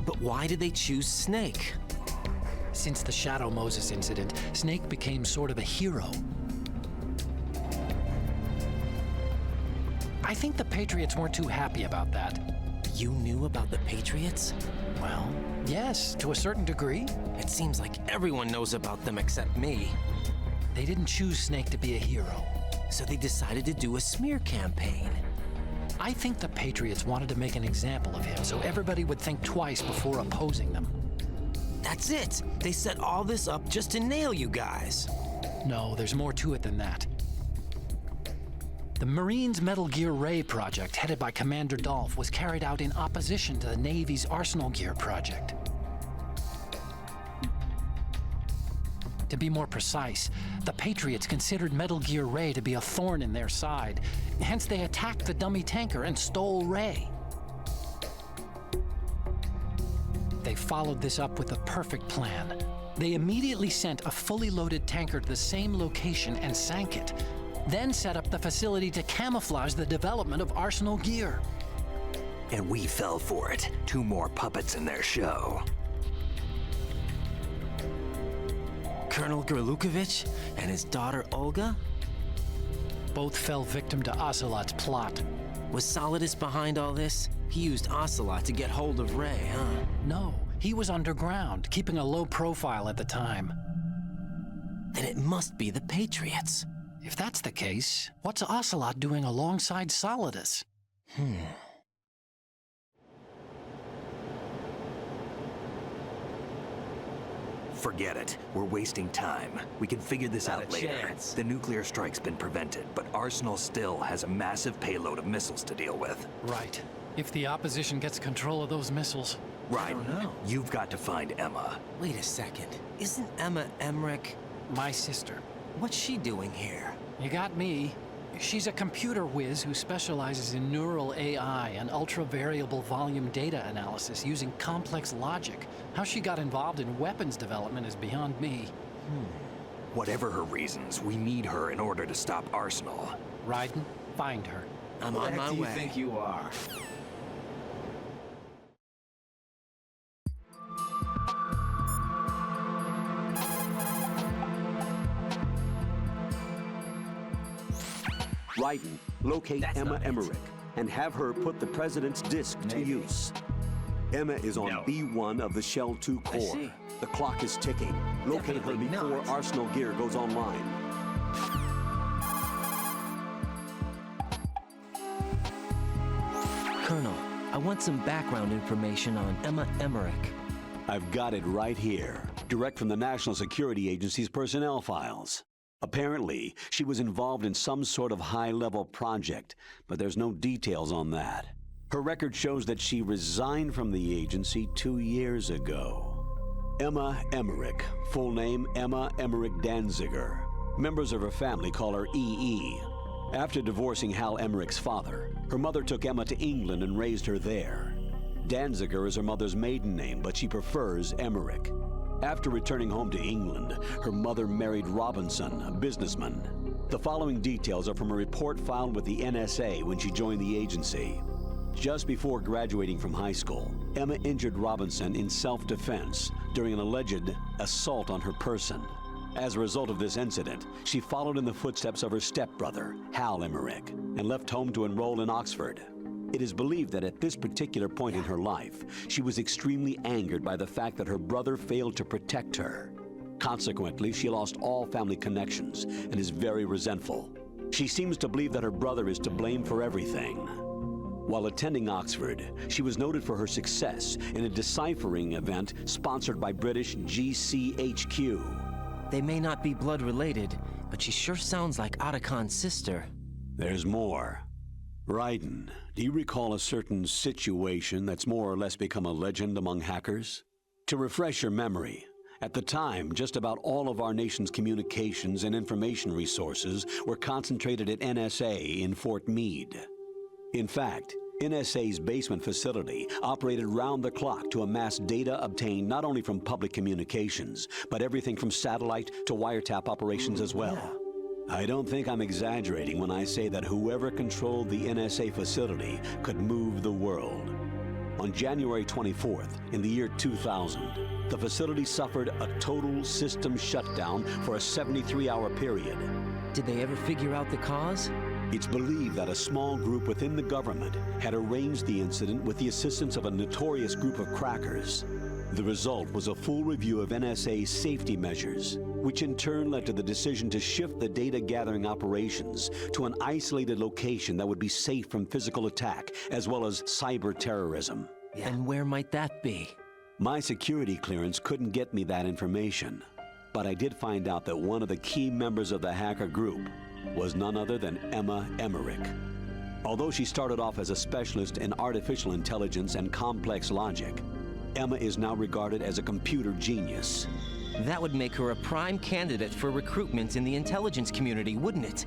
But why did they choose Snake? Since the Shadow Moses incident, Snake became sort of a hero. I think the Patriots weren't too happy about that. You knew about the Patriots? Well, yes, to a certain degree. It seems like everyone knows about them except me. They didn't choose Snake to be a hero. So they decided to do a smear campaign. I think the Patriots wanted to make an example of him so everybody would think twice before opposing them. That's it! They set all this up just to nail you guys. No, there's more to it than that. The Marines' Metal Gear Ray project, headed by Commander Dolph, was carried out in opposition to the Navy's Arsenal Gear project. To be more precise, the Patriots considered Metal Gear Ray to be a thorn in their side. Hence, they attacked the dummy tanker and stole Ray. They followed this up with a perfect plan. They immediately sent a fully loaded tanker to the same location and sank it, then set up the facility to camouflage the development of Arsenal Gear. And we fell for it. 2 more puppets in their show. Colonel Gerlukovich and his daughter Olga? Both fell victim to Ocelot's plot. Was Solidus behind all this? He used Ocelot to get hold of Ray, huh? No, he was underground, keeping a low profile at the time. Then it must be the Patriots. If that's the case, what's Ocelot doing alongside Solidus? Forget it. We're wasting time. We can figure this out later. Chance. The nuclear strike's been prevented, but Arsenal still has a massive payload of missiles to deal with. Right. If the opposition gets control of those missiles. Right. don't know. You've got to find Emma. Wait a second. Isn't Emma Emmerich? My sister. What's she doing here? You got me. She's a computer whiz who specializes in neural AI and ultra-variable volume data analysis using complex logic. How she got involved in weapons development is beyond me. Whatever her reasons, we need her in order to stop Arsenal. Raiden, find her. I'm on my way. Who do you think you are? Raiden, locate That's Emma not it. Emmerich and have her put the President's disc to Maybe. use. Emma is on No. B1 of the Shell 2 core. see. The clock is ticking. Locate her Definitely before not. Arsenal Gear goes online. Colonel, I want some background information on Emma Emmerich. I've got it right here, direct from the National Security Agency's personnel files. Apparently, she was involved in some sort of high-level project, but there's no details on that. Her record shows that she resigned from the agency 2 years ago. Emma Emmerich, full name Emma Emmerich Danziger. Members of her family call her EE. After divorcing Hal Emmerich's father, her mother took Emma to England and raised her there. Danziger is her mother's maiden name, but she prefers Emmerich. After returning home to England, her mother married Robinson, a businessman. The following details are from a report filed with the NSA when she joined the agency. Just before graduating from high school, Emma injured Robinson in self-defense during an alleged assault on her person. As a result of this incident, she followed in the footsteps of her stepbrother, Hal Emmerich, and left home to enroll in Oxford. It is believed that at this particular point in her life, she was extremely angered by the fact that her brother failed to protect her. Consequently, she lost all family connections and is very resentful. She seems to believe that her brother is to blame for everything. While attending Oxford, she was noted for her success in a deciphering event sponsored by British GCHQ. They may not be blood related, but she sure sounds like Otacon's sister. There's more. Raiden, do you recall a certain situation that's more or less become a legend among hackers? To refresh your memory, at the time, just about all of our nation's communications and information resources were concentrated at NSA in Fort Meade. In fact, NSA's basement facility operated round the clock to amass data obtained not only from public communications, but everything from satellite to wiretap operations as well. I don't think I'm exaggerating when I say that whoever controlled the NSA facility could move the world. On January 24th, in the year 2000, the facility suffered a total system shutdown for a 73-hour period. Did they ever figure out the cause? It's believed that a small group within the government had arranged the incident with the assistance of a notorious group of crackers. The result was a full review of NSA's safety measures, which in turn led to the decision to shift the data-gathering operations to an isolated location that would be safe from physical attack, as well as cyber terrorism. And where might that be? My security clearance couldn't get me that information, but I did find out that one of the key members of the hacker group was none other than Emma Emmerich. Although she started off as a specialist in artificial intelligence and complex logic, Emma is now regarded as a computer genius. That would make her a prime candidate for recruitment in the intelligence community, wouldn't it?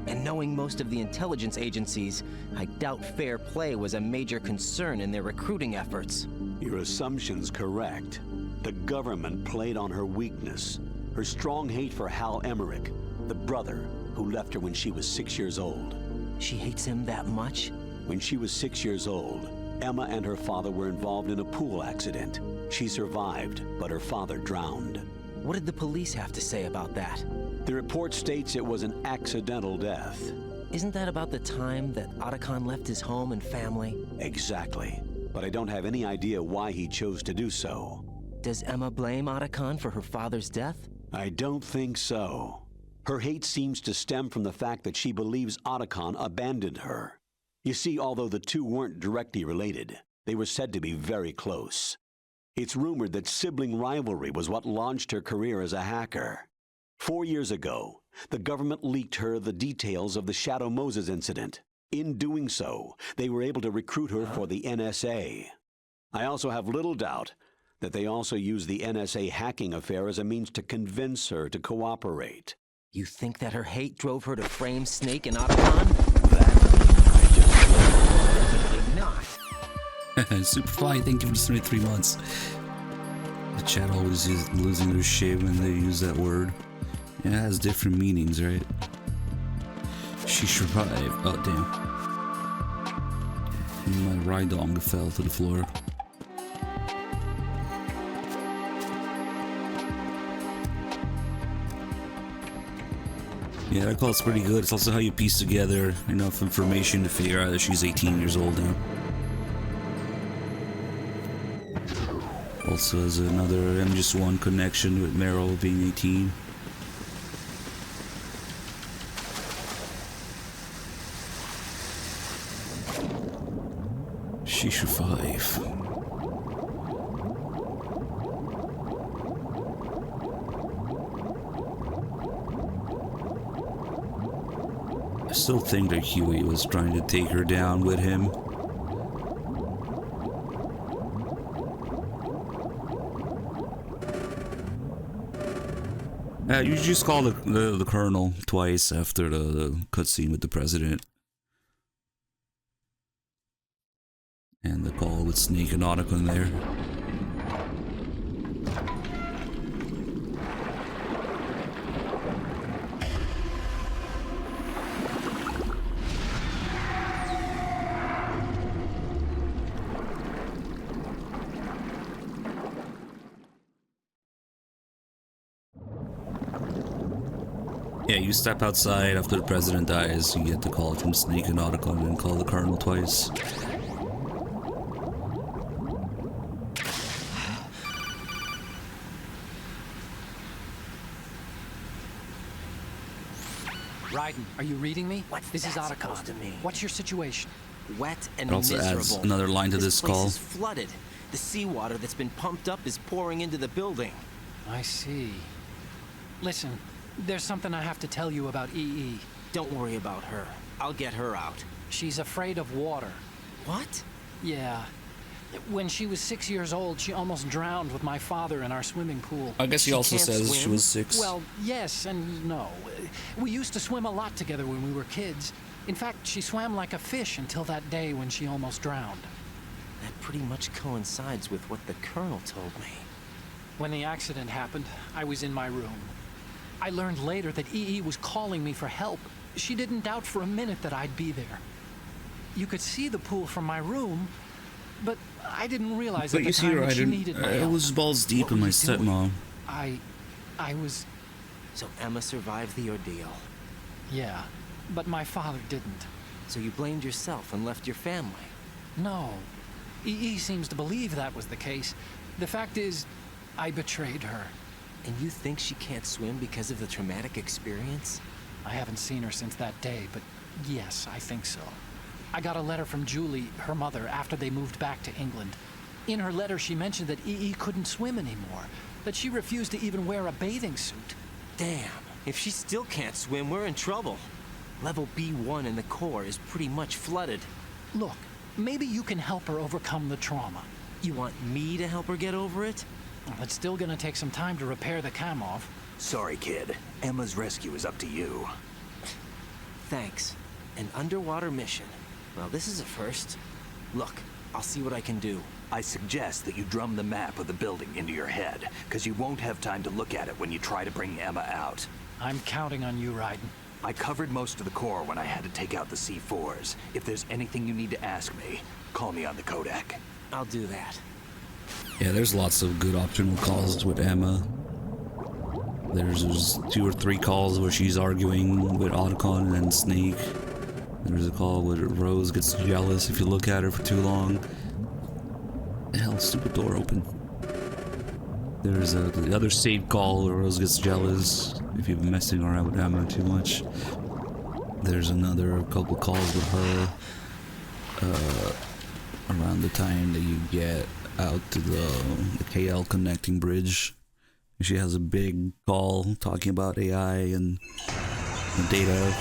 And knowing most of the intelligence agencies, I doubt fair play was a major concern in their recruiting efforts. Your assumption's correct. The government played on her weakness, her strong hate for Hal Emmerich, the brother who left her when she was 6 years old. She hates him that much? When she was 6 years old, Emma and her father were involved in a pool accident. She survived, but her father drowned. What did the police have to say about that? The report states it was an accidental death. Isn't that about the time that Otacon left his home and family? Exactly. But I don't have any idea why he chose to do so. Does Emma blame Otacon for her father's death? I don't think so. Her hate seems to stem from the fact that she believes Otacon abandoned her. You see, although the two weren't directly related, they were said to be very close. It's rumored that sibling rivalry was what launched her career as a hacker. 4 years ago, the government leaked her the details of the Shadow Moses incident. In doing so, they were able to recruit her for the NSA. I also have little doubt that they also used the NSA hacking affair as a means to convince her to cooperate. You think that her hate drove her to frame Snake and Otacon? Definitely not. Superfly, thank you for the 3 months. The chat always is losing their shit when they use that word. It has different meanings, right? She survived. Oh, damn. My ride-dong fell to the floor. Yeah, that call's pretty good. It's also how you piece together enough information to figure out that she's 18 years old now. Also has another MGS1 connection with Meryl being 18. She survived. I still think that Huey was trying to take her down with him. You just call the colonel twice after the cutscene with the president. And the call with Snake and Otacon there. Yeah, you step outside after the president dies, you get the call from Snake and Otacon and call the colonel twice. Raiden, are you reading me? What's this is that Otacon. supposed to mean? What's your situation? Wet and It also miserable. adds another line to this place call. is flooded. The seawater that's been pumped up is pouring into the building. I see. Listen, there's something I have to tell you about EE. Don't worry about her. I'll get her out. She's afraid of water. What? Yeah. When she was 6 years old, she almost drowned with my father in our swimming pool. I guess he She also can't says she swim? was 6. Well, yes and no. We used to swim a lot together when we were kids. In fact, she swam like a fish until that day when she almost drowned. That pretty much coincides with what the colonel told me. When the accident happened, I was in my room. I learned later that EE was calling me for help. She didn't doubt for a minute that I'd be there. You could see the pool from my room, but I didn't realize But at you the see, time right, that she needed my I help. was balls deep What in were my you doing? stepmom. I was... So Emma survived the ordeal. Yeah, but my father didn't. So you blamed yourself and left your family. No. He seems to believe that was the case. The fact is, I betrayed her. And you think she can't swim because of the traumatic experience? I haven't seen her since that day, but yes, I think so. I got a letter from Julie, her mother, after they moved back to England. In her letter, she mentioned that E.E. couldn't swim anymore, that she refused to even wear a bathing suit. Damn, if she still can't swim, we're in trouble. Level B1 in the core is pretty much flooded. Look, maybe you can help her overcome the trauma. You want me to help her get over it? Well, it's still gonna take some time to repair the Kamov. Sorry, kid. Emma's rescue is up to you. Thanks. An underwater mission. Well, this is a first. Look, I'll see what I can do. I suggest that you drum the map of the building into your head, because you won't have time to look at it when you try to bring Emma out. I'm counting on you, Raiden. I covered most of the core when I had to take out the C4s. If there's anything you need to ask me, call me on the codec. I'll do that. Yeah, there's lots of good optional calls with Emma. There's 2 or 3 calls where she's arguing with Otacon and Snake. There's a call where Rose gets jealous if you look at her for too long. Hell, stupid door open. There's the other save call where Rose gets jealous if you've been messing around with Emma too much. There's another couple calls with her around the time that you get out to the KL connecting bridge. She has a big call talking about AI and data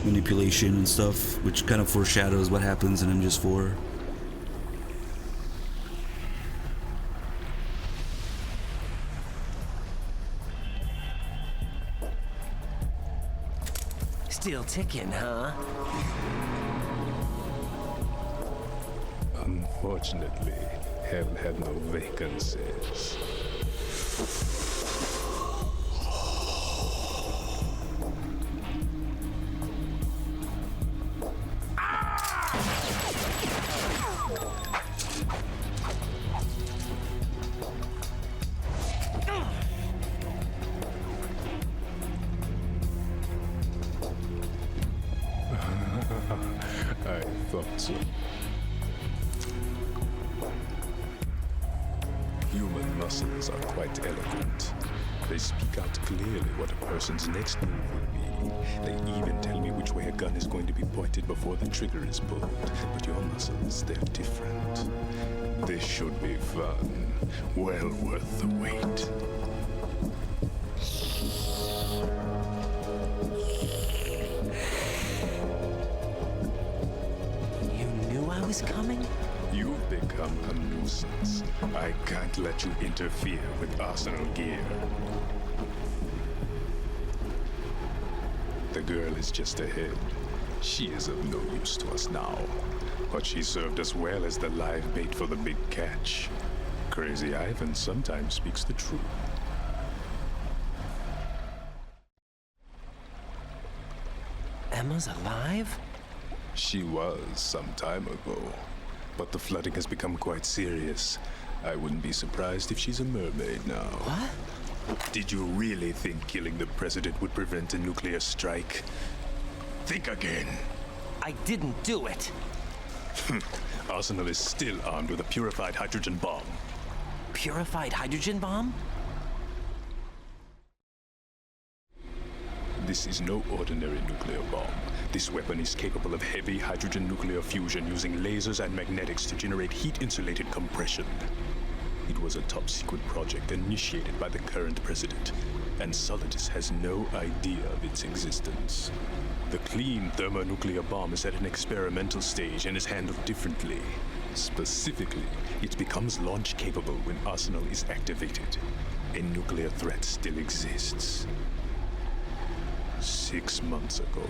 manipulation and stuff, which kind of foreshadows what happens in MGS4. Still ticking, huh? Unfortunately, hell had no vacancies. I thought so. Human muscles are quite eloquent. They speak out clearly what a person's next move will be. They even tell me which way a gun is going to be pointed before the trigger is pulled. But your muscles, they're different. This should be fun. Well worth the wait. You knew I was coming? You've become a nuisance. I can't let you interfere with Arsenal gear. The girl is just ahead. She is of no use to us now, but she served us well as the live bait for the big catch. Crazy Ivan sometimes speaks the truth. Emma's alive? She was some time ago, but the flooding has become quite serious. I wouldn't be surprised if she's a mermaid now. What? Did you really think killing the president would prevent a nuclear strike? Think again. I didn't do it. Arsenal is still armed with a purified hydrogen bomb. Purified hydrogen bomb? This is no ordinary nuclear bomb. This weapon is capable of heavy hydrogen nuclear fusion using lasers and magnetics to generate heat-insulated compression. It was a top-secret project initiated by the current president, and Solidus has no idea of its existence. The clean thermonuclear bomb is at an experimental stage and is handled differently. Specifically, it becomes launch-capable when Arsenal is activated. A nuclear threat still exists. 6 months ago,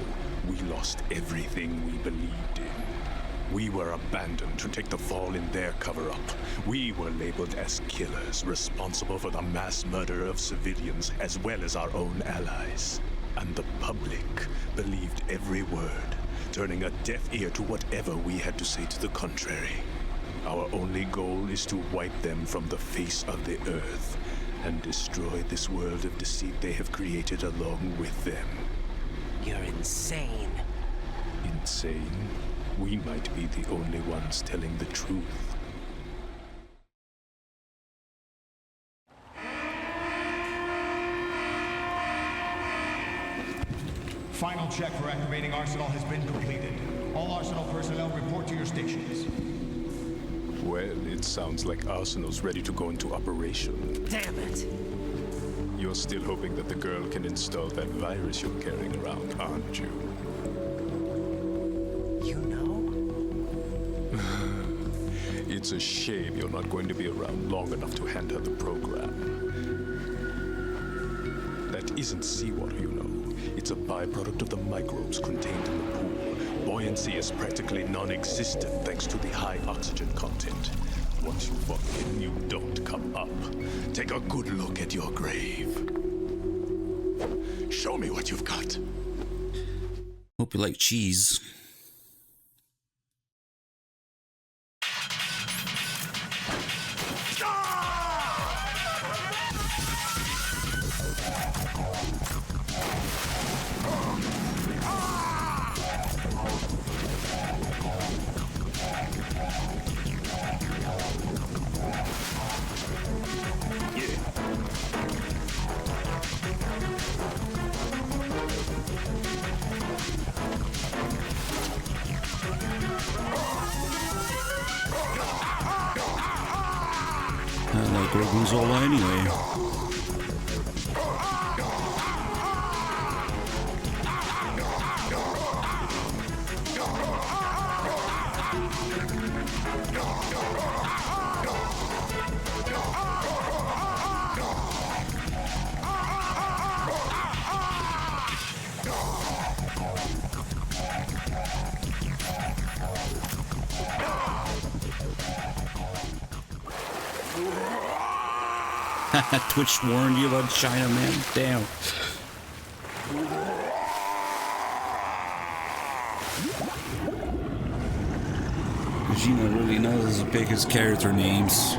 we lost everything we believed in. We were abandoned to take the fall in their cover-up. We were labeled as killers, responsible for the mass murder of civilians as well as our own allies. And the public believed every word, turning a deaf ear to whatever we had to say to the contrary. Our only goal is to wipe them from the face of the earth and destroy this world of deceit they have created along with them. You're insane. Insane? We might be the only ones telling the truth. Final check for activating Arsenal has been completed. All Arsenal personnel report to your stations. Well, it sounds like Arsenal's ready to go into operation. Damn it. You're still hoping that the girl can install that virus you're carrying around, aren't you? You know? It's a shame you're not going to be around long enough to hand her the program. That isn't seawater, you know. It's a byproduct of the microbes contained in the pool. Buoyancy is practically non-existent thanks to the high oxygen content. Once you fall in, you don't come up. Take a good look at your grave. Show me what you've got. Hope you like cheese. I like Gorgonzola anyway. Twitch warned you about China, man. Damn. Vegeta really knows to pick his character names.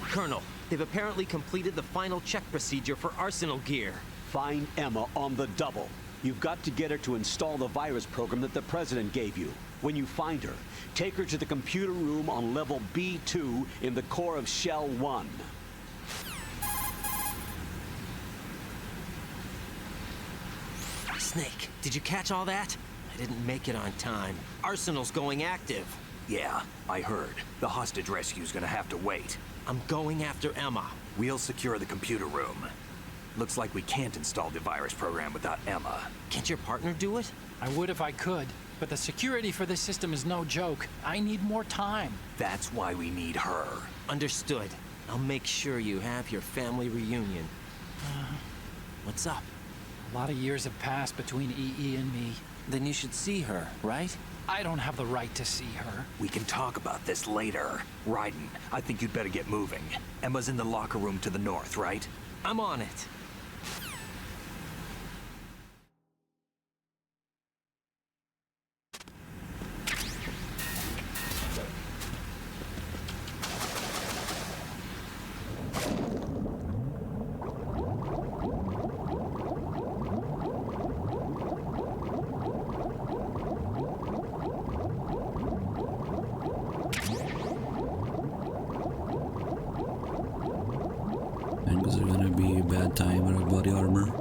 Colonel, they've apparently completed the final check procedure for Arsenal gear. Find Emma on the double. You've got to get her to install the virus program that the President gave you. When you find her, take her to the computer room on level B2 in the core of Shell 1. Snake, did you catch all that? I didn't make it on time. Arsenal's going active. Yeah, I heard. The hostage rescue's gonna have to wait. I'm going after Emma. We'll secure the computer room. Looks like we can't install the virus program without Emma. Can't your partner do it? I would if I could, but the security for this system is no joke. I need more time. That's why we need her. Understood. I'll make sure you have your family reunion. What's up? A lot of years have passed between EE and me. Then you should see her, right? I don't have the right to see her. We can talk about this later. Raiden, I think you'd better get moving. Emma's in the locker room to the north, right? I'm on it. Is it gonna be a bad time with our body armor?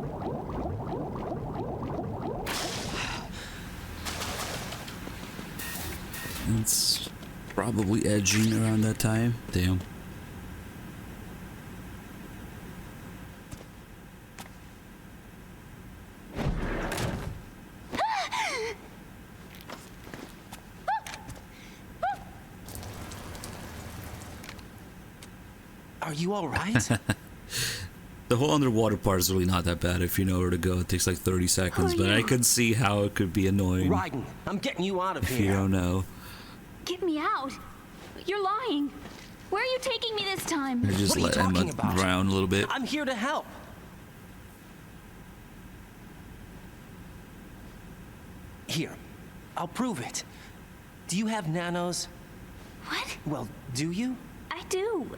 It's probably edging around that time. Damn. Are you all right? The whole underwater part is really not that bad if you know where to go. It takes like 30 seconds, but I can see how it could be annoying. Raiden, I'm getting you out of if here. you don't know. Get me out. You're lying. Where are you taking me this time? I just let Emma drown a little bit. I'm here to help. Here, I'll prove it. Do you have nanos? What? Well, do you? I do.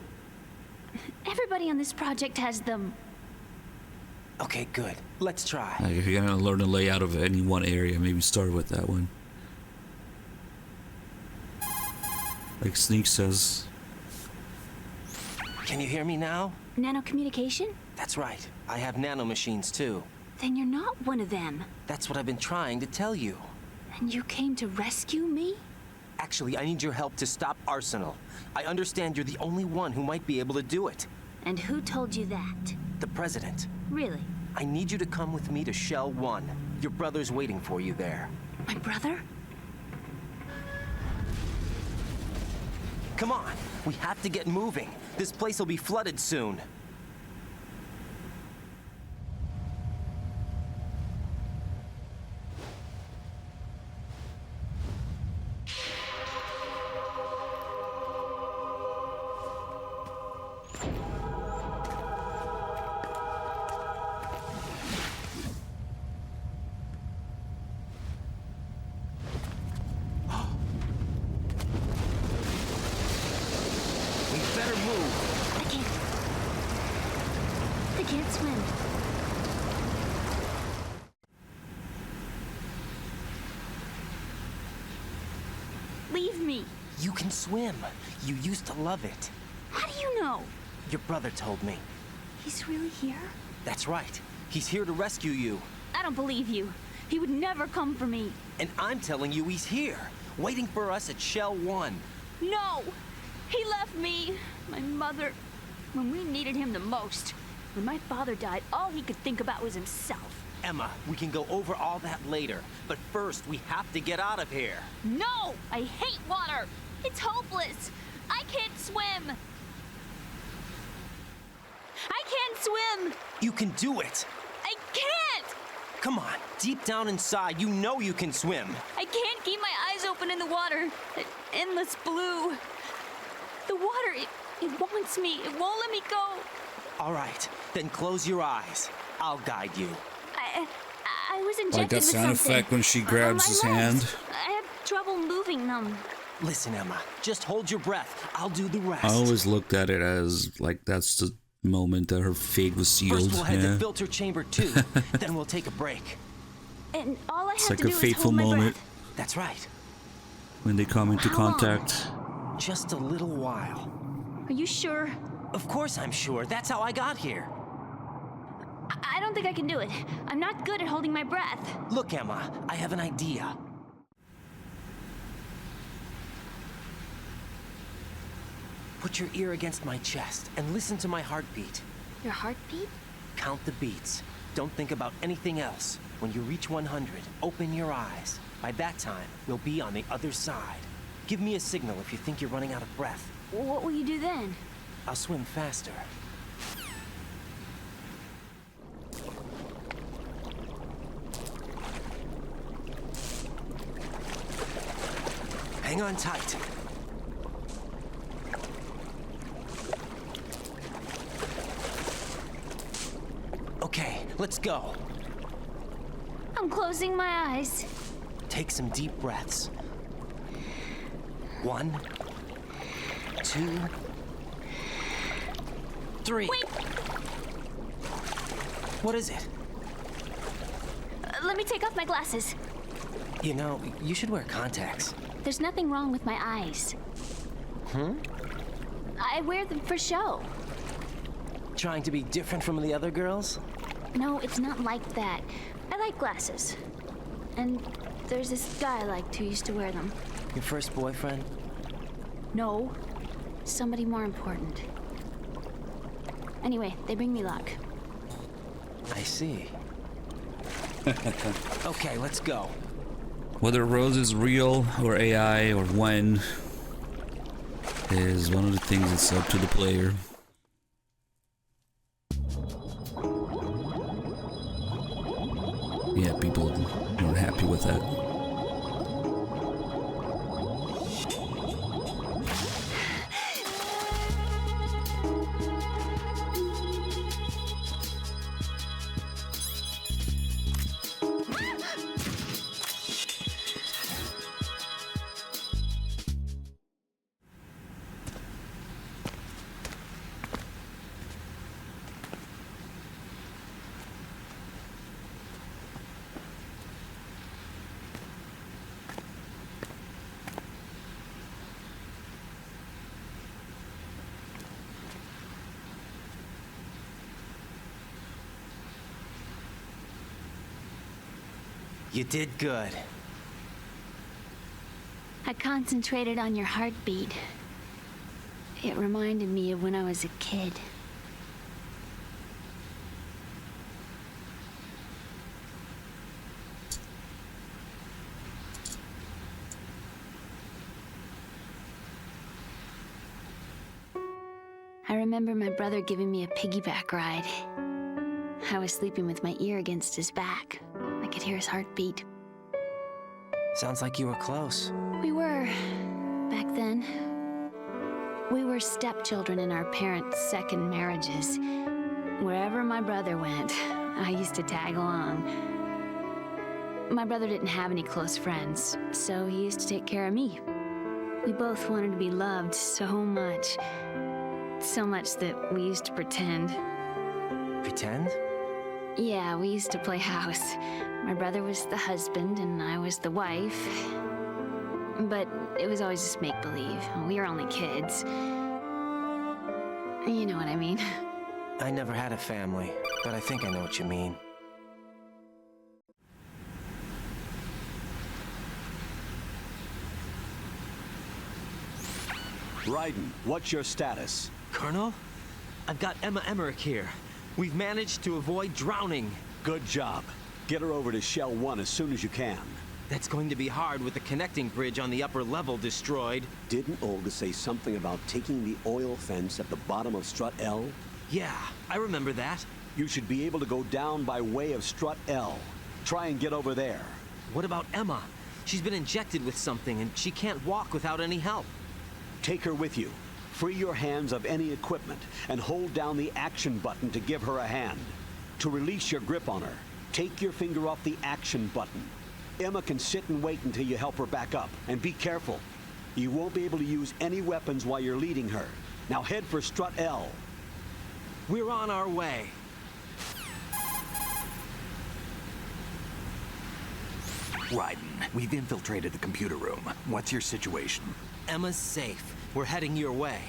Everybody on this project has them. Okay, good. Let's try. Like if you're gonna learn the layout of any one area, maybe start with that one. Like Sneak says. Can you hear me now? Nanocommunication? That's right. I have nanomachines too. Then you're not one of them. That's what I've been trying to tell you. And you came to rescue me? Actually, I need your help to stop Arsenal. I understand you're the only one who might be able to do it. And who told you that? The President. Really? I need you to come with me to Shell 1. Your brother's waiting for you there. My brother? Come on, we have to get moving. This place will be flooded soon. Leave me. You can swim. You used to love it. How do you know? Your brother told me. He's really here? That's right. He's here to rescue you. I don't believe you. He would never come for me. And I'm telling you he's here, waiting for us at Shell 1. No! He left me, my mother, when we needed him the most. When my father died, all he could think about was himself. Emma, we can go over all that later, but first we have to get out of here. No! I hate water! It's hopeless! I can't swim! I can't swim! You can do it! I can't! Come on, deep down inside, you know you can swim. I can't keep my eyes open in the water. That endless blue. The water, it wants me. It won't let me go. All right, then close your eyes. I'll guide you. I was injected like that with sound something effect when she grabs his on my legs. hand. I have trouble moving them. Listen, Emma, just hold your breath. I'll do the rest. I always looked at it as like that's the moment that her fate was sealed. First we'll head to filter chamber 2, then we'll take a break. And all I It's have like to a do is fateful hold my moment breath. That's right. when they come into How long? contact. Just a little while. Are you sure? Of course I'm sure. That's how I got here. I don't think I can do it. I'm not good at holding my breath. Look, Emma, I have an idea. Put your ear against my chest and listen to my heartbeat. Your heartbeat? Count the beats. Don't think about anything else. When you reach 100, open your eyes. By that time, we'll be on the other side. Give me a signal if you think you're running out of breath. What will you do then? I'll swim faster. Hang on tight. Okay, let's go. I'm closing my eyes. Take some deep breaths. 1, 2, 3. Wait! What is it? Let me take off my glasses. You know, you should wear contacts. There's nothing wrong with my eyes. I wear them for show. Trying to be different from the other girls? No, it's not like that. I like glasses. And there's this guy I liked who used to wear them. Your first boyfriend? No, somebody more important. Anyway, they bring me luck. I see. Okay, let's go. Whether Rose is real or AI or when is one of the things that's up to the player. Yeah, people weren't happy with that. You did good. I concentrated on your heartbeat. It reminded me of when I was a kid. I remember my brother giving me a piggyback ride. I was sleeping with my ear against his back. I could hear his heartbeat. Sounds like you were close. We were, back then. We were stepchildren in our parents' second marriages. Wherever my brother went, I used to tag along. My brother didn't have any close friends, so he used to take care of me. We both wanted to be loved so much. So much that we used to pretend. Pretend? Yeah, we used to play house. My brother was the husband and I was the wife. But it was always just make-believe. We were only kids. You know what I mean. I never had a family, but I think I know what you mean. Raiden, what's your status? Colonel, I've got Emma Emmerich here. We've managed to avoid drowning. Good job. Get her over to Shell 1 as soon as you can. That's going to be hard with the connecting bridge on the upper level destroyed. Didn't Olga say something about taking the oil fence at the bottom of Strut L? Yeah, I remember that. You should be able to go down by way of Strut L. Try and get over there. What about Emma? She's been injected with something and she can't walk without any help. Take her with you. Free your hands of any equipment and hold down the action button to give her a hand. To release your grip on her, take your finger off the action button. Emma can sit and wait until you help her back up. And be careful. You won't be able to use any weapons while you're leading her. Now head for Strut L. We're on our way. Raiden, we've infiltrated the computer room. What's your situation? Emma's safe. We're heading your way.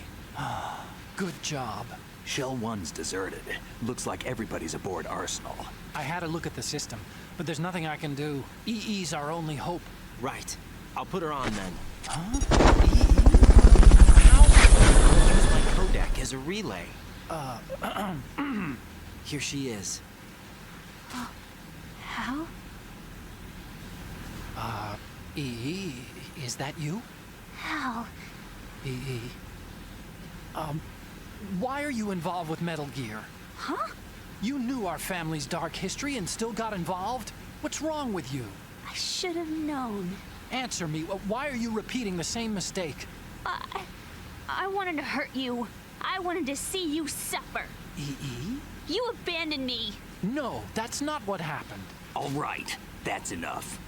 Good job. Shell 1's deserted. Looks like everybody's aboard Arsenal. I had a look at the system, but there's nothing I can do. EE's our only hope. Right. I'll put her on then. Huh? Use my codec as a relay. Here she is. How? EE, is that you? How? EE. Why are you involved with Metal Gear? Huh? You knew our family's dark history and still got involved? What's wrong with you? I should have known. Answer me. Why are you repeating the same mistake? I wanted to hurt you. I wanted to see you suffer. EE? You abandoned me. No, that's not what happened. All right, that's enough.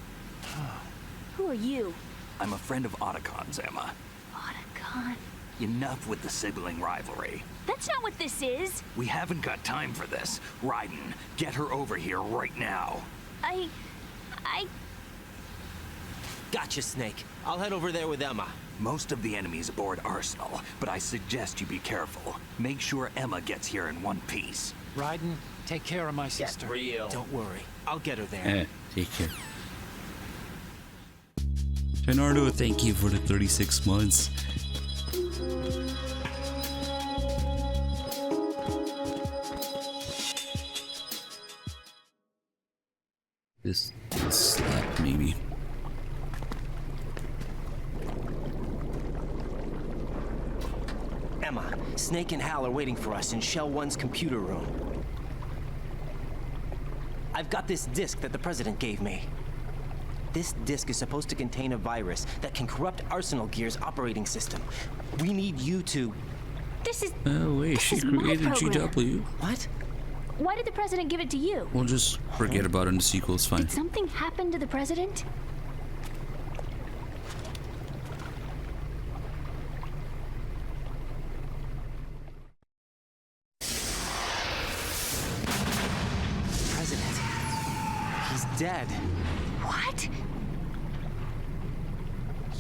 Who are you? I'm a friend of Otacon's, Emma. Otacon? Enough with the sibling rivalry. That's not what this is. We haven't got time for this. Raiden, get her over here right now. I... Gotcha, Snake. I'll head over there with Emma. Most of the enemy's aboard Arsenal, but I suggest you be careful. Make sure Emma gets here in one piece. Raiden, take care of my sister. Real. Don't worry. I'll get her there. Take care. Bernardo, thank you for the 36 months. This slap, maybe. Emma, Snake and Hal are waiting for us in Shell 1's computer room. I've got this disk that the President gave me. This disk is supposed to contain a virus that can corrupt Arsenal Gear's operating system. We need you to... This is... Oh, wait, she is my created program. GW. What? Why did the President give it to you? We'll just forget about it in the sequel, it's fine. Did something happen to the President? President. He's dead. What?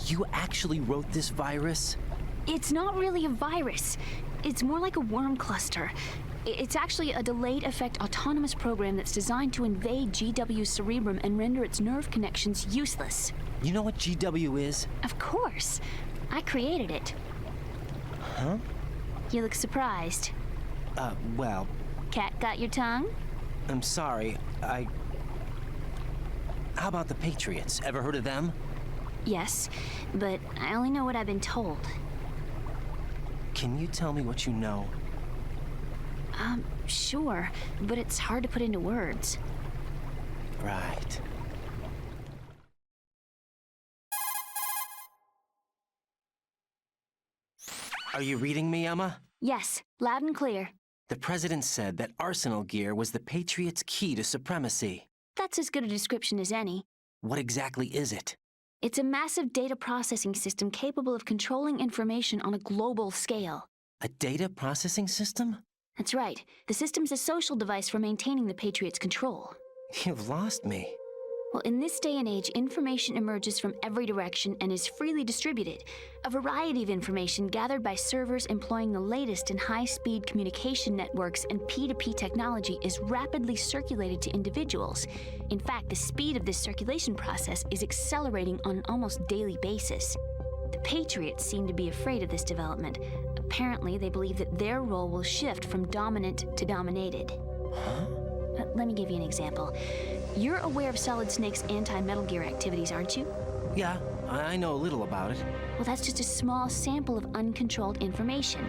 You actually wrote this virus? It's not really a virus. It's more like a worm cluster. It's actually a delayed effect autonomous program that's designed to invade GW's cerebrum and render its nerve connections useless. You know what GW is? Of course. I created it. Huh? You look surprised. Well, Cat got your tongue? I'm sorry. How about the Patriots? Ever heard of them? Yes, but I only know what I've been told. Can you tell me what you know? Sure, but it's hard to put into words. Right. Are you reading me, Emma? Yes, loud and clear. The President said that Arsenal Gear was the Patriots' key to supremacy. That's as good a description as any. What exactly is it? It's a massive data processing system capable of controlling information on a global scale. A data processing system? That's right. The system's a social device for maintaining the Patriots' control. You've lost me. Well, in this day and age, information emerges from every direction and is freely distributed. A variety of information gathered by servers employing the latest in high-speed communication networks and P2P technology is rapidly circulated to individuals. In fact, the speed of this circulation process is accelerating on an almost daily basis. The Patriots seem to be afraid of this development. Apparently, they believe that their role will shift from dominant to dominated. Huh? Let me give you an example. You're aware of Solid Snake's anti-Metal Gear activities, aren't you? Yeah, I know a little about it. Well, that's just a small sample of uncontrolled information.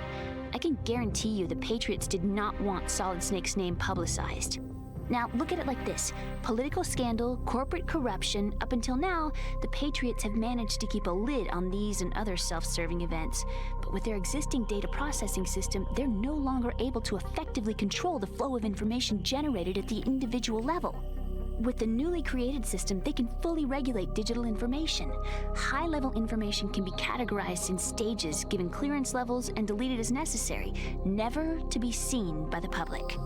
I can guarantee you the Patriots did not want Solid Snake's name publicized. Now, look at it like this. Political scandal, corporate corruption, up until now, the Patriots have managed to keep a lid on these and other self-serving events. But with their existing data processing system, they're no longer able to effectively control the flow of information generated at the individual level. With the newly created system, they can fully regulate digital information. High-level information can be categorized in stages, given clearance levels, and deleted as necessary, never to be seen by the public.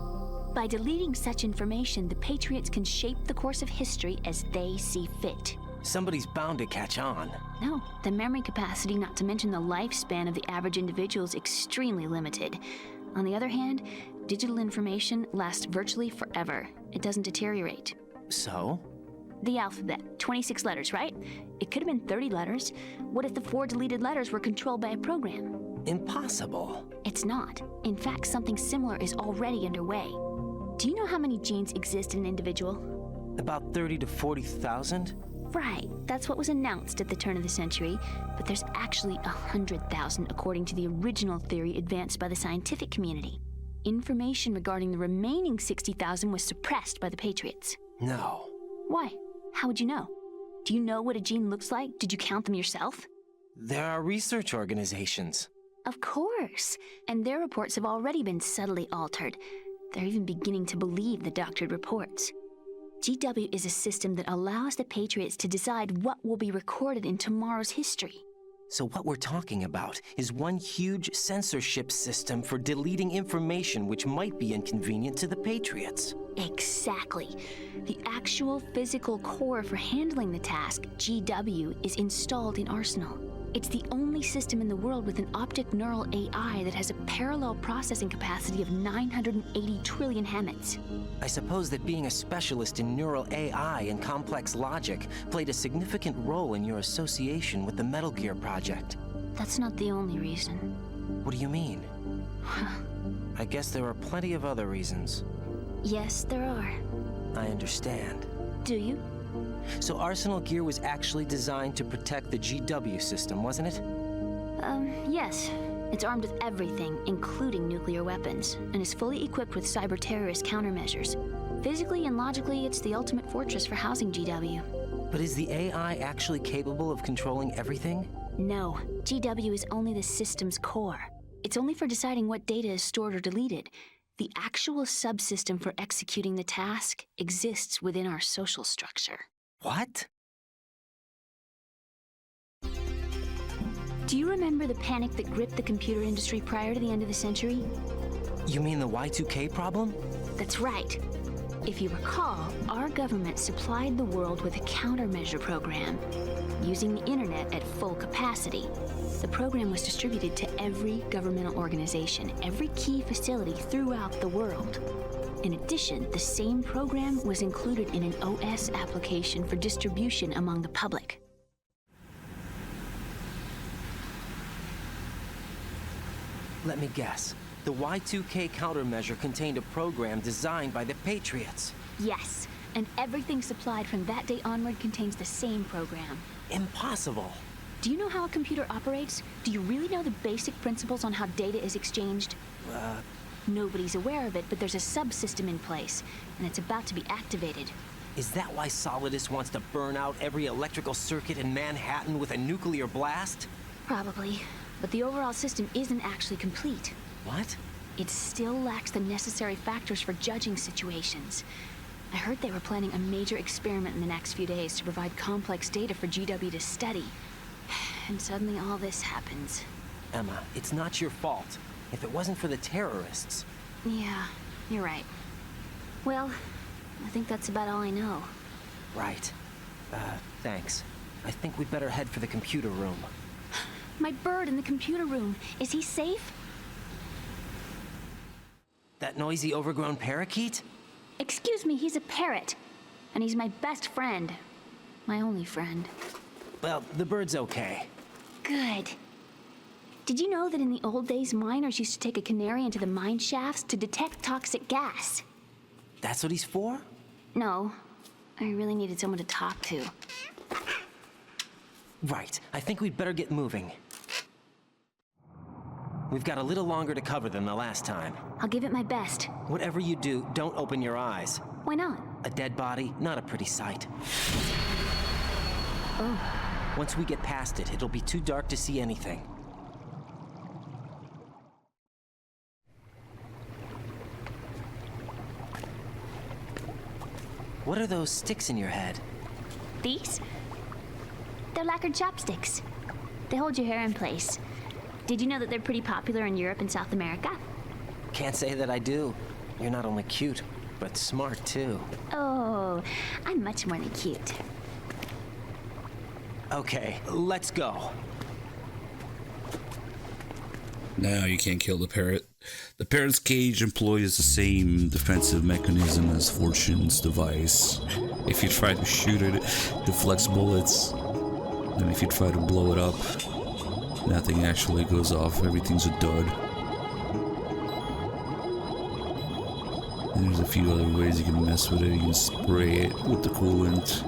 By deleting such information, the Patriots can shape the course of history as they see fit. Somebody's bound to catch on. No, the memory capacity, not to mention the lifespan of the average individual, is extremely limited. On the other hand, digital information lasts virtually forever. It doesn't deteriorate. So? The alphabet, 26 letters, right? It could have been 30 letters. What if the 4 deleted letters were controlled by a program? Impossible. It's not. In fact, something similar is already underway. Do you know how many genes exist in an individual? About 30 to 40,000? Right, that's what was announced at the turn of the century, but there's actually 100,000 according to the original theory advanced by the scientific community. Information regarding the remaining 60,000 was suppressed by the Patriots. No. Why? How would you know? Do you know what a gene looks like? Did you count them yourself? There are research organizations. Of course, and their reports have already been subtly altered. They're even beginning to believe the doctored reports. GW is a system that allows the Patriots to decide what will be recorded in tomorrow's history. So what we're talking about is one huge censorship system for deleting information which might be inconvenient to the Patriots. Exactly. The actual physical core for handling the task, GW, is installed in Arsenal. It's the only system in the world with an optic neural AI that has a parallel processing capacity of 980 trillion Hammets. I suppose that being a specialist in neural AI and complex logic played a significant role in your association with the Metal Gear project. That's not the only reason. What do you mean? I guess there are plenty of other reasons. Yes, there are. I understand. Do you? So Arsenal Gear was actually designed to protect the GW system, wasn't it? Yes. It's armed with everything, including nuclear weapons, and is fully equipped with cyber-terrorist countermeasures. Physically and logically, it's the ultimate fortress for housing GW. But is the AI actually capable of controlling everything? No, GW is only the system's core. It's only for deciding what data is stored or deleted. The actual subsystem for executing the task exists within our social structure. What? Do you remember the panic that gripped the computer industry prior to the end of the century? You mean the Y2K problem? That's right. If you recall, our government supplied the world with a countermeasure program. Using the internet at full capacity, the program was distributed to every governmental organization, every key facility throughout the world. In addition, the same program was included in an OS application for distribution among the public. Let me guess. The Y2K countermeasure contained a program designed by the Patriots. Yes, and everything supplied from that day onward contains the same program. Impossible. Do you know how a computer operates? Do you really know the basic principles on how data is exchanged? Nobody's aware of it, but there's a subsystem in place, and it's about to be activated. Is that why Solidus wants to burn out every electrical circuit in Manhattan with a nuclear blast? Probably, but the overall system isn't actually complete. What? It still lacks the necessary factors for judging situations. I heard they were planning a major experiment in the next few days to provide complex data for GW to study. And suddenly all this happens. Emma, it's not your fault. If it wasn't for the terrorists... Yeah, you're right. Well, I think that's about all I know. Right. Thanks. I think we'd better head for the computer room. My bird in the computer room. Is he safe? That noisy, overgrown parakeet? Excuse me, he's a parrot. And he's my best friend. My only friend. Well, the bird's okay. Good. Did you know that in the old days, miners used to take a canary into the mine shafts to detect toxic gas? That's what he's for? No. I really needed someone to talk to. Right. I think we'd better get moving. We've got a little longer to cover than the last time. I'll give it my best. Whatever you do, don't open your eyes. Why not? A dead body, not a pretty sight. Oh. Once we get past it, it'll be too dark to see anything. What are those sticks in your head? These? They're lacquered chopsticks. They hold your hair in place. Did you know that they're pretty popular in Europe and South America? Can't say that I do. You're not only cute, but smart too. Oh, I'm much more than cute. Okay, let's go. No, you can't kill the parrot. The parrot's cage employs the same defensive mechanism as Fortune's device. If you try to shoot it, it deflects bullets. And if you try to blow it up, nothing actually goes off. Everything's a dud. And there's a few other ways you can mess with it. You can spray it with the coolant.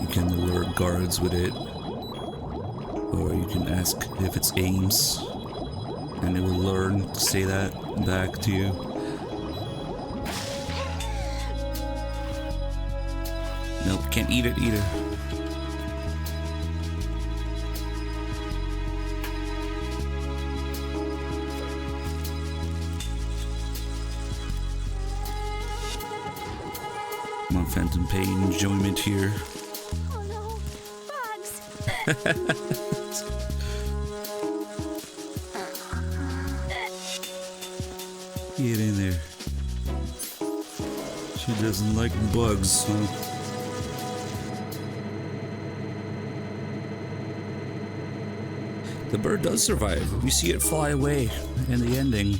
You can alert guards with it. Or you can ask if it's aims, and it will learn to say that back to you. Nope, can't eat it either. Come on, Phantom Pain, enjoyment here. Oh no, bugs! Get in there. She doesn't like bugs, huh? The bird does survive. We see it fly away in the ending.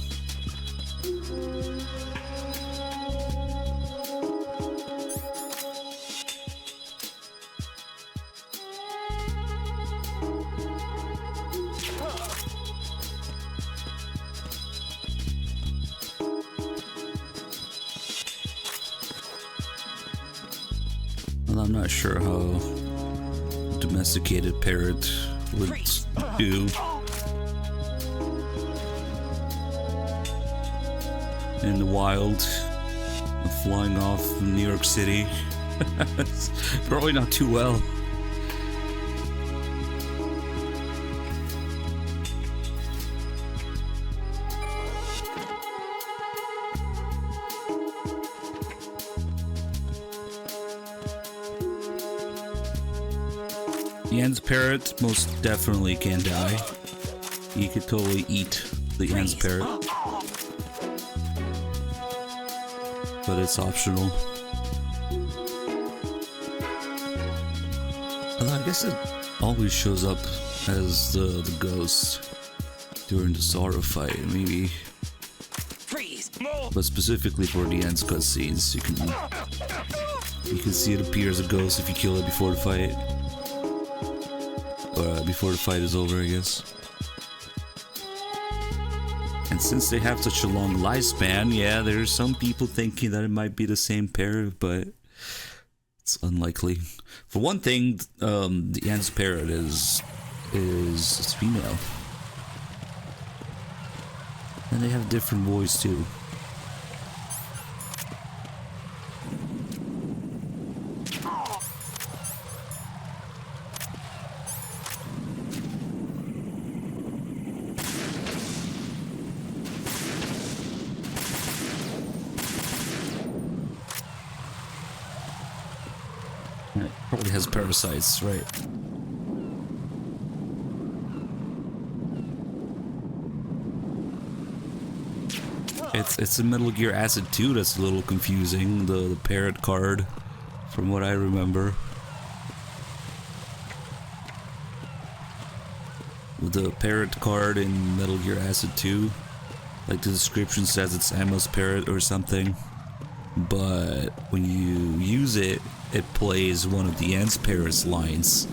Well, I'm not sure how domesticated parrot would do. In the wild, flying off from New York City. Probably not too well. The Ants parrot most definitely can die. You could totally eat the Ants parrot. But it's optional. Although I guess it always shows up as the ghost during the Sorrow fight, maybe. But specifically for the Ants cutscenes, you can see it appear as a ghost if you kill it before the fight. Or before the fight is over, I guess. And since they have such a long lifespan, yeah, there's some people thinking that it might be the same parrot, but it's unlikely. For one thing, the Ants parrot is female. And they have a different voice too. It probably has parasites, right? It's a Metal Gear Acid 2 that's a little confusing, the parrot card, from what I remember. With the parrot card in Metal Gear Acid 2, like the description says it's Emma's parrot or something, but when you use it, it plays one of the Ants parrot's lines.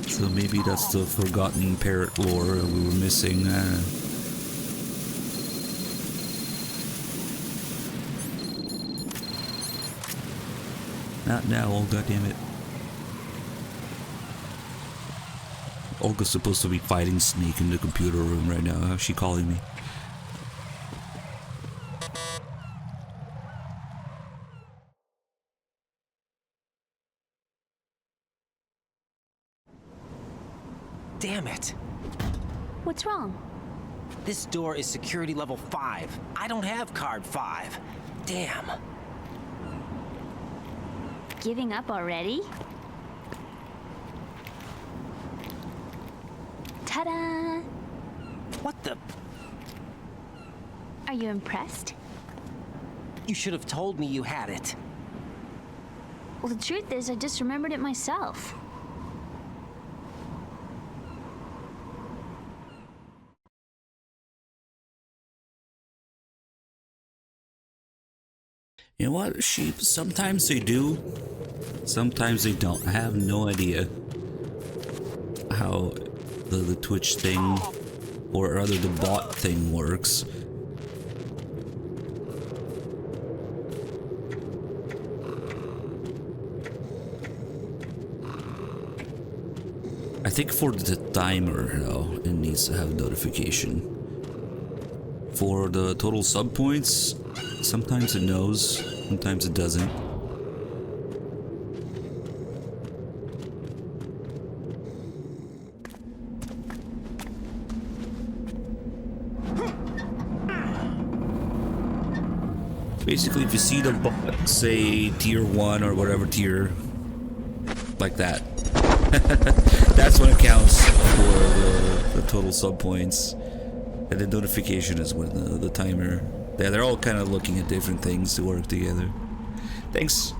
So maybe that's the forgotten parrot lore we were missing. Not now, oh goddammit. Olga's supposed to be fighting Snake in the computer room right now. How's she calling me? Damn it. What's wrong? This door is security level 5. I don't have card 5. Damn. Giving up already? Ta-da! What the? Are you impressed? You should have told me you had it. Well, the truth is, I just remembered it myself. You know what, Sheep? Sometimes they do, sometimes they don't. I have no idea how the Twitch thing, or rather the bot thing, works. I think for the timer, though, it needs to have notification. For the total sub points, sometimes it knows, sometimes it doesn't. Basically, if you see the bot say tier 1 or whatever tier, like that, that's when it counts for the total sub points. And the notification is when the timer. Yeah, they're all kind of looking at different things to work together. Thanks.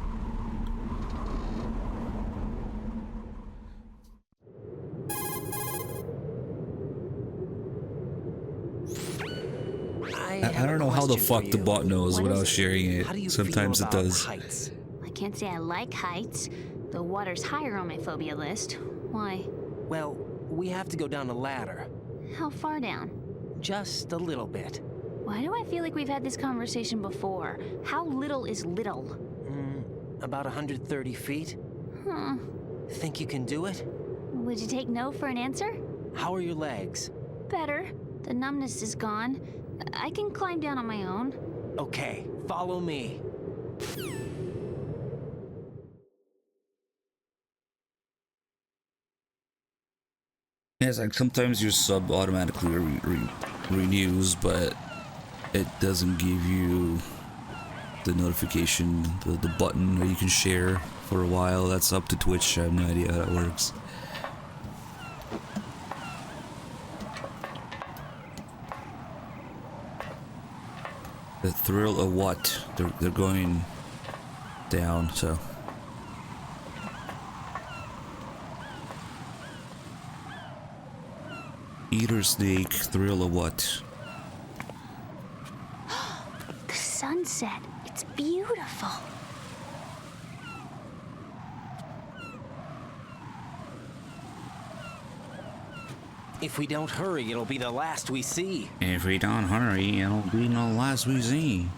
I don't know how the fuck the bot knows without sharing it. Sometimes it does. Heights? I can't say I like heights. The water's higher on my phobia list. Why? Well, we have to go down a ladder. How far down? Just a little bit. Why do I feel like we've had this conversation before? How little is little? About 130 feet. Huh. Think you can do it? Would you take no for an answer? How are your legs? Better. The numbness is gone. I can climb down on my own. Okay, follow me. Yeah, it's like sometimes your sub automatically renews, but it doesn't give you the notification, the button where you can share for a while. That's up to Twitch. I have no idea how that works. The thrill of what? They're going down, so. Eater snake, thrill of what? The sunset. It's beautiful. If we don't hurry, it'll be the last we see. If we don't hurry, it'll be the last we see.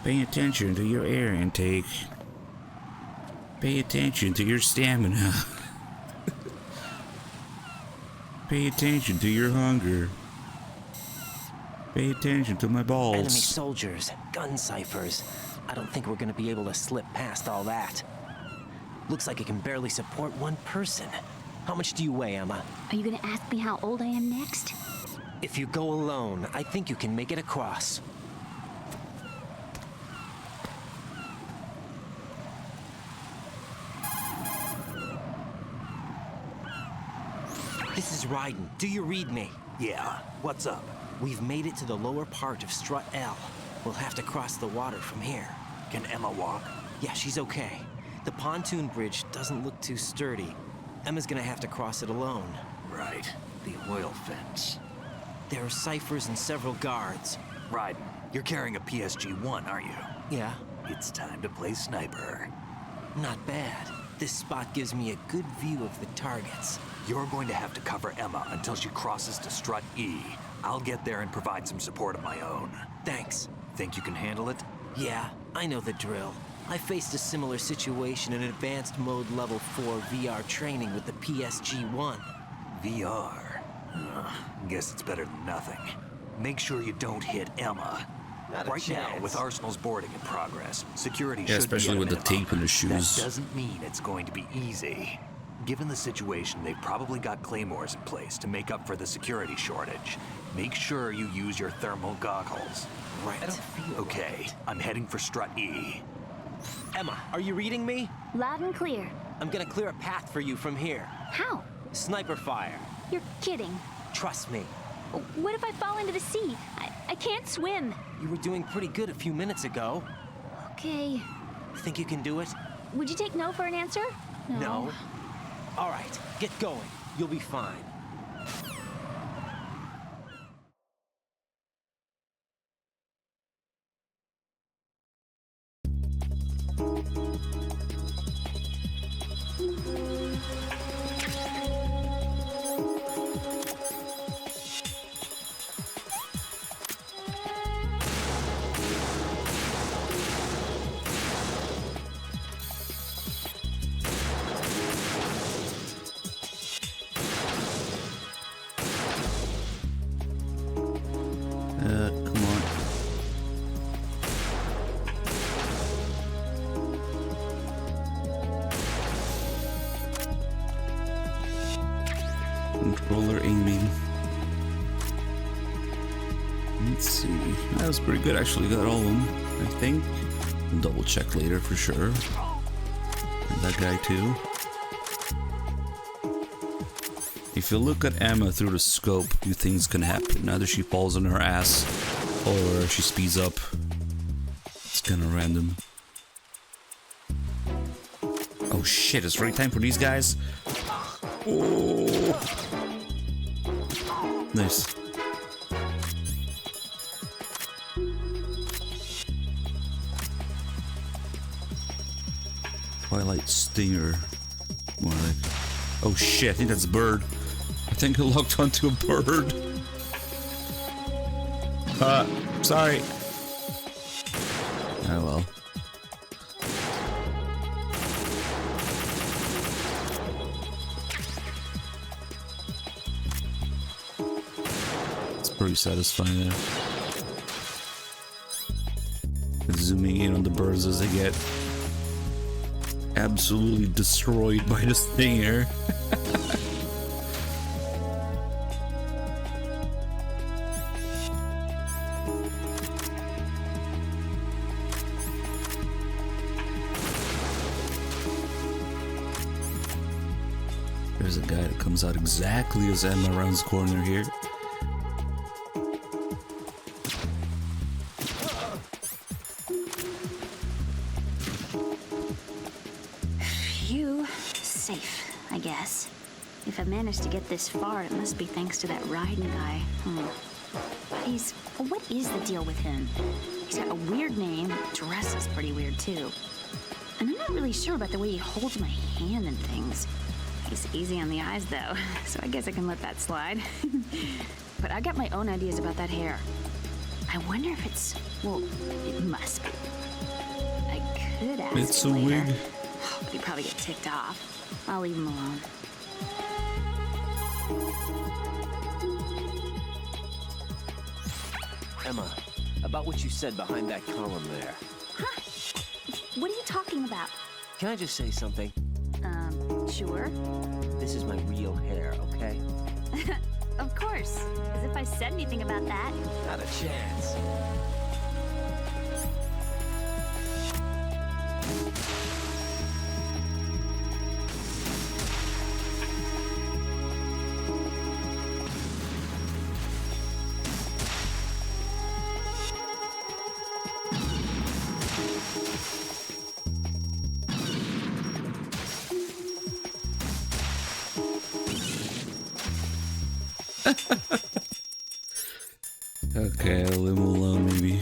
Pay attention to your air intake. Pay attention to your stamina. Pay attention to your hunger. Pay attention to my balls. Enemy soldiers, gun ciphers. I don't think we're gonna be able to slip past all that. Looks like it can barely support one person. How much do you weigh, Emma? Are you gonna ask me how old I am next? If you go alone, I think you can make it across. This is Raiden. Do you read me? Yeah, what's up? We've made it to the lower part of Strut L. We'll have to cross the water from here. Can Emma walk? Yeah, she's okay. The pontoon bridge doesn't look too sturdy. Emma's gonna have to cross it alone. Right, the oil fence. There are ciphers and several guards. Raiden, you're carrying a PSG-1, aren't you? Yeah, It's time to play sniper. not bad. This spot gives me a good view of the targets. You're going to have to cover Emma until she crosses to Strut E. I'll get there and provide some support of my own. Thanks. Think you can handle it? Yeah, I know the drill. I faced a similar situation in advanced mode level 4 VR training with the PSG-1. VR? Guess it's better than nothing. Make sure you don't hit Emma. Not a Right now, chance. with Arsenal's boarding in progress, security Yeah, should be especially at a with the minimum. tape in the shoes. That doesn't mean it's going to be easy. Given the situation, they've probably got claymores in place to make up for the security shortage. Make sure you use your thermal goggles. Right. I don't feel Okay, right. I'm heading for Strut E. Emma, are you reading me? Loud and clear. I'm gonna clear a path for you from here. How? Sniper fire. You're kidding. Trust me. What if I fall into the sea? I can't swim. You were doing pretty good a few minutes ago. Okay. Think you can do it? Would you take no for an answer? No. All right, get going. You'll be fine. Come on. Controller aiming. Let's see. That was pretty good, actually. Got all of them, I think. I'll double check later for sure. And that guy too. If you look at Emma through the scope, two things can happen. Either she falls on her ass, or she speeds up. It's kind of random. Oh shit, it's right time for these guys. Oh. Nice. Twilight Stinger. More like... Oh shit, I think that's a bird. I think I locked onto a bird. Sorry. Oh well. Pretty satisfying there. Zooming in on the birds as they get absolutely destroyed by this thing here. There's a guy that comes out exactly as I'm around the corner here. Phew, safe, I guess. If I managed to get this far, it must be thanks to that riding guy. What is the deal with him? He's got a weird name, dresses pretty weird too. And I'm not really sure about the way he holds my hand and things. He's easy on the eyes, though, so I guess I can let that slide. But I got my own ideas about that hair. I wonder if it's... well, it must be. I could ask It's a him later. wig. Oh, but he'd probably get ticked off. I'll leave him alone. Emma, about what you said behind that column there. Huh? What are you talking about? Can I just say something? Sure. This is my real hair, okay? Of course. As if I said anything about that. Not a chance. Okay, I'll leave him alone, maybe.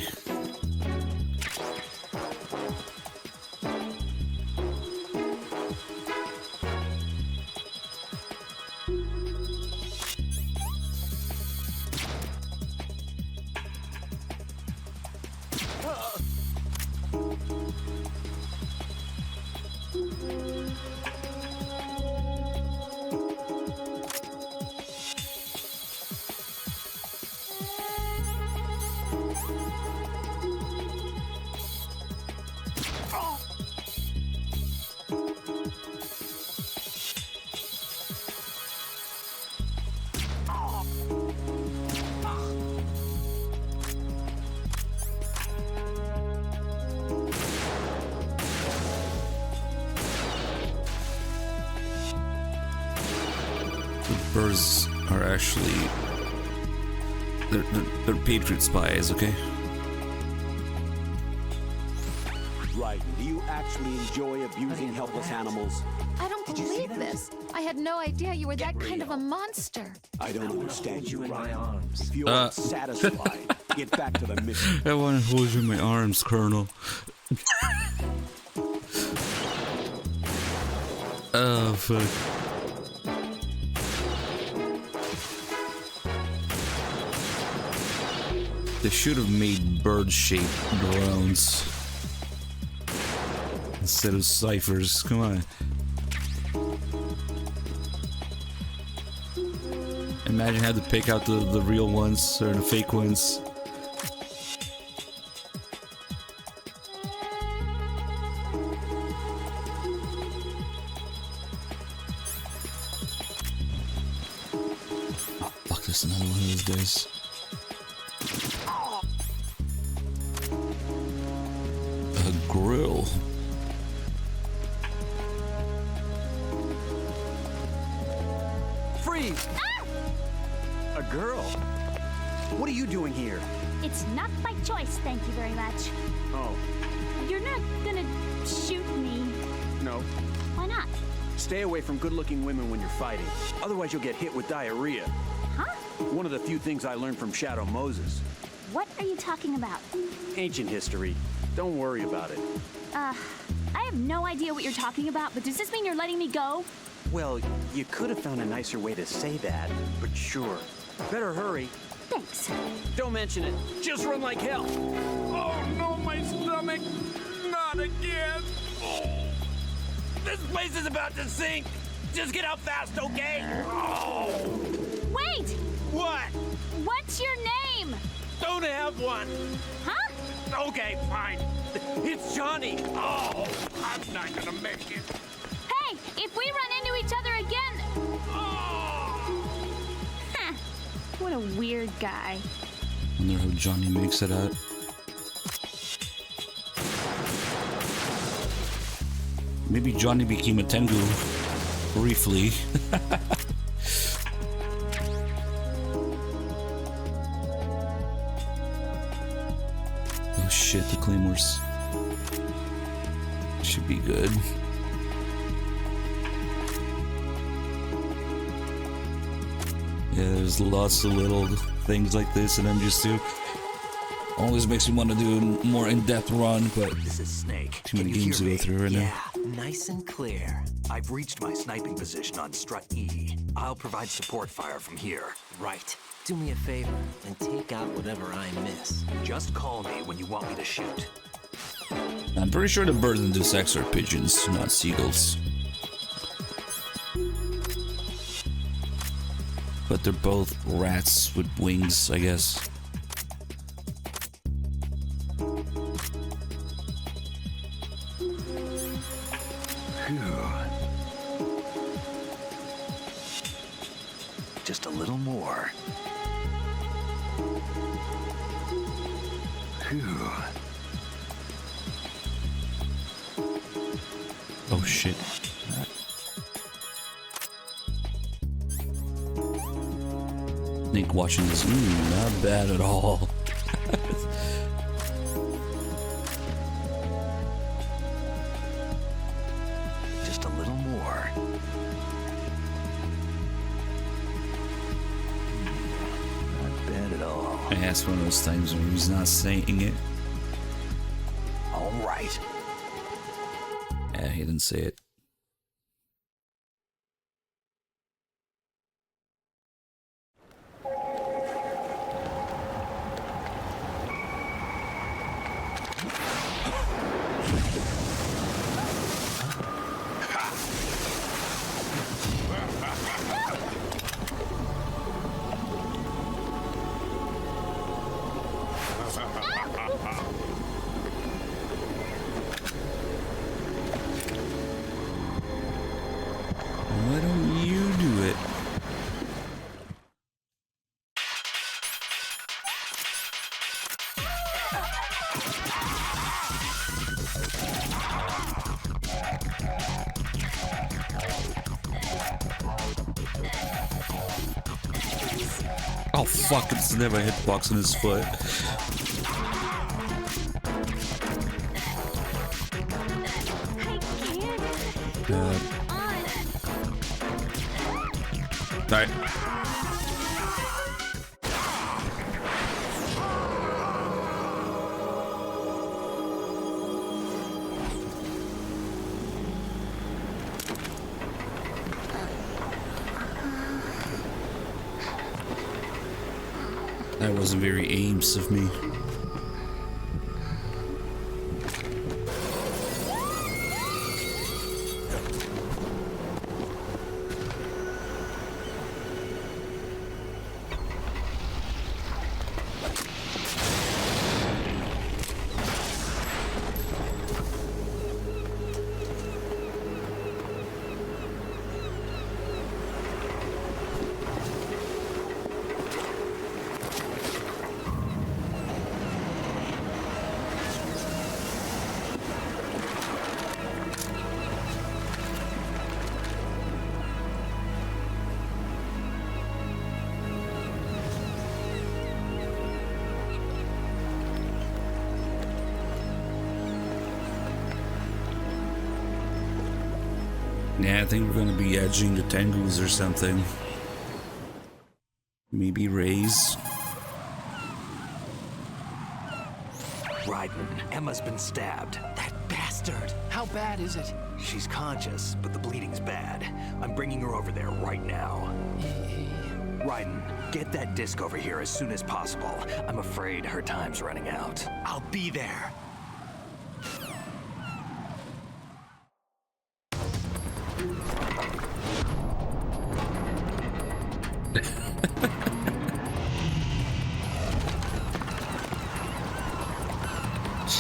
Birds are actually they're Patriot spies, okay? Right. Do you actually enjoy abusing helpless animals? I don't believe this. I had no idea you were that kind of a monster. I don't understand you, in my Ryan. arms. If you're satisfied, get back to the mission. I want to hold you in my arms, Colonel. Oh, fuck. They should have made bird-shaped drones instead of ciphers. Come on. Imagine having to pick out the real ones or the fake ones. Oh, fuck, there's another one of those guys. Grill. Freeze! Ah! A girl? What are you doing here? It's not by choice, thank you very much. Oh, You're not gonna shoot me. no. Why not? Stay away from good-looking women when you're fighting. Otherwise, you'll get hit with diarrhea. Huh? One of the few things I learned from Shadow Moses. What are you talking about? Ancient history. Don't worry about it. I have no idea what you're talking about, but does this mean you're letting me go? Well, you could have found a nicer way to say that, but sure. Better hurry. Thanks. Don't mention it. Just run like hell. Oh, no, my stomach. Not again. Oh. This place is about to sink. Just get out fast, okay? Oh. Wait! What? What's your name? Don't have one. Huh? Okay, fine. It's Johnny. Oh, I'm not gonna make it. Hey, if we run into each other again... Oh. Huh. What a weird guy. Wonder how Johnny makes it out. Maybe Johnny became a Tengu briefly. Oh shit, the claymores should be good. Yeah, there's lots of little things like this in MGS2. Always makes me want to do a more in-depth run, but This is Snake. too many Can you games to hear go me? through right now. Nice and clear. I've reached my sniping position on strut E. I'll provide support fire from here. Right. Do me a favor and take out whatever I miss. Just call me when you want me to shoot. I'm pretty sure the birds in this X are pigeons, not seagulls. But they're both rats with wings, I guess. Just a little more. Phew. Oh shit. Nick watching this, not bad at all. Just a little more. Not bad at all. Yeah, that's one of those times where he's not saying it. All right. Yeah, he didn't say it. Why don't you do it? Oh fuck, it's never hitbox in his foot. Alright. That wasn't very aims of me. Yeah, I think we're gonna be edging the Tengus or something. Maybe Rays. Raiden, Emma's been stabbed. That bastard. How bad is it? She's conscious, but the bleeding's bad. I'm bringing her over there right now. Raiden, get that disc over here as soon as possible. I'm afraid her time's running out. I'll be there.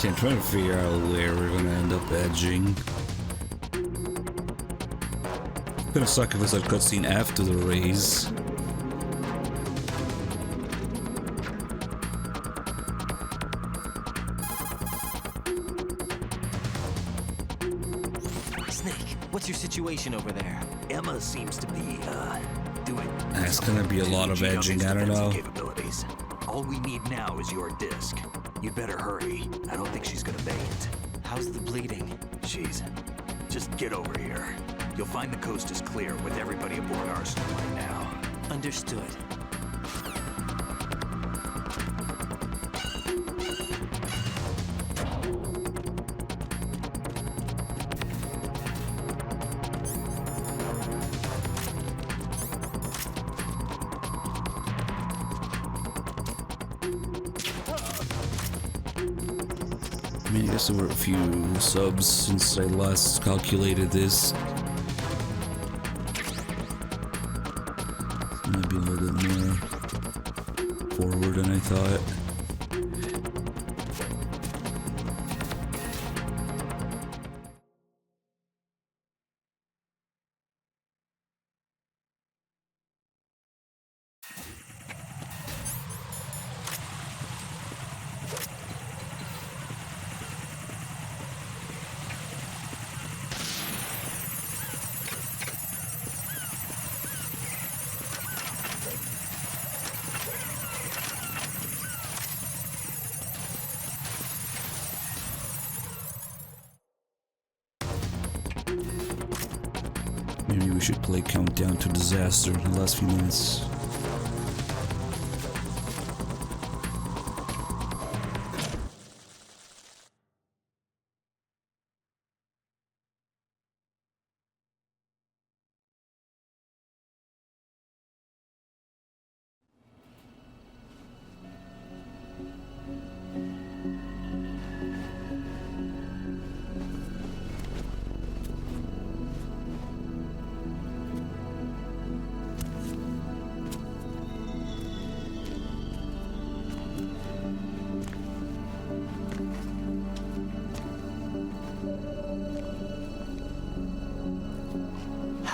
I'm trying to figure out where we're gonna end up edging. Gonna suck if it's a cutscene after the raise. Snake, what's your situation over there? Emma seems to be, doing... That's gonna be a lot of edging, I don't know. Capabilities. All we need now is your disc. You'd better hurry. I don't think she's gonna make it. How's the bleeding? Just get over here. You'll find the coast is clear with everybody aboard Arsenal right now. Understood. I mean, I guess there were a few subs since I last calculated this. Might be a little bit more forward than I thought. Maybe we should play Countdown to Disaster in the last few minutes.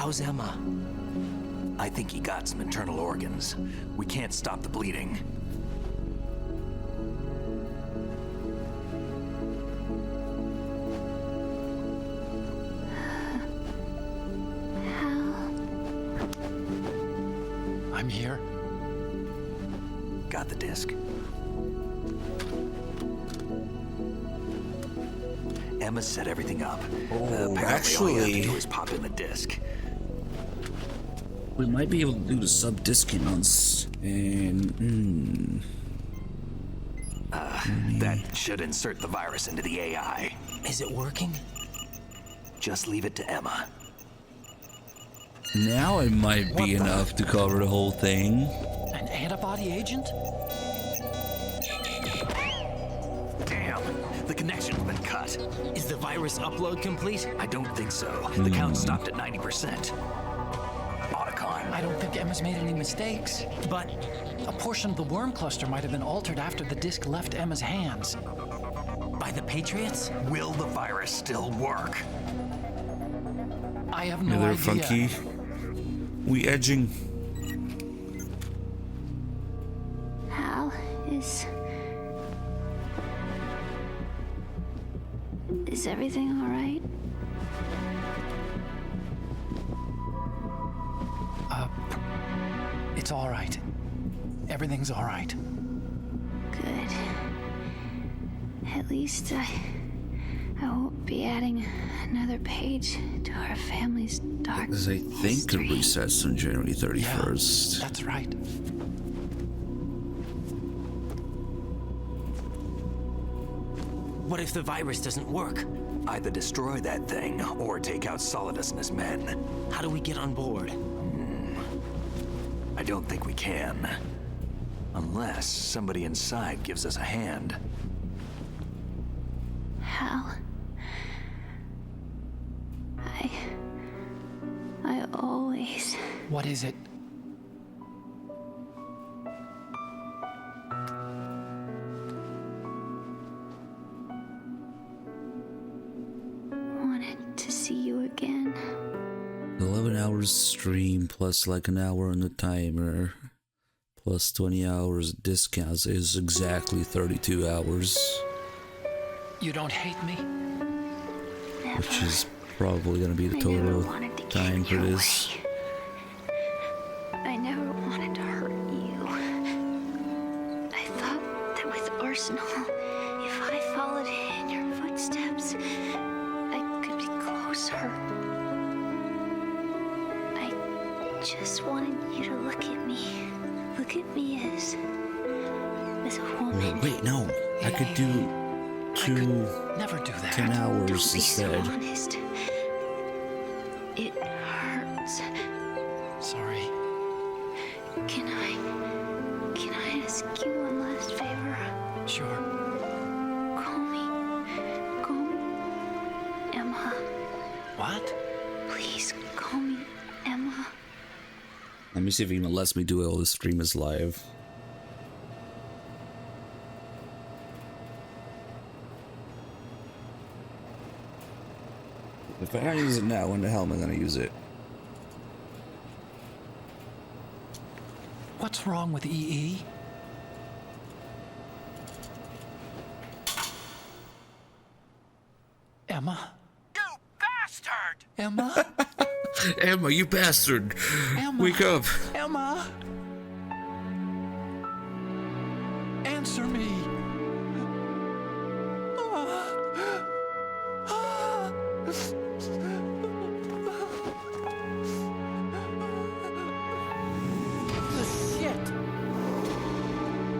How's Emma? I think he got some internal organs. We can't stop the bleeding. I'm here. Got the disc. Emma set everything up. Apparently all you have to do is pop in the disc. We might be able to do the sub-disc counts, and That should insert the virus into the AI. Is it working? Just leave it to Emma. now it might be enough to cover the whole thing. An antibody agent? Damn, the connection's been cut. Is the virus upload complete? I don't think so. The count stopped at 90%. I don't think Emma's made any mistakes. But a portion of the worm cluster might have been altered after the disc left Emma's hands. by the Patriots? Will the virus still work? I have no They're idea. funky. We edging. Hal, is everything all right? It's all right. Everything's all right. Good. At least I won't be adding another page to our family's dark Because I think it history. resets on January 31st. That's right. What if the virus doesn't work? Either destroy that thing or take out Solidus and his men. How do we get on board? I don't think we can. Unless somebody inside gives us a hand. Hal, I always... What is it? 11 hours stream plus like an hour on the timer plus 20 hours discounts is exactly 32 hours. You don't hate me? Never. Which is probably gonna be the total time for this. I never wanted to hurt you. I thought that with Arsenal, if I followed in your footsteps, I could be closer. I just wanted you to look at me. Look at me as a woman. Wait, no. I could do never do that. 10 hours Don't be so instead. honest. It hurts. Sorry. Can I ask you one last favor? Sure. Call me Emma. What? Please call me Emma. Let me see if he even lets me do all the stream is live. If I don't use it now, when the hell am I gonna use it? What's wrong with EE? Emma? You bastard! Emma? Emma, you bastard! Emma? Wake up! Emma? Answer me!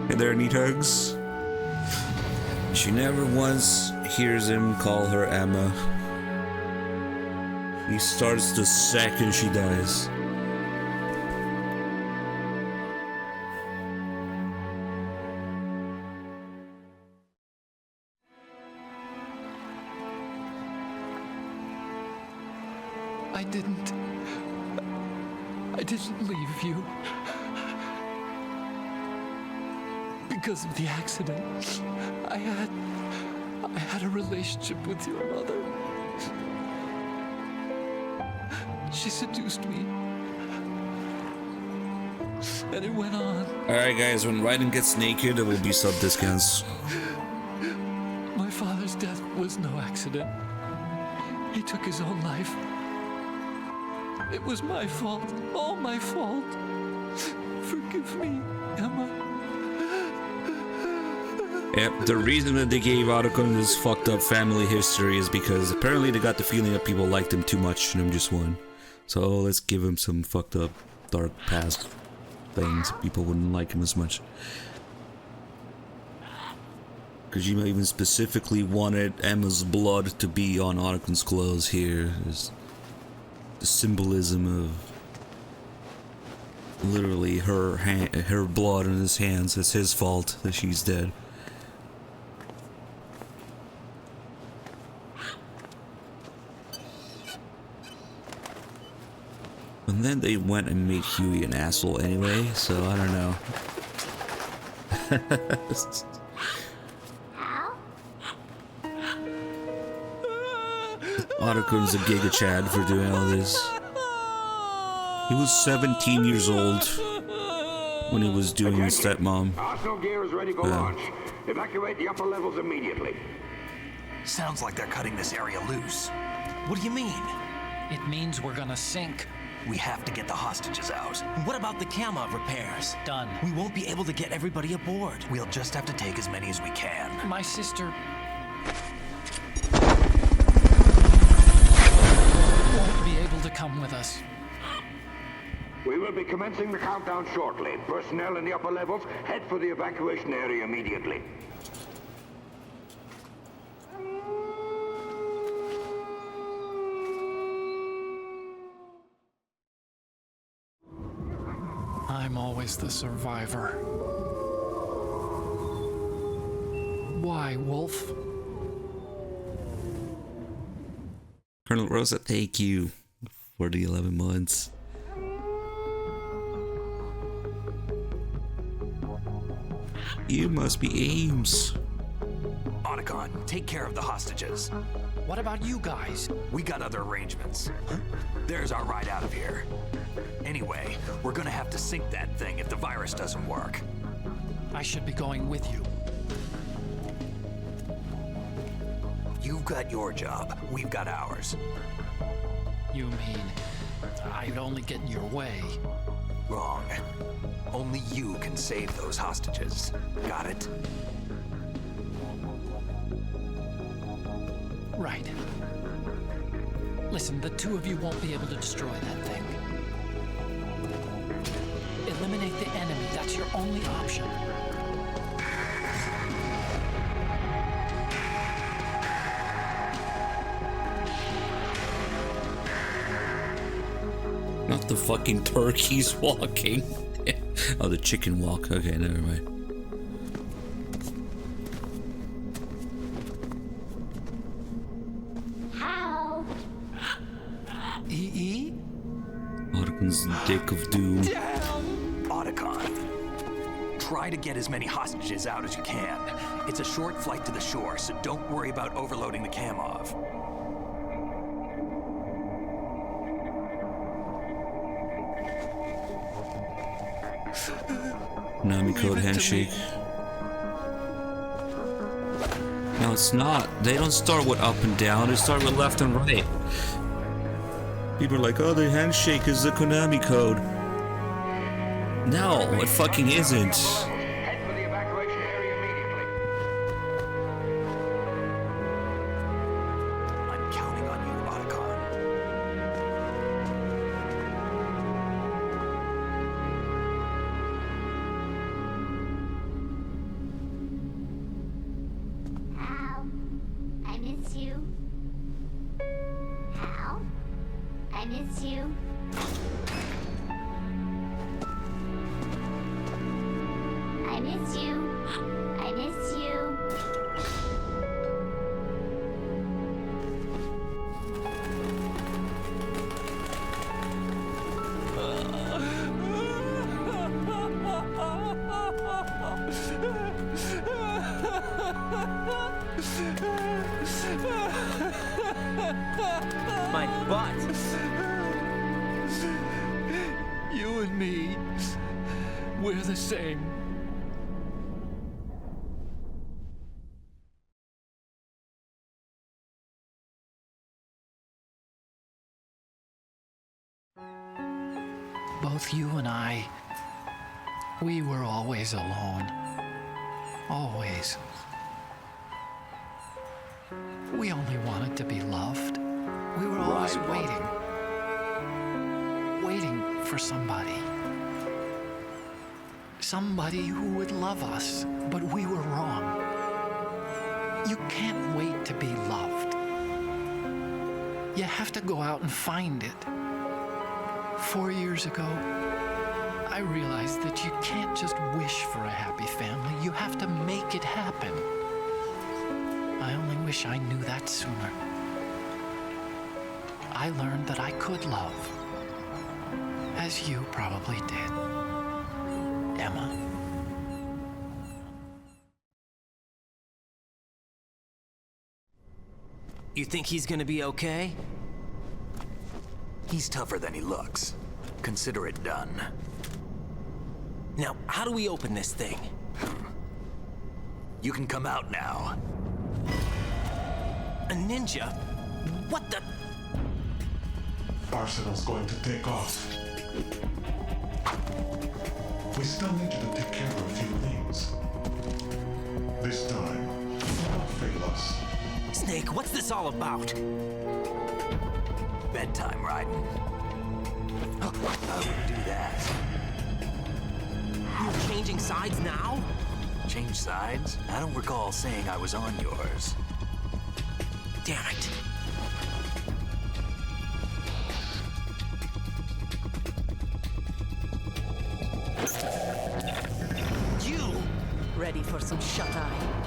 Hey there, need hugs? She never once hears him call her Emma. He starts the second she dies. I didn't leave you. Because of the accident, I had a relationship with your mother. She seduced me. And it went on. Alright guys, when Raiden gets naked, there will be sub discounts. My father's death was no accident. He took his own life. It was my fault. All my fault. Forgive me, Emma. Yep, the reason that they gave Otacon this fucked up family history is because apparently they got the feeling that people liked him too much in MGS1. So let's give him some fucked up, dark past things. People wouldn't like him as much. Kojima even specifically wanted Emma's blood to be on Otacon's clothes here. There's the symbolism of literally her blood on his hands. It's his fault that she's dead. And then they went and made Huey an asshole anyway, so I don't know. Otacon's a Giga Chad for doing all this. He was 17 years old when he was doing his stepmom. Arsenal gear is ready for launch. Evacuate the upper levels immediately. Sounds like they're cutting this area loose. What do you mean? It means we're gonna sink. We have to get the hostages out. What about the camo repairs? Done. We won't be able to get everybody aboard. We'll just have to take as many as we can. My sister won't be able to come with us. We will be commencing the countdown shortly. Personnel in the upper levels, head for the evacuation area immediately. I'm always the survivor. Why, Wolf? Colonel Rosa, thank you for the 11 months. You must be Ames. Otacon, take care of the hostages. What about you guys? We got other arrangements. There's our ride out of here. Anyway, we're gonna have to sink that thing if the virus doesn't work. I should be going with you. You've got your job, we've got ours. You mean I'd only get in your way? Wrong. Only you can save those hostages. Got it? Right. Listen, the two of you won't be able to destroy that thing. Eliminate the enemy. That's your only option. Not the fucking turkeys walking. Oh, the chicken walk. Okay, never mind. How? E.E.? Ottoman's Dick of Doom. Otacon. Try to get as many hostages out as you can. It's a short flight to the shore, so don't worry about overloading the Kamov. Konami code handshake. No, it's not. They don't start with up and down. They start with left and right. People are like, oh, the handshake is the Konami code. No, it fucking isn't. Head for the evacuation area immediately. I'm counting on you, Otacon. Hal, I miss you. Hal, I miss you. I miss you. I miss you. My butt! You and me, we're the same. Both you and I, we were always alone. Always. We only wanted to be loved. We were always waiting. Waiting for somebody. Somebody who would love us, but we were wrong. You can't wait to be loved. You have to go out and find it. 4 years ago, I realized that you can't just wish for a happy family. You have to make it happen. I only wish I knew that sooner. I learned that I could love, as you probably did, Emma. You think he's gonna be okay? He's tougher than he looks. Consider it done. Now, how do we open this thing? You can come out now. A ninja? What the? Arsenal's going to take off. We still need you to take care of a few things. This time, do not fail us. Snake, what's this all about? Bedtime, Raiden. I would do that. You're changing sides now? Change sides? I don't recall saying I was on yours. Damn it. You! Ready for some shut-eye?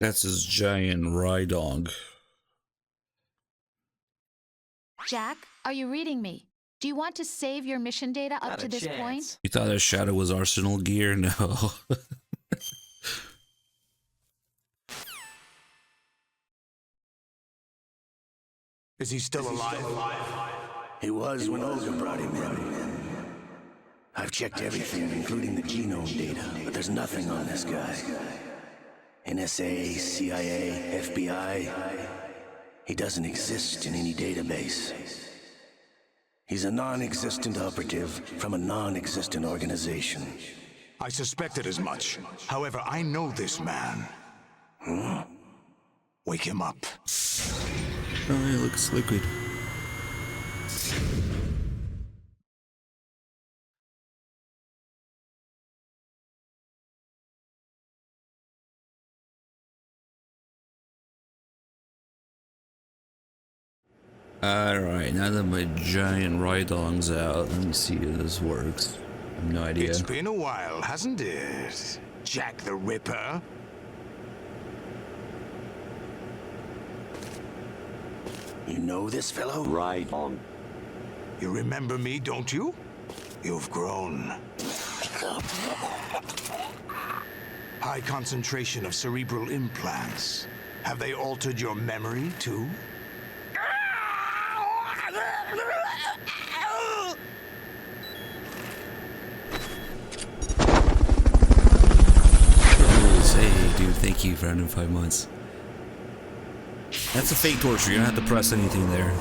That's his giant Rydong. Jack, are you reading me? Do you want to save your mission data up to this point? You thought that shadow was Arsenal gear? No. Is he still alive? He was when Olga brought him in. I've checked everything, including the genome data, but there's nothing on this guy. NSA, CIA, FBI. He doesn't exist in any database. He's a non-existent operative from a non-existent organization. I suspected as much. However, I know this man. Wake him up. Oh, he looks liquid. Alright, now that my giant Rydong's out, let me see if this works. I have no idea. It's been a while, hasn't it? Jack the Ripper? You know this fellow? Right on. You remember me, don't you? You've grown. High concentration of cerebral implants. Have they altered your memory, too? Hey, dude, thank you for 105 months. That's a fake torture. You don't have to press anything there.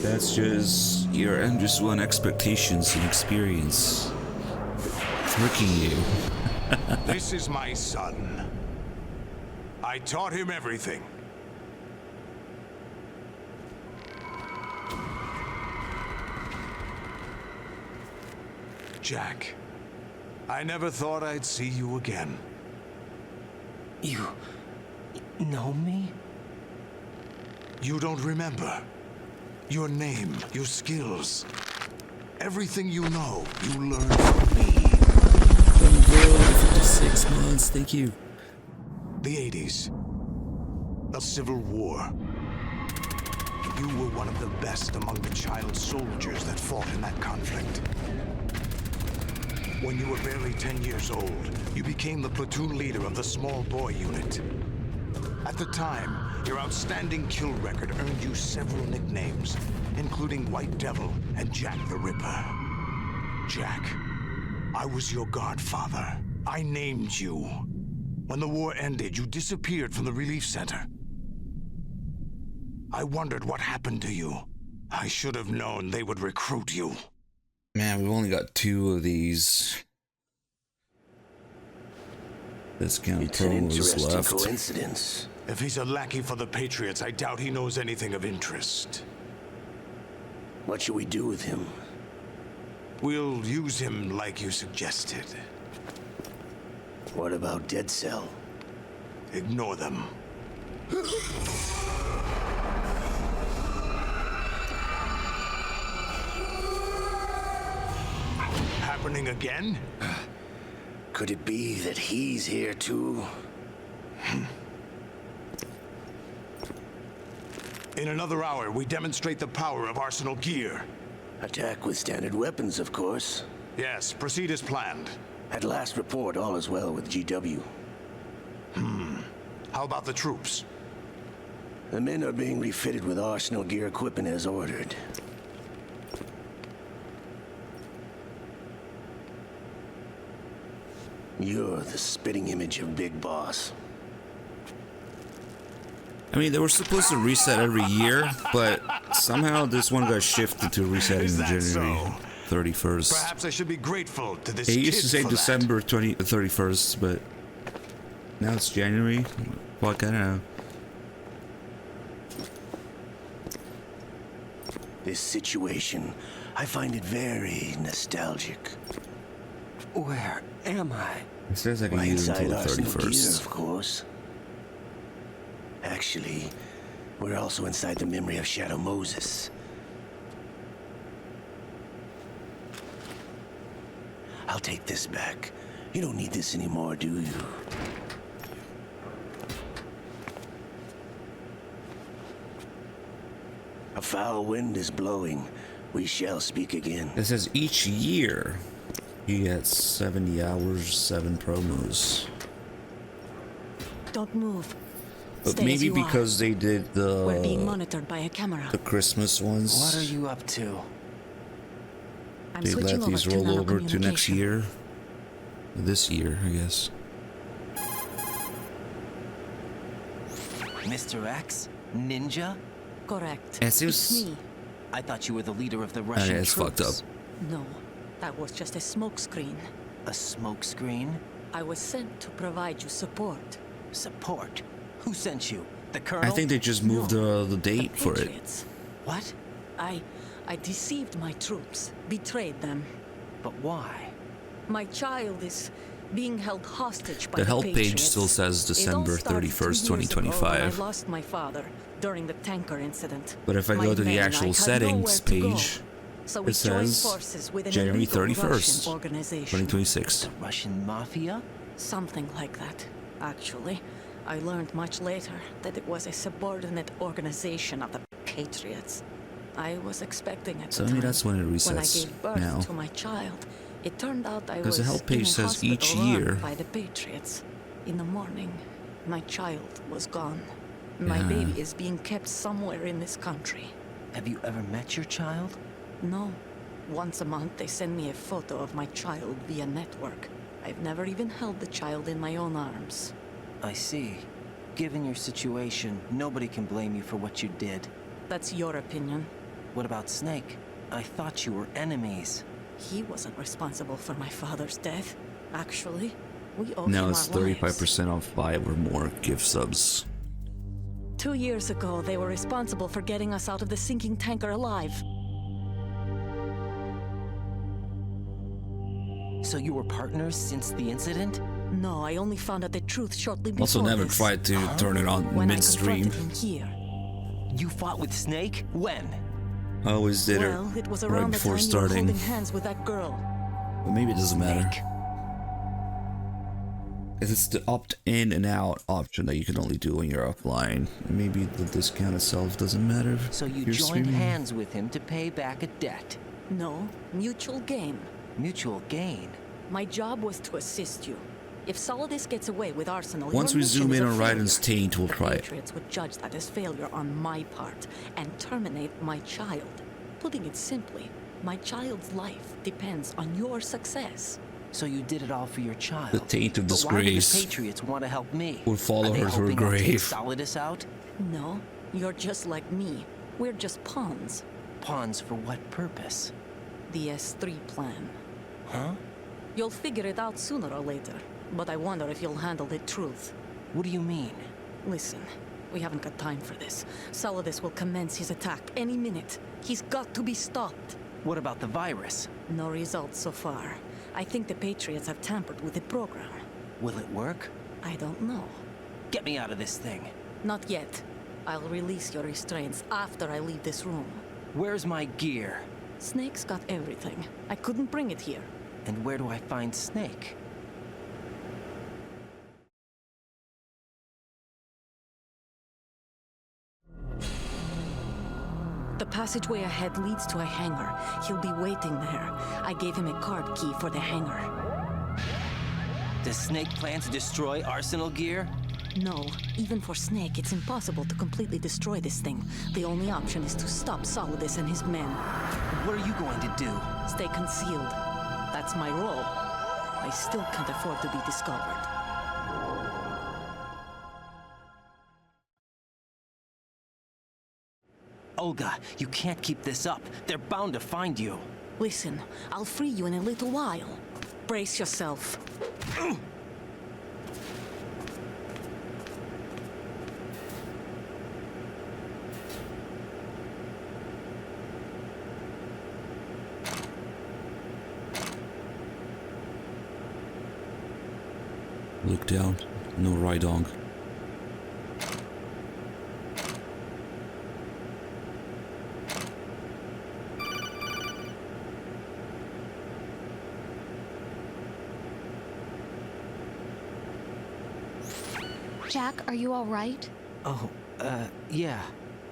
That's just your MGS1 expectations and experience tricking you. This is my son. I taught him everything. Jack, I never thought I'd see you again. You know me? You don't remember. Your name, your skills. Everything you know, you learned from me. 56 months, thank you. The 80s. The Civil War. You were one of the best among the child soldiers that fought in that conflict. When you were barely 10 years old, you became the platoon leader of the small boy unit. At the time, your outstanding kill record earned you several nicknames, including White Devil and Jack the Ripper. Jack, I was your godfather. I named you. When the war ended, you disappeared from the relief center. I wondered what happened to you. I should have known they would recruit you. Man, we've only got 2 of these. Discount promos left. Coincidence. If he's a lackey for the Patriots, I doubt he knows anything of interest. What should we do with him? We'll use him like you suggested. What about Dead Cell? Ignore them. Happening again? Could it be that he's here too? In another hour, we demonstrate the power of Arsenal gear. Attack with standard weapons, of course. Yes, proceed as planned. At last report, all is well with GW. How about the troops? The men are being refitted with Arsenal gear equipment as ordered. You're the spitting image of Big Boss. I mean, they were supposed to reset every year, but somehow this one got shifted to resetting January 31st. Perhaps I should be grateful to this It kid used to say for December 31st, but now it's January. What kind of? This situation, I find it very nostalgic. Where am I? It says I can Right use it inside until the Arsenal gear, 31st. of course. Actually, we're also inside the memory of Shadow Moses. I'll take this back. You don't need this anymore, do you? foul wind is blowing, we shall speak again. It says each year you get 70 hours, 7 promos. Don't move. But Stay maybe as you because they did We're being the monitored by a camera. Christmas ones. What are you up to? I'm They switching let these over to roll over to next nanocommunication. year. This year, I guess. Mr. X? Ninja? Correct. It's It's me. I thought you were the leader of the Russian it's fucked up. troops. No, that was just a smokescreen. A smokescreen? I was sent to provide you support. Support? Who sent you? The colonel? I think they just moved the date for it. Patriots. What? I deceived my troops, betrayed them. But why? My child is being held hostage by The the help page Patriots. still says December It all started 31st, 2 years ago when 2025. I lost my father during the tanker incident. But if I My go to men the and I actual had settings nowhere to go. page, So we it joined says forces with an January illegal 31st, Russian organization. 2026. The Russian mafia? Something like that, actually. I learned much later that it was a subordinate organization of the Patriots. I was expecting at So, the I mean, time, that's when it when I resets gave birth now. to my child, it turned out I Because was the help page in a says each hospital run year. by the Patriots. In the morning, my child was gone. My Yeah. baby is being kept somewhere in this country. Have you ever met your child? No. Once a month, they send me a photo of my child via network. I've never even held the child in my own arms. I see. Given your situation, nobody can blame you for what you did. That's your opinion. What about Snake? I thought you were enemies. He wasn't responsible for my father's death. Actually, we owe Now him it's our lives. 35% off 5 or more gift subs. 2 years ago, they were responsible for getting us out of the sinking tanker alive. So you were partners since the incident? No, I only found out the truth shortly before Also, never this. tried to turn it on When midstream. I confronted him here. You fought with Snake? When? I always did Well, it was it around right the before time you were starting. holding hands with that girl. But maybe it doesn't matter. It's the opt-in and out option that you can only do when you're offline. Maybe the discount itself doesn't matter. So you You're joined streaming. hands with him to pay back a debt. No, mutual gain. Mutual gain? My job was to assist you. If Solidus gets away with Arsenal, Once your we mission zoom is in a on Raiden's failure. taint, we'll The try it. Patriots would judge that as failure on my part and terminate my child. Putting it simply, my child's life depends on your success. So you did it all for your child. The taint of But why do the disgrace Patriots want to help me? will follow Are they her to her hoping I'll take grave. Solidus out? No, you're just like me. We're just pawns. Pawns for what purpose? The S3 plan. Huh? You'll figure it out sooner or later, but I wonder if you'll handle the truth. What do you mean? Listen, we haven't got time for this. Solidus will commence his attack any minute. He's got to be stopped. What about the virus? No results so far. I think the Patriots have tampered with the program. Will it work? I don't know. Get me out of this thing. Not yet. I'll release your restraints after I leave this room. Where's my gear? Snake's got everything. I couldn't bring it here. And where do I find Snake? The passageway ahead leads to a hangar. He'll be waiting there. I gave him a card key for the hangar. Does Snake plan to destroy Arsenal gear? No, even for Snake, it's impossible to completely destroy this thing. The only option is to stop Solidus and his men. What are you going to do? Stay concealed. That's my role. I still can't afford to be discovered. Olga, you can't keep this up. They're bound to find you. Listen, I'll free you in a little while. Brace yourself. Look down. No Raidong. Jack, are you all right? Oh, yeah.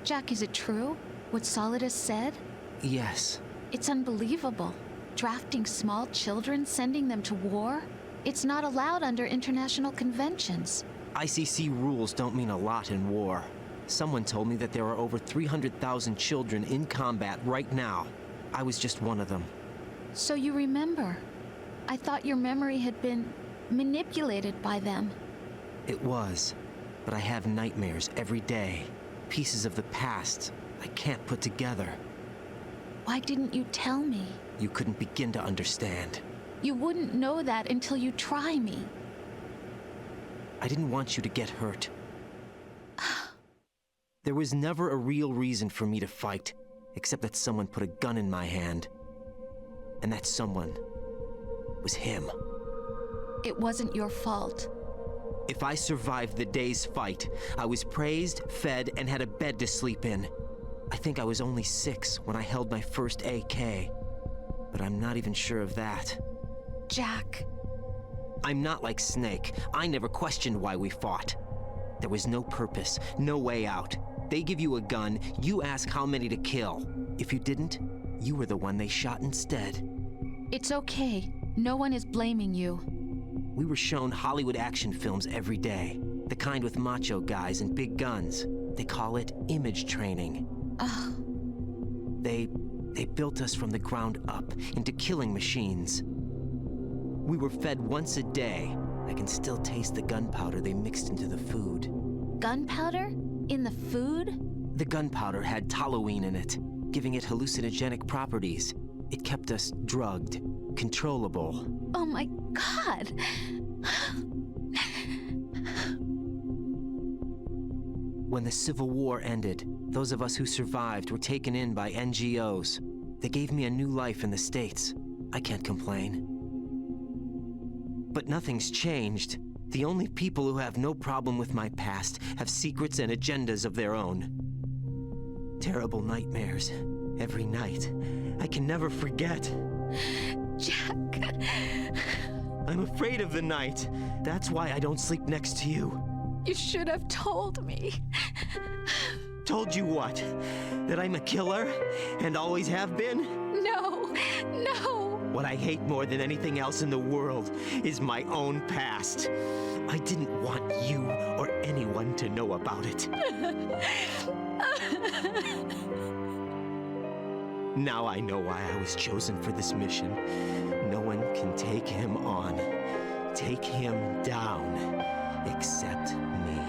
Jack, is it true? What Solidus said? Yes. It's unbelievable. Drafting small children, sending them to war? It's not allowed under international conventions. ICC rules don't mean a lot in war. Someone told me that there are over 300,000 children in combat right now. I was just one of them. So you remember? I thought your memory had been manipulated by them. It was, but I have nightmares every day. Pieces of the past I can't put together. Why didn't you tell me? You couldn't begin to understand. You wouldn't know that until you try me. I didn't want you to get hurt. There was never a real reason for me to fight, except that someone put a gun in my hand. And that someone was him. It wasn't your fault. If I survived the day's fight, I was praised, fed, and had a bed to sleep in. I think I was only 6 when I held my first AK. But I'm not even sure of that. Jack. I'm not like Snake. I never questioned why we fought. There was no purpose, no way out. They give you a gun, you ask how many to kill. If you didn't, you were the one they shot instead. It's okay. No one is blaming you. We were shown Hollywood action films every day. The kind with macho guys and big guns. They call it image training. They built us from the ground up into killing machines. We were fed once a day. I can still taste the gunpowder they mixed into the food. Gunpowder? In the food? The gunpowder had toluene in it, giving it hallucinogenic properties. It kept us drugged, controllable. Oh my God! When the Civil War ended, those of us who survived were taken in by NGOs. They gave me a new life in the States. I can't complain. But nothing's changed. The only people who have no problem with my past have secrets and agendas of their own. Terrible nightmares. Every night. I can never forget. Jack. I'm afraid of the night. That's why I don't sleep next to you. You should have told me. Told you what? That I'm a killer? And always have been? No, no. What I hate more than anything else in the world is my own past. I didn't want you or anyone to know about it. Now I know why I was chosen for this mission. No one can take him on, take him down, except me.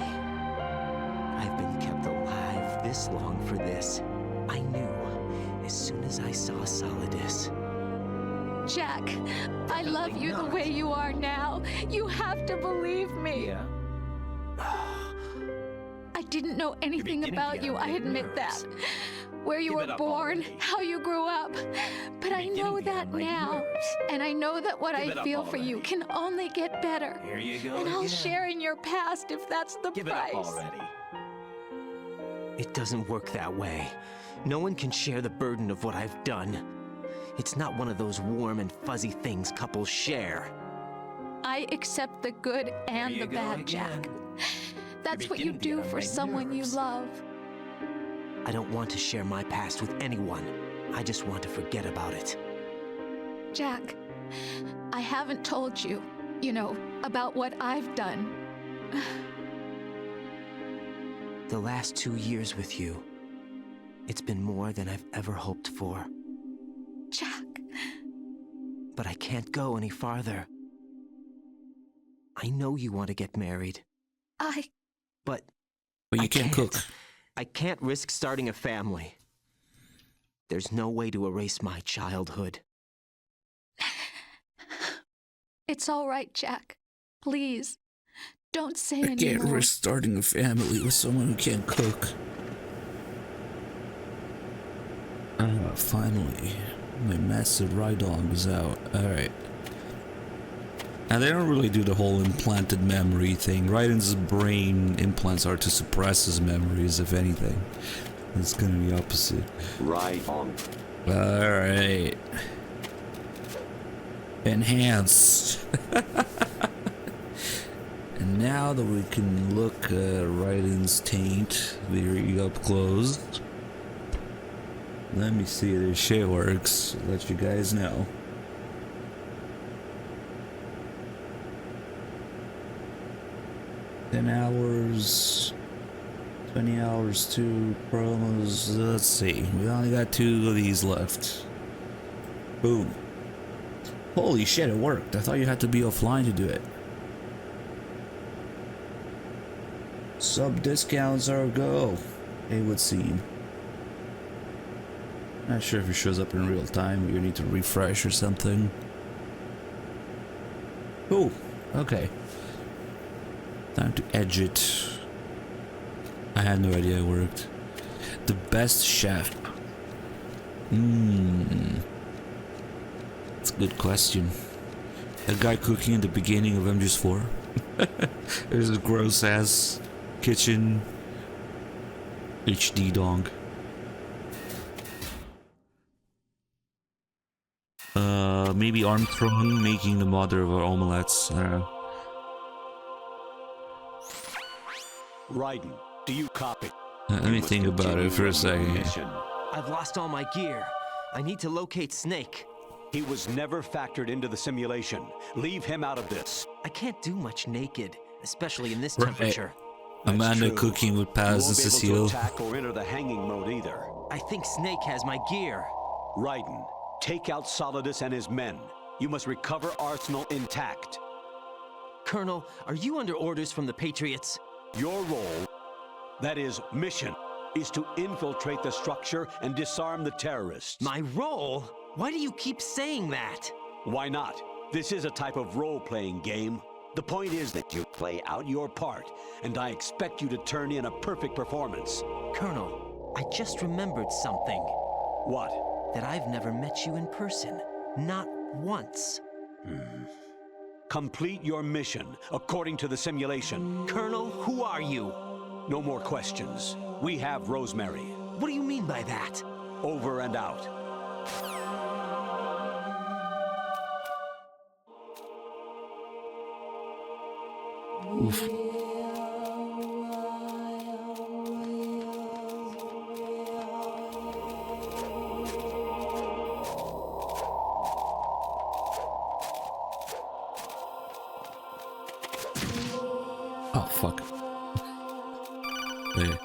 I've been kept alive this long for this. I knew as soon as I saw Solidus. Jack, I love you the way you are now. You have to believe me. Yeah. I didn't know anything about you, I admit that. Where you were born, how you grew up. But I know that now. And I know that what I feel for you can only get better. Here you go. And I'll share in your past if that's the price. Give it up already. It doesn't work that way. No one can share the burden of what I've done. It's not one of those warm and fuzzy things couples share. I accept the good and the bad, Jack. That's what you do for someone you love. I don't want to share my past with anyone. I just want to forget about it. Jack, I haven't told you, about what I've done. The last 2 years with you, it's been more than I've ever hoped for. Jack. But I can't go any farther. I know you want to get married. But you can't cook. I can't risk starting a family. There's no way to erase my childhood. It's all right, Jack. Please, don't say anymore. I can't risk starting a family with someone who can't cook. Finally, my massive Rydog is out. Alright. Now, they don't really do the whole implanted memory thing. Raiden's brain implants are to suppress his memories, if anything. It's gonna be opposite. Right on. Alright. Enhanced. And now that we can look at Raiden's taint very up close. Let me see if this shit works. I'll let you guys know. $10, 20 hours, 2 promos. Let's see. We only got 2 of these left. Boom. Holy shit, it worked. I thought you had to be offline to do it. Sub discounts are a go, it would seem. Not sure if it shows up in real time. You need to refresh or something. Oh, okay. Time to edge it. I had no idea it worked. The best chef. That's a good question. A guy cooking in the beginning of MGS4. There's a gross ass kitchen HD dong. Maybe Armstrong making the mother of our omelettes. I don't know. Raiden, do you copy? Let me think about it for a second. I've lost all my gear. I need to locate Snake. He was never factored into the simulation. Leave him out of this. I can't do much naked, especially in this temperature. Amanda cooking with Paz and Cecile. You won't be able to attack or enter the hanging mode either. I think Snake has my gear. Raiden, take out Solidus and his men. You must recover Arsenal intact. Colonel, are you under orders from the Patriots? Your role, that is, mission, is to infiltrate the structure and disarm the terrorists. My role? Why do you keep saying that? Why not? This is a type of role-playing game. The point is that you play out your part, and I expect you to turn in a perfect performance. Colonel, I just remembered something. What? That I've never met you in person. Not once. Complete your mission according to the simulation. Colonel, who are you? No more questions. We have Rosemary. What do you mean by that? Over and out. Oof. Oh, fuck. Okay.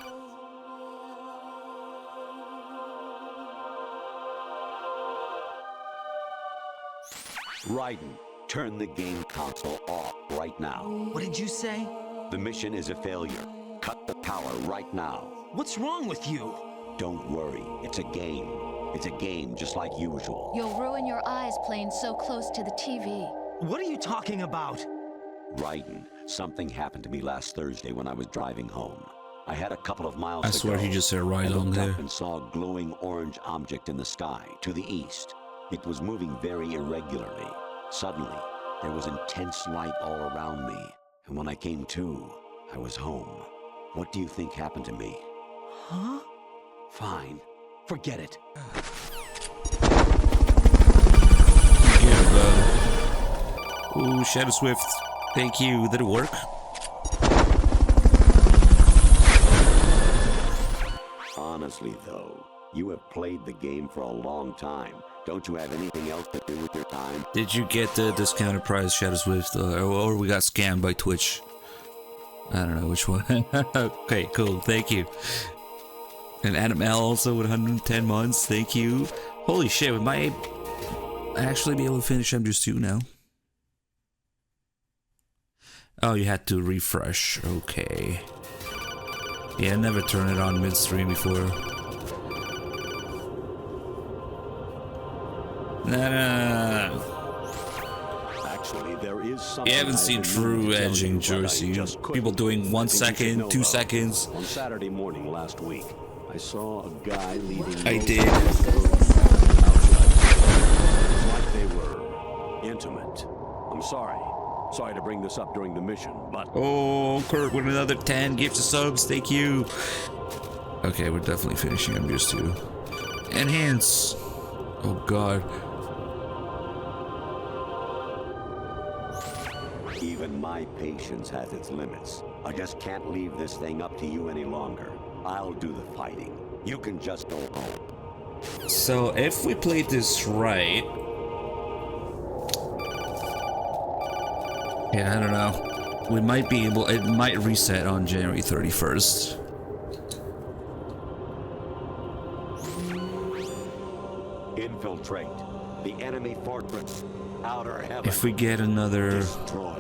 Raiden, turn the game console off right now. What did you say? The mission is a failure. Cut the power right now. What's wrong with you? Don't worry, it's a game. It's a game just like usual. You'll ruin your eyes playing so close to the TV. What are you talking about? Raiden, something happened to me last Thursday when I was driving home. I had a couple of miles I to swear go. he just said right on I there. looked up and saw a glowing orange object in the sky to the east. It was moving very irregularly. Suddenly, there was intense light all around me. And when I came to, I was home. What do you think happened to me? Huh? Fine. Forget it. Ooh, Shadow Swift. Thank you. Did it work? Honestly, though, you have played the game for a long time. Don't you have anything else to do with your time? Did you get the discounted price, Shadow Swift, or we got scammed by Twitch? I don't know which one. Okay, cool. Thank you. And Adam L also with 110 months. Thank you. Holy shit, we might actually be able to finish MGS2 now. Oh, you had to refresh. Okay. Yeah, I never turned it on midstream before. No. Actually, there is something. You haven't seen true edging, Joycey. People doing 1 second, 2 seconds. On Saturday morning last week, I saw a guy leaving. I did. Like they were intimate. I'm sorry. Sorry to bring this up during the mission, but... Oh, Kurt with another 10 gifts of subs. Thank you. Okay, we're definitely finishing MGS2. Enhance. Oh, God. Even my patience has its limits. I just can't leave this thing up to you any longer. I'll do the fighting. You can just go home. So if we played this right, yeah, I don't know. We might be able. It might reset on January 31st. Infiltrate the enemy fortress. Outer heaven. If we get another, destroy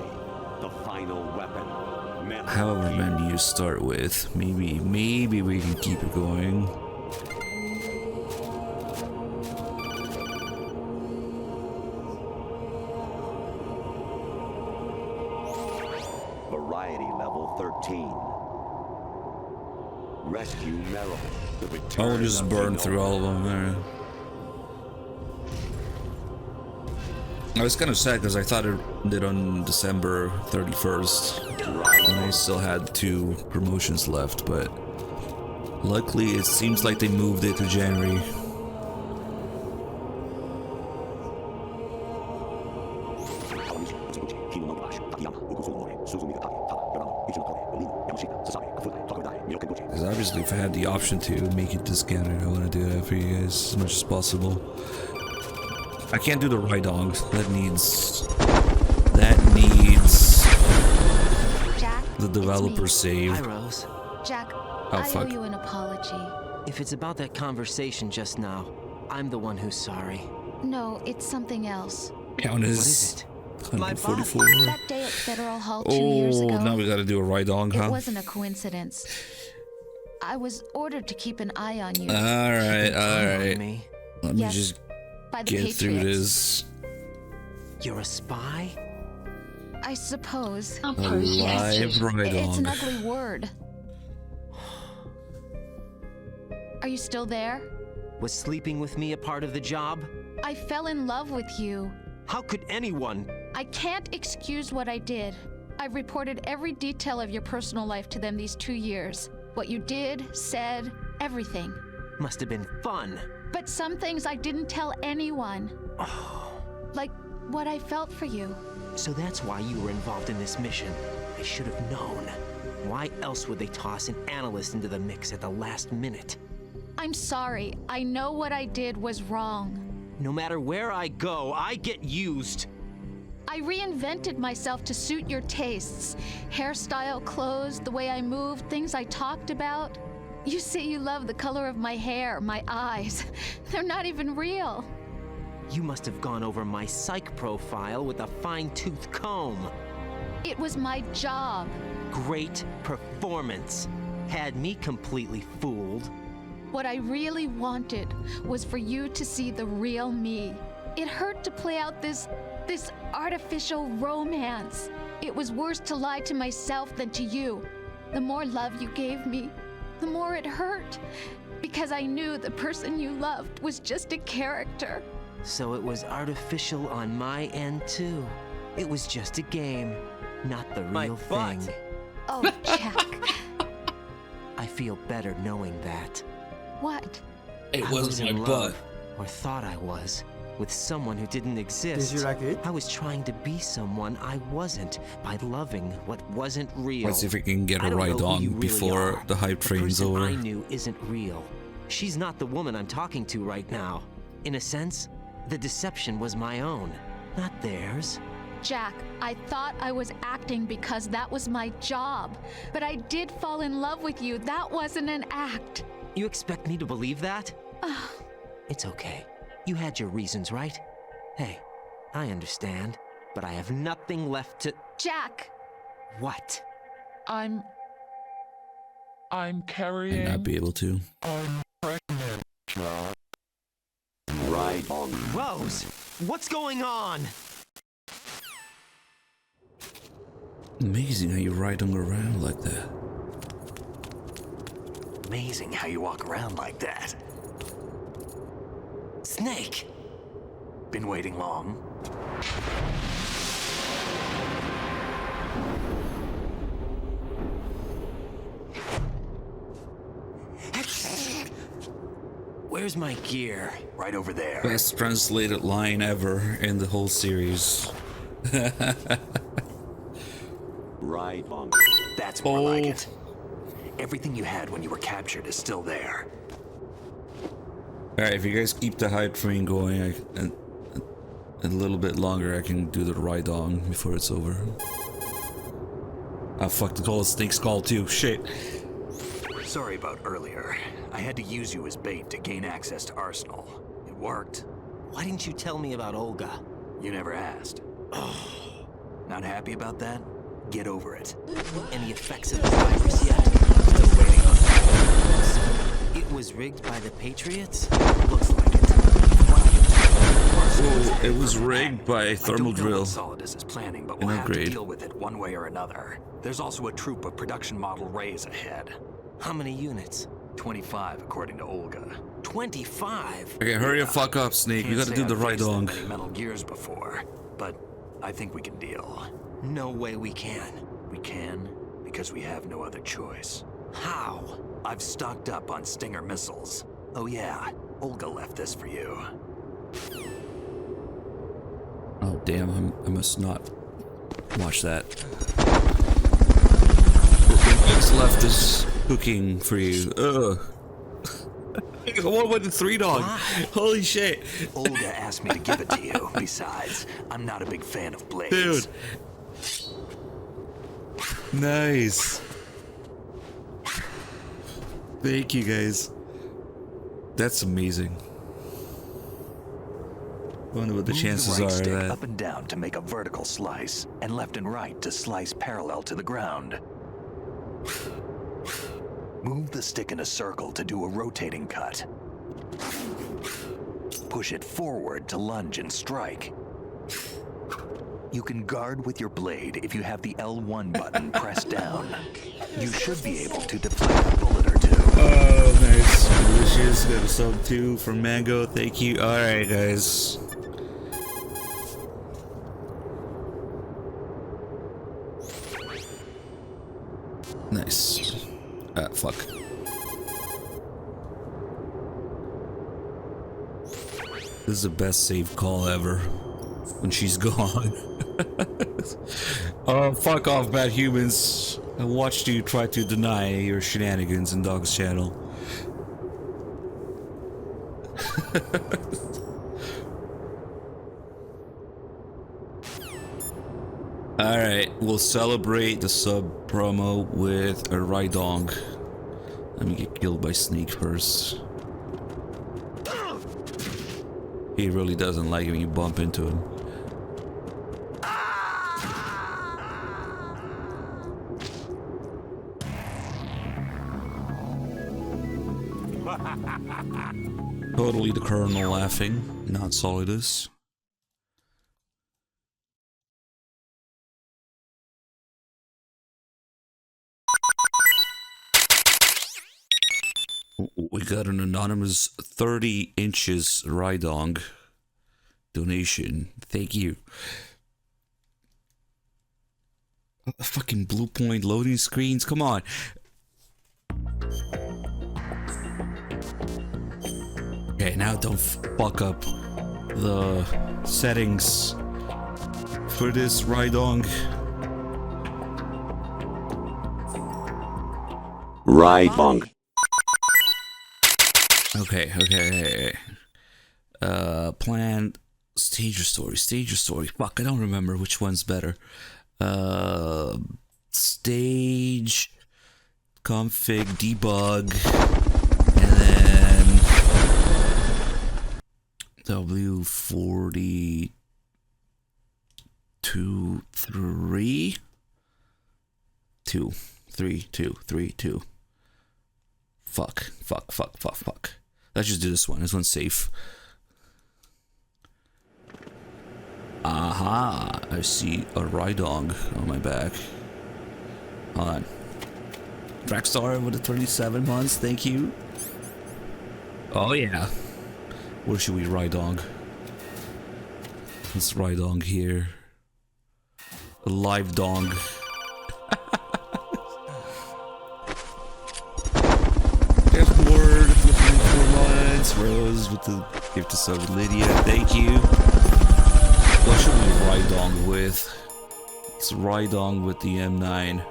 the final weapon. however many you start with, maybe we can keep it going. Variety level 13. Rescue Merrill. The return I'll just of burn the through all of them there. I was kind of sad because I thought it did on December 31st when I still had 2 promotions left, but luckily it seems like they moved it to January. Because obviously if I had the option to make it discounted, I want to do that for you guys as much as possible. I can't do the Rydong. That needs Jack, the developer save. Hi, Rose. Jack, Oh, I owe fuck. you an apology. If it's about that conversation just now, I'm the one who's sorry. No, it's something else. Count What is is it? My 144. That day at Federal Hall 2 years Oh, ago. now we gotta do a Rydong, It huh? wasn't a coincidence. I was ordered to keep an eye on you. Alright. Me? Let me Yes, just by the get through Patriots. this. You're a spy? I suppose. A live It's an Rydong. ugly word. Are you still there? Was sleeping with me a part of the job? I fell in love with you. How could anyone? I can't excuse what I did. I've reported every detail of your personal life to them these 2 years. What you did, said, everything. Must have been fun. But some things I didn't tell anyone. Like what I felt for you. So that's why you were involved in this mission. I should have known. Why else would they toss an analyst into the mix at the last minute? I'm sorry. I know what I did was wrong. No matter where I go, I get used. I reinvented myself to suit your tastes. Hairstyle, clothes, the way I moved, things I talked about. You say you love the color of my hair, my eyes. They're not even real. You must have gone over my psych profile with a fine-tooth comb. It was my job. Great performance. Had me completely fooled. What I really wanted was for you to see the real me. It hurt to play out this artificial romance. It was worse to lie to myself than to you. The more love you gave me, the more it hurt. Because I knew the person you loved was just a character. So it was artificial on my end, too. It was just a game, not the real thing. Oh, Jack. I feel better knowing that. What? It I wasn't was my in butt. love, or thought I was, with someone who didn't exist. Did you like it? I was trying to be someone I wasn't by loving what wasn't real. Let's see if we can get a I don't know who you Rydong really before are. the hype The train's person over. I knew isn't real. She's not the woman I'm talking to right now. In a sense, the deception was my own, not theirs. Jack, I thought I was acting because that was my job. But I did fall in love with you. That wasn't an act. You expect me to believe that? It's okay. You had your reasons, right? Hey, I understand, but I have nothing left to... Jack! What? I'm carrying. And not be able to. I'm pregnant, Jack. Right on. Rose, what's going on? Amazing how you ride them around like that. Amazing how you walk around like that. Snake! Been waiting long? Where's my gear? Right over there. Best translated line ever in the whole series. Right on. That's more like it. Everything you had when you were captured is still there. Alright, if you guys keep the hype train going, a little bit longer, I can do the ride-on before it's over. Ah, fuck, the call is Snake's call too. Shit. Sorry about earlier. I had to use you as bait to gain access to Arsenal. It worked. Why didn't you tell me about Olga? You never asked. Not happy about that? Get over it. Any effects of the virus yet? Still waiting on that. So, it was rigged by the Patriots? Looks like it. Oh, it was rigged by thermal drill. What Solidus is planning, but we'll have to deal with it one way or another. There's also a troop of production model Rays ahead. How many units? 25, according to Olga. 25? Okay, hurry the fuck up, Snake. We gotta do the ride-on. Many Metal Gears before, but I think we can deal. No way we can. We can, because we have no other choice. How? I've stocked up on Stinger missiles. Oh yeah, Olga left this for you. Oh damn, I must not watch that. What's left is cooking for you. Ugh. What with the 3-dog? Holy shit. Olga asked me to give it to you. Besides, I'm not a big fan of blades. Dude. Nice. Thank you guys. That's amazing. Wonder what the chances Move are the right of stick that. up and down to make a vertical slice, and left and right to slice parallel to the ground. Move the stick in a circle to do a rotating cut. Push it forward to lunge and strike. You can guard with your blade if you have the L1 button pressed down. You should be able to deflect a bullet or two. Oh, nice. Delicious. Got a sub 2 from Mango. Thank you. Alright, guys. Nice. Ah, fuck. This is the best save call ever. When she's gone. Oh, fuck off, bad humans. I watched you try to deny your shenanigans in Dog's channel. Alright, we'll celebrate the sub promo with a Rydong. Let me get killed by Snake first. He really doesn't like it when you bump into him. Totally the Colonel laughing, not Solidus. We got an anonymous 30 inches Rydong donation. Thank you. Fucking blue point loading screens. Come on. Okay, now don't fuck up the settings for this Rydong. Rydong. Okay. Plan, stage or story. Fuck, I don't remember which one's better. Stage, config, debug, and then W42, 3, 2, 3, 2, 3, 2. Fuck. Let's just do this one. This one's safe. Aha! I see a Rydong on my back. Hold on. Dragstar with the 37 months, thank you. Oh yeah. Where should we Rydong? Let's Rydong here. A live dong. Word, flipping 4 months. Rose with the gift to sub Lydia, thank you. What should we Rydong with? Let's Rydong with the M9.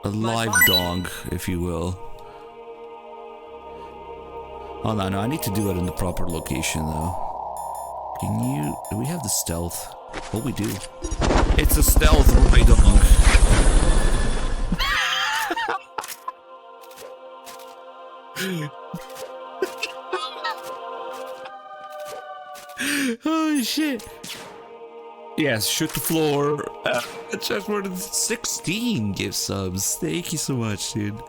A live dong, if you will. Hold on, no, I need to do it in the proper location though. Can you... Do we have the stealth? Oh, we do. It's a stealth Raidong. Oh shit. Yes, shoot the floor. Just more than 16 gift subs. Thank you so much, dude.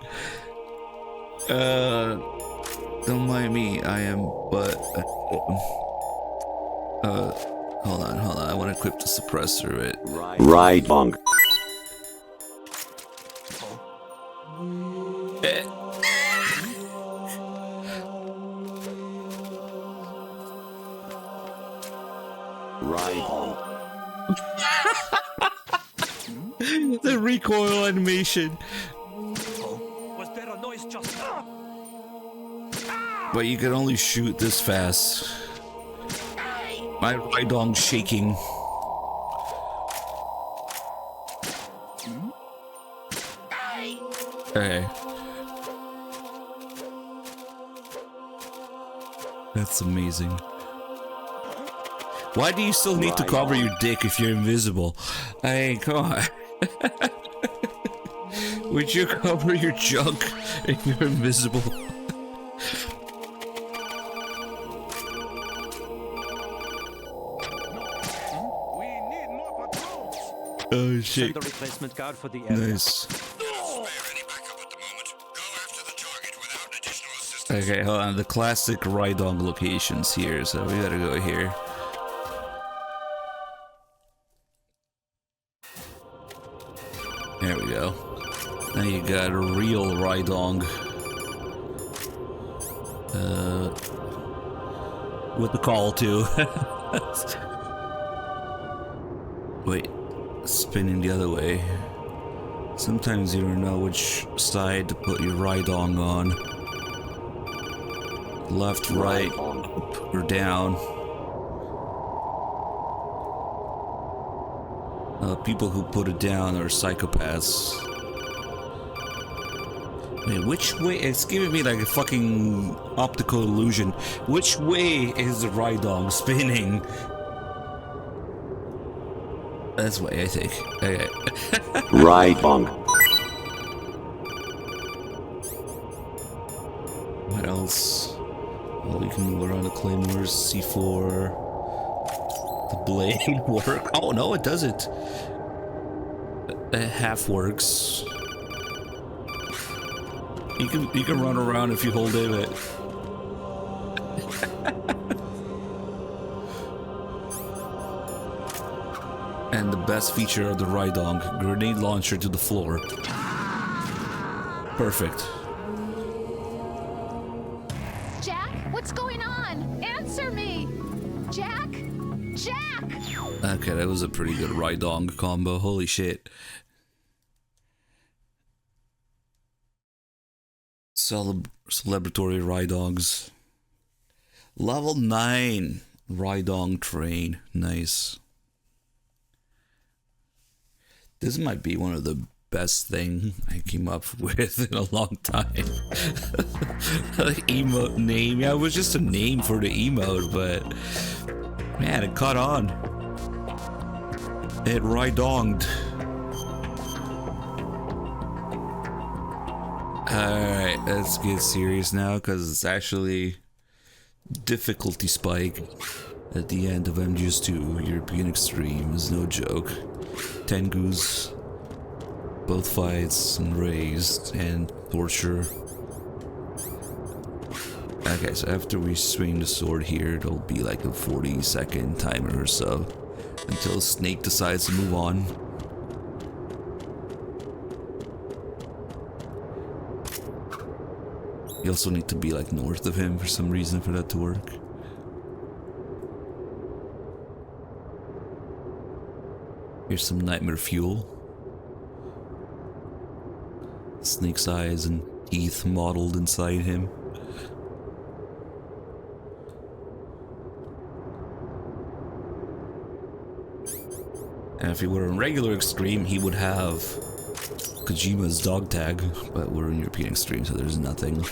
Don't mind me, I am but hold on, I want to equip the suppressor it. Right, bunk. Right. The recoil animation. Was there a noise just now? But you can only shoot this fast. My Raidong's shaking. Okay. That's amazing. Why do you still need to cover your dick if you're invisible? Hey, come on. Would you cover your junk if you're invisible? Oh shit. Send the replacement guard for the Nice. Okay, hold on. The classic Raidong locations here, so we gotta go here. There we go. Now you got a real Raidong. With the call too. Wait, spinning the other way. Sometimes you don't know which side to put your Raidong on. Left, right, up, or down. People who put it down are psychopaths. Wait, which way? It's giving me like a fucking optical illusion. Which way is the Raidong spinning? That's way, I think. Okay. Right, bunk. What else? Well, we can move around the claymores, C4. The blade work? Oh no, it doesn't. It half works. You can run around if you hold it. And the best feature of the Raidong, grenade launcher to the floor. Perfect. Jack, what's going on? Answer me! Jack? Jack! Okay, that was a pretty good Raidong combo. Holy shit. Celebratory Raidongs. Level 9 Raidong train. Nice. This might be one of the best thing I came up with in a long time. Emote name. Yeah, it was just a name for the emote, but man, it caught on. It Raidonged. Alright, let's get serious now, because it's actually difficulty spike at the end of MGS2. European Extreme is no joke. Tengus, both fights, and raised, and torture. Okay, so after we swing the sword here, it'll be like a 40-second timer or so, until Snake decides to move on. You also need to be like north of him for some reason for that to work. Here's some nightmare fuel. Snake's eyes and teeth modeled inside him. And if he were in regular Extreme, he would have Kojima's dog tag, but we're in European Extreme, so there's nothing.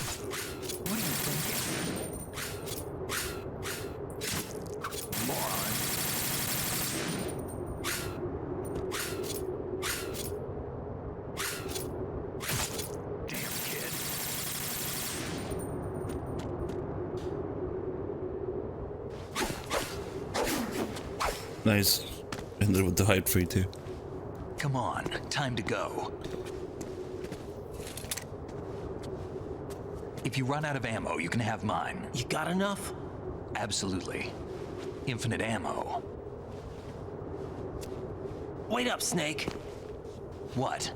Nice. Ended with the hype tree too. Come on, time to go. If you run out of ammo, you can have mine. You got enough? Absolutely. Infinite ammo. Wait up, Snake. What?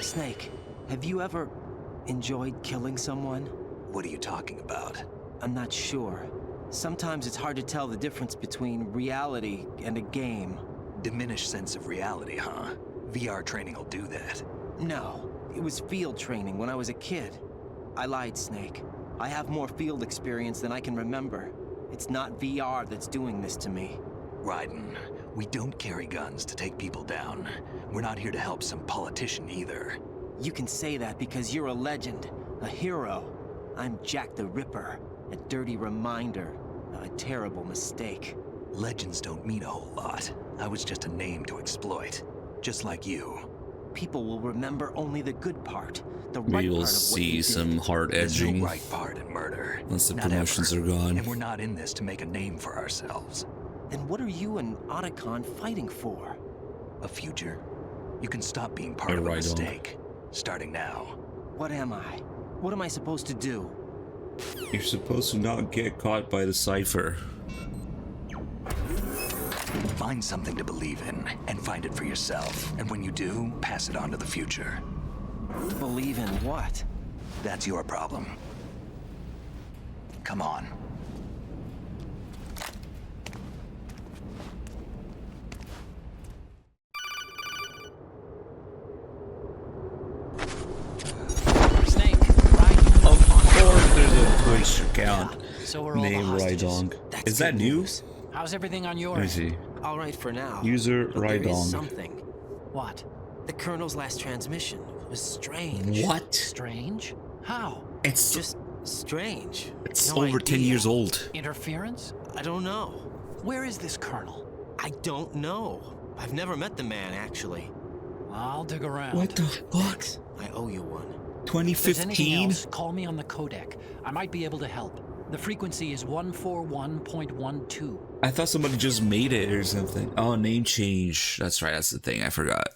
Snake, have you ever enjoyed killing someone? What are you talking about? I'm not sure. Sometimes it's hard to tell the difference between reality and a game. Diminished sense of reality, huh? VR training will do that. No, it was field training when I was a kid. I lied, Snake. I have more field experience than I can remember. It's not VR that's doing this to me. Raiden, we don't carry guns to take people down. We're not here to help some politician either. You can say that because you're a legend, a hero. I'm Jack the Ripper, a dirty reminder, a terrible mistake. Legends don't mean a whole lot. I was just a name to exploit, just like you. People will remember only the good part, the right We will part of what you see did. some hard There's edging no right part in murder. once the Not promotions ever. are gone. And we're not in this to make a name for ourselves. Then what are you and Otacon fighting for? A future. You can stop being part A of a Raiden. mistake. Starting now. What am I? What am I supposed to do? You're supposed to not get caught by the cipher. Find something to believe in, and find it for yourself. And when you do, pass it on to the future. Believe in what? That's your problem. Come on. Snake, Raiden. Of course there's a Twitch account So are all the named hostages. Raidong. Is that good new? news. How's everything on Let me yours? see. All right for now. User But there is Raidong. something. What? The Colonel's last transmission was strange. What? Strange? How? It's Just strange. it's No over 10 idea. years old. Interference? I don't know. Where is this colonel? I don't know. I've never met the man, actually. I'll dig around. What the fuck? Thanks. I owe you one. If there's anything 2015? else, call me on the codec. I might be able to help. The frequency is 141.12. I thought somebody just made it or something. Oh, name change. That's right, that's the thing. I forgot.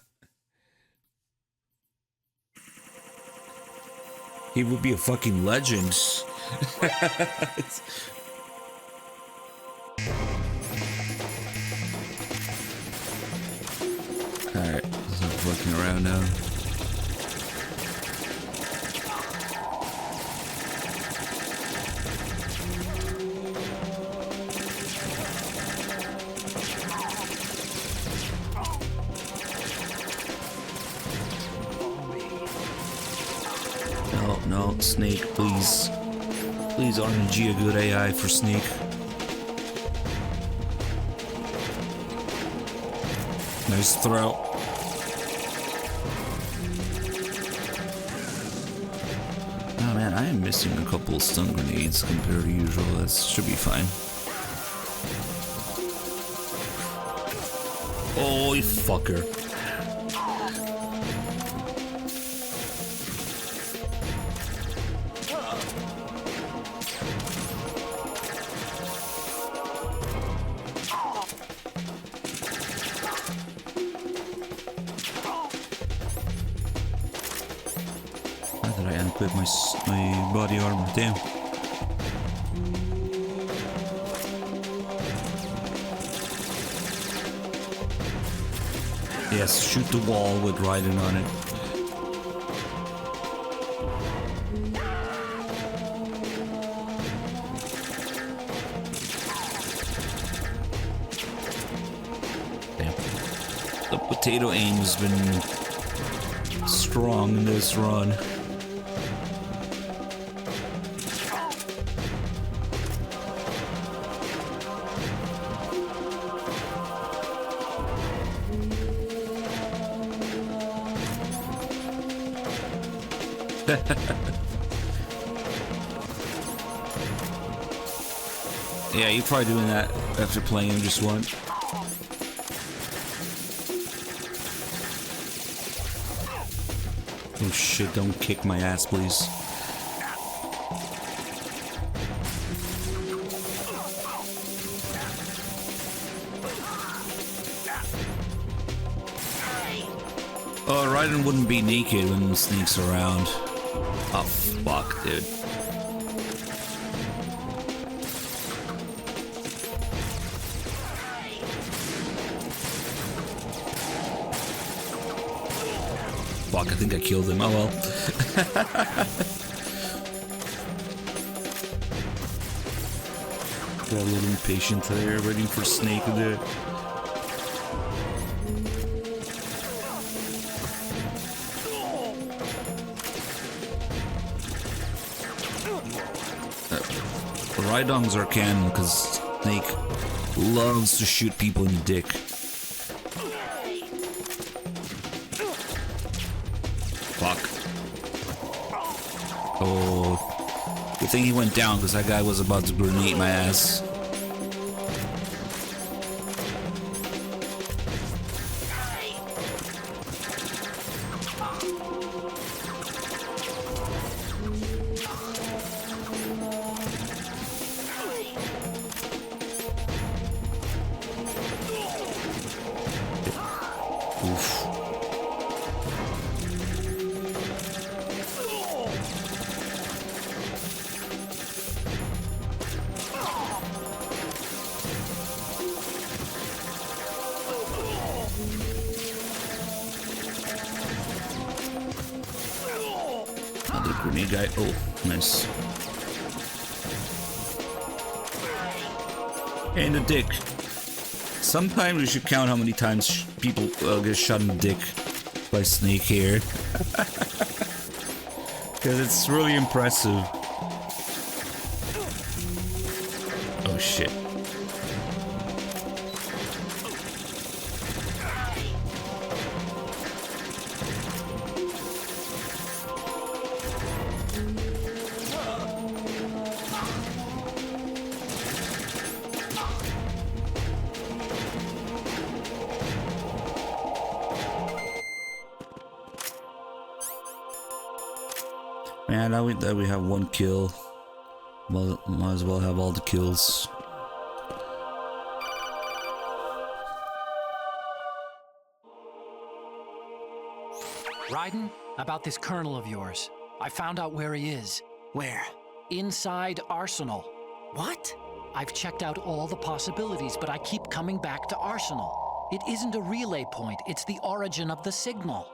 He would be a fucking legend. Alright, so I'm fucking around now. No, no, Snake, please. Please RNG a good AI for Snake. Nice throw. Oh man, I am missing a couple of stun grenades compared to usual. That should be fine. Oh, you fucker. How did I unequip my body armor? Damn. Yes, shoot the wall with Raiden on it. Damn. The potato aim has been strong in this run. Yeah, you're probably doing that after playing MGS1. Oh shit, don't kick my ass, please. Raiden wouldn't be naked when Snake's around. Oh, fuck, dude. Fuck, I think I killed him. Oh well. Got a little impatient there, waiting for Snake to do it. Rhydongs are canon because Snake loves to shoot people in the dick. Fuck. Oh. Good thing he went down because that guy was about to grenade my ass. Another grenade guy. Oh, nice. And the dick. Sometimes we should count how many times people get shot in the dick by Snake here. Because it's really impressive. Oh shit. Man, now that we have one kill, might as well have all the kills. Raiden, about this colonel of yours. I found out where he is. Where? Inside Arsenal. What? I've checked out all the possibilities, but I keep coming back to Arsenal. It isn't a relay point, it's the origin of the signal.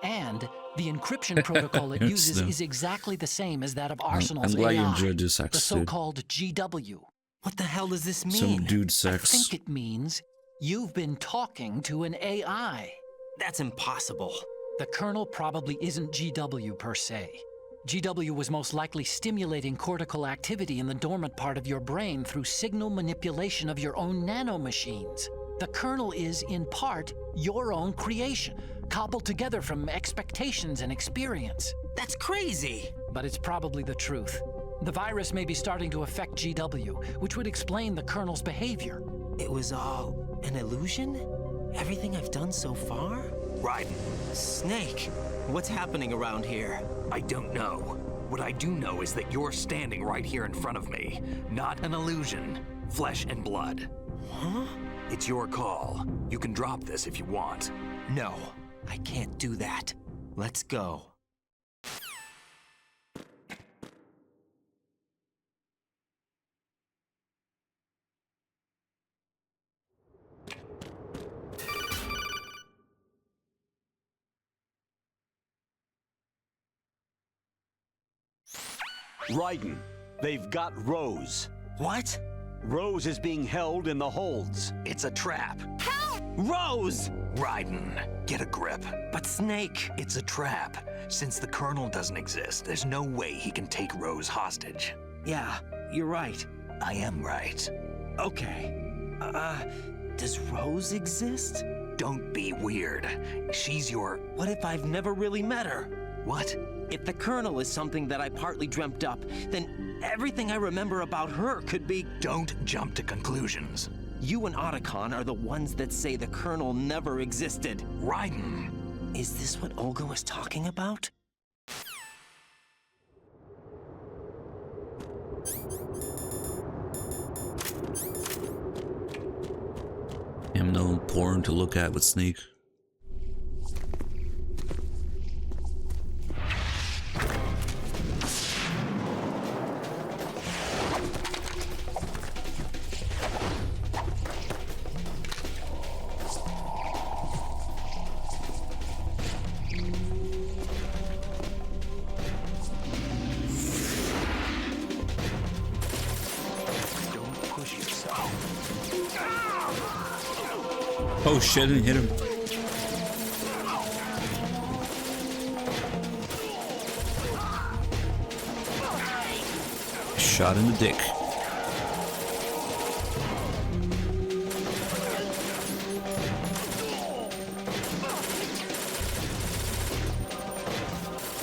And the encryption protocol it uses is exactly the same as that of Arsenal's I'm glad you AI, enjoyed this the episode. so-called GW. What the hell does this mean? Some dude sex. I think it means you've been talking to an AI. That's impossible. The kernel probably isn't GW per se. GW was most likely stimulating cortical activity in the dormant part of your brain through signal manipulation of your own nanomachines. The kernel is, in part, your own creation, cobbled together from expectations and experience. That's crazy! But it's probably the truth. The virus may be starting to affect GW, which would explain the kernel's behavior. It was all an illusion? Everything I've done so far? Raiden. Snake, what's happening around here? I don't know. What I do know is that you're standing right here in front of me. Not an illusion. Flesh and blood. Huh? It's your call. You can drop this if you want. No, I can't do that. Let's go. Raiden, they've got Rose. What? Rose is being held in the holds. It's a trap. Help! Rose! Raiden, get a grip. But Snake... It's a trap. Since the Colonel doesn't exist, there's no way he can take Rose hostage. Yeah, you're right. I am right. Okay. Does Rose exist? Don't be weird. She's your... What if I've never really met her? What? If the Colonel is something that I partly dreamt up, then everything I remember about her could be... Don't jump to conclusions. You and Otacon are the ones that say the Colonel never existed. Raiden. Is this what Olga was talking about? I'm no porn to look at with Snake. Oh shit, I didn't hit him. Shot in the dick.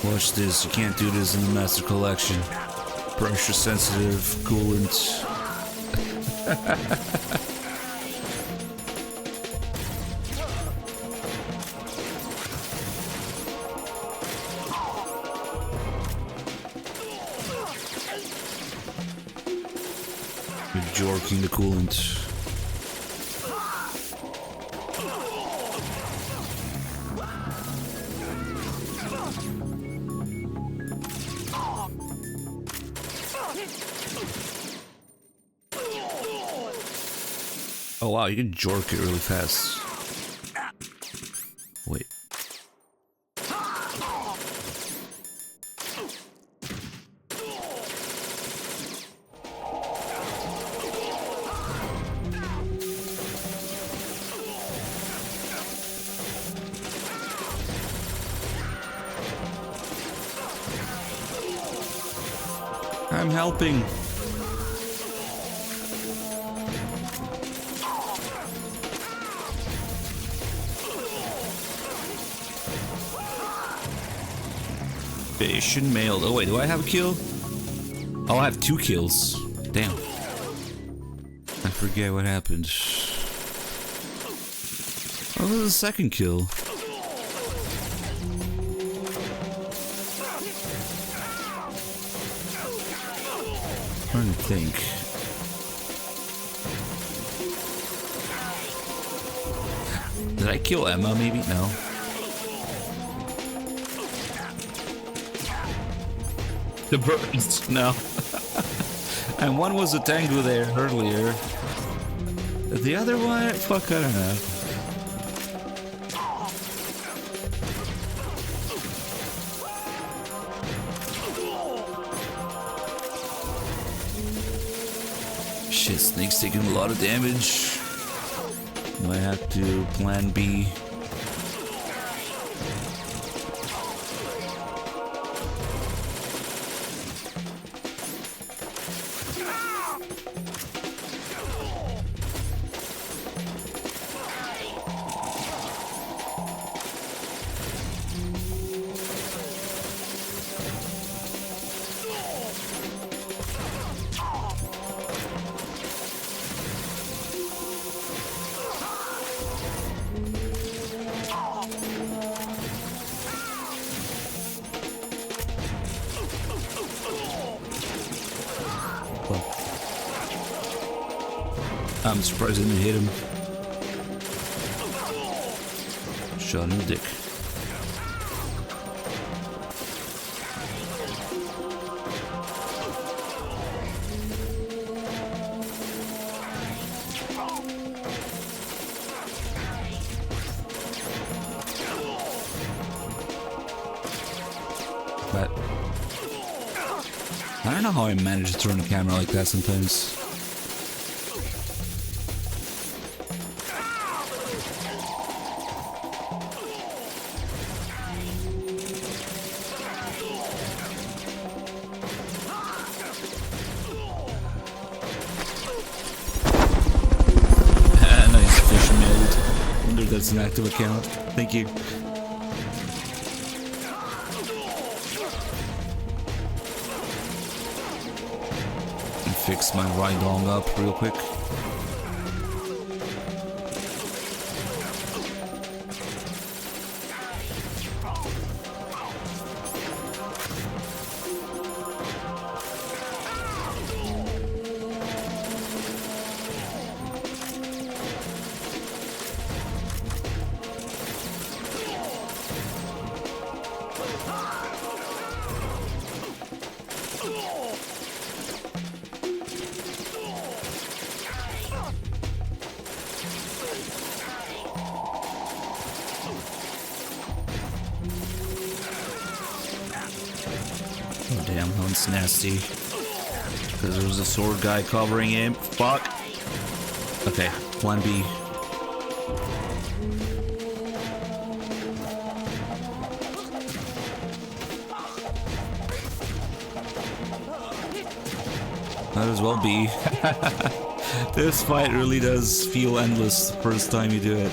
Watch this, you can't do this in the Master Collection. Pressure sensitive, coolant. You're jorking the coolant. Oh wow, you can jork it really fast. Wait. I'm helping. Fish and mailed. Oh wait, do I have a kill? Oh, I have 2 kills. Damn. I forget what happened. Oh, this is the second kill. I'm trying to think. Did I kill Emma maybe? No. The birds, no. And one was a Tengu there earlier. The other one, fuck, I don't know. Shit, Snake's taking a lot of damage. Might have to plan B. I'm surprised I didn't hit him. Shot in the dick. But I don't know how I manage to turn the camera like that sometimes. That's an active account. Thank you. And fix my right dong up real quick. Oh damn, that one's nasty. Because there was a sword guy covering him. Fuck. Okay, plan B. Might as well be. This fight really does feel endless the first time you do it.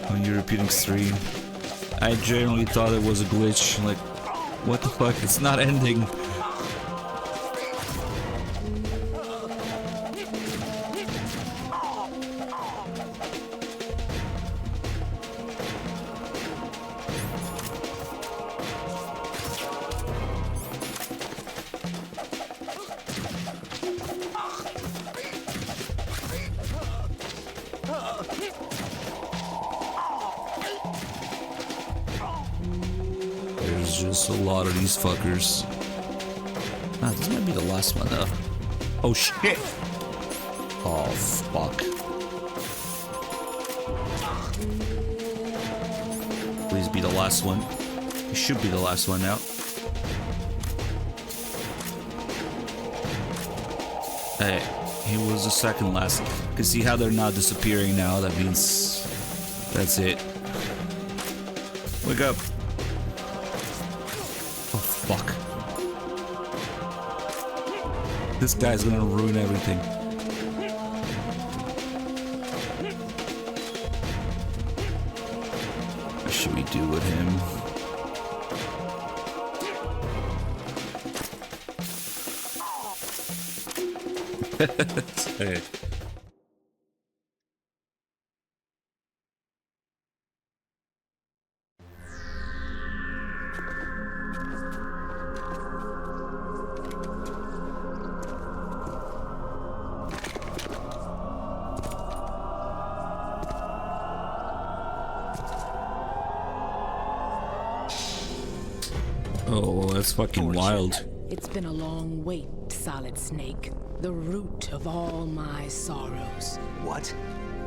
When you're repeating stream. I generally thought it was a glitch. Like, what the fuck? It's not ending. There's just a lot of these fuckers. Ah, this might be the last one though. Oh shit! Oh fuck. Please be the last one. It should be the last one now. Hey, he was the second last. You can see how they're not disappearing now. That means that's it. Wake up. Oh fuck. This guy's gonna ruin everything. What should we do with him? Hey. Oh, that's fucking wild. It's been a long wait, Solid Snake. The root of all my sorrows. What?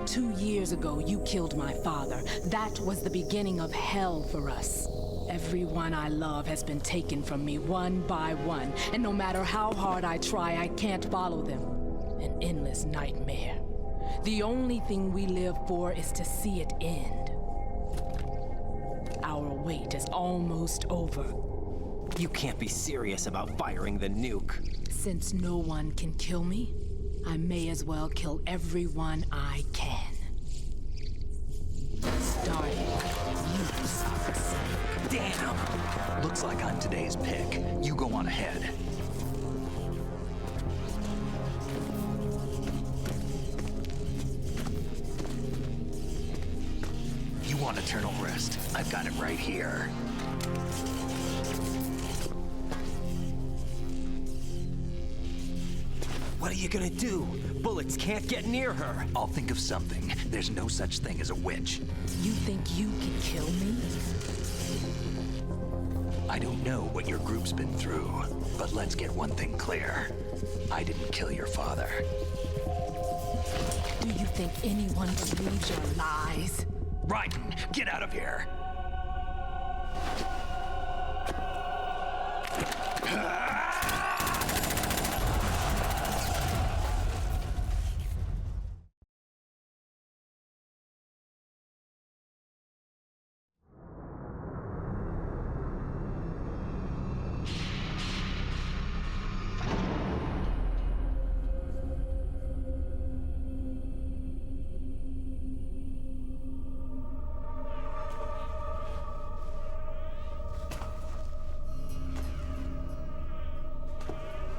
2 years ago, you killed my father. That was the beginning of hell for us. Everyone I love has been taken from me one by one, and no matter how hard I try, I can't follow them. An endless nightmare. The only thing we live for is to see it end. Our wait is almost over. You can't be serious about firing the nuke. Since no one can kill me, I may as well kill everyone I can. Starting with you, Solid Snake. Damn! Looks like I'm today's pick. You go on ahead. You want eternal rest? I've got it right here. What are you gonna do? Bullets can't get near her. I'll think of something. There's no such thing as a witch. You think you can kill me? I don't know what your group's been through, but let's get one thing clear. I didn't kill your father. Do you think anyone believes your lies? Raiden, get out of here!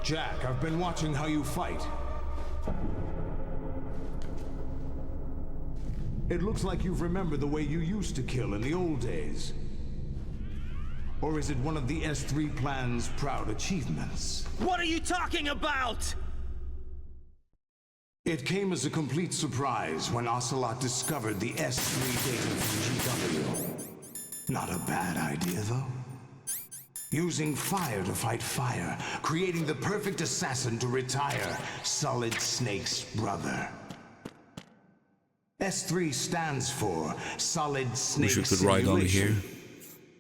Jack, I've been watching how you fight. It looks like you've remembered the way you used to kill in the old days. Or is it one of the S3 plan's proud achievements? What are you talking about? It came as a complete surprise when Ocelot discovered the S3 data from GW. Not a bad idea, though. Using fire to fight fire, creating the perfect assassin to retire Solid Snake's brother. S3 stands for Solid Snake Wish we could ride on here.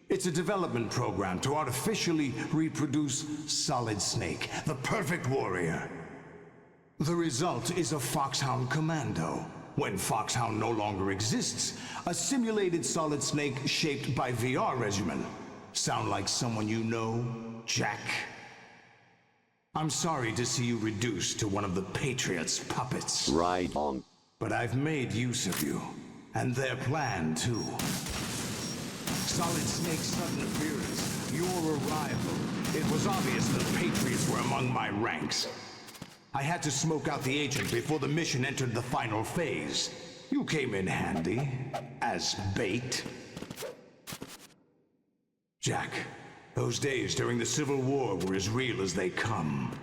It's a development program to artificially reproduce Solid Snake, the perfect warrior. The result is a Foxhound Commando. When Foxhound no longer exists, a simulated Solid Snake shaped by VR regimen. Sound like someone you know, Jack? I'm sorry to see you reduced to one of the Patriots' puppets. Right. But I've made use of you. And their plan, too. Solid Snake's sudden appearance, your arrival. It was obvious that Patriots were among my ranks. I had to smoke out the agent before the mission entered the final phase. You came in handy, as bait. Jack, those days during the Civil War were as real as they come.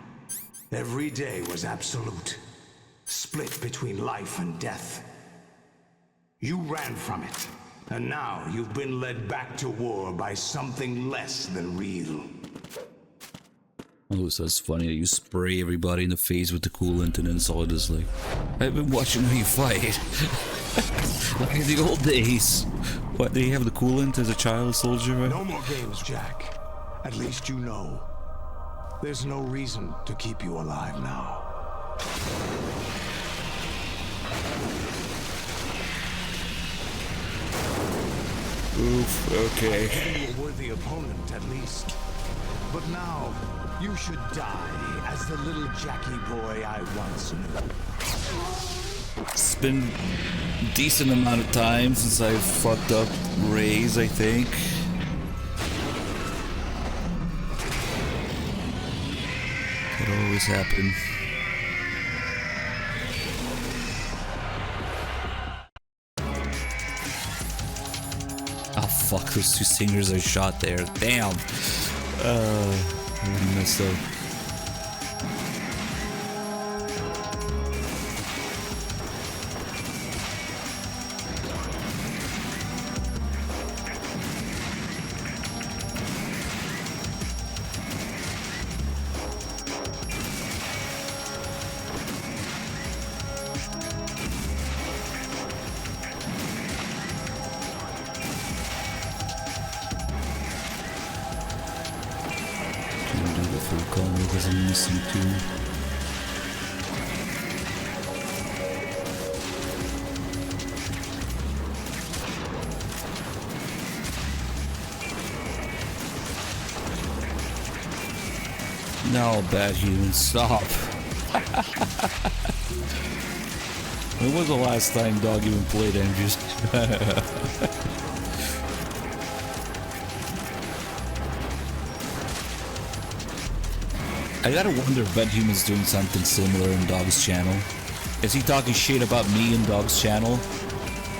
Every day was absolute, split between life and death. You ran from it, and now you've been led back to war by something less than real. Oh, so that's funny that you spray everybody in the face with the coolant and then it's all just like, I've been watching how you fight. Like in the old days. What, did he have the coolant as a child soldier, right? No more games, Jack. At least you know. There's no reason to keep you alive now. Oof, okay. A worthy opponent, at least. But now, you should die as the little Jackie boy I once knew. It's been a decent amount of time since I fucked up Rays, I think. It always happened. Oh fuck, those two singers I shot there. Damn. I messed up. No, bad human, stop. When was the last time Dog even played MGS? I gotta wonder if Bad Human's doing something similar in Dog's channel. Is he talking shit about me in Dog's channel?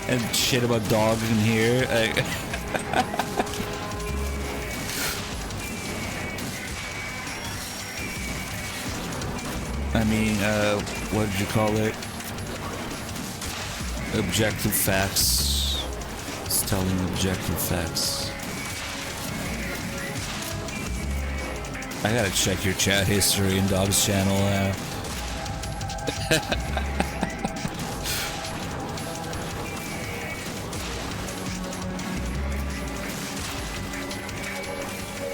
And shit about Dog in here? I mean, what did you call it? Objective facts. It's telling objective facts. I gotta check your chat history in Dog's channel now.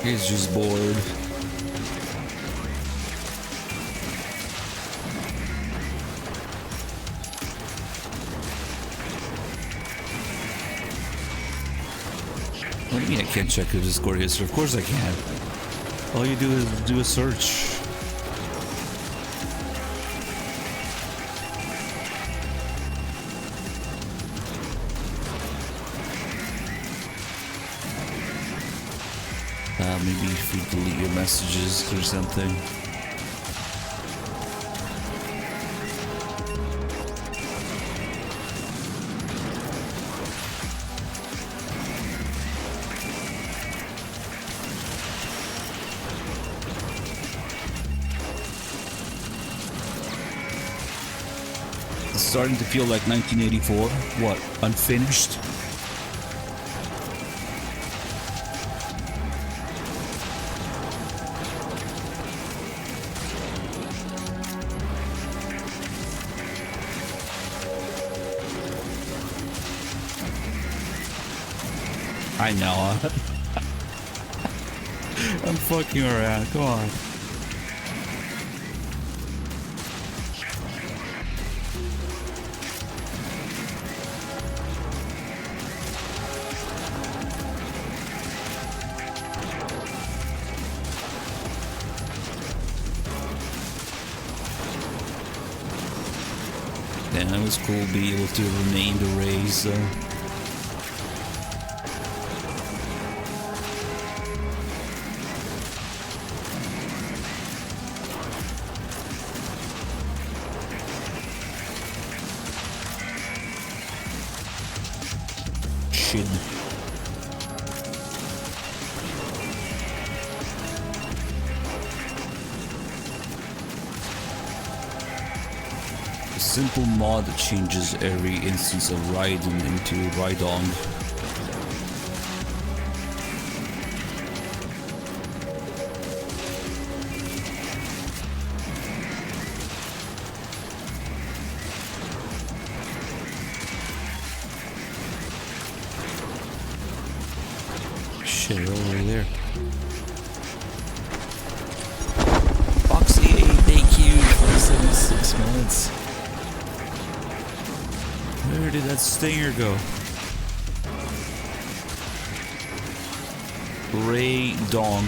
He's just bored. What do you mean I can't check the Discord history? Of course I can. All you do is do a search. Maybe if you delete your messages or something. It's starting to feel like 1984. What? Unfinished? I know. I'm fucking around. Come on. Yeah, it was cool being able to rename the rays. Shit. A simple mod that changes every instance of Raiden into Raidong. Shit, over there. Foxy, thank you for the 76 months. Where did that stinger go? Ray Dong.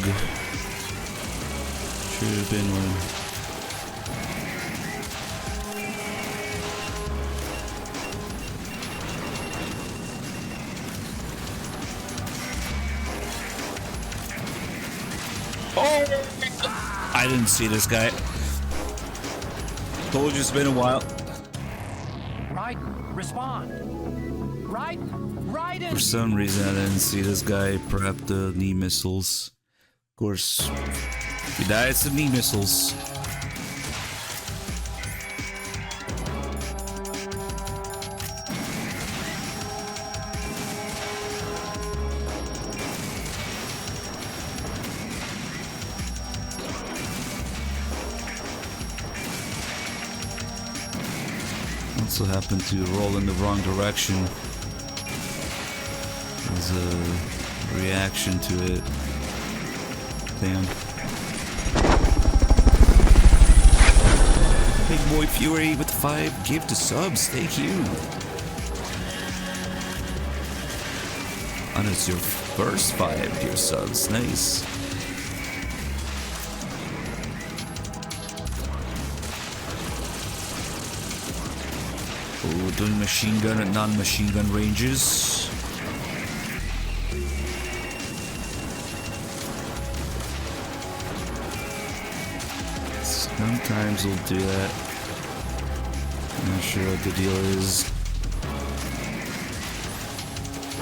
Should have been one. I didn't see this guy. Told you it's been a while. Raiden, respond. Raiden! For some reason, I didn't see this guy prep the knee missiles. Of course, he died some knee missiles. Also happened to roll in the wrong direction as a reaction to it. Damn. Big Boy Fury with 5 gift subs, thank you. And it's your first 5 gift subs, nice. Oh, doing machine gun and non-machine gun ranges. Sometimes we'll do that. I'm not sure what the deal is.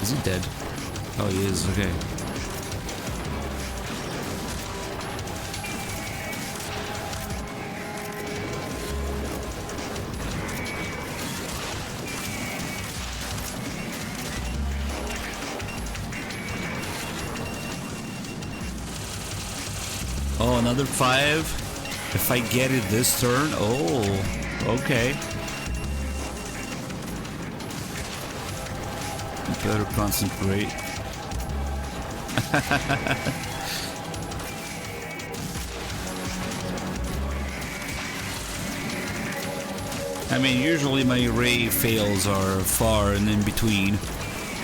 Is he dead? Oh, he is, okay. Oh, another 5? If I get it this turn? Oh, okay. You better concentrate. I mean, usually my ray fails are far and in between.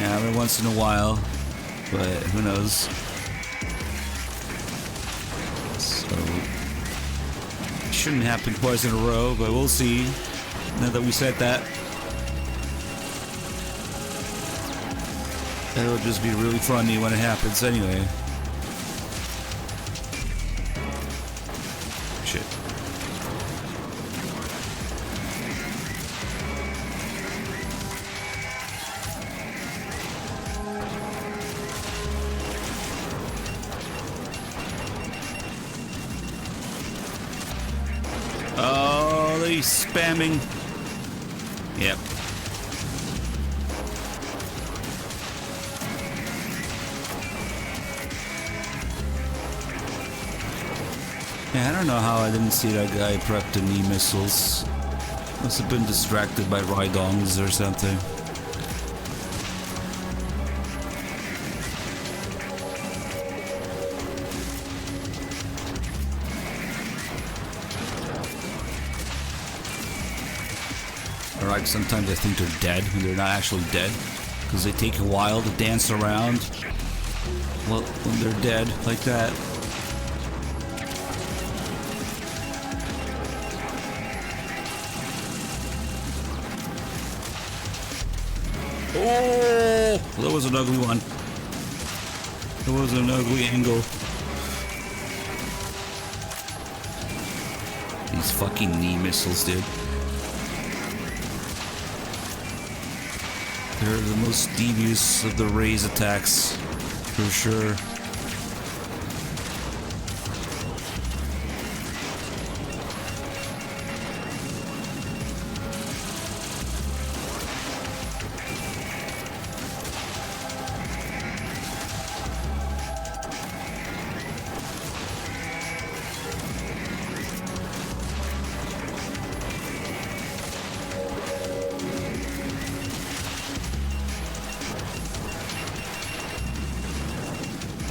Yeah, every once in a while, but who knows. Shouldn't happen twice in a row, but we'll see. Now that we said that, it'll just be really funny when it happens anyway. Shit. Oh, they spamming. Yep. Yeah, I don't know how I didn't see that guy prep the knee missiles. Must have been distracted by Raidongs or something. Like sometimes I think they're dead when they're not actually dead, because they take a while to dance around. Well, when they're dead like that. Oh, that was an ugly one. That was an ugly angle. These fucking knee missiles, dude. They're the most devious of the raise attacks, for sure.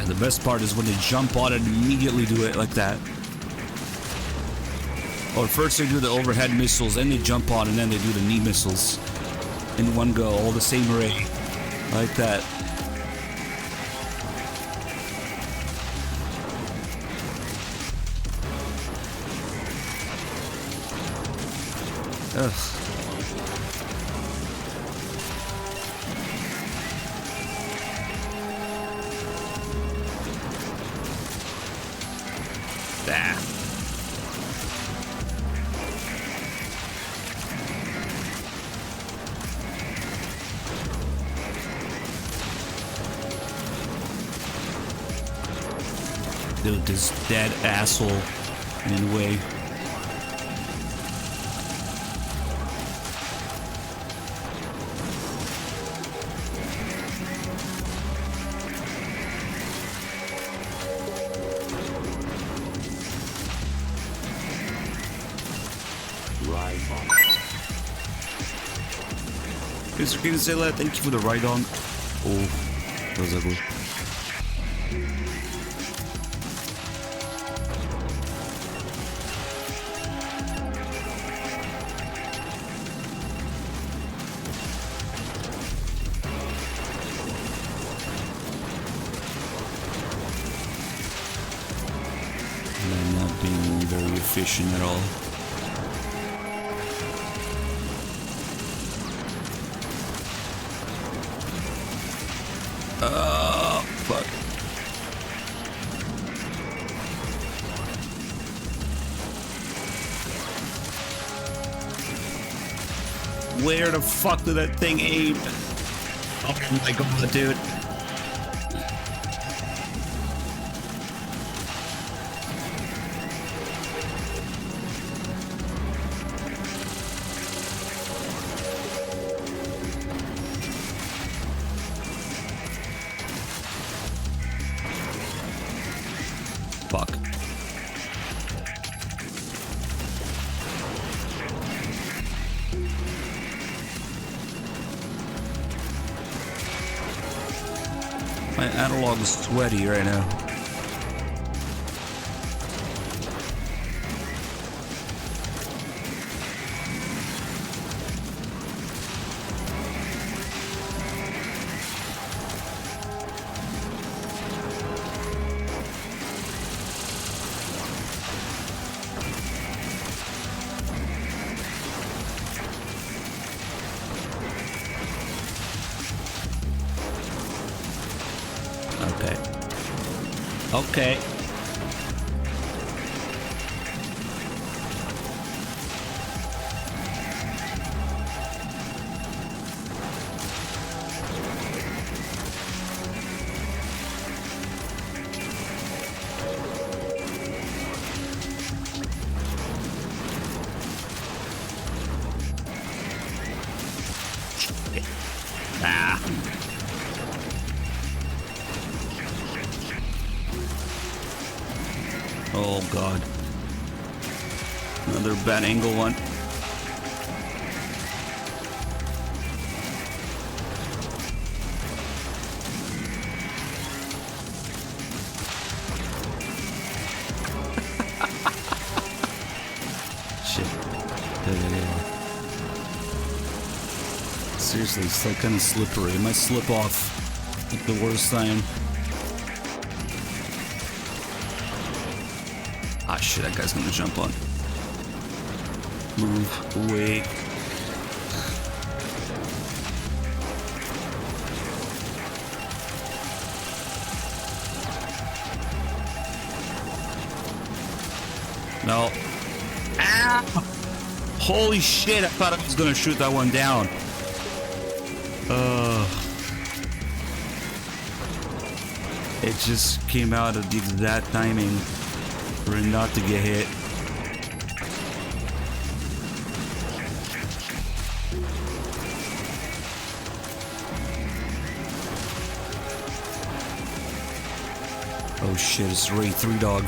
The best part is when they jump on it and immediately do it like that. Or first they do the overhead missiles, then they jump on, and then they do the knee missiles in one go, all the same array, like that. Ugh. Dude, this dead asshole in the way. Mr. King Sailor, thank you for the ride on. Oh, that was ugly. Efficient at all. Fuck. Where the fuck did that thing aim? Oh my god, dude. My analog is sweaty right now. Okay. Ah. Oh god. Another bad angle one. Shit. Yeah. Seriously, it's like kind of slippery. It might slip off at the worst time. Ah, shit, that guy's gonna jump on. Move away. No. Ah! Holy shit, I thought I was gonna shoot that one down. It just came out of the exact timing for it not to get hit. Oh shit, it's Raid 3 dog.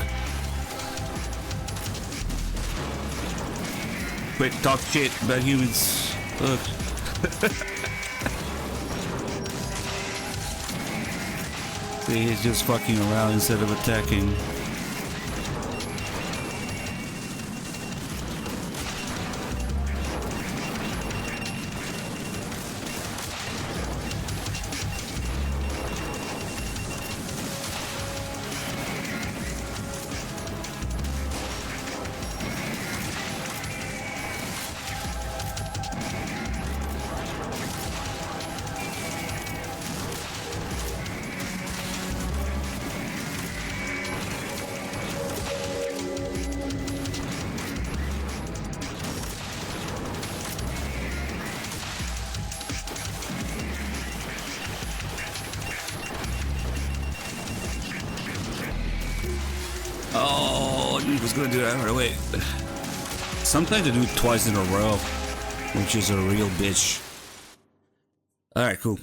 Quick, talk shit about humans. Look. See, he's just fucking around instead of attacking. Wait. Sometimes I do it twice in a row, which is a real bitch. Alright, cool.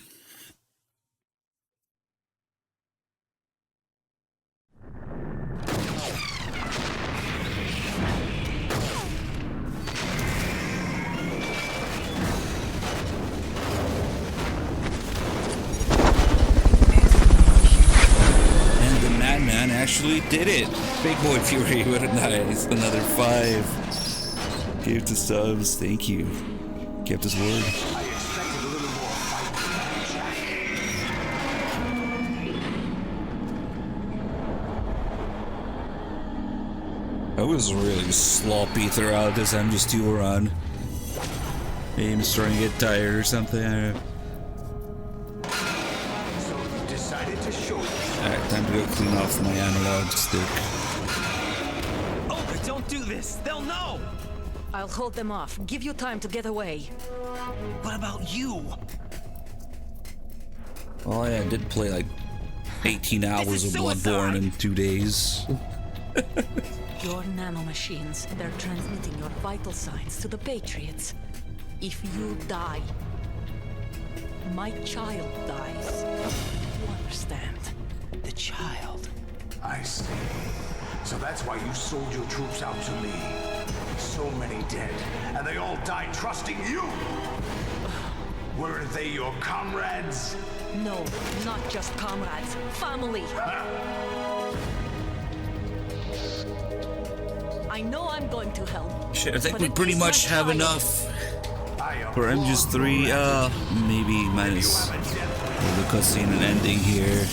Actually did it. Big Boy Fury, what a nice. Another 5. Gave to subs. Thank you. Kept his word. I expected a little more fight from that, Jack. I was really sloppy throughout this MGS2 run. Maybe I'm starting to get tired or something. So you decided to show us. Alright, time to go clean off my analog stick. Oh, don't do this! They'll know! I'll hold them off. Give you time to get away. What about you? Oh yeah, I did play like 18 hours of Bloodborne in 2 days. Your nanomachines, they're transmitting your vital signs to the Patriots. If you die, my child dies. You understand? The child. I see. So that's why you sold your troops out to me. So many dead, and they all died trusting you! Weren't they your comrades? No, not just comrades. Family! I know I'm going to help. Shit, I think we pretty much have enough for MGS3. Maybe minus the cutscene and ending here.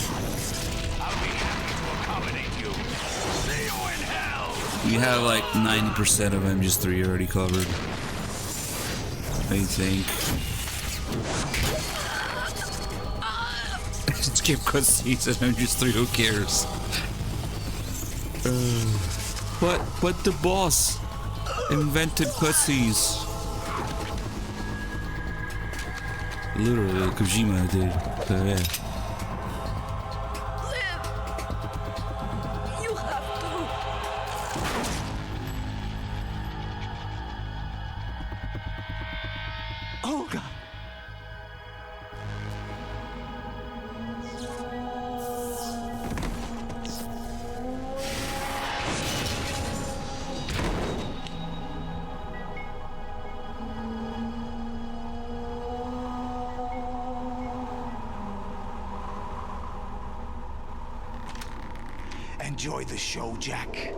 We have like 90% of MGS3 already covered, I think. Skip cutscenes and MGS3, who cares? But the boss invented cutscenes. Literally, Kojima did. Yeah. Enjoy the show, Jack.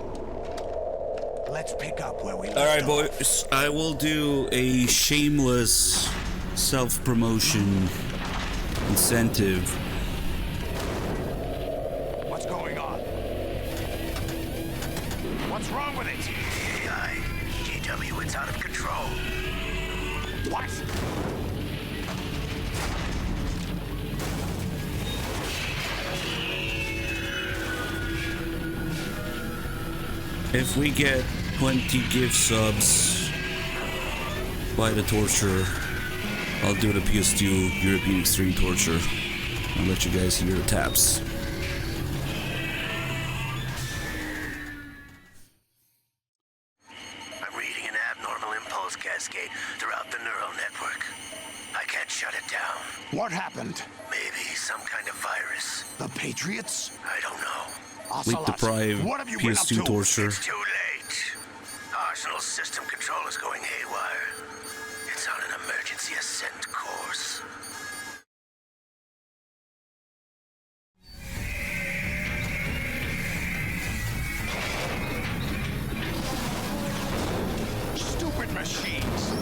Let's pick up where we left off. Alright, boys. I will do a shameless self-promotion incentive. What's going on? What's wrong with it? GW, it's out of control. What? If we get 20 gift subs. Buy the torture. I'll do the PS2 European Extreme Torture. I'll let you guys hear the taps. I'm reading an abnormal impulse cascade throughout the neural network. I can't shut it down. What happened? Maybe some kind of virus. The Patriots? I don't know. Sleep deprived what have you been up PS2 to? torture. It's too late. Arsenal's system control is going haywire. It's on an emergency ascent course. Stupid machines!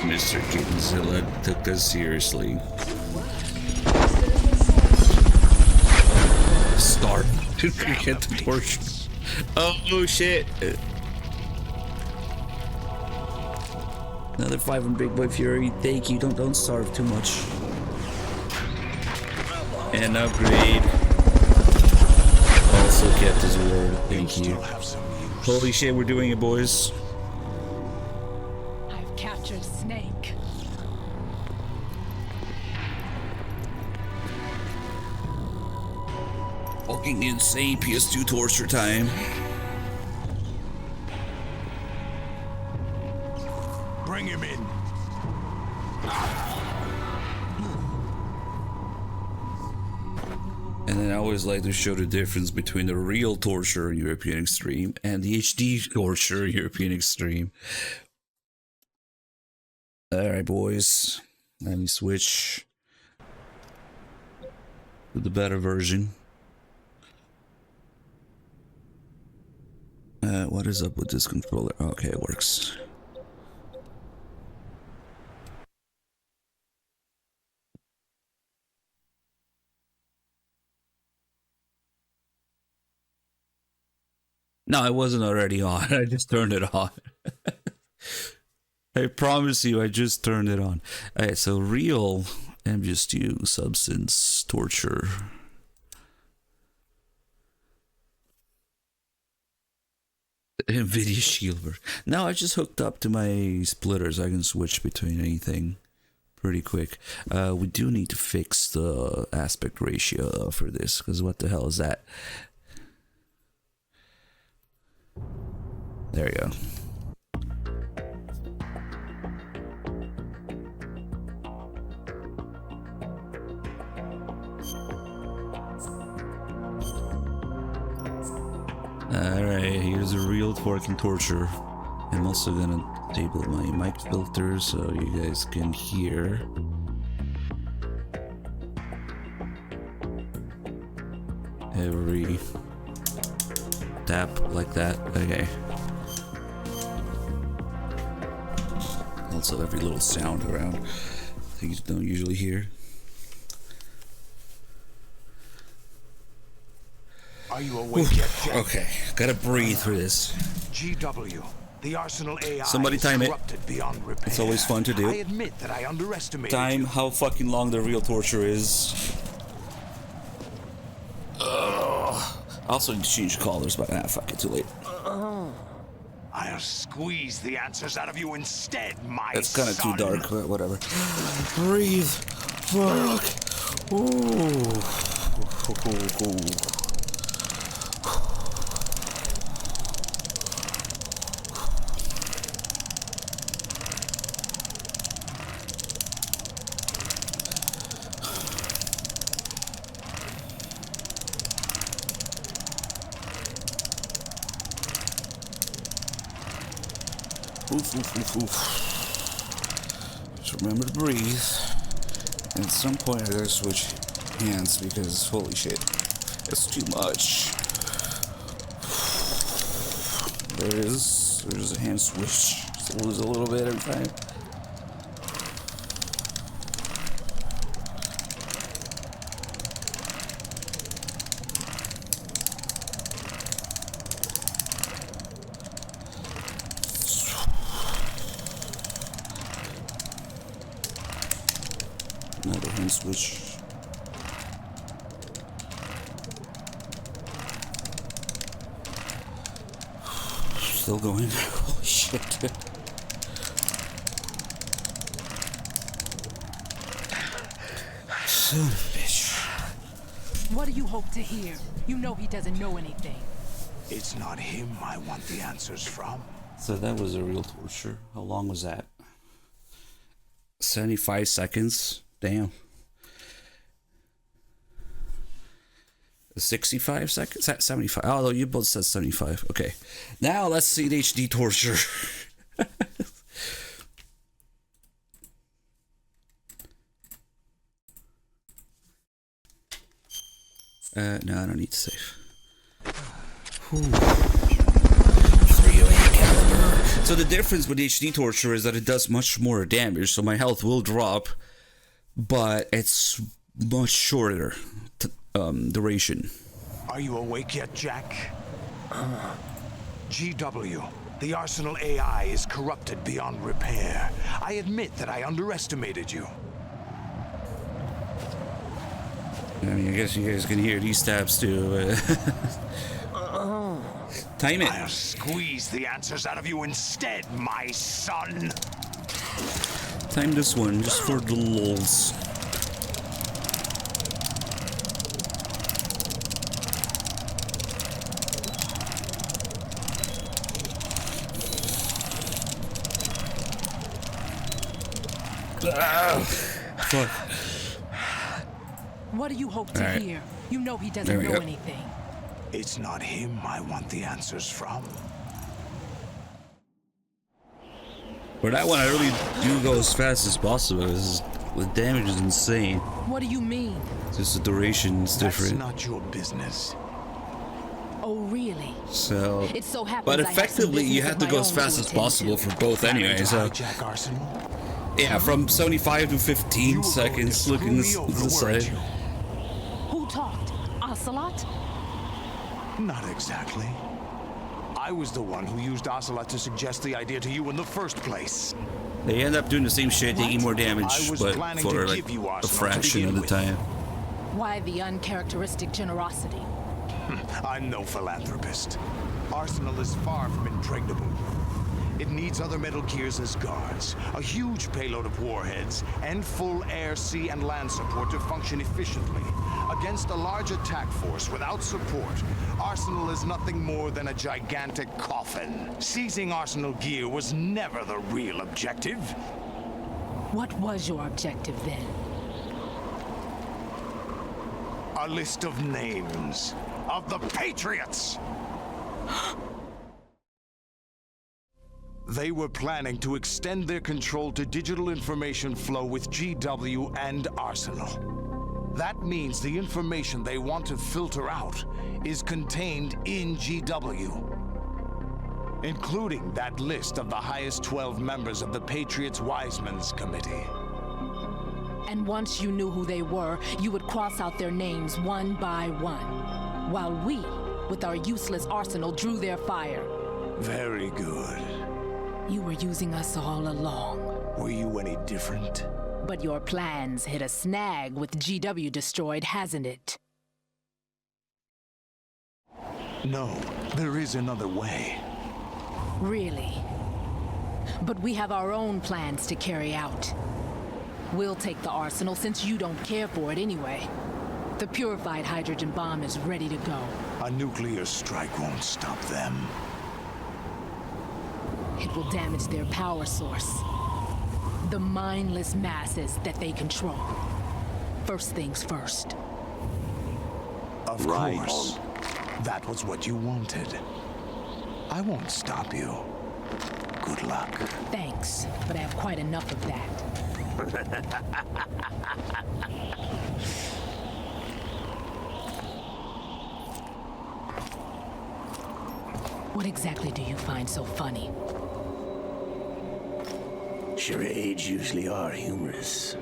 Mr. Kittenzilla took us seriously. Start to get the torch. Oh shit! Another 5 on Big Boy Fury. Thank you. Don't starve too much. And upgrade. Also kept his word. Thank you. Holy shit, we're doing it, boys. I've captured Snake. Fucking insane PS2 torture time. Bring him in. And then I always like to show the difference between the real torture in European Extreme and the HD torture in European Extreme. Alright, boys. Let me switch to the better version. What is up with this controller? Okay, it works. No, I wasn't already on. I just turned it on. I promise you, I just turned it on. Alright, so real MGS2 substance torture. NVIDIA Shield. Now I just hooked up to my splitters. I can switch between anything pretty quick. We do need to fix the aspect ratio for this, because what the hell is that? There you go. Alright, here's a real fucking torture. I'm also gonna table my mic filter so you guys can hear. Every tap like that. Okay. Also every little sound around things you don't usually hear. Are you awake yet, Jack? Okay, gotta breathe through this. GW, the Arsenal AI Somebody time it. Beyond repair. It's always fun to do. I admit that I underestimated Time you. how fucking long the real torture is. I also need to change colors, but fuck it, too late. I'll squeeze the answers out of you instead, my It's kind of too son. dark, but whatever. Breathe. Fuck. Ooh. Oof, oof, oof, oof. Just remember to breathe. At some point I gotta switch hands because holy shit, that's too much. There's a hand switch. Just lose a little bit every time. Another hand switch. Still going. Holy shit. Son of a bitch. What do you hope to hear? You know he doesn't know anything. It's not him I want the answers from. So that was a real torture. How long was that? 75 seconds? Damn. 65 seconds? 75. Oh, no, you both said 75. Okay. Now let's see the HD torture. No, I don't need to save. So the difference with HD torture is that it does much more damage, so my health will drop, but it's much shorter duration. Are you awake yet, Jack? GW, the Arsenal AI is corrupted beyond repair. I admit that I underestimated you. I mean, I guess you guys can hear these stabs too. Time it. I'll squeeze the answers out of you instead, my son. Time this one just for the lulz. Fuck. What do you hope to hear? You know he doesn't know anything. It's not him I want the answers from. For that one, I really do go as fast as possible. The damage is insane. What do you mean? Just the duration is different. That's not your business. Oh, really? So, it so happens but effectively, you have to go as fast as possible for both anyway. So, yeah, from 75 to 15 seconds. Looking this side. Who talked? Ocelot? Not exactly. I was the one who used Ocelot to suggest the idea to you in the first place. They end up doing the same shit, taking more damage, but for like a fraction of the time. Why the uncharacteristic generosity? I'm no philanthropist. Arsenal is far from impregnable. It needs other Metal Gears as guards, a huge payload of warheads, and full air, sea, and land support to function efficiently. Against a large attack force without support, Arsenal is nothing more than a gigantic coffin. Seizing Arsenal gear was never the real objective. What was your objective then? A list of names of the Patriots! They were planning to extend their control to digital information flow with GW and Arsenal. That means the information they want to filter out is contained in GW, including that list of the highest 12 members of the Patriots Wiseman's Committee. And once you knew who they were, you would cross out their names one by one, while we, with our useless arsenal, drew their fire. Very good. You were using us all along. Were you any different? But your plans hit a snag with GW destroyed, hasn't it? No, there is another way. Really? But we have our own plans to carry out. We'll take the arsenal since you don't care for it anyway. The purified hydrogen bomb is ready to go. A nuclear strike won't stop them. It will damage their power source. The mindless masses that they control. First things first. Of course. That was what you wanted. I won't stop you. Good luck. Thanks, but I have quite enough of that. What exactly do you find so funny? Charades usually are humorous.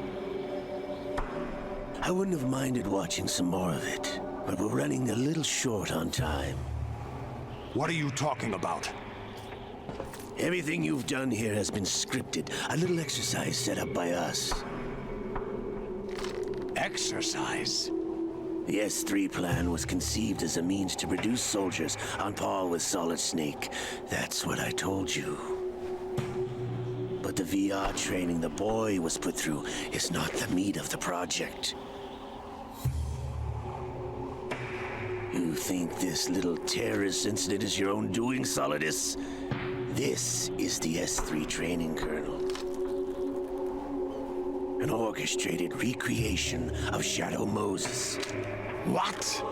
I wouldn't have minded watching some more of it, but we're running a little short on time. What are you talking about? Everything you've done here has been scripted. A little exercise set up by us. Exercise? The S3 plan was conceived as a means to produce soldiers on par with Solid Snake. That's what I told you. But the VR training the boy was put through is not the meat of the project. You think this little terrorist incident is your own doing, Solidus? This is the S3 training kernel. An orchestrated recreation of Shadow Moses. What?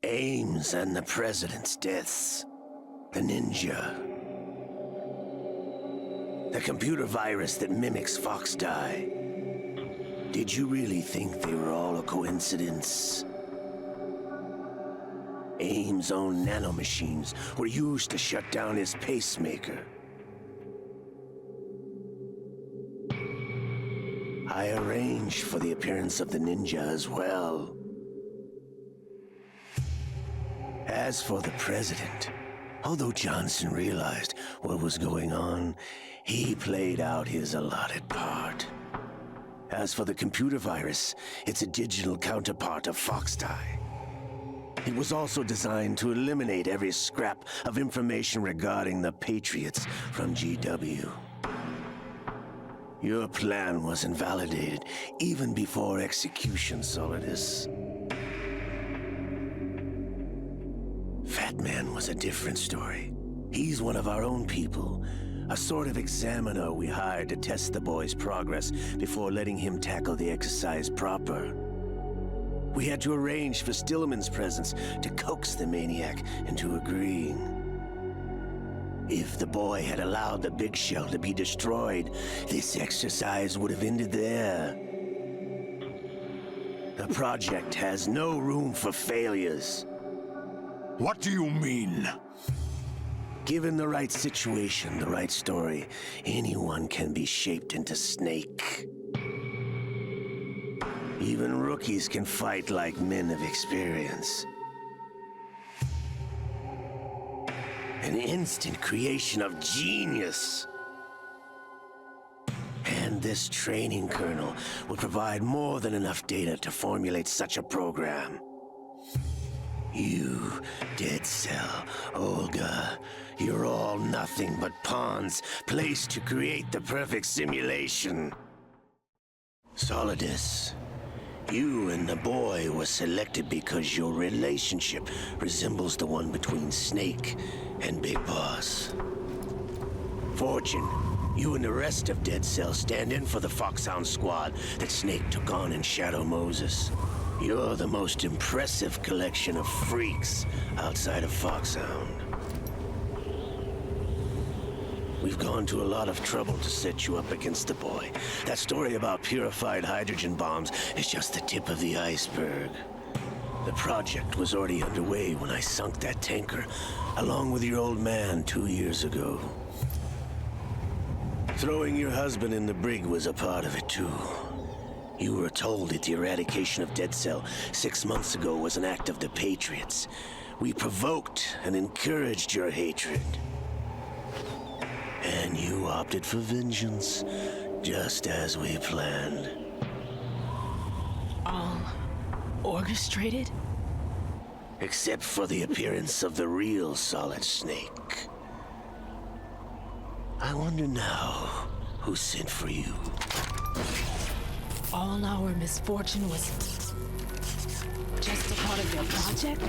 Ames and the President's deaths. The ninja. The computer virus that mimics Foxdie. Did you really think they were all a coincidence? Ames' own nanomachines were used to shut down his pacemaker. I arranged for the appearance of the ninja as well. As for the President, although Johnson realized what was going on, he played out his allotted part. As for the computer virus, it's a digital counterpart of Foxdie. It was also designed to eliminate every scrap of information regarding the Patriots from GW. Your plan was invalidated even before execution, Solidus. Fatman was a different story. He's one of our own people, a sort of examiner we hired to test the boy's progress before letting him tackle the exercise proper. We had to arrange for Stillman's presence to coax the maniac into agreeing. If the boy had allowed the big shell to be destroyed, this exercise would have ended there. The project has no room for failures. What do you mean? Given the right situation, the right story, anyone can be shaped into Snake. Even rookies can fight like men of experience. An instant creation of genius. And this training kernel will provide more than enough data to formulate such a program. You, Dead Cell, Olga, you're all nothing but pawns placed to create the perfect simulation. Solidus, you and the boy were selected because your relationship resembles the one between Snake and Big Boss. Fortune, you and the rest of Dead Cell stand in for the Foxhound squad that Snake took on in Shadow Moses. You're the most impressive collection of freaks outside of Foxhound. We've gone to a lot of trouble to set you up against the boy. That story about purified hydrogen bombs is just the tip of the iceberg. The project was already underway when I sunk that tanker, along with your old man 2 years ago. Throwing your husband in the brig was a part of it too. You were told that the eradication of Dead Cell 6 months ago was an act of the Patriots. We provoked and encouraged your hatred. And you opted for vengeance, just as we planned. All orchestrated? Except for the appearance of the real Solid Snake. I wonder now who sent for you. All our misfortune was just a part of their project?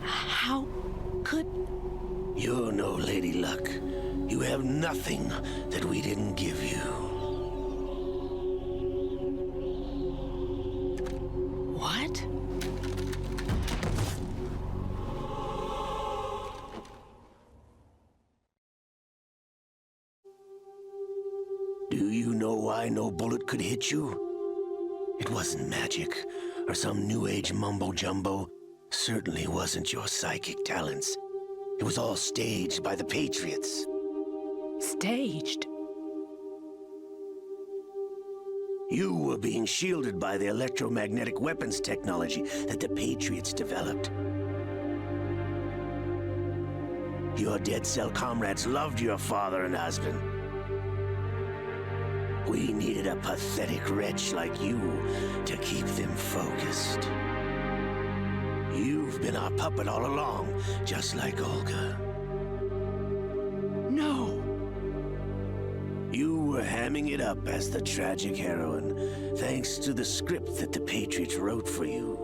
How could... You're no Lady Luck. You You have nothing that we didn't give you. What? Do you know why no bullet could hit you? It wasn't magic, or some new age mumbo-jumbo. Certainly wasn't your psychic talents. It was all staged by the Patriots. Staged? You were being shielded by the electromagnetic weapons technology that the Patriots developed. Your dead cell comrades loved your father and husband. We needed a pathetic wretch like you to keep them focused. You've been our puppet all along, just like Olga. No. You were hamming it up as the tragic heroine, thanks to the script that the Patriots wrote for you.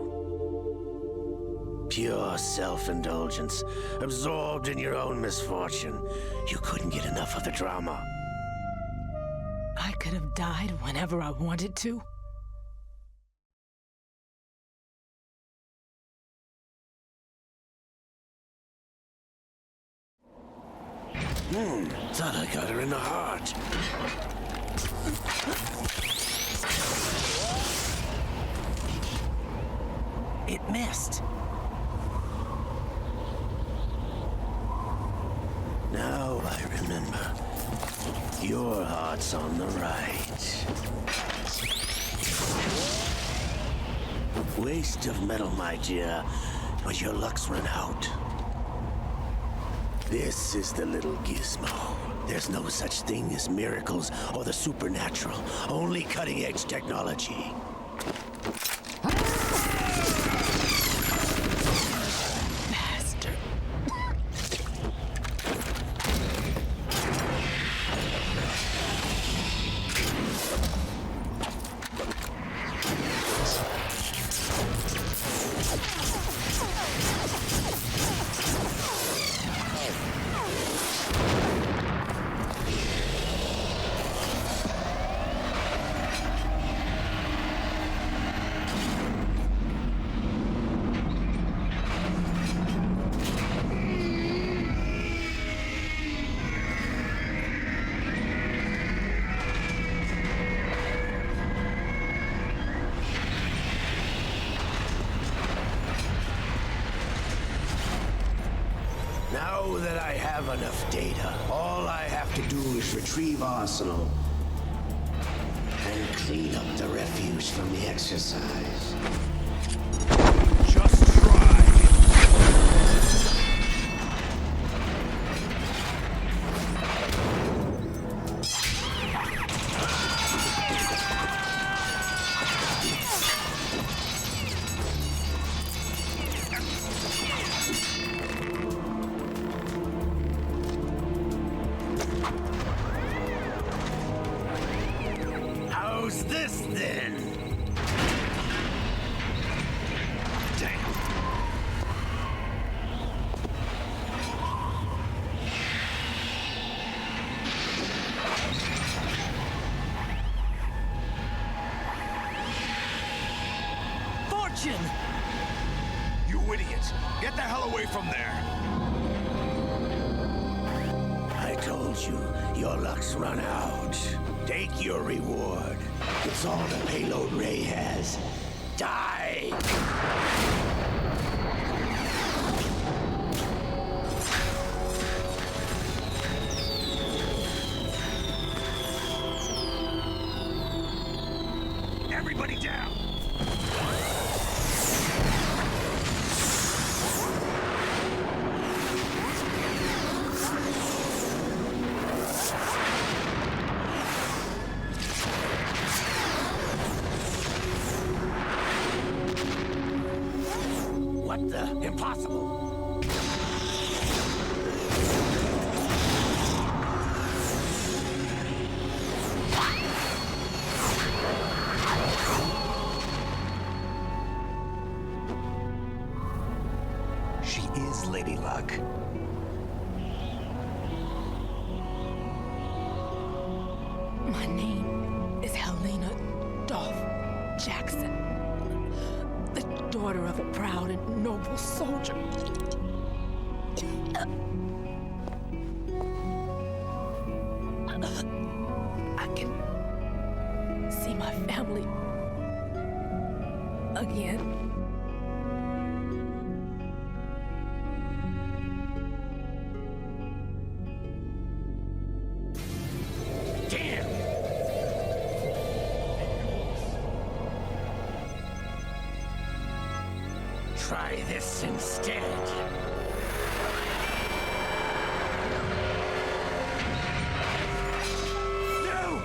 Pure self-indulgence, absorbed in your own misfortune. You couldn't get enough of the drama. I could have died whenever I wanted to. Thought I got her in the heart. It missed. Now I remember. Your heart's on the right. Waste of metal, my dear, but your luck's run out. This is the little gizmo. There's no such thing as miracles or the supernatural, only cutting-edge technology. Bastard. Now that I have enough data, all I have to do is retrieve Arsenal and clean up the refuse from the exercise. Just try. How's this then? Damn. Fortune! You idiot! Get the hell away from there! I told you, your luck's run out. Take your reward. It's all the payload Ray has. Die! Everybody down! What the? Impossible! She is Lady Luck. My name is Helena Dolph Jackson, the daughter of a proud and noble soldier. I can see my family again. Try this instead. No!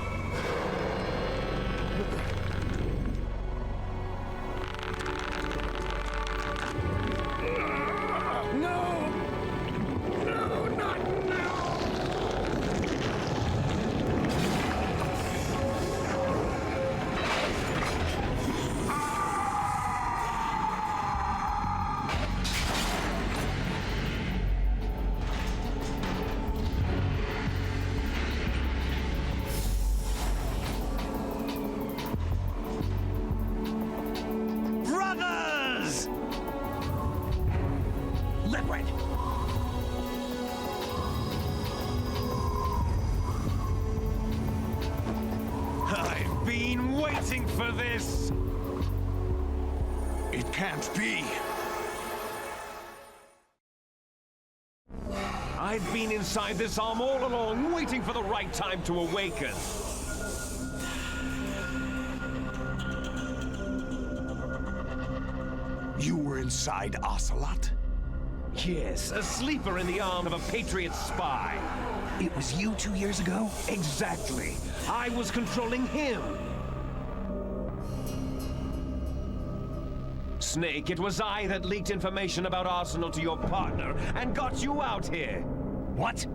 No! No, not now! Liquid! I've been waiting for this! It can't be. I've been inside this arm all along, waiting for the right time to awaken. You were inside Ocelot? Yes, a sleeper in the arm of a Patriot spy. It was you 2 years ago? Exactly. I was controlling him. Snake, it was I that leaked information about Arsenal to your partner and got you out here. What?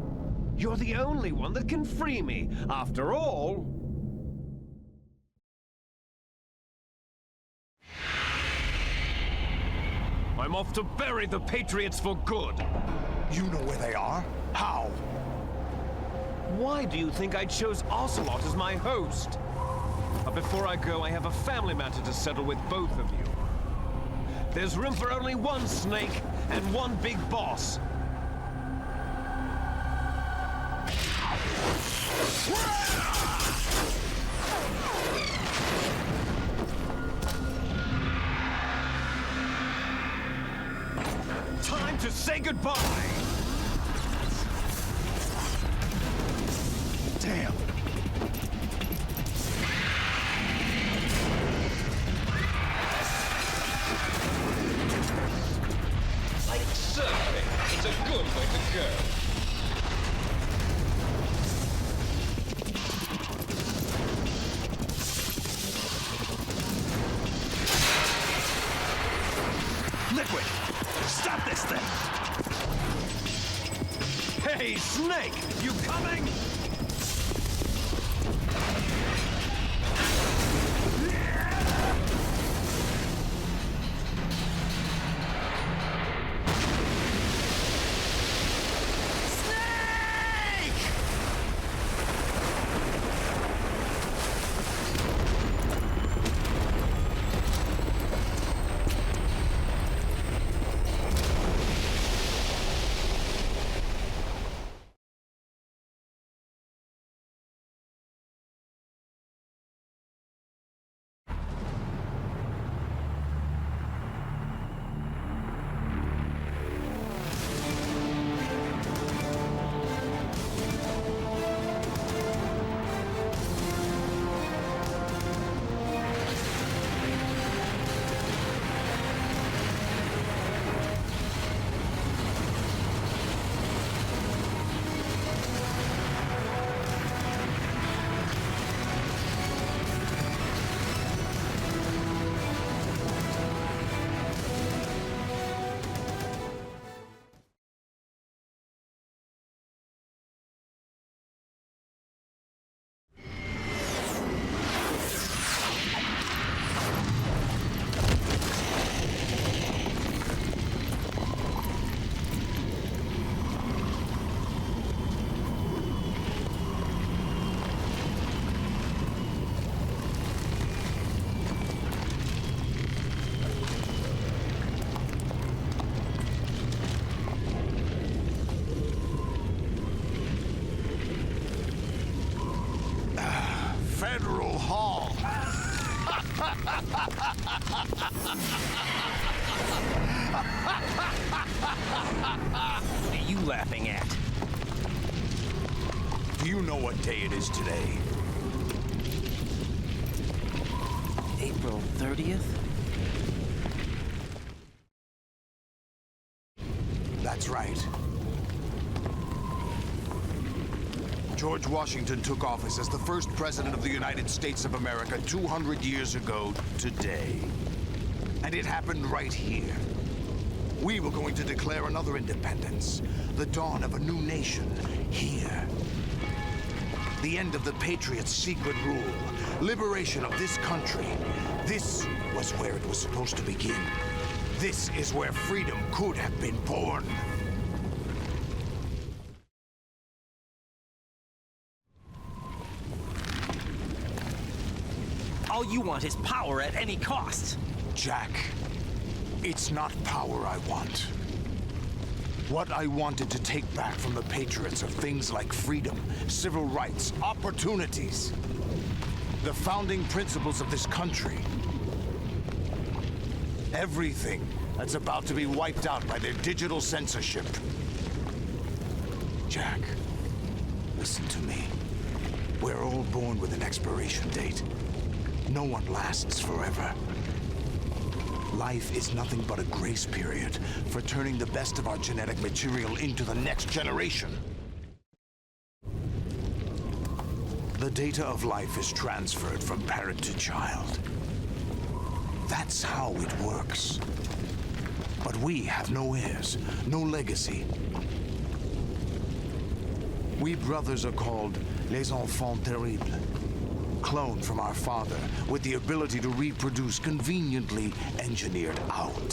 You're the only one that can free me. After all... I'm off to bury the Patriots for good. You know where they are? How? Why do you think I chose Ocelot as my host? But before I go, I have a family matter to settle with both of you. There's room for only one Snake and one big boss. Time to say goodbye! Damn. Like surfing, it's a good way to go. Liquid! Stop this thing! Hey, Snake! You coming? Federal Hall. What are you laughing at? Do you know what day it is today? April 30th? That's right. George Washington took office as the first president of the United States of America 200 years ago today. And it happened right here. We were going to declare another independence, the dawn of a new nation, here. The end of the Patriots' secret rule, liberation of this country. This was where it was supposed to begin. This is where freedom could have been born. All you want is power at any cost. Jack, it's not power I want. What I wanted to take back from the Patriots are things like freedom, civil rights, opportunities. The founding principles of this country. Everything that's about to be wiped out by their digital censorship. Jack, listen to me. We're all born with an expiration date. No one lasts forever. Life is nothing but a grace period for turning the best of our genetic material into the next generation. The data of life is transferred from parent to child. That's how it works. But we have no heirs, no legacy. We brothers are called les enfants terribles. Cloned from our father, with the ability to reproduce conveniently engineered out.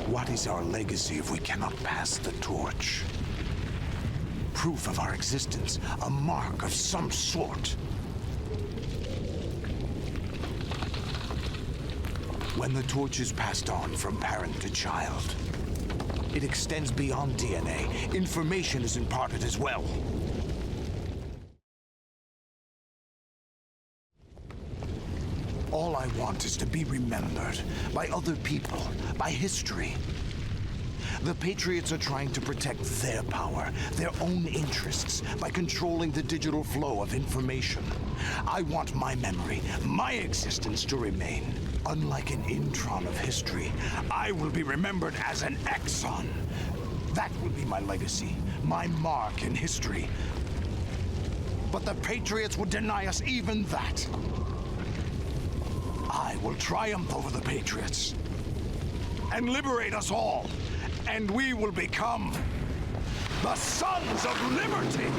What is our legacy if we cannot pass the torch? Proof of our existence, a mark of some sort. When the torch is passed on from parent to child, it extends beyond DNA. Information is imparted as well. All I want is to be remembered by other people, by history. The Patriots are trying to protect their power, their own interests, by controlling the digital flow of information. I want my memory, my existence to remain. Unlike an intron of history, I will be remembered as an exon. That will be my legacy, my mark in history. But the Patriots would deny us even that. I will triumph over the Patriots and liberate us all, and we will become the Sons of Liberty!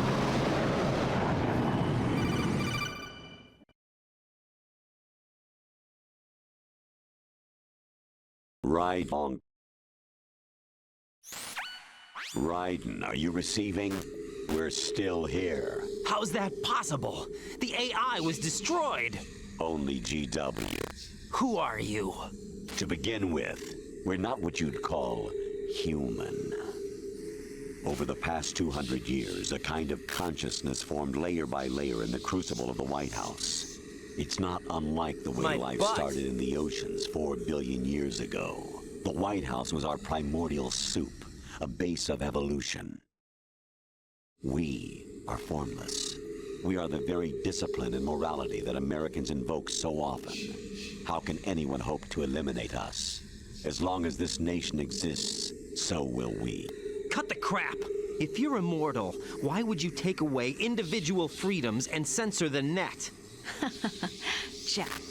Raiden, are you receiving? We're still here. How's that possible? The AI was destroyed. Only GW. Who are you? To begin with, we're not what you'd call human. Over the past 200 years, a kind of consciousness formed layer by layer in the crucible of the White House. It's not unlike the way life started in the oceans 4 billion years ago. The White House was our primordial soup, a base of evolution. We are formless. We are the very discipline and morality that Americans invoke so often. How can anyone hope to eliminate us? As long as this nation exists, so will we. Cut the crap! If you're immortal, why would you take away individual freedoms and censor the net? Jack,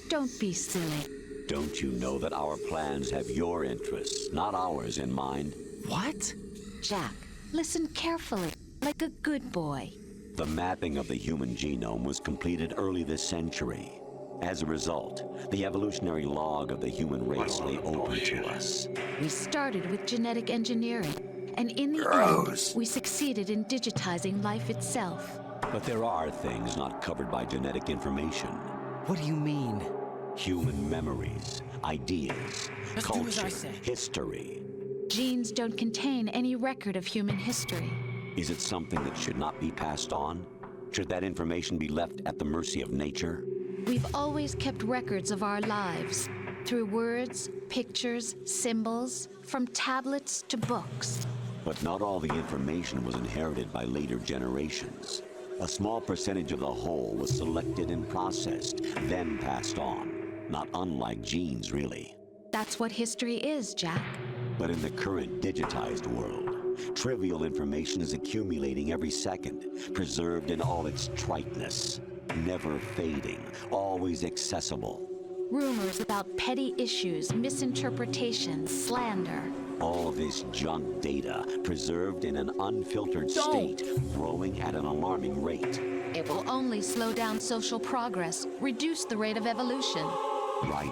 don't be silly. Don't you know that our plans have your interests, not ours, in mind? What? Jack, listen carefully, like a good boy. The mapping of the human genome was completed early this century. As a result, the evolutionary log of the human race lay open to us. We started with genetic engineering, and in the end, we succeeded in digitizing life itself. But there are things not covered by genetic information. What do you mean? Human memories, ideas, culture, history. Genes don't contain any record of human history. Is it something that should not be passed on? Should that information be left at the mercy of nature? We've always kept records of our lives, through words, pictures, symbols, from tablets to books. But not all the information was inherited by later generations. A small percentage of the whole was selected and processed, then passed on. Not unlike genes, really. That's what history is, Jack. But in the current digitized world, trivial information is accumulating every second, preserved in all its triteness, never fading, always accessible. Rumors about petty issues, misinterpretations, slander. All this junk data, preserved in an unfiltered state, growing at an alarming rate. It will only slow down social progress, reduce the rate of evolution. Right.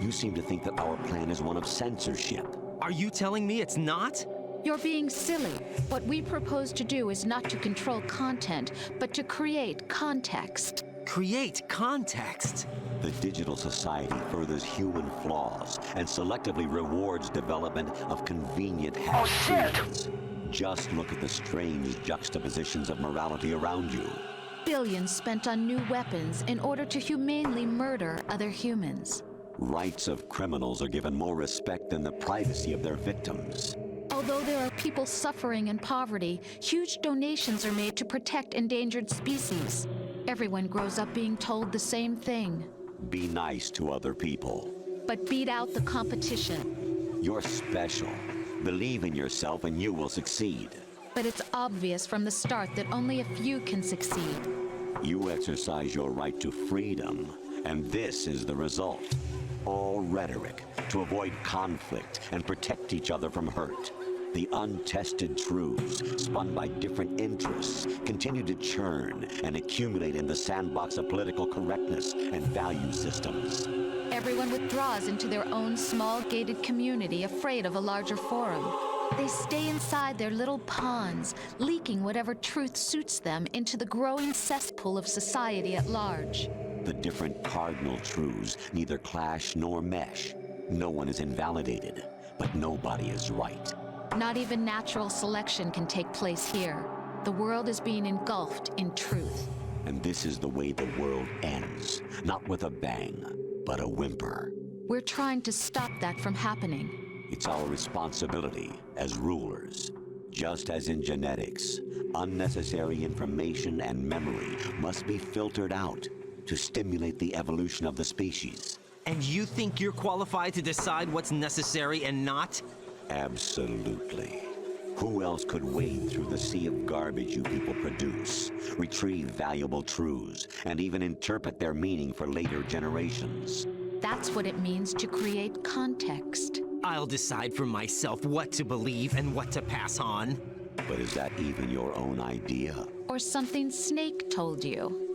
You seem to think that our plan is one of censorship. Are you telling me it's not? You're being silly. What we propose to do is not to control content, but to create context. Create context? The digital society furthers human flaws and selectively rewards development of convenient half-truths. Just look at the strange juxtapositions of morality around you. Billions spent on new weapons in order to humanely murder other humans. Rights of criminals are given more respect than the privacy of their victims. Although there are people suffering in poverty, huge donations are made to protect endangered species. Everyone grows up being told the same thing. Be nice to other people. But beat out the competition. You're special. Believe in yourself and you will succeed. But it's obvious from the start that only a few can succeed. You exercise your right to freedom, and this is the result. All rhetoric to avoid conflict and protect each other from hurt. The untested truths, spun by different interests, continue to churn and accumulate in the sandbox of political correctness and value systems. Everyone withdraws into their own small gated community, afraid of a larger forum. They stay inside their little ponds, leaking whatever truth suits them into the growing cesspool of society at large. The different cardinal truths neither clash nor mesh. No one is invalidated, but nobody is right. Not even natural selection can take place here. The world is being engulfed in truth. And this is the way the world ends. Not with a bang, but a whimper. We're trying to stop that from happening. It's our responsibility as rulers. Just as in genetics, unnecessary information and memory must be filtered out to stimulate the evolution of the species. And you think you're qualified to decide what's necessary and not? Absolutely. Who else could wade through the sea of garbage you people produce, retrieve valuable truths, and even interpret their meaning for later generations? That's what it means to create context. I'll decide for myself what to believe and what to pass on. But is that even your own idea? Or something Snake told you?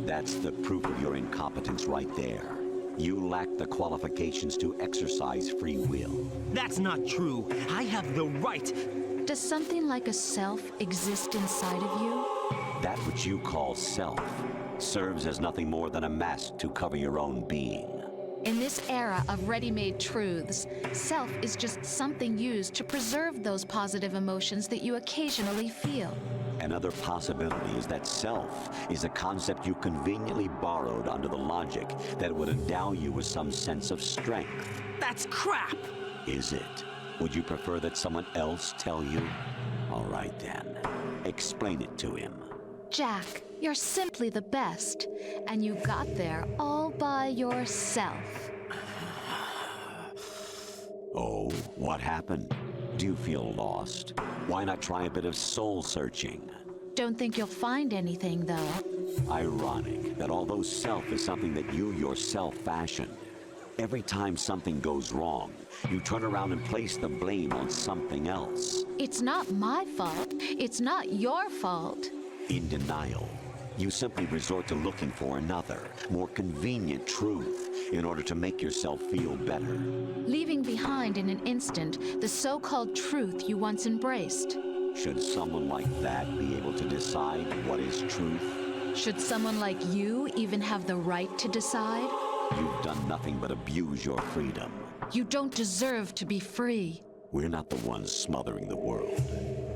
That's the proof of your incompetence right there. You lack the qualifications to exercise free will. That's not true. I have the right. Does something like a self exist inside of you? That which you call self serves as nothing more than a mask to cover your own being. In this era of ready-made truths, self is just something used to preserve those positive emotions that you occasionally feel. Another possibility is that self is a concept you conveniently borrowed under the logic that would endow you with some sense of strength. That's crap! Is it? Would you prefer that someone else tell you? All right then. Explain it to him. Jack, you're simply the best, and you got there all by yourself. Oh, what happened? Do you feel lost? Why not try a bit of soul-searching? Don't think you'll find anything, though. Ironic that although self is something that you yourself fashioned, every time something goes wrong, you turn around and place the blame on something else. It's not my fault. It's not your fault. In denial, you simply resort to looking for another, more convenient truth in order to make yourself feel better. Leaving behind in an instant the so-called truth you once embraced. Should someone like that be able to decide what is truth? Should someone like you even have the right to decide? You've done nothing but abuse your freedom. You don't deserve to be free. We're not the ones smothering the world.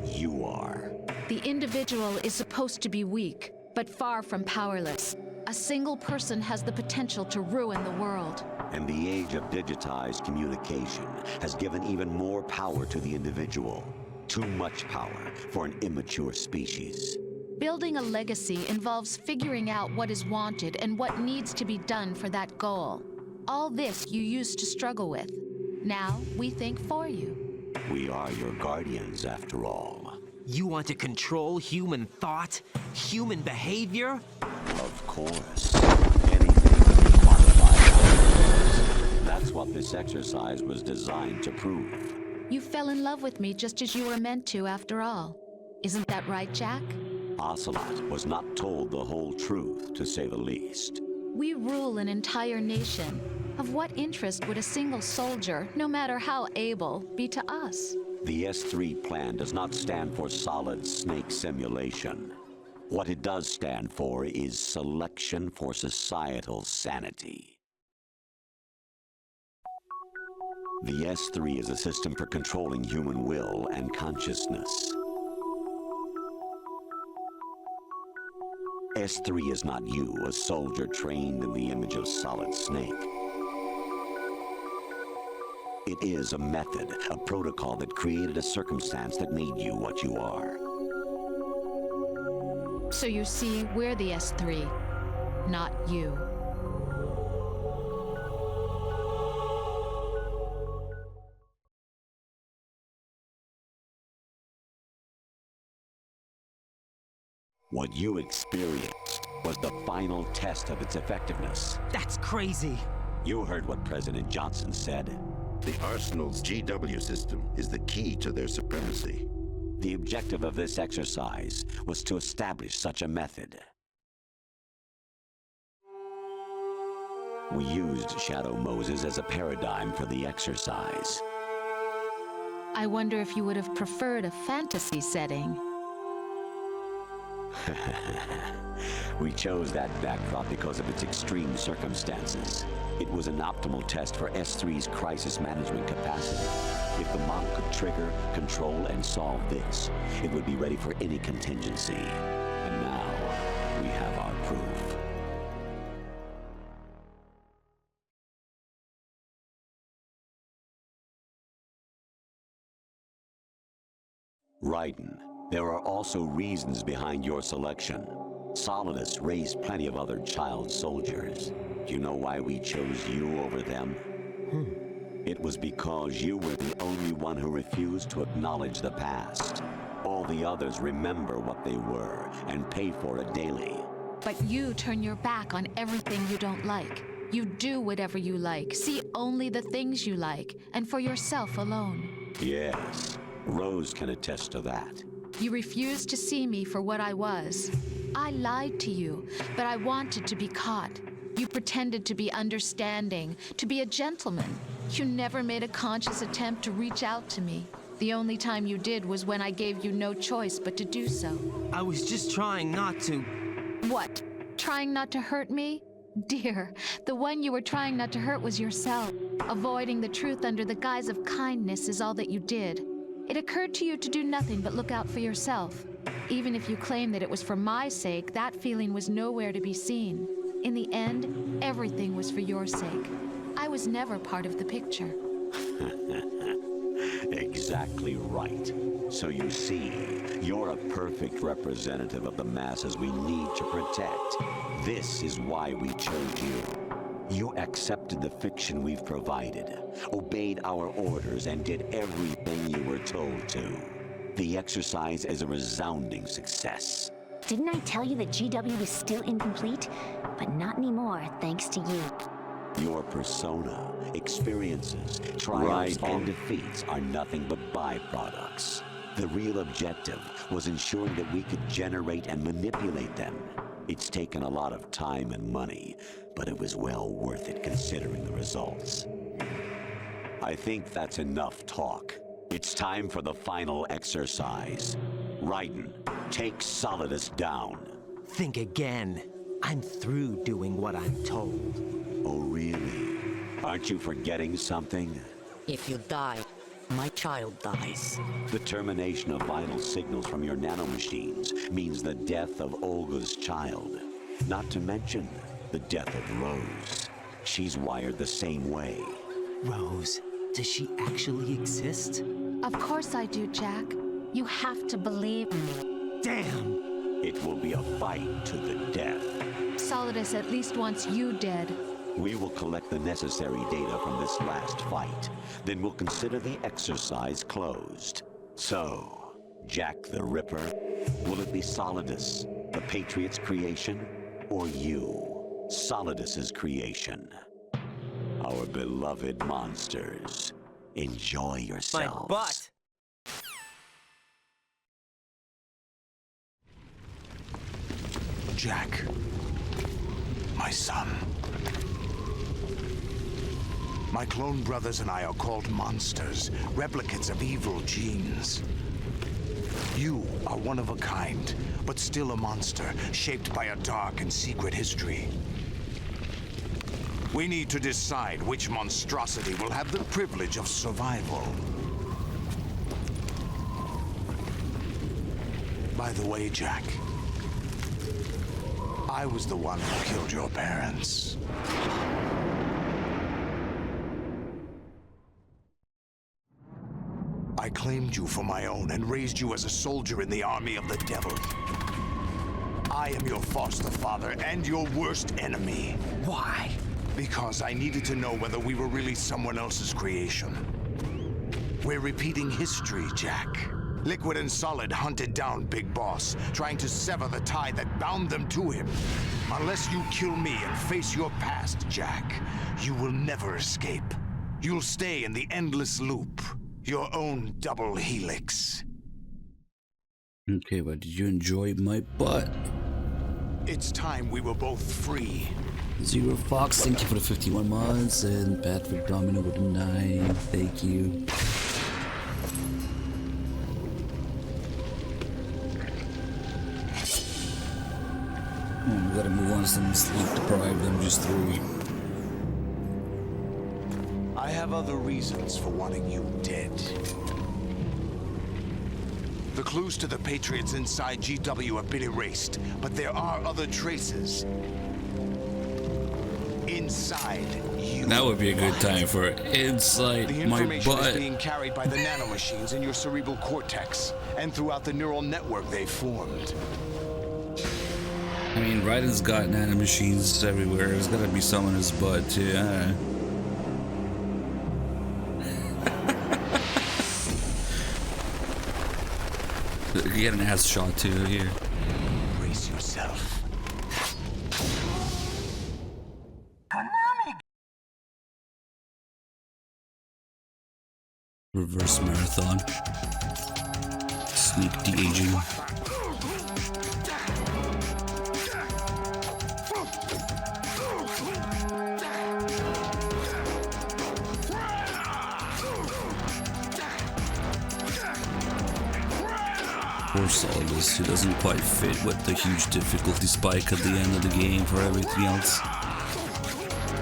You are. The individual is supposed to be weak, but far from powerless. A single person has the potential to ruin the world. And the age of digitized communication has given even more power to the individual. Too much power for an immature species. Building a legacy involves figuring out what is wanted and what needs to be done for that goal. All this you used to struggle with. Now we think for you. We are your guardians, after all. You want to control human thought? Human behavior? Of course. Anything that can quantify. That's what this exercise was designed to prove. You fell in love with me just as you were meant to, after all. Isn't that right, Jack? Ocelot was not told the whole truth, to say the least. We rule an entire nation. Of what interest would a single soldier, no matter how able, be to us? The S3 plan does not stand for solid snake simulation. What it does stand for is selection for societal sanity. The S3 is a system for controlling human will and consciousness. S3 is not you, a soldier trained in the image of Solid Snake. It is a method, a protocol that created a circumstance that made you what you are. So you see, we're the S3, not you. What you experienced was the final test of its effectiveness. That's crazy. You heard what President Johnson said. The Arsenal's GW system is the key to their supremacy. The objective of this exercise was to establish such a method. We used Shadow Moses as a paradigm for the exercise. I wonder if you would have preferred a fantasy setting. We chose that backdrop because of its extreme circumstances. It was an optimal test for S3's crisis management capacity. If the model could trigger, control, and solve this, it would be ready for any contingency. And now, we have our proof. Raiden, there are also reasons behind your selection. Solidus raised plenty of other child soldiers. Do you know why we chose you over them? It was because you were the only one who refused to acknowledge the past. All the others remember what they were and pay for it daily. But you turn your back on everything you don't like. You do whatever you like, see only the things you like, and for yourself alone. Yes, Rose can attest to that. You refused to see me for what I was. I lied to you, but I wanted to be caught. You pretended to be understanding, to be a gentleman. You never made a conscious attempt to reach out to me. The only time you did was when I gave you no choice but to do so. I was just trying not to... What? Trying not to hurt me? Dear, the one you were trying not to hurt was yourself. Avoiding the truth under the guise of kindness is all that you did. It occurred to you to do nothing but look out for yourself. Even if you claim that it was for my sake, that feeling was nowhere to be seen. In the end, everything was for your sake. I was never part of the picture. Exactly right. So you see, you're a perfect representative of the masses we need to protect. This is why we chose you. You accepted the fiction we've provided, obeyed our orders, and did everything you were told to. The exercise is a resounding success. Didn't I tell you that GW was still incomplete? But not anymore, thanks to you. Your persona, experiences, triumphs, and defeats are nothing but byproducts. The real objective was ensuring that we could generate and manipulate them. It's taken a lot of time and money, but it was well worth it considering the results. I think that's enough talk. It's time for the final exercise. Raiden, take Solidus down. Think again. I'm through doing what I'm told. Oh, really? Aren't you forgetting something? If you die, my child dies. The termination of vital signals from your nanomachines means the death of Olga's child. Not to mention the death of Rose. She's wired the same way. Rose, does she actually exist? Of course I do, Jack. You have to believe me. Damn! It will be a fight to the death. Solidus at least wants you dead. We will collect the necessary data from this last fight. Then we'll consider the exercise closed. So, Jack the Ripper, will it be Solidus, the Patriot's creation, or you, Solidus's creation? Our beloved monsters, enjoy yourselves. My butt! Jack, my son. My clone brothers and I are called monsters, replicates of evil genes. You are one of a kind, but still a monster, shaped by a dark and secret history. We need to decide which monstrosity will have the privilege of survival. By the way, Jack, I was the one who killed your parents. I claimed you for my own and raised you as a soldier in the army of the devil. I am your foster father and your worst enemy. Why? Because I needed to know whether we were really someone else's creation. We're repeating history, Jack. Liquid and Solid hunted down Big Boss, trying to sever the tie that bound them to him. Unless you kill me and face your past, Jack, you will never escape. You'll stay in the endless loop. Your own double helix. Okay, but did you enjoy my butt? It's time we were both free. Zero Fox, thank you for the 51 months, and Patrick Domino with the 9, thank you. Oh, we gotta move on to some sleep deprived MGS3. I have other reasons for wanting you dead. The clues to the Patriots inside GW have been erased, but there are other traces inside you. That would be a good time for it. Inside the my information butt. is being carried by the nanomachines in your cerebral cortex and throughout the neural network they formed. I mean, Raiden's got nanomachines everywhere. There's gotta be some in his butt too. Get an ass shot too here. Brace yourself. Reverse marathon. Sneak de-aging. Poor Solidus, who doesn't quite fit with the huge difficulty spike at the end of the game for everything else.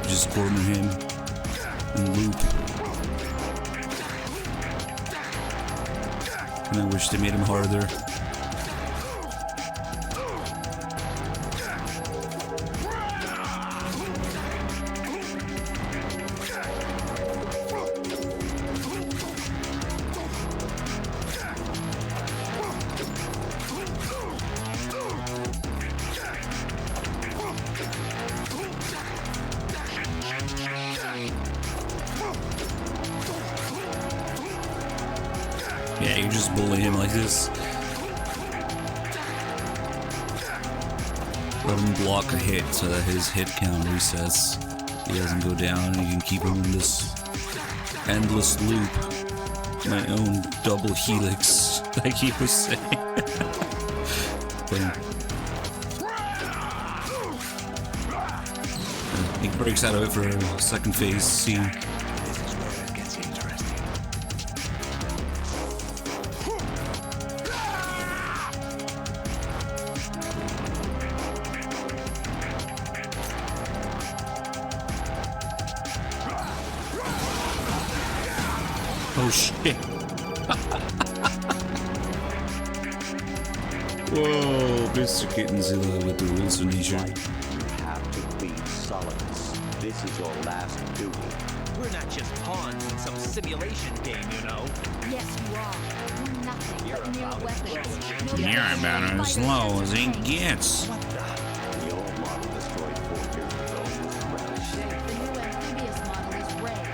Just corner him and loop. And I wish they made him harder. Yeah, you just bully him like this. Let him block a hit so that his hit count resets. He doesn't go down, and you can keep him in this endless loop. My own double helix, like he was saying. He breaks out of it for a second phase scene. Oh shit. Whoa, Mr. Kittenzilla with the rules of nature. You have to plead solidness. This is your last duty. We're not just pawns in some simulation game, you know. Yes, you are. We're nothing but mere weapons. You're about as low as it gets. The old model destroyed 4 years ago was red. The new amphibious model is red.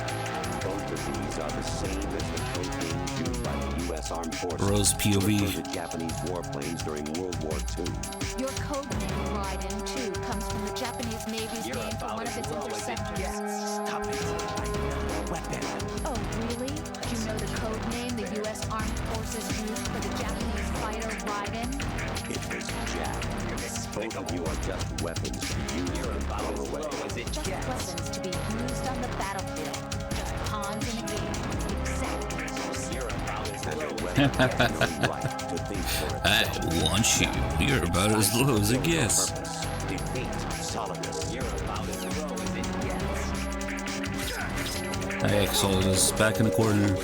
Both of these are the same as the code names used by the U.S. Armed Forces. Rose POV. For the Japanese warplanes during World War II. Your code name, Raiden, too, comes from the Japanese Navy's name for one of its interceptors. Stop it. Weapon. Oh, really? Do you know the code name the U.S. Armed Forces used for the Japanese fighter Raiden? It was Jack. Both of you are just weapons to use and throw away. Just weapons to be used on the battlefield. Pawns in a game. Exactly. I want you. You're about as low as it gets. Defeat, solidness. You're about as low as it gets. Hey, Solidus, back in the corner.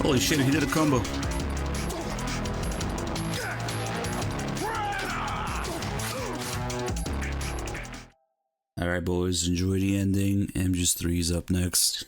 Holy shit, he did a combo. Alright boys, enjoy the ending. MGS3 is up next.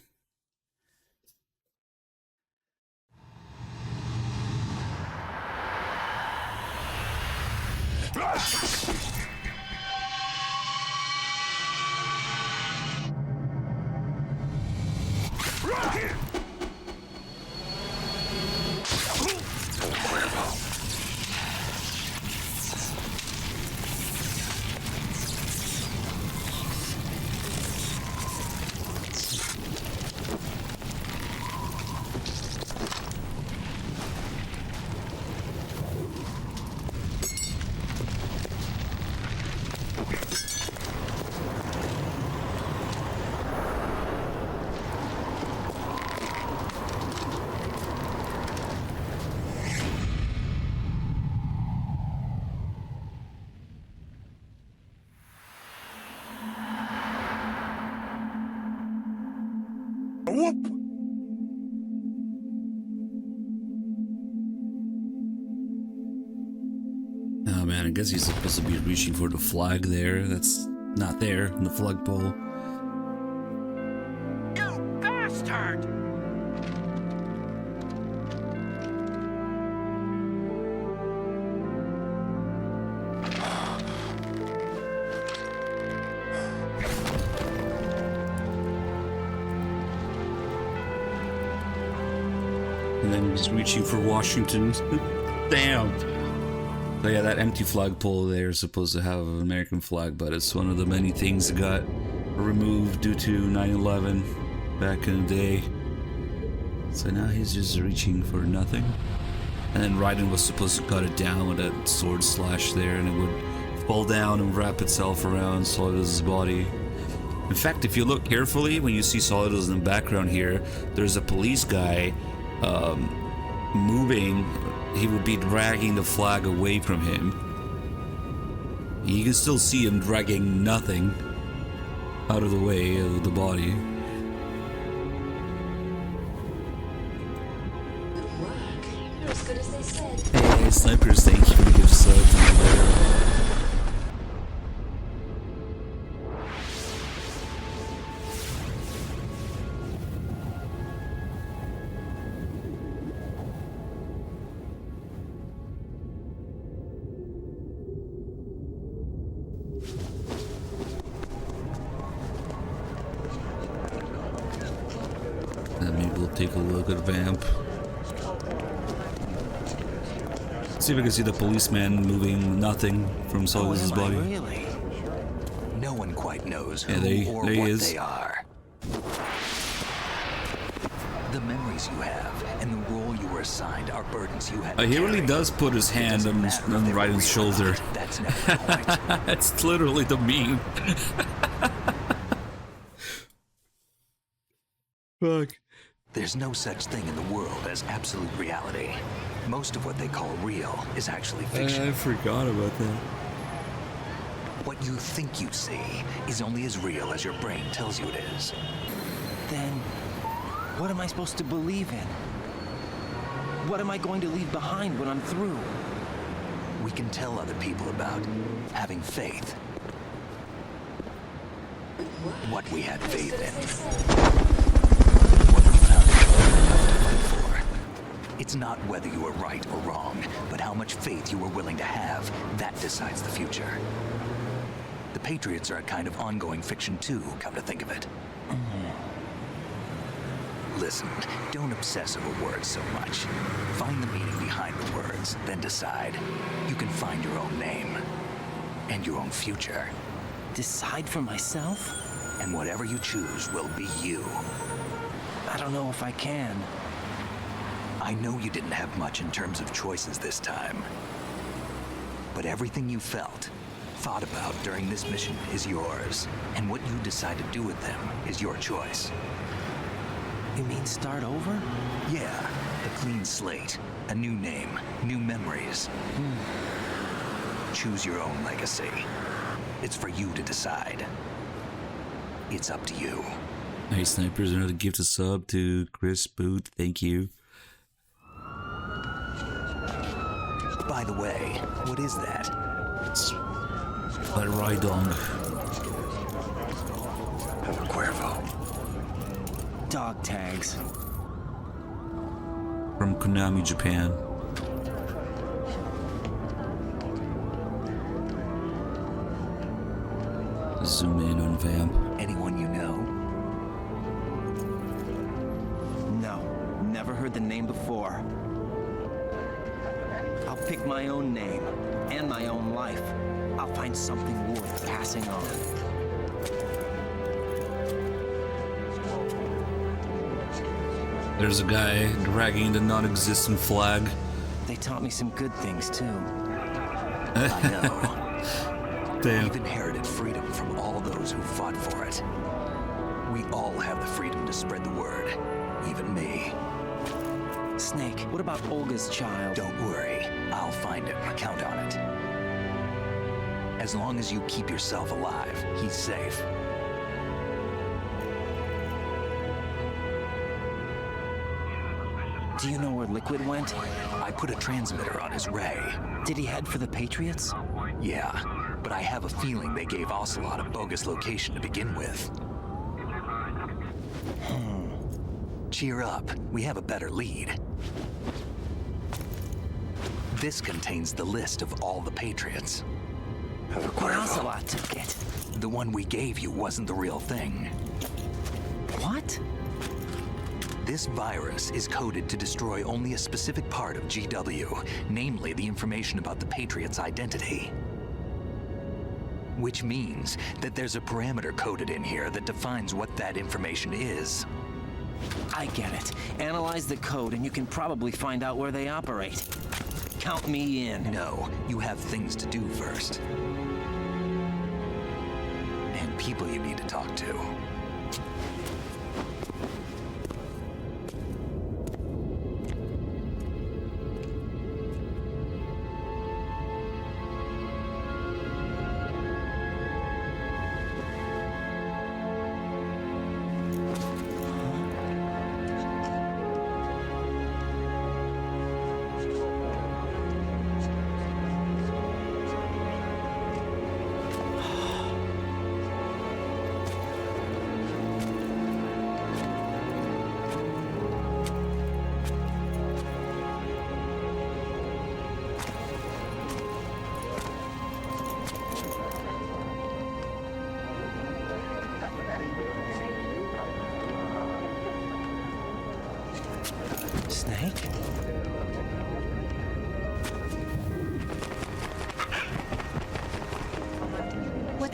Whoop! Oh man, I guess he's supposed to be reaching for the flag there. That's not there in the flagpole. You bastard! And then he's reaching for Washington. Damn. So yeah, that empty flagpole there is supposed to have an American flag, but it's one of the many things that got removed due to 9/11 back in the day. So now he's just reaching for nothing. And then Raiden was supposed to cut it down with that sword slash there, and it would fall down and wrap itself around Solidus' body. In fact, if you look carefully, when you see Solidus in the background here, there's a police guy moving. He would be dragging the flag away from him. You can still see him dragging nothing out of the way of the body. Hey, snipers, thank you for the gift sub. look at Vamp. See if I can see the policeman moving nothing from Solis' body. Really? No one quite knows who or there he what is. they are. The memories you have and the role you were assigned are burdens you had to He really carry. does put his hand on Raiden's shoulder. That's never the point. That's literally the meme. Fuck. There's no such thing in the world as absolute reality. Most of what they call real is actually fiction. I forgot about that. What you think you see is only as real as your brain tells you it is. Then, what am I supposed to believe in? What am I going to leave behind when I'm through? We can tell other people about having faith. What we had faith in. What we found enough to fight for. It's not whether you were right or wrong, but how much faith you were willing to have. That decides the future. The Patriots are a kind of ongoing fiction too, come to think of it. Listen, don't obsess over words so much. Find the meaning behind the words, then decide. You can find your own name. And your own future. Decide for myself? And whatever you choose will be you. I don't know if I can. I know you didn't have much in terms of choices this time. But everything you felt, thought about during this mission is yours. And what you decide to do with them is your choice. You mean start over? Yeah, a clean slate, a new name, new memories. Choose your own legacy. It's for you to decide. It's up to you. Nice Snipers, another gift a sub to Chris Boot. Thank you. By the way, what is that? It's a Raidong. Cuervo. Dog tags. From Konami, Japan. Zoom in on Vamp. Anyone you know? No, never heard the name before. I'll pick my own name and my own life. I'll find something worth passing on. There's a guy dragging the non-existent flag. They taught me some good things too. I know. Damn. We've inherited freedom from all those who fought for it. We all have the freedom to spread the word, even me. Snake, what about Olga's child? Don't worry, I'll find him. Count on it. As long as you keep yourself alive, he's safe. Do you know where Liquid went? I put a transmitter on his ray. Did he head for the Patriots? Yeah, but I have a feeling they gave Ocelot a bogus location to begin with. Cheer up, we have a better lead. This contains the list of all the Patriots. Ocelot took it. The one we gave you wasn't the real thing. What? This virus is coded to destroy only a specific part of GW, namely the information about the Patriots' identity. Which means that there's a parameter coded in here that defines what that information is. I get it. Analyze the code and you can probably find out where they operate. Count me in. No, you have things to do first. And people you need to talk to.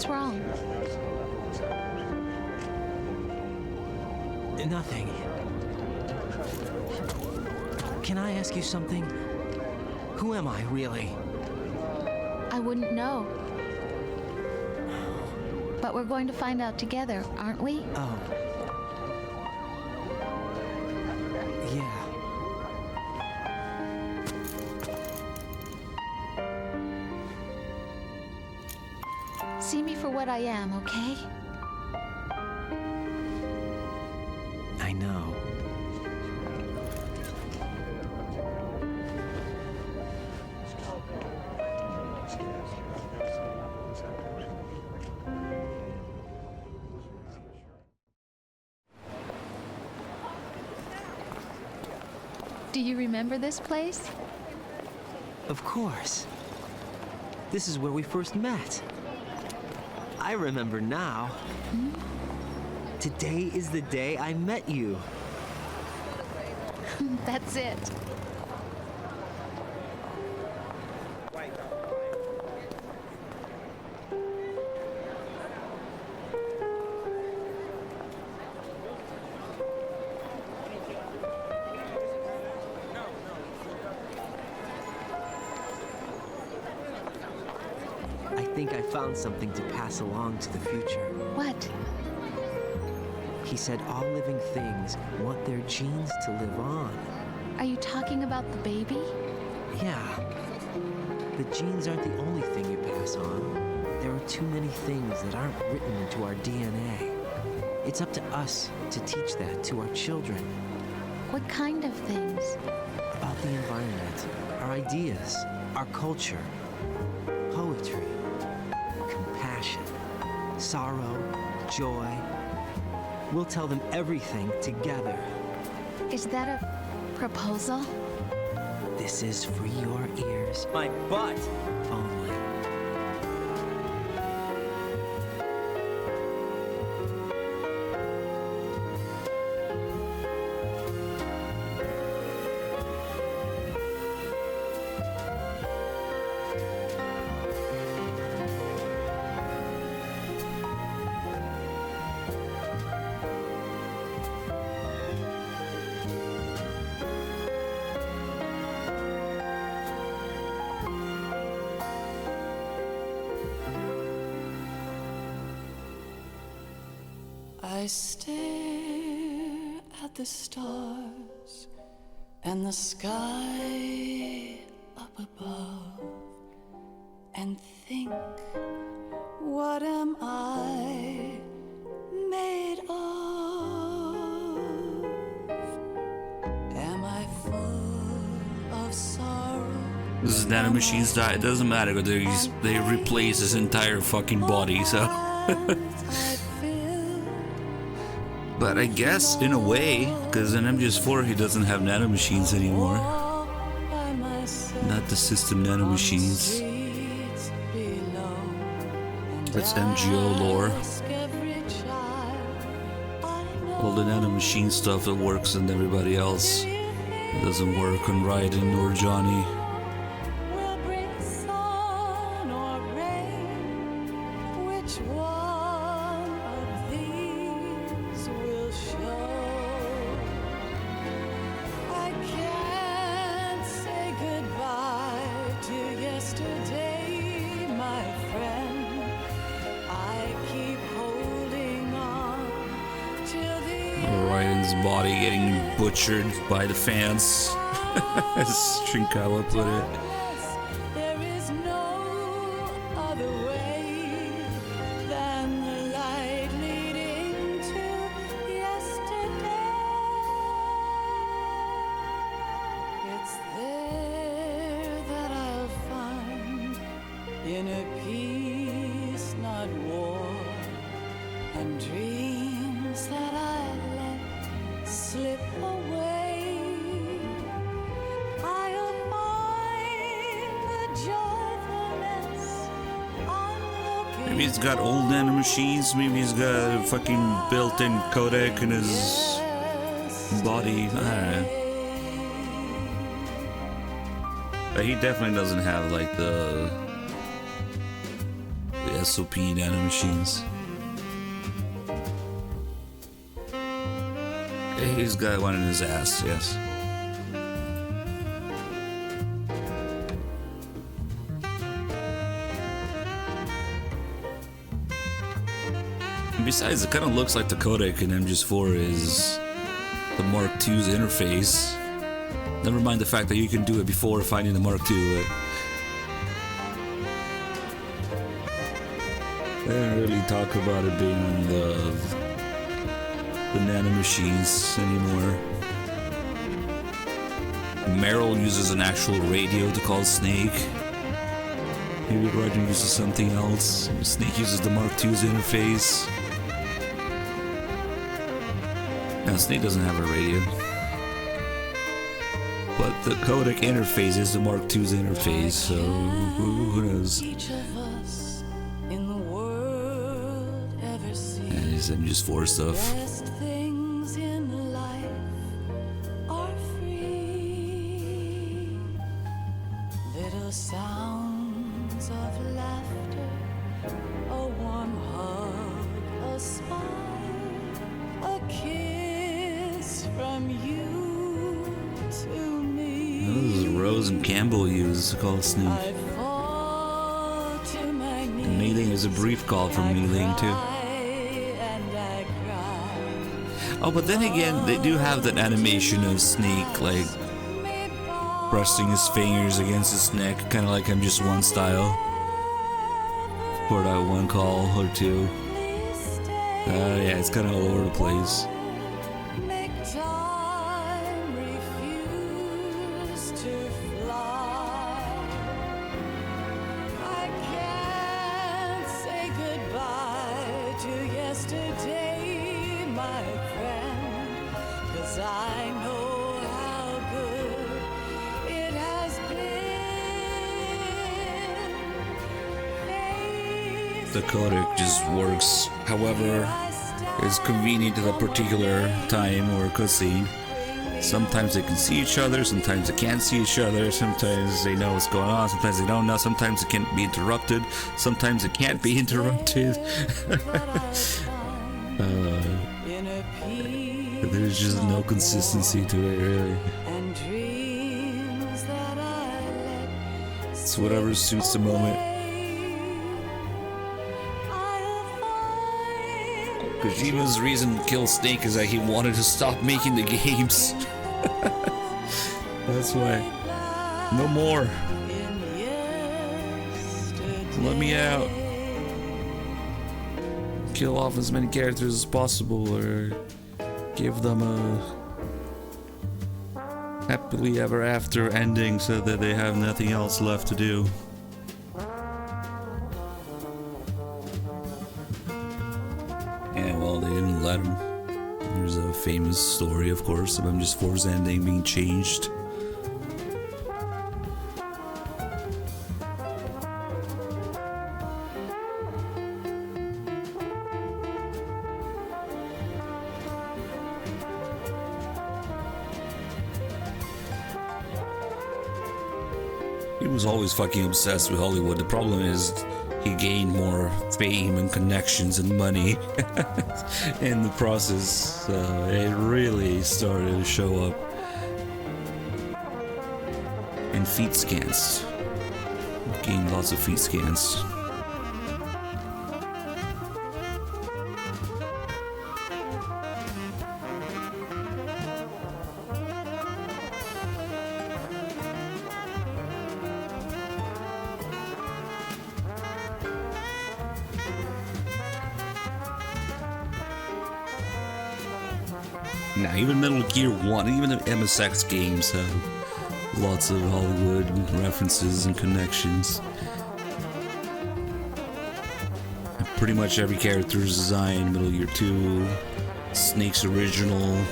What's wrong? Nothing. Can I ask you something? Who am I, really? I wouldn't know. But we're going to find out together, aren't we? Oh. Yeah. See me for what I am, okay? I know. Do you remember this place? Of course. This is where we first met. I remember now. Today is the day I met you. That's it. I think I found something to pass along to the future. What? He said all living things want their genes to live on. Are you talking about the baby? Yeah. The genes aren't the only thing you pass on. There are too many things that aren't written into our DNA. It's up to us to teach that to our children. What kind of things? About the environment, our ideas, our culture, poetry, compassion, sorrow, joy. We'll tell them everything together. Is that a proposal? This is for your ears. My butt! Only. I stare at the stars and the sky up above and think, what am I made of? Am I full of sorrow? This is nanomachines die. It doesn't matter. They replace his entire fucking body, so. But I guess, in a way, because in MGS4 he doesn't have nanomachines anymore. Not the system nanomachines. That's MGO lore. All the nanomachine stuff that works on everybody else. It doesn't work on Raiden or Johnny. Raiden's body getting butchered by the fans, as Shinkawa put it. There is no other way than the light leading to yesterday. It's there that I'll find inner peace, not war, and dreams that I let slip away. I'll find the joyfulness I'm looking. Maybe he's got old nanomachines, maybe he's got a fucking built-in codec in his body, I don't know. But he definitely doesn't have like the SOP nanomachines. He's got one in his ass, yes. Besides, it kind of looks like the codec in MGS4 is the Mark II's interface. Never mind the fact that you can do it before finding the Mark II. They don't really talk about it being the nanomachines anymore. Meryl uses an actual radio to call Snake. Maybe Roger uses something else. Snake uses the Mark II's interface. Now, Snake doesn't have a radio. But the codec interface is the Mark II's interface, so who knows? And it's MGS4 stuff. Things in life are free. Little sounds of laughter, a warm hug, a smile, a kiss from you to me. This is Rose and Campbell use to call Snake. And Mei-Ling is a brief call from Mei-Ling too. Oh, but then again, they do have that animation of Snake, like, pressing his fingers against his neck, kind of like MGS1 style. For that one call or two. Yeah, it's kind of all over the place. The codec just works however is convenient at a particular time or cutscene. Sometimes they can see each other, sometimes they can't see each other, sometimes they know what's going on, sometimes they don't know, sometimes it can be interrupted, sometimes it can't be interrupted. There's just no consistency to it, really. It's whatever suits the moment. Kojima's reason to kill Snake is that he wanted to stop making the games. That's why. No more. Let me out. Kill off as many characters as possible, or give them a happily ever after ending so that they have nothing else left to do. Yeah, well, they didn't let him. There's a famous story, of course, of MGS4's ending being changed. He was always fucking obsessed with Hollywood. The problem is he gained more fame and connections and money in the process. It really started to show up in feet scans. Gained lots of feet scans. Now, even Metal Gear 1, even the MSX games have lots of Hollywood references and connections. And pretty much every character's design, Metal Gear 2, Snake's original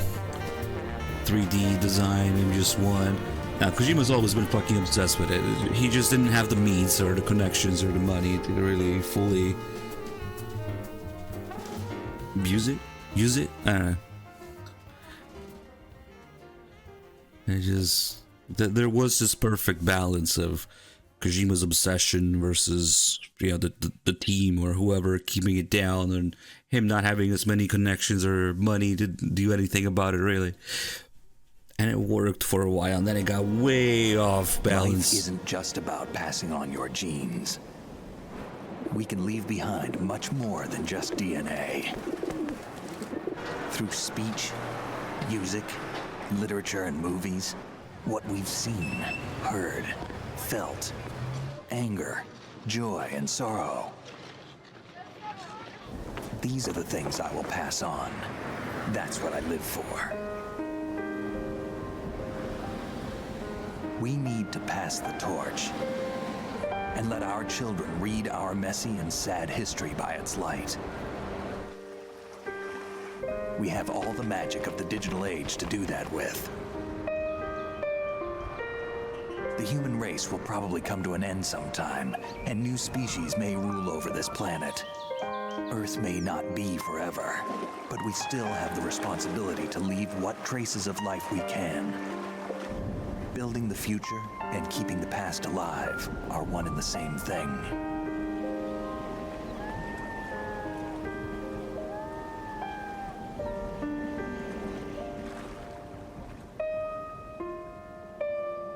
3D design, MGS1. Now, Kojima's always been fucking obsessed with it. He just didn't have the means or the connections or the money to really fully use it. I don't know. It just, there was this perfect balance of Kojima's obsession versus, you know, the team or whoever keeping it down, and him not having as many connections or money to do anything about it, really. And it worked for a while, and then it got way off balance. Life isn't just about passing on your genes. We can leave behind much more than just DNA. Through speech, music, literature, and movies, what we've seen, heard, felt, anger, joy, and sorrow. These are the things I will pass on. That's what I live for. We need to pass the torch and let our children read our messy and sad history by its light. We have all the magic of the digital age to do that with. The human race will probably come to an end sometime, and new species may rule over this planet. Earth may not be forever, but we still have the responsibility to leave what traces of life we can. Building the future and keeping the past alive are one and the same thing.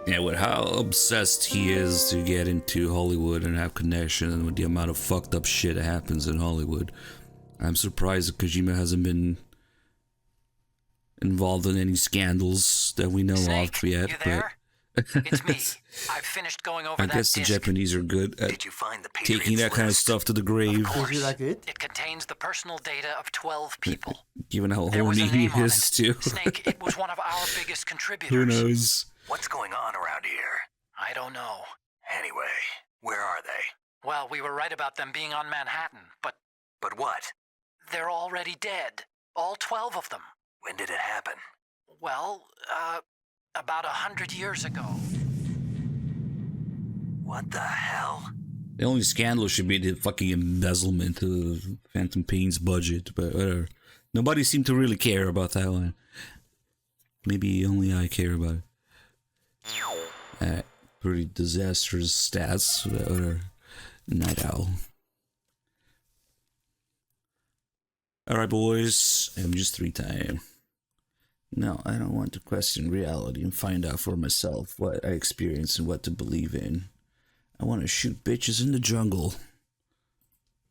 Yeah, with how obsessed he is to get into Hollywood and have connection, and with the amount of fucked up shit that happens in Hollywood, I'm surprised that Kojima hasn't been involved in any scandals that we know of yet. You there? It's me. I've finished going over I that guess the disc. Japanese are good at taking that kind of stuff to the grave. Of course. It contains the personal data of 12 people. Given how There was a horny he name on is, too. Snake, it was one of our biggest contributors. Who knows? What's going on around here? I don't know. Anyway, where are they? Well, we were right about them being on Manhattan, but... But what? They're already dead. All 12 of them. When did it happen? Well, about 100 years ago. What the hell? The only scandal should be the fucking embezzlement of Phantom Pain's budget, but whatever. Nobody seemed to really care about that one. Maybe only I care about it. Pretty disastrous stats, but whatever. Night Owl. Alright, boys. MGS3 time. No, I don't want to question reality and find out for myself what I experience and what to believe in. I want to shoot bitches in the jungle.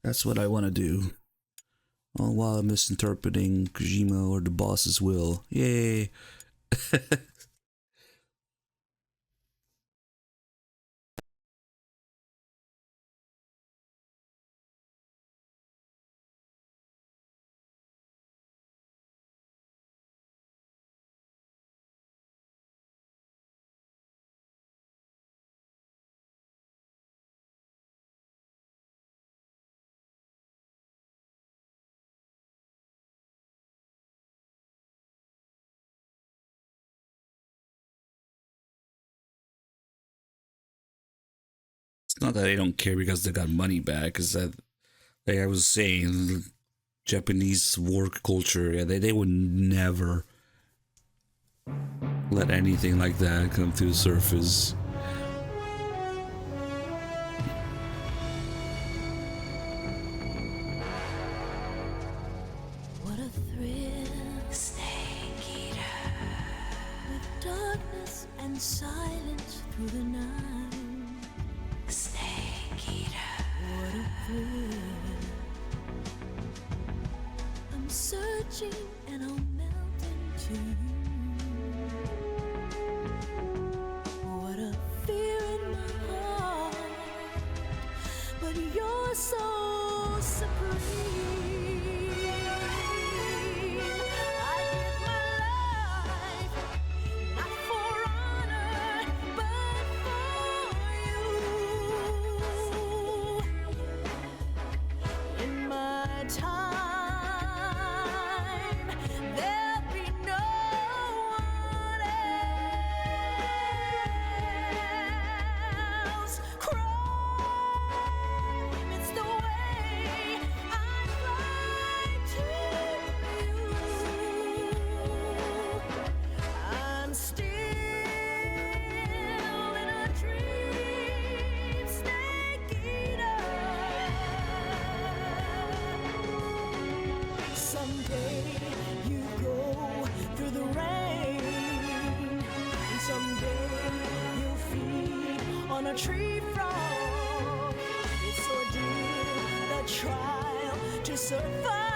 That's what I want to do. All while misinterpreting Kojima or the boss's will. Yay! It's not that they don't care because they got money back, it's that, like I was saying, Japanese work culture, yeah, they would never let anything like that come to the surface. What a thrill, Snake Eater, with darkness and silence through the night. Snake Eater, what a thrill. I'm searching and I'll melt into you. What a on a tree frog. It's ordeal, the trial to survive.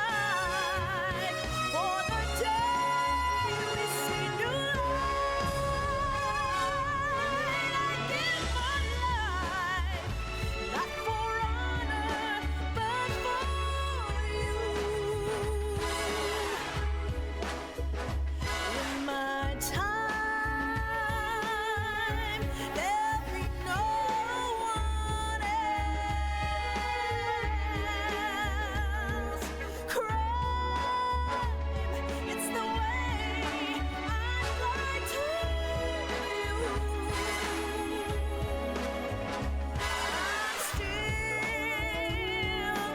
For the day we see new light, I give my life, not for honor, but for you. In my time, there'll be no one else. Crime, it's the way I'd like to view. I'm still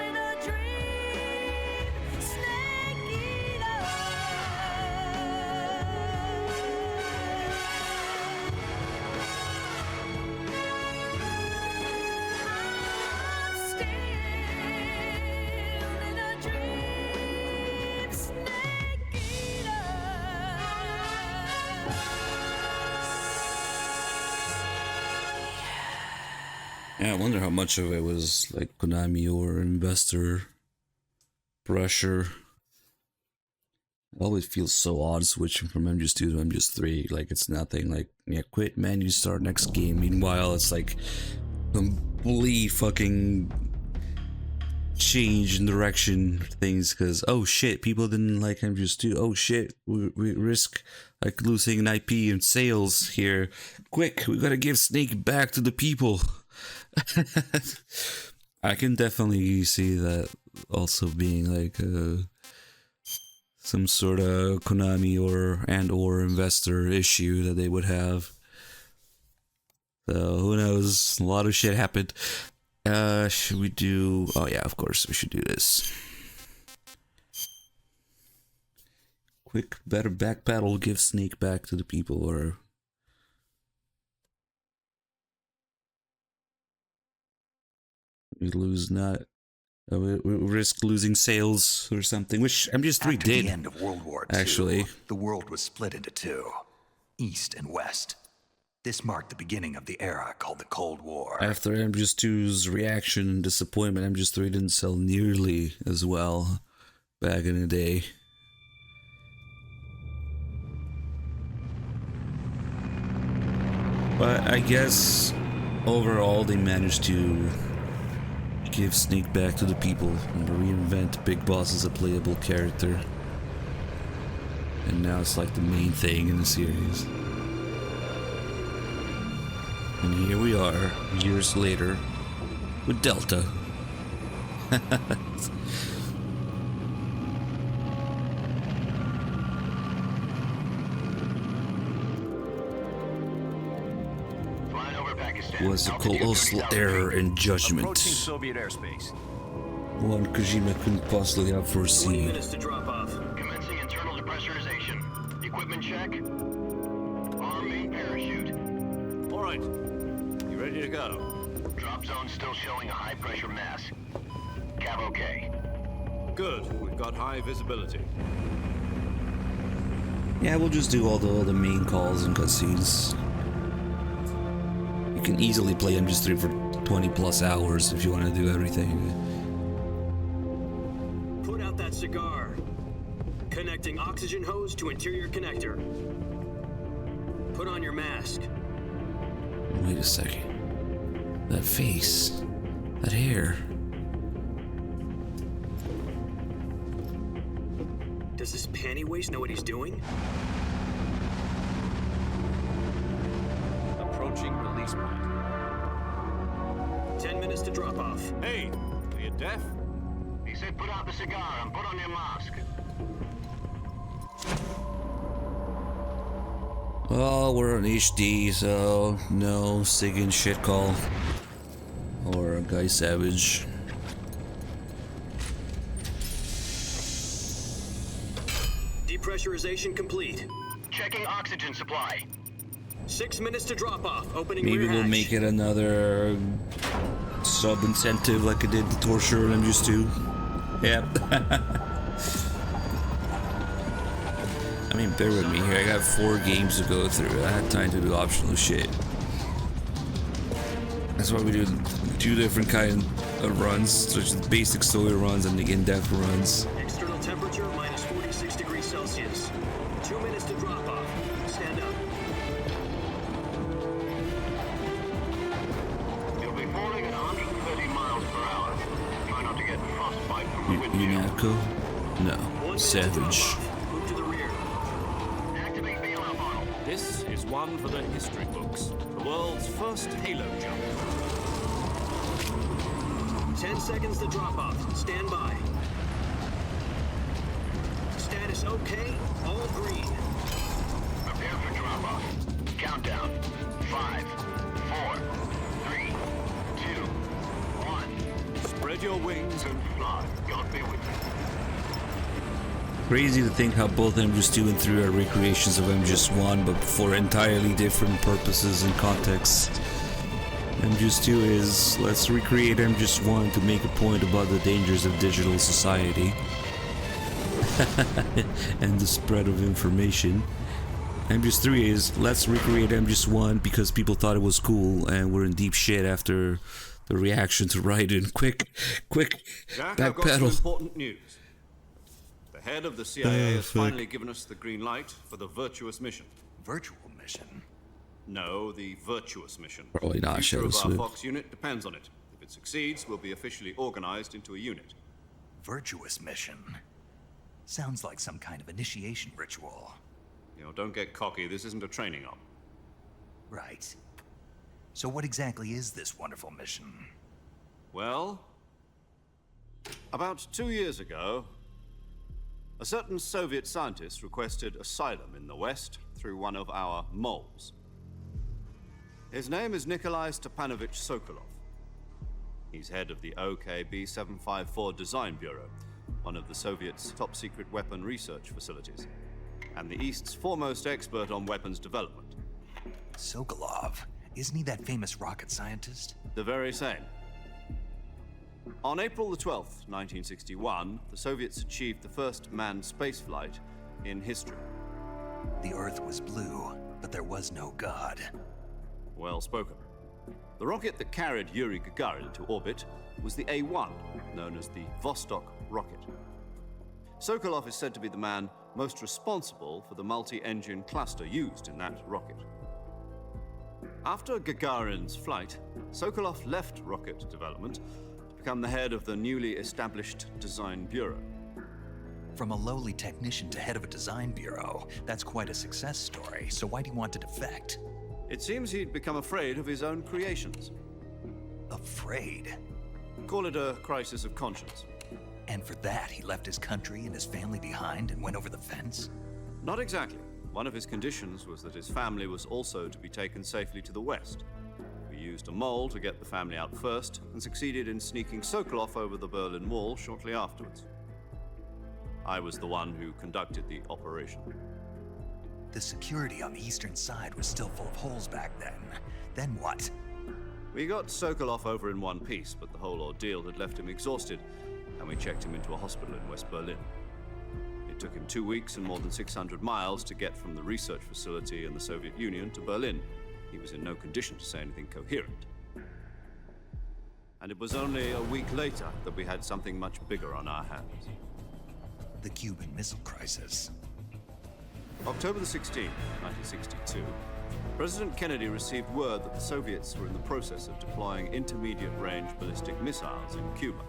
in a dream, snake eater. I'm still in a dream, snake eater. Yeah, I wonder how much of it was like Konami or investor pressure. It always feels so odd switching from MGS2 to MGS3. Like it's nothing. Like, yeah, quit menu, start next game. Meanwhile, it's like complete fucking change in direction of things because oh shit, people didn't like MGS2. Oh shit, we risk like losing an IP and sales here. Quick, we gotta give Snake back to the people. I can definitely see that also being like some sort of Konami or investor issue that they would have. So who knows? A lot of shit happened. Should we do? Oh yeah, of course we should do this. Quick, better back battle. Give Snake back to the people, or we lose not. We risk losing sales or something, which MGS3 After did. the end of World War II, actually, the world was split into two, East and West. This marked the beginning of the era called the Cold War. after MGS2's reaction and disappointment, MGS3 didn't sell nearly as well back in the day. But I guess overall they managed to give Snake back to the people and reinvent Big Boss as a playable character. And now it's like the main thing in the series. And here we are, years later, with Delta. Was a colossal error in judgment. Approaching Soviet airspace. One Kojima couldn't possibly have 20 foreseen. minutes to drop off. Commencing internal depressurization. Equipment check. Arm main parachute. All right. You ready to go? Drop zone still showing a high pressure mass. Cav okay. Good. We've got high visibility. Yeah, we'll just do all the main calls and cutscenes. You can easily play MGS3 for 20 plus hours if you want to do everything. Put out that cigar. Connecting oxygen hose to interior connector. Put on your mask. Wait a second. That face. That hair. Does this panty waste know what he's doing? Approaching release point. 10 minutes to drop off. Hey, are you deaf? He said put out the cigar and put on your mask. Well, we're on HD, so no Sigan shit call. Or Guy Savage. Depressurization complete. Checking oxygen supply. 6 minutes to drop off. Opening Maybe rear we'll hatch. make it another sub incentive like I did the Torture and MGS2. Yep. I mean, bear with me here. I got 4 games to go through. I had time to do optional shit. That's why we do 2 different kind of runs, such as basic story runs and the in-depth runs. External temperature minus 46 degrees Celsius. 2 minutes to drop off. Stand up. You'll be falling at 130 miles per hour. Try not to get frostbite from the windshield. Unico? No. Savage. Move to the rear. Activate bailout model. This is one for the history books. The world's first halo jump. 10 seconds to drop off. Stand by. Status okay. All green. Prepare for drop off. Countdown. 5, 4, 3, 2, 1. Spread your wings and fly. God be with you. Crazy to think how both MGS2 and 3 are recreations of MGS1, but for entirely different purposes and contexts. MGS2 is, let's recreate MGS1 to make a point about the dangers of digital society and the spread of information. MGS3 is, let's recreate MGS1 because people thought it was cool and we're in deep shit after the reaction to Raiden. Quick, Jack, I've got some backpedal. important news. The head of the CIA has finally given us the green light for the virtuous mission. Virtual mission? No, the virtuous mission. Probably not, The future Shadow of our Swift. Fox unit depends on it. If it succeeds, we'll be officially organized into a unit. Virtuous mission? Sounds like some kind of initiation ritual. You know, don't get cocky. This isn't a training op. Right. So what exactly is this wonderful mission? Well, about 2 years ago, a certain Soviet scientist requested asylum in the West through one of our moles. His name is Nikolai Stepanovich Sokolov. He's head of the OKB-754 Design Bureau, one of the Soviets' top-secret weapon research facilities, and the East's foremost expert on weapons development. Sokolov? Isn't he that famous rocket scientist? The very same. On April the 12th, 1961, the Soviets achieved the first manned spaceflight in history. The Earth was blue, but there was no God. Well spoken. The rocket that carried Yuri Gagarin to orbit was the A-1, known as the Vostok rocket. Sokolov is said to be the man most responsible for the multi-engine cluster used in that rocket. After Gagarin's flight, Sokolov left rocket development to become the head of the newly established Design Bureau. From a lowly technician to head of a design bureau, that's quite a success story. So why do you want to defect? It seems he'd become afraid of his own creations. Afraid? Call it a crisis of conscience. And for that, he left his country and his family behind and went over the fence? Not exactly. One of his conditions was that his family was also to be taken safely to the West. We used a mole to get the family out first and succeeded in sneaking Sokolov over the Berlin Wall shortly afterwards. I was the one who conducted the operation. The security on the eastern side was still full of holes back then. Then what? We got Sokolov over in one piece, but the whole ordeal had left him exhausted, and we checked him into a hospital in West Berlin. It took him 2 weeks and more than 600 miles to get from the research facility in the Soviet Union to Berlin. He was in no condition to say anything coherent. And it was only a week later that we had something much bigger on our hands. The Cuban Missile Crisis. October the 16th, 1962, President Kennedy received word that the Soviets were in the process of deploying intermediate-range ballistic missiles in Cuba.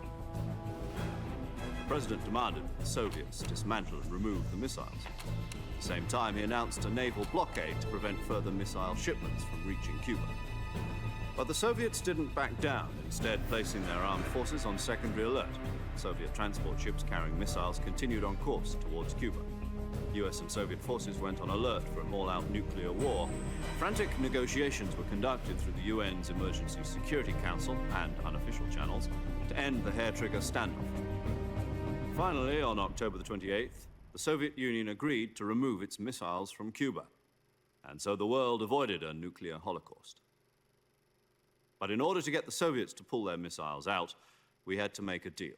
The President demanded that the Soviets dismantle and remove the missiles. At the same time, he announced a naval blockade to prevent further missile shipments from reaching Cuba. But the Soviets didn't back down, instead placing their armed forces on secondary alert. Soviet transport ships carrying missiles continued on course towards Cuba. US and Soviet forces went on alert for an all-out nuclear war. Frantic negotiations were conducted through the UN's Emergency Security Council and unofficial channels to end the hair-trigger standoff. Finally, on October the 28th, the Soviet Union agreed to remove its missiles from Cuba. And so the world avoided a nuclear holocaust. But in order to get the Soviets to pull their missiles out, we had to make a deal.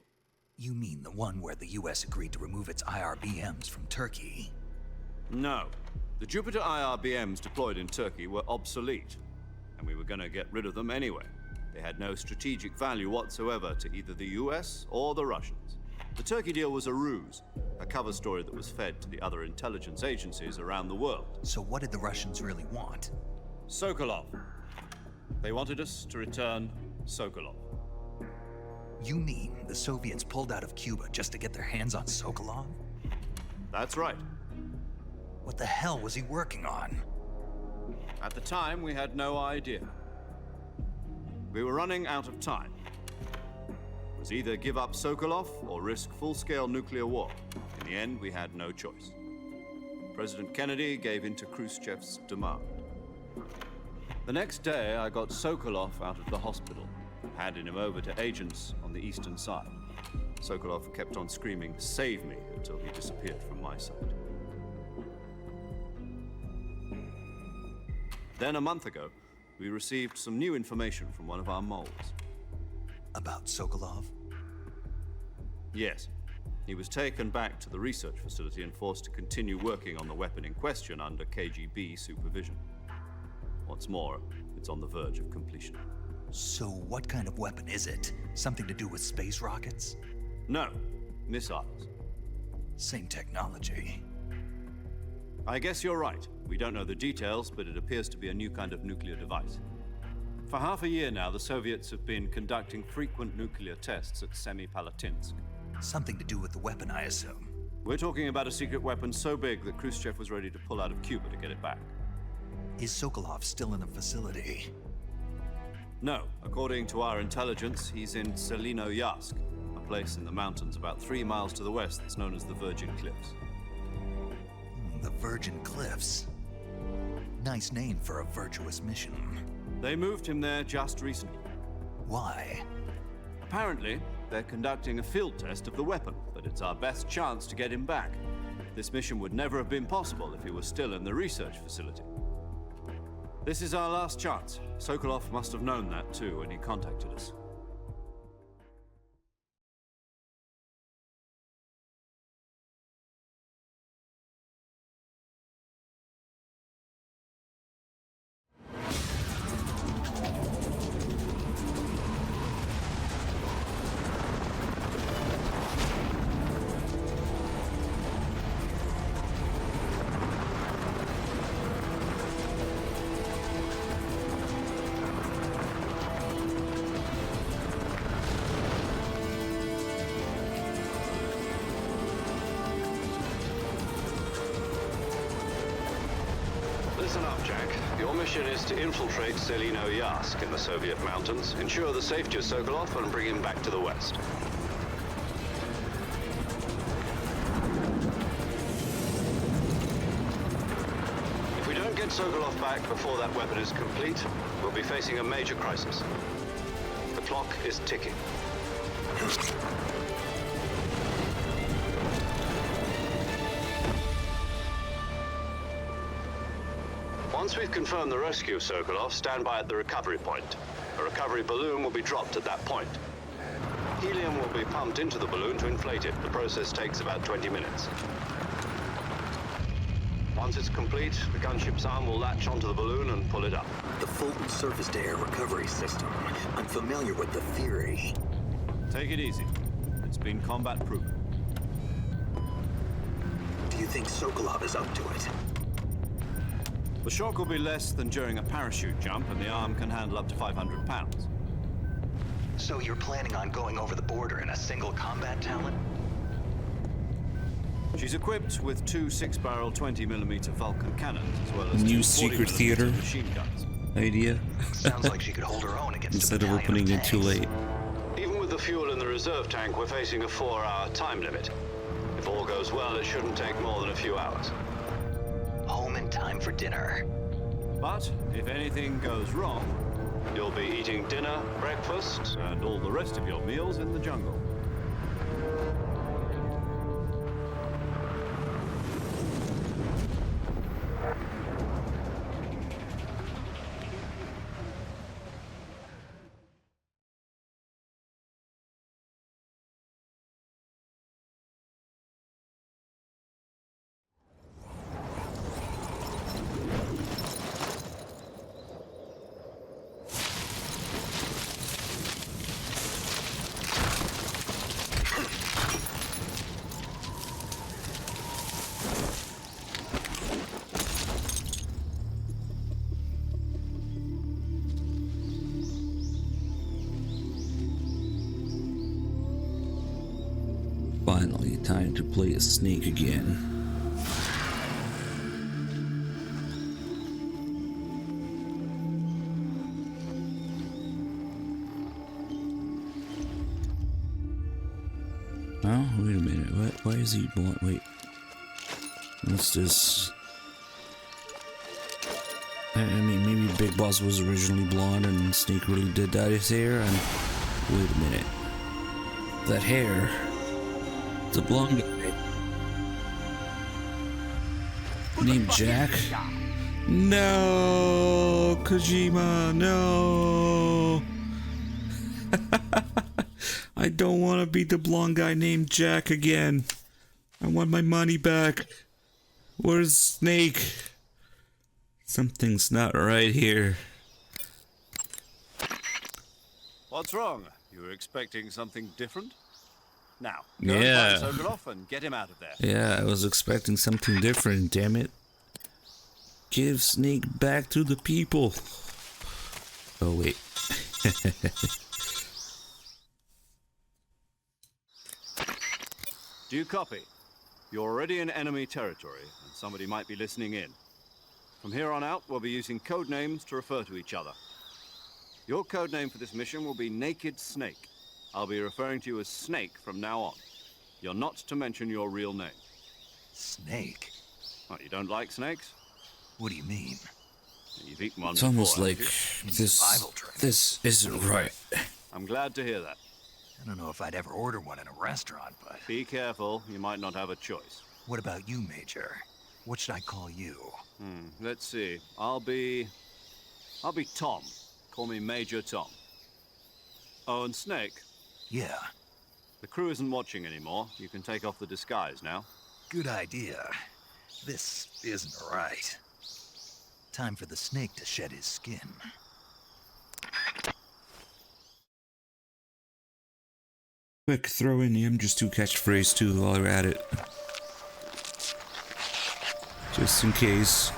You mean the one where the US agreed to remove its IRBMs from Turkey? No. The Jupiter IRBMs deployed in Turkey were obsolete, and we were going to get rid of them anyway. They had no strategic value whatsoever to either the US or the Russians. The Turkey deal was a ruse, a cover story that was fed to the other intelligence agencies around the world. So what did the Russians really want? Sokolov. They wanted us to return Sokolov. You mean the Soviets pulled out of Cuba just to get their hands on Sokolov? That's right. What the hell was he working on? At the time, we had no idea. We were running out of time. It was either give up Sokolov or risk full-scale nuclear war. In the end, we had no choice. President Kennedy gave in to Khrushchev's demand. The next day, I got Sokolov out of the hospital, handed him over to agents on the eastern side. Sokolov kept on screaming, "Save me," until he disappeared from my sight. Then, a month ago, we received some new information from one of our moles. About Sokolov? Yes. He was taken back to the research facility and forced to continue working on the weapon in question under KGB supervision. What's more, it's on the verge of completion. So what kind of weapon is it? Something to do with space rockets? No, missiles. Same technology. I guess you're right. We don't know the details, but it appears to be a new kind of nuclear device. For half a year now, the Soviets have been conducting frequent nuclear tests at Semipalatinsk. Something to do with the weapon, I assume. We're talking about a secret weapon so big that Khrushchev was ready to pull out of Cuba to get it back. Is Sokolov still in the facility? No. According to our intelligence, he's in Selino-Yarsk, a place in the mountains about 3 miles to the west that's known as the Virgin Cliffs. The Virgin Cliffs. Nice name for a virtuous mission. They moved him there just recently. Why? Apparently, they're conducting a field test of the weapon, but it's our best chance to get him back. This mission would never have been possible if he was still in the research facility. This is our last chance. Sokolov must have known that too when he contacted us. Listen up, Jack. Your mission is to infiltrate Selino-Yarsk in the Soviet mountains, ensure the safety of Sokolov, and bring him back to the west. If we don't get Sokolov back before that weapon is complete, we'll be facing a major crisis. The clock is ticking. Once we've confirmed the rescue of Sokolov, stand by at the recovery point. A recovery balloon will be dropped at that point. Helium will be pumped into the balloon to inflate it. The process takes about 20 minutes. Once it's complete, the gunship's arm will latch onto the balloon and pull it up. The Fulton surface-to-air recovery system. I'm familiar with the theory. Take it easy. It's been combat-proven. Do you think Sokolov is up to it? The shock will be less than during a parachute jump, and the arm can handle up to 500 pounds. So you're planning on going over the border in a single combat talent? She's equipped with 2 6-barrel 20mm Vulcan cannons, as well as new 2 secret 40mm theater machine guns. idea. Sounds like she could hold her own against Instead of opening it too late. Even with the fuel in the reserve tank, we're facing a 4-hour time limit. If all goes well, it shouldn't take more than a few hours. Home in time for dinner. But if anything goes wrong, you'll be eating dinner, breakfast, and all the rest of your meals in the jungle. Finally, time to play a snake again. Oh, wait a minute. Why is he blonde? Wait. What's this? I mean, maybe Big Boss was originally blonde and Snake really did dye his hair. And wait a minute. That hair. It's a blonde guy. Named Jack? No! Kojima, no! I don't want to be the blonde guy named Jack again. I want my money back. Where's Snake? Something's not right here. What's wrong? You were expecting something different? Now, go Yeah. and find Sokolov and get him out of there. Yeah, I was expecting something different, damn it. Give Snake back to the people. Oh, wait. Do you copy? You're already in enemy territory, and somebody might be listening in. From here on out, we'll be using code names to refer to each other. Your code name for this mission will be Naked Snake. I'll be referring to you as Snake from now on. You're not to mention your real name. Snake? What, you don't like snakes? What do you mean? You've eaten one It's before, almost like haven't you? this isn't right. I'm glad to hear that. I don't know if I'd ever order one in a restaurant, but... Be careful, you might not have a choice. What about you, Major? What should I call you? Let's see. I'll be Tom. Call me Major Tom. Oh, and Snake? Yeah. The crew isn't watching anymore. You can take off the disguise now. Good idea. This isn't right. Time for the snake to shed his skin. Quick, throw in the MGS2 catchphrase too while we're at it. Just in case.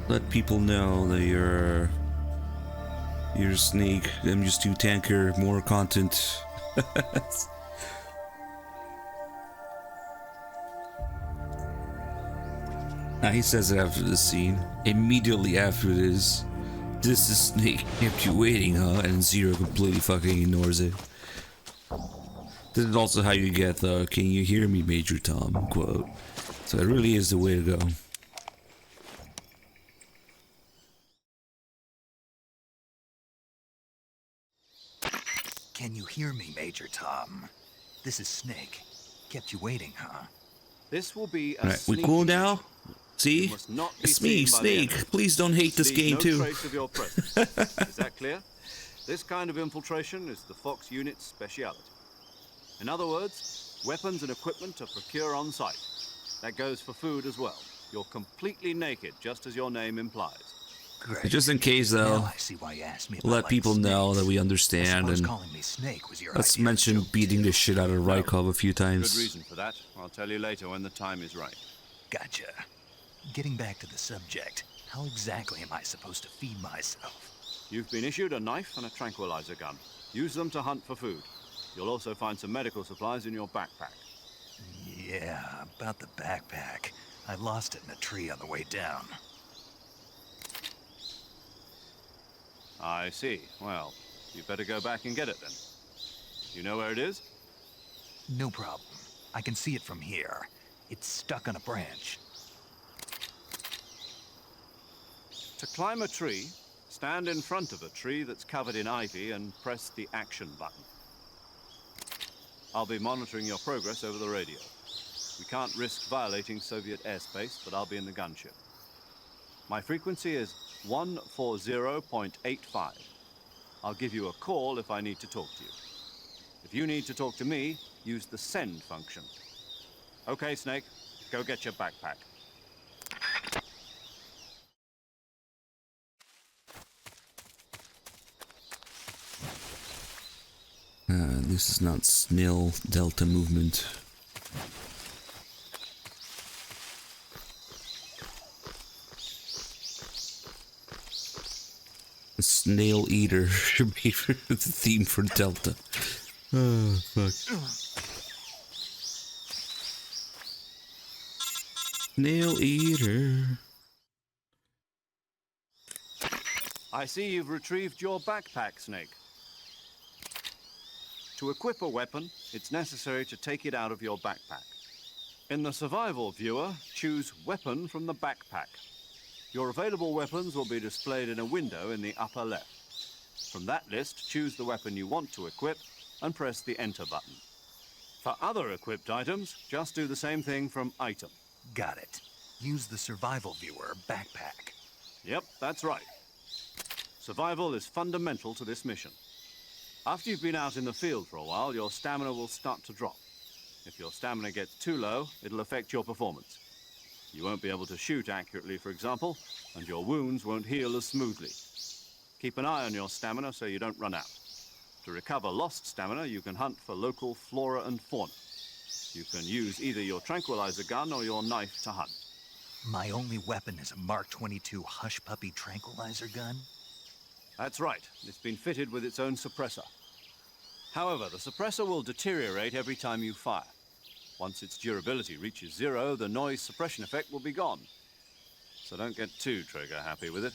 Let people know that you're Snake, MGS2 tanker, more content. He says it after the scene. Immediately after this is Snake. Kept you waiting, huh? And Zero completely fucking ignores it. This is also how you get the "Can you hear me, Major Tom" quote. So it really is the way to go. Can you hear me, Major Tom? This is Snake. Kept you waiting, huh? This will be a Alright, we cool now? See? It's me, Snake. Please don't hate this game too. No trace of your presence. Is that clear? This kind of infiltration is the Fox unit's speciality. In other words, weapons and equipment are procured on site. That goes for food as well. You're completely naked, just as your name implies. Great. Just in case though, Now I see why you asked me about, let people know that we understand, and calling me Snake was your let's idea. mention beating the shit out of Rykov a few Good times. reason for that. I'll tell you later when the time is right. Gotcha. Getting back to the subject, how exactly am I supposed to feed myself? You've been issued a knife and a tranquilizer gun. Use them to hunt for food. You'll also find some medical supplies in your backpack. Yeah, about the backpack. I lost it in a tree on the way down. I see. Well, you better go back and get it then. You know where it is? No problem. I can see it from here. It's stuck on a branch. To climb a tree, stand in front of a tree that's covered in ivy and press the action button. I'll be monitoring your progress over the radio. We can't risk violating Soviet airspace, but I'll be in the gunship. My frequency is 140.85. I'll give you a call if I need to talk to you. If you need to talk to me, use the send function. Okay, Snake, go get your backpack. This is not snail delta movement. Snail Eater should be the theme for Delta. Oh, fuck. Snail Eater. I see you've retrieved your backpack, Snake. To equip a weapon, it's necessary to take it out of your backpack. In the survival viewer, choose Weapon from the backpack. Your available weapons will be displayed in a window in the upper left. From that list, choose the weapon you want to equip and press the Enter button. For other equipped items, just do the same thing from Item. Got it. Use the survival viewer backpack. Yep, that's right. Survival is fundamental to this mission. After you've been out in the field for a while, your stamina will start to drop. If your stamina gets too low, it'll affect your performance. You won't be able to shoot accurately, for example, and your wounds won't heal as smoothly. Keep an eye on your stamina so you don't run out. To recover lost stamina, you can hunt for local flora and fauna. You can use either your tranquilizer gun or your knife to hunt. My only weapon is a Mark 22 Hush Puppy tranquilizer gun? That's right. It's been fitted with its own suppressor. However, the suppressor will deteriorate every time you fire. Once its durability reaches 0, the noise suppression effect will be gone. So don't get too trigger happy with it.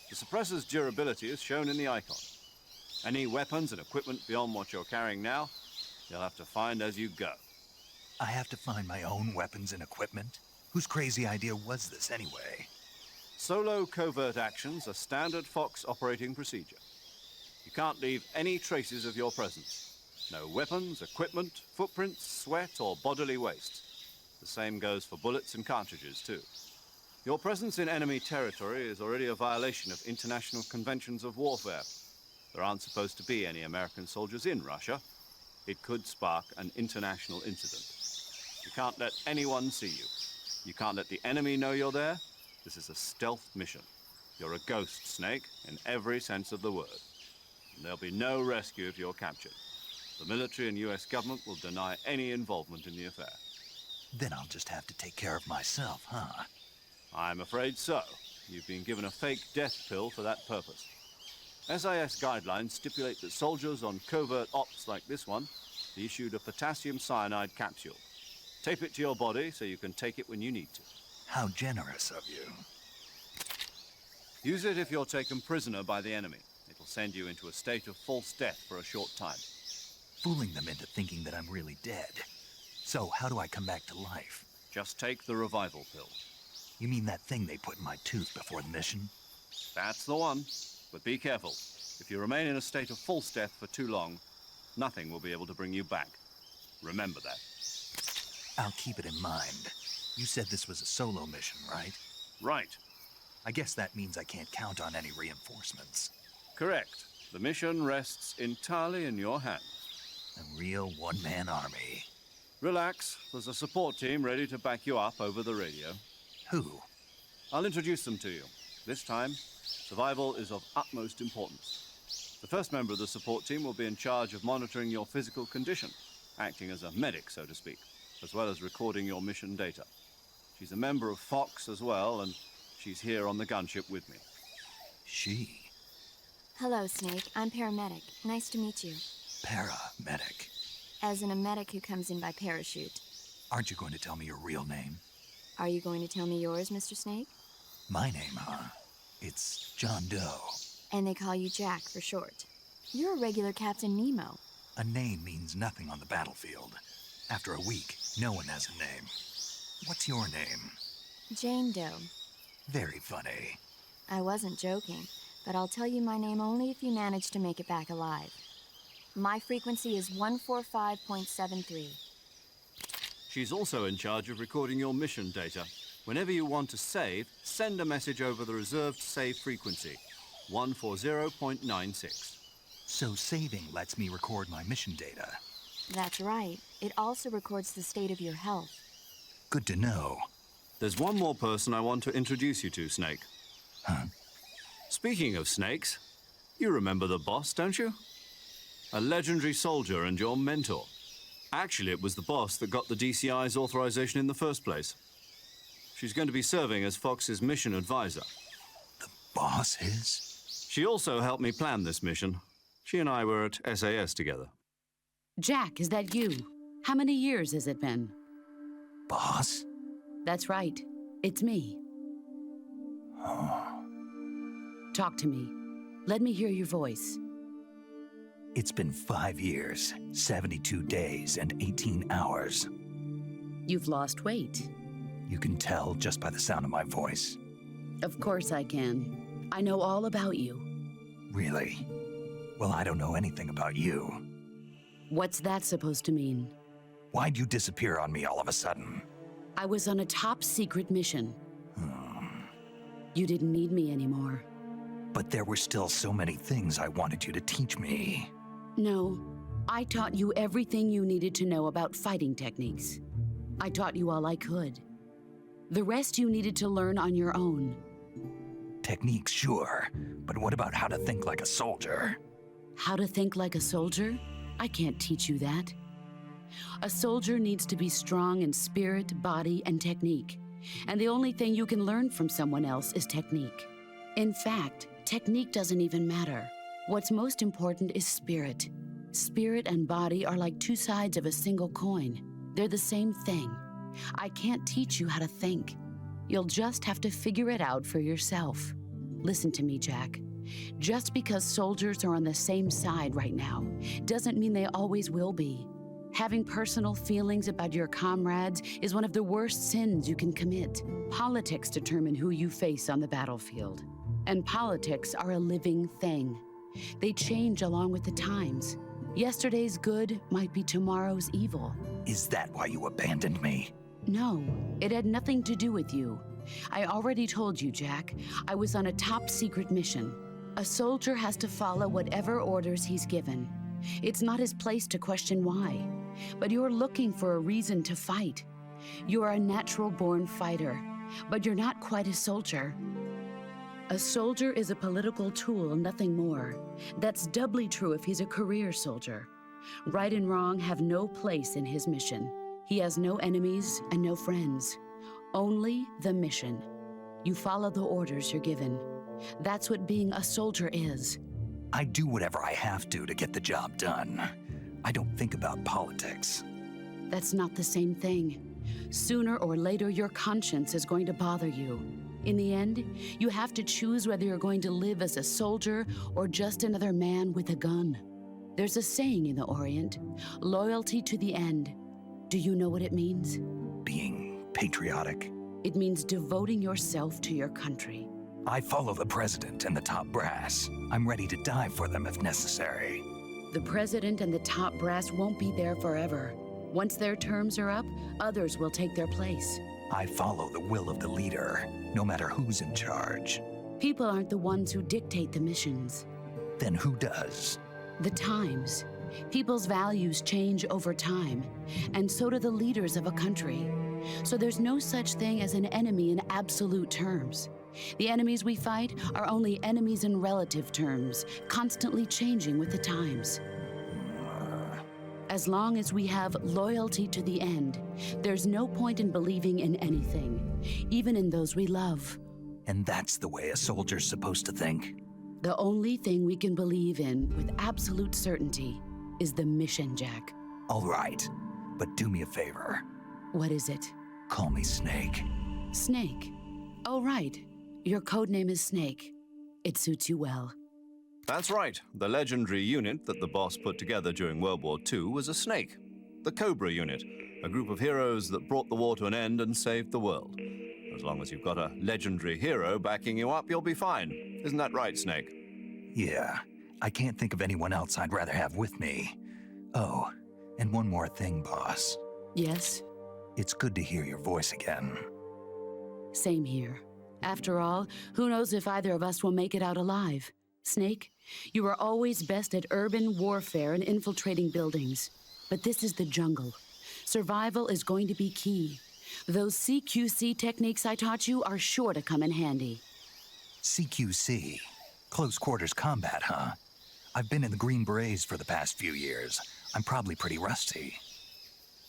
The suppressor's durability is shown in the icon. Any weapons and equipment beyond what you're carrying now, you'll have to find as you go. I have to find my own weapons and equipment? Whose crazy idea was this anyway? Solo covert actions are standard Fox operating procedure. You can't leave any traces of your presence. No weapons, equipment, footprints, sweat, or bodily waste. The same goes for bullets and cartridges, too. Your presence in enemy territory is already a violation of international conventions of warfare. There aren't supposed to be any American soldiers in Russia. It could spark an international incident. You can't let anyone see you. You can't let the enemy know you're there. This is a stealth mission. You're a ghost, Snake, in every sense of the word. And there'll be no rescue if you're captured. The military and US government will deny any involvement in the affair. Then I'll just have to take care of myself, huh? I'm afraid so. You've been given a fake death pill for that purpose. SIS guidelines stipulate that soldiers on covert ops like this one be issued a potassium cyanide capsule. Tape it to your body so you can take it when you need to. How generous of you. Use it if you're taken prisoner by the enemy. It'll send you into a state of false death for a short time. Fooling them into thinking that I'm really dead. So, how do I come back to life? Just take the revival pill. You mean that thing they put in my tooth before the mission? That's the one. But be careful. If you remain in a state of false death for too long, nothing will be able to bring you back. Remember that. I'll keep it in mind. You said this was a solo mission, right? Right. I guess that means I can't count on any reinforcements. Correct. The mission rests entirely in your hands. A real one-man army. Relax. There's a support team ready to back you up over the radio. Who? I'll introduce them to you. This time, survival is of utmost importance. The first member of the support team will be in charge of monitoring your physical condition, acting as a medic, so to speak, as well as recording your mission data. She's a member of Fox as well, and she's here on the gunship with me. She? Hello, Snake. I'm paramedic. Nice to meet you. Paramedic? As in a medic who comes in by parachute. Aren't you going to tell me your real name? Are you going to tell me yours, Mr. Snake? My name, huh? It's John Doe. And they call you Jack for short. You're a regular Captain Nemo. A name means nothing on the battlefield. After a week, no one has a name. What's your name? Jane Doe. Very funny. I wasn't joking, but I'll tell you my name only if you manage to make it back alive. My frequency is 145.73. She's also in charge of recording your mission data. Whenever you want to save, send a message over the reserved save frequency, 140.96. So saving lets me record my mission data. That's right. It also records the state of your health. Good to know. There's one more person I want to introduce you to, Snake. Huh? Speaking of snakes, you remember the boss, don't you? A legendary soldier and your mentor. Actually, it was the boss that got the DCI's authorization in the first place. She's going to be serving as Fox's mission advisor. The boss is? She also helped me plan this mission. She and I were at SAS together. Jack, is that you? How many years has it been? Boss? That's right. It's me. Talk to me. Let me hear your voice. It's been 5 years, 72 days, and 18 hours. You've lost weight. You can tell just by the sound of my voice. Of course I can. I know all about you. Really? Well, I don't know anything about you. What's that supposed to mean? Why'd you disappear on me all of a sudden? I was on a top-secret mission. You didn't need me anymore. But there were still so many things I wanted you to teach me. No, I taught you everything you needed to know about fighting techniques. I taught you all I could. The rest you needed to learn on your own. Techniques, sure. But what about how to think like a soldier? How to think like a soldier? I can't teach you that. A soldier needs to be strong in spirit, body, and technique. And the only thing you can learn from someone else is technique. In fact, technique doesn't even matter. What's most important is spirit. Spirit and body are like two sides of a single coin. They're the same thing. I can't teach you how to think. You'll just have to figure it out for yourself. Listen to me, Jack. Just because soldiers are on the same side right now doesn't mean they always will be. Having personal feelings about your comrades is one of the worst sins you can commit. Politics determine who you face on the battlefield. And politics are a living thing. They change along with the times. Yesterday's good might be tomorrow's evil. Is that why you abandoned me? No, it had nothing to do with you. I already told you, Jack. I was on a top-secret mission. A soldier has to follow whatever orders he's given. It's not his place to question why. But you're looking for a reason to fight. You're a natural-born fighter, but you're not quite a soldier. A soldier is a political tool, nothing more. That's doubly true if he's a career soldier. Right and wrong have no place in his mission. He has no enemies and no friends. Only the mission. You follow the orders you're given. That's what being a soldier is. I do whatever I have to get the job done. I don't think about politics. That's not the same thing. Sooner or later, your conscience is going to bother you. In the end, you have to choose whether you're going to live as a soldier or just another man with a gun. There's a saying in the Orient, loyalty to the end. Do you know what it means? Being patriotic. It means devoting yourself to your country. I follow the president and the top brass. I'm ready to die for them if necessary. The president and the top brass won't be there forever. Once their terms are up, others will take their place. I follow the will of the leader, no matter who's in charge. People aren't the ones who dictate the missions. Then who does? The times. People's values change over time, and so do the leaders of a country. So there's no such thing as an enemy in absolute terms. The enemies we fight are only enemies in relative terms, constantly changing with the times. As long as we have loyalty to the end, there's no point in believing in anything, even in those we love. And that's the way a soldier's supposed to think? The only thing we can believe in with absolute certainty is the mission, Jack. All right, but do me a favor. What is it? Call me Snake. Snake? Oh, right. Your codename is Snake. It suits you well. That's right. The legendary unit that the boss put together during World War II was a snake. The Cobra unit, a group of heroes that brought the war to an end and saved the world. As long as you've got a legendary hero backing you up, you'll be fine. Isn't that right, Snake? Yeah. I can't think of anyone else I'd rather have with me. Oh, and one more thing, boss. Yes? It's good to hear your voice again. Same here. After all, who knows if either of us will make it out alive? Snake, you are always best at urban warfare and infiltrating buildings. But this is the jungle. Survival is going to be key. Those CQC techniques I taught you are sure to come in handy. CQC? Close quarters combat, huh? I've been in the Green Berets for the past few years. I'm probably pretty rusty.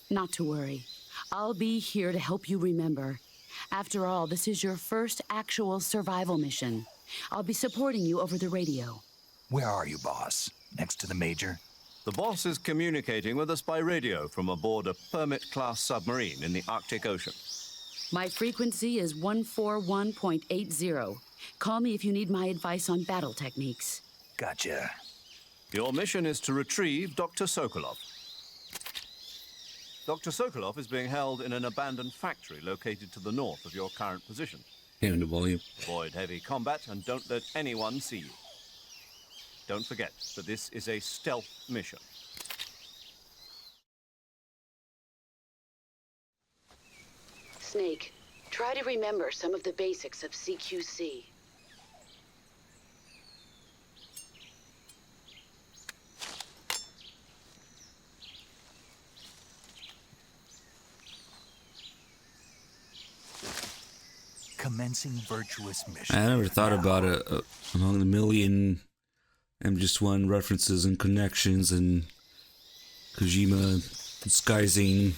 Not to worry. I'll be here to help you remember. After all, this is your first actual survival mission. I'll be supporting you over the radio. Where are you, boss? Next to the Major? The boss is communicating with us by radio from aboard a Permit-class submarine in the Arctic Ocean. My frequency is 141.80. Call me if you need my advice on battle techniques. Gotcha. Your mission is to retrieve Dr. Sokolov. Dr. Sokolov is being held in an abandoned factory located to the north of your current position. Turn the volume. Avoid heavy combat and don't let anyone see you. Don't forget that this is a stealth mission. Snake, try to remember some of the basics of CQC. Commencing virtuous mission. I never thought about it among the million MGS1 references and connections, and Kojima disguising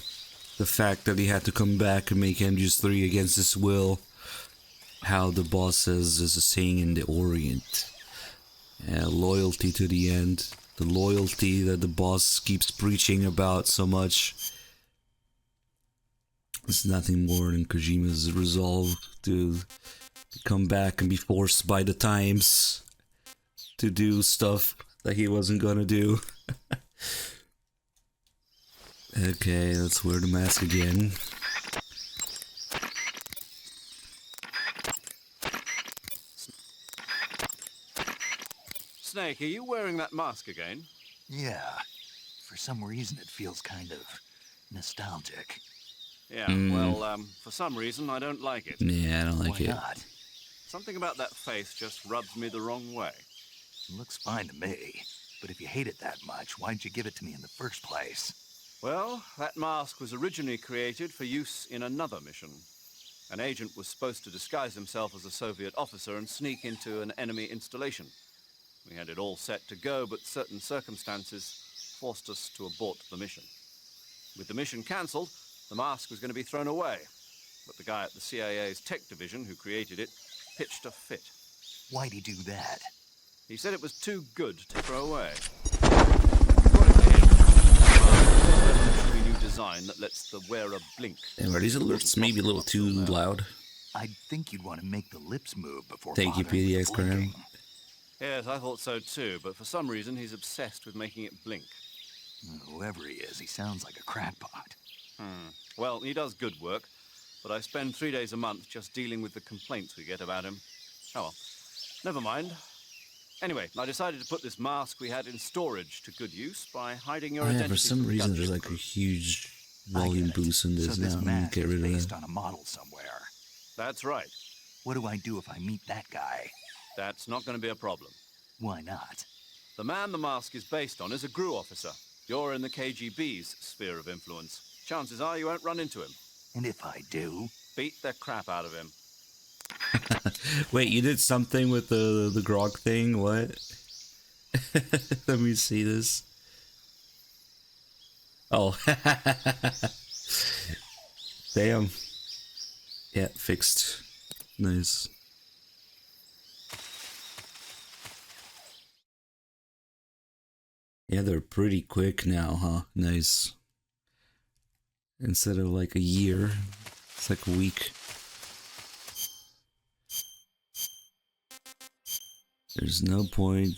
the fact that he had to come back and make MGS3 against his will. How the boss says there's a saying in the Orient. Loyalty to the end. The loyalty that the boss keeps preaching about so much. It's nothing more than Kojima's resolve to come back and be forced by the times to do stuff that he wasn't gonna do. Okay, let's wear the mask again. Snake, are you wearing that mask again? Yeah. For some reason, it feels kind of nostalgic. Yeah, well, for some reason, I don't like it. Yeah, I don't like it. Why not? Something about that face just rubs me the wrong way. It looks fine to me. But if you hate it that much, why'd you give it to me in the first place? Well, that mask was originally created for use in another mission. An agent was supposed to disguise himself as a Soviet officer and sneak into an enemy installation. We had it all set to go, but certain circumstances forced us to abort the mission. With the mission cancelled, the mask was going to be thrown away. But the guy at the CIA's tech division who created it pitched a fit. Why'd he do that? He said it was too good to throw away. A new design that lets the wearer blink. And are these alerts maybe a little too loud? I'd think you'd want to make the lips move before. Thank you, PDX Crown. Yes, I thought so too, but for some reason he's obsessed with making it blink. Whoever he is, he sounds like a crackpot. Well, he does good work, but I spend 3 days a month just dealing with the complaints we get about him. Oh well, never mind. Anyway, I decided to put this mask we had in storage to good use by hiding your identity. For some reason there's like a huge volume boost in this, So now. this I'm gonna mask get is rid of based that. on a model somewhere. That's right. What do I do if I meet that guy? That's not going to be a problem. Why not? The man the mask is based on is a GRU officer. You're in the KGB's sphere of influence. Chances are you won't run into him. And if I do? Beat the crap out of him. Wait, you did something with the grog thing? What? Let me see this. Oh. Damn. Yeah, fixed. Nice. Yeah, they're pretty quick now, huh? Nice. Instead of like a year, it's like a week. There's no point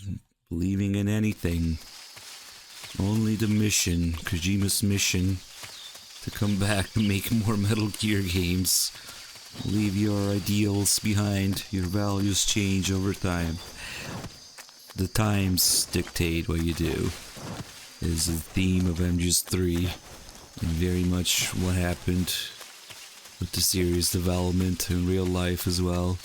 believing in anything. Only the mission, Kojima's mission, to come back and make more Metal Gear games. Leave your ideals behind, your values change over time. The times dictate what you do, is the theme of MGS3, and very much what happened with the series development in real life as well.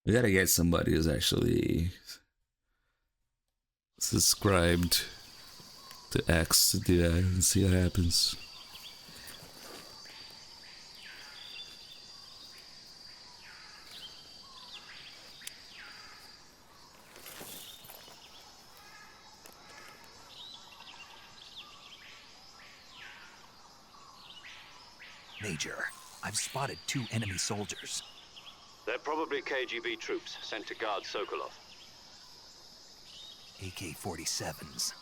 We gotta get somebody who's actually subscribed to X to do that and see what happens. Major, I've spotted 2 enemy soldiers. They're probably KGB troops sent to guard Sokolov. AK-47s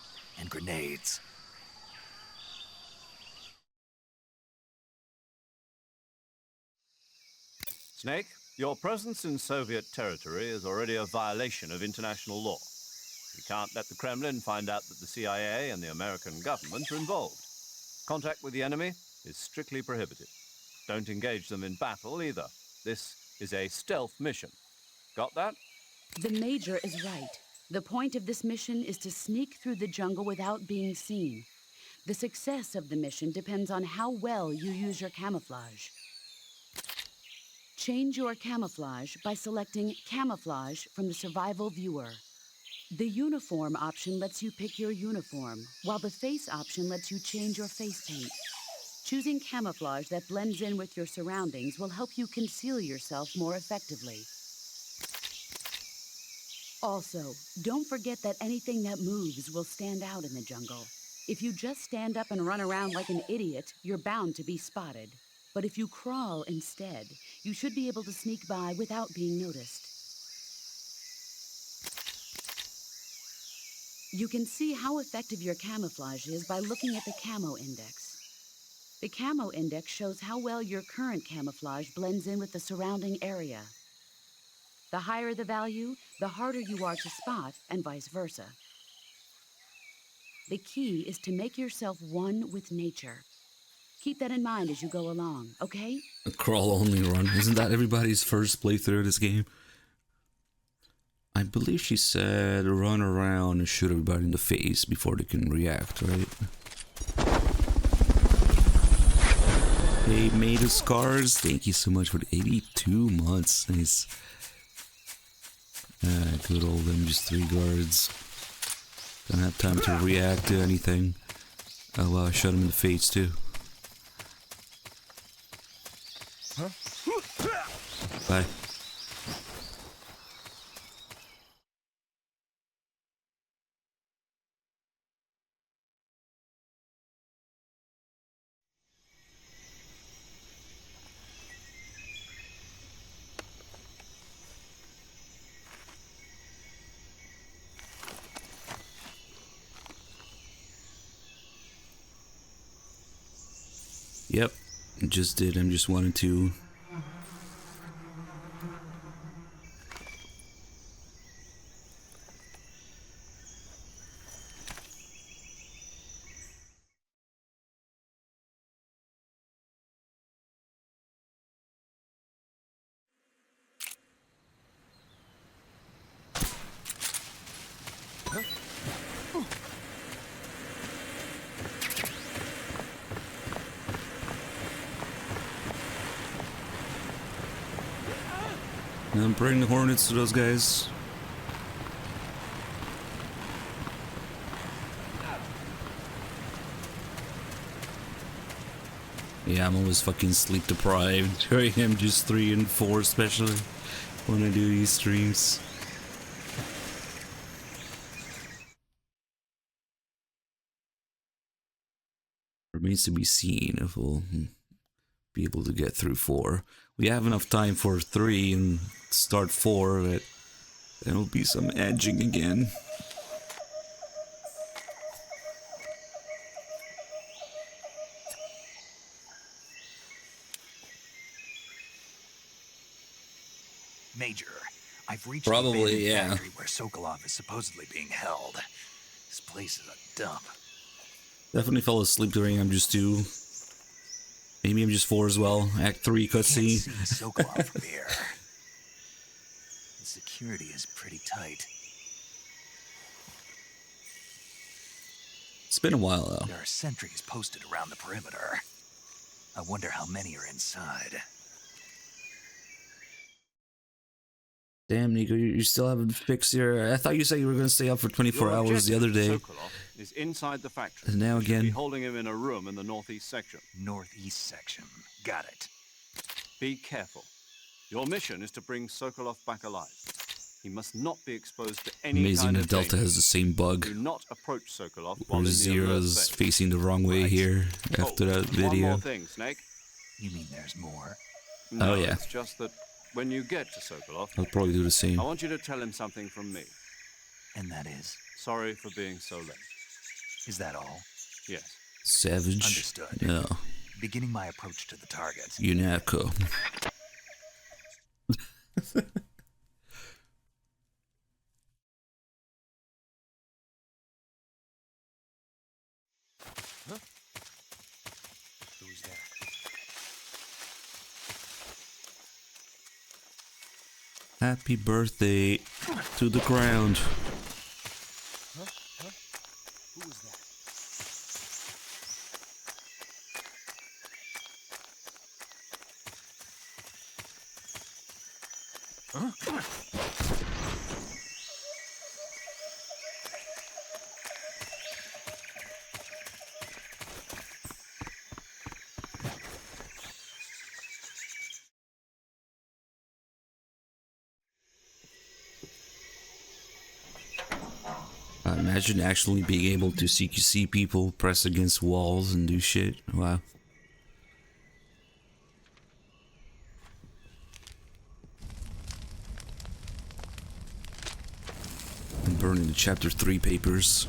and grenades. Snake, your presence in Soviet territory is already a violation of international law. We can't let the Kremlin find out that the CIA and the American government are involved. Contact with the enemy is strictly prohibited. Don't engage them in battle either. This is a stealth mission. Got that? The Major is right. The point of this mission is to sneak through the jungle without being seen. The success of the mission depends on how well you use your camouflage. Change your camouflage by selecting Camouflage from the Survival Viewer. The Uniform option lets you pick your uniform, while the Face option lets you change your face paint. Choosing camouflage that blends in with your surroundings will help you conceal yourself more effectively. Also, don't forget that anything that moves will stand out in the jungle. If you just stand up and run around like an idiot, you're bound to be spotted. But if you crawl instead, you should be able to sneak by without being noticed. You can see how effective your camouflage is by looking at the camo index. The camo index shows how well your current camouflage blends in with the surrounding area. The higher the value, the harder you are to spot, and vice versa. The key is to make yourself one with nature. Keep that in mind as you go along, okay? A crawl only run. Isn't that everybody's first playthrough of this game? I believe she said run around and shoot everybody in the face before they can react, right? Hey, Made of Scars, thank you so much for the 82 months. Nice. Good old MGS3 guards. Don't have time to react to anything. Oh wow, I shot him in the face too. Bye. Yep, just did MGS1 and 2. Now bring the Hornets to those guys. Yeah, I'm always fucking sleep deprived during MGS3 and 4 especially when I do these streams. Remains to be seen if we'll be able to get through 4. We have enough time for 3 and start 4, but there will be some edging again. Major, I've reached Probably, the yeah. factory where Sokolov is supposedly being held. This place is a dump. Definitely fell asleep during MGS2. Maybe MGS4 as well. Act 3 cutscene. See Sokolov from here. The security is pretty tight. It's been a while though. There are sentries posted around the perimeter. I wonder how many are inside. Damn, Nico, you still haven't fixed your... I thought you said you were going to stay up for 24 hours the other day. Sokolov is inside the factory. And now again. Be holding him in a room in the northeast section. Northeast section. Got it. Be careful. Your mission is to bring Sokolov back alive. He must not be exposed to any Amazing kind that of Delta danger. has the same bug. Do not approach Sokolov Where while in the alert Zero's phase. facing the wrong way here after that video. One more thing, Snake. You mean there's more? No, Oh, yeah. It's just that when you get to Sokolov, I'll probably do the same. I want you to tell him something from me. And that is? Sorry for being so late. Is that all? Yes. Savage. Understood. No. Beginning my approach to the target. UNACO. Huh? Who's there? Happy birthday to the ground. Huh? Huh? Who was that? Huh? Imagine actually being able to see people press against walls and do shit. Wow. I'm burning the Chapter 3 papers.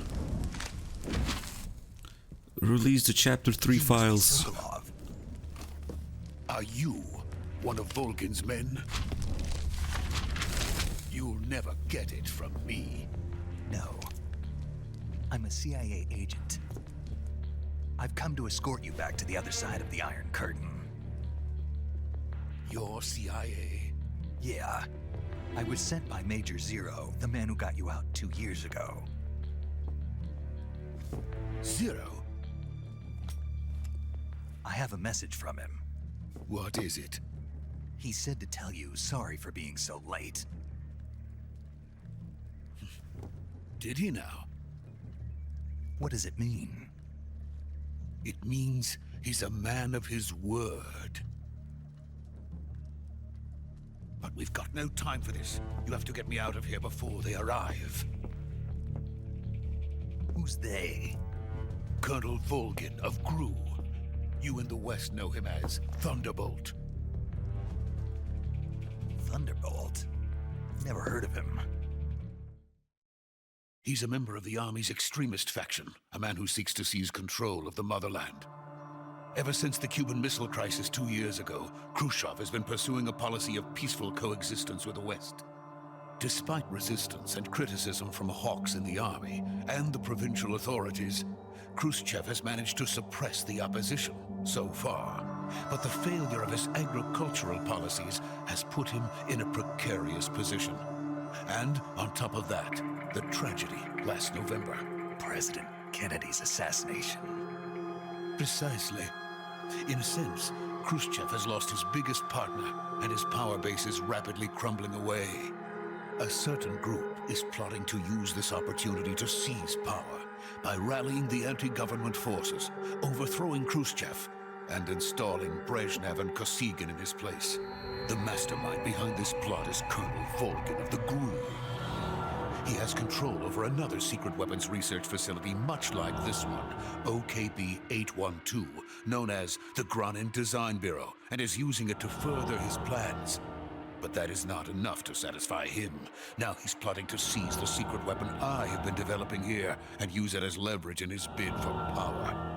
Release the Chapter 3 files. Are you one of Volgin's men? You'll never get it from me. No. I'm a CIA agent. I've come to escort you back to the other side of the Iron Curtain. You're CIA? Yeah. I was sent by Major Zero, the man who got you out 2 years ago. Zero? I have a message from him. What is it? He said to tell you sorry for being so late. Did he now? What does it mean? It means he's a man of his word. But we've got no time for this. You have to get me out of here before they arrive. Who's they? Colonel Volgin of GRU. You in the West know him as Thunderbolt. Thunderbolt? Never heard of him. He's a member of the Army's extremist faction, a man who seeks to seize control of the motherland. Ever since the Cuban Missile Crisis 2 years ago, Khrushchev has been pursuing a policy of peaceful coexistence with the West. Despite resistance and criticism from hawks in the Army and the provincial authorities, Khrushchev has managed to suppress the opposition so far. But the failure of his agricultural policies has put him in a precarious position. And on top of that, the tragedy last November. President Kennedy's assassination. Precisely. In a sense, Khrushchev has lost his biggest partner, and his power base is rapidly crumbling away. A certain group is plotting to use this opportunity to seize power by rallying the anti-government forces, overthrowing Khrushchev, and installing Brezhnev and Kosygin in his place. The mastermind behind this plot is Colonel Volgin of the GRU. He has control over another secret weapons research facility much like this one, OKB-812, known as the Granin Design Bureau, and is using it to further his plans. But that is not enough to satisfy him. Now he's plotting to seize the secret weapon I have been developing here and use it as leverage in his bid for power.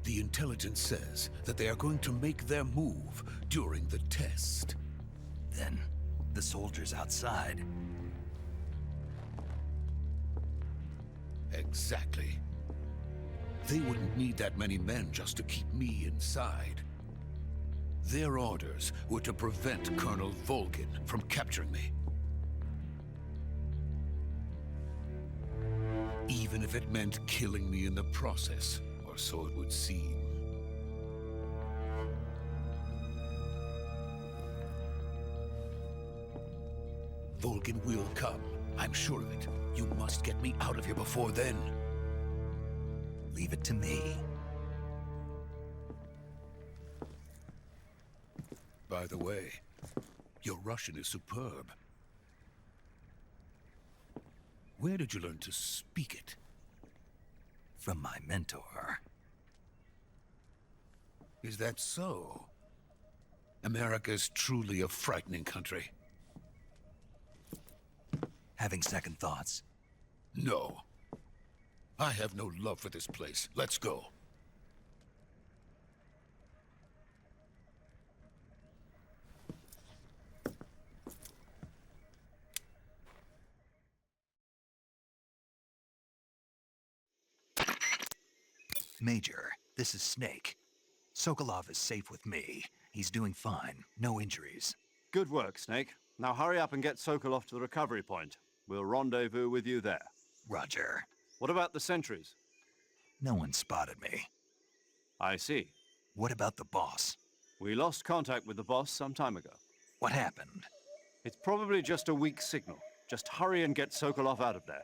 The intelligence says that they are going to make their move during the test. Then, the soldiers outside. Exactly. They wouldn't need that many men just to keep me inside. Their orders were to prevent Colonel Volgin from capturing me. Even if it meant killing me in the process, or so it would seem. Volgin will come. I'm sure of it. You must get me out of here before then. Leave it to me. By the way, your Russian is superb. Where did you learn to speak it? From my mentor. Is that so? America is truly a frightening country. Having second thoughts? No. I have no love for this place. Let's go. Major, this is Snake. Sokolov is safe with me. He's doing fine. No injuries. Good work, Snake. Now hurry up and get Sokolov to the recovery point. We'll rendezvous with you there. Roger. What about the sentries? No one spotted me. I see. What about the boss? We lost contact with the boss some time ago. What happened? It's probably just a weak signal. Just hurry and get Sokolov out of there.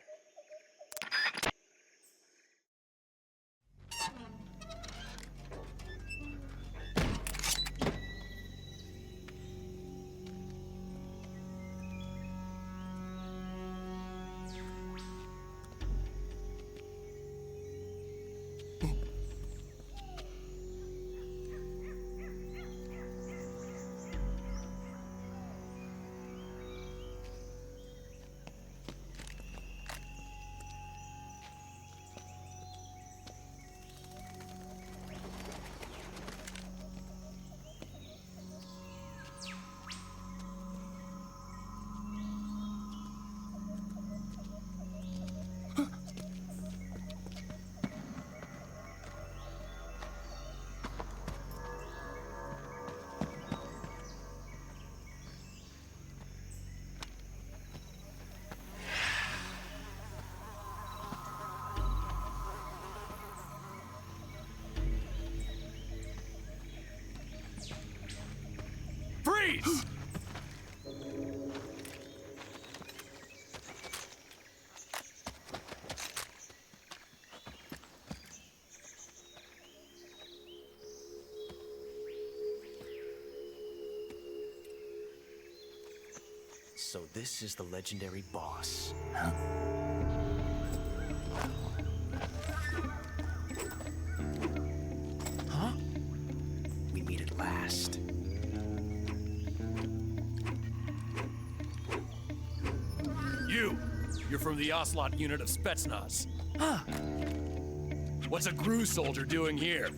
Freeze! So this is the legendary boss. Huh? We meet at last. You're from the Ocelot unit of Spetsnaz. Huh. What's a GRU soldier doing here?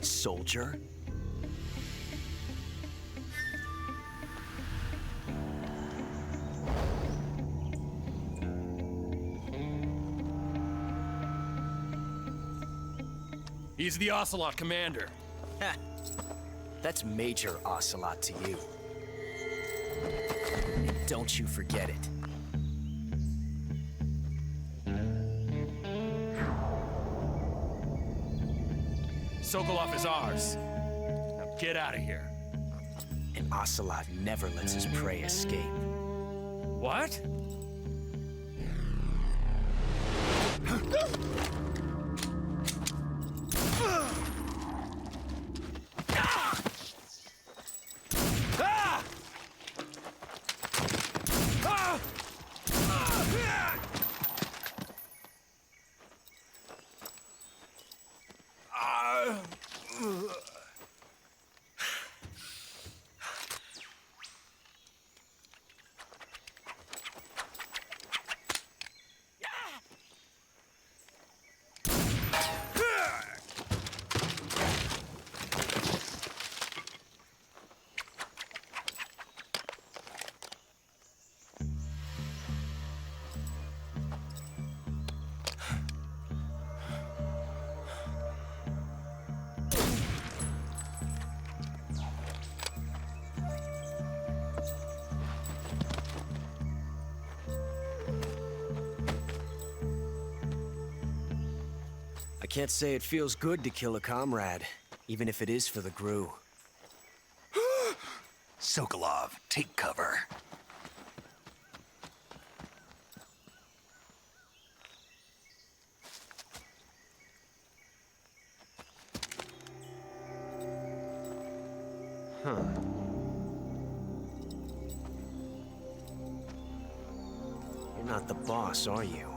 Soldier? He's the Ocelot commander. Ha! That's Major Ocelot to you. And don't you forget it. Sokolov is ours. Now get out of here. And Ocelot never lets his prey escape. What? I can't say it feels good to kill a comrade, even if it is for the GRU. Sokolov, take cover. Huh. not the boss, are you?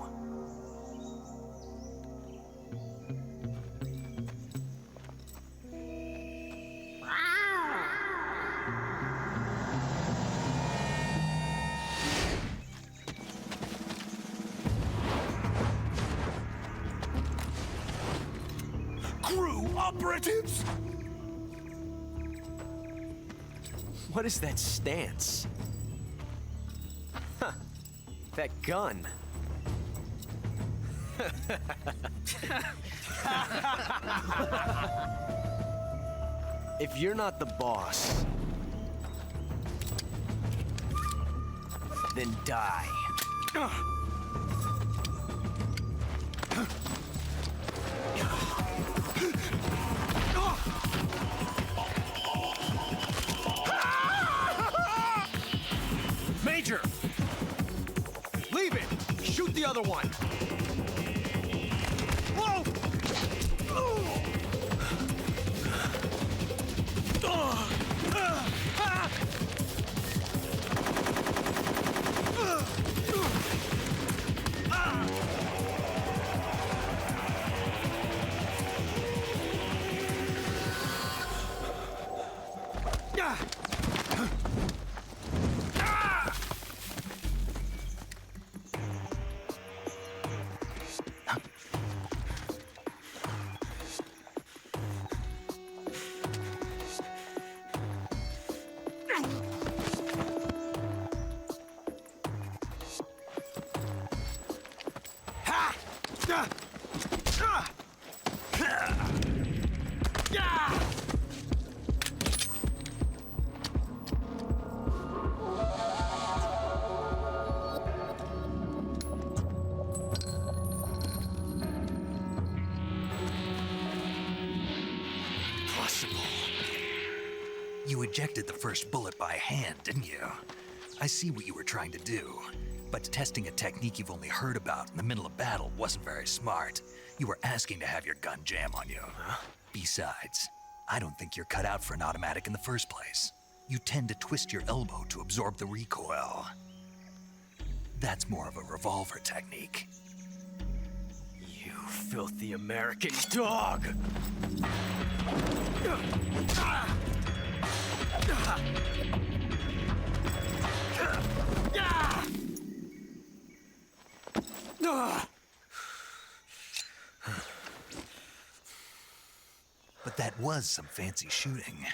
Crew operatives? What is that stance? Huh. That gun. If you're not the boss, then die. Major! Leave it! Shoot the other one! Whoa! You ejected the first bullet by hand, didn't you? I see what you were trying to do. But testing a technique you've only heard about in the middle of battle wasn't very smart. You were asking to have your gun jam on you. Huh? Besides, I don't think you're cut out for an automatic in the first place. You tend to twist your elbow to absorb the recoil. That's more of a revolver technique. You filthy American dog! But that was some fancy shooting.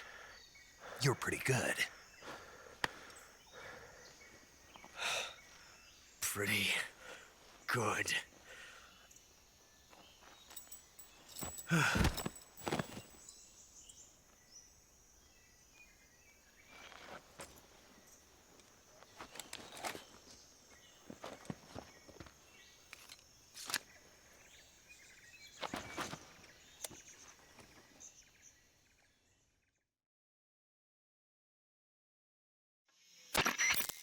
You're pretty good. Pretty good.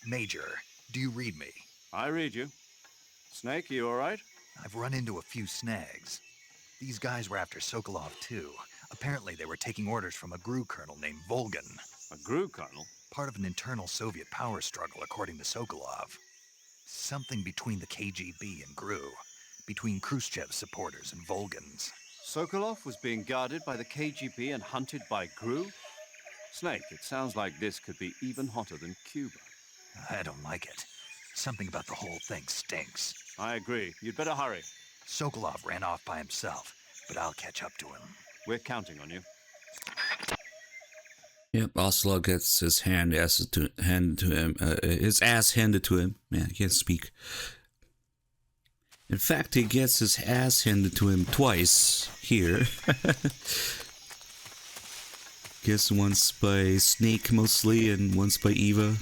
Major, do you read me? I read you. Snake, you all right? I've run into a few snags. These guys were after Sokolov too. Apparently they were taking orders from a GRU colonel named Volgan. A GRU colonel? Part of an internal Soviet power struggle, according to Sokolov. Something between the KGB and GRU. Between Khrushchev's supporters and Volgan's. Sokolov was being guarded by the KGB and hunted by GRU? Snake, it sounds like this could be even hotter than Cuba. I don't like it. Something about the whole thing stinks. I agree. You'd better hurry. Sokolov ran off by himself, but I'll catch up to him. We're counting on you. Yep, Ocelot gets his ass handed to him. Man, I can't speak. In fact, he gets his ass handed to him twice here. Guess once by Snake mostly, and once by Eva.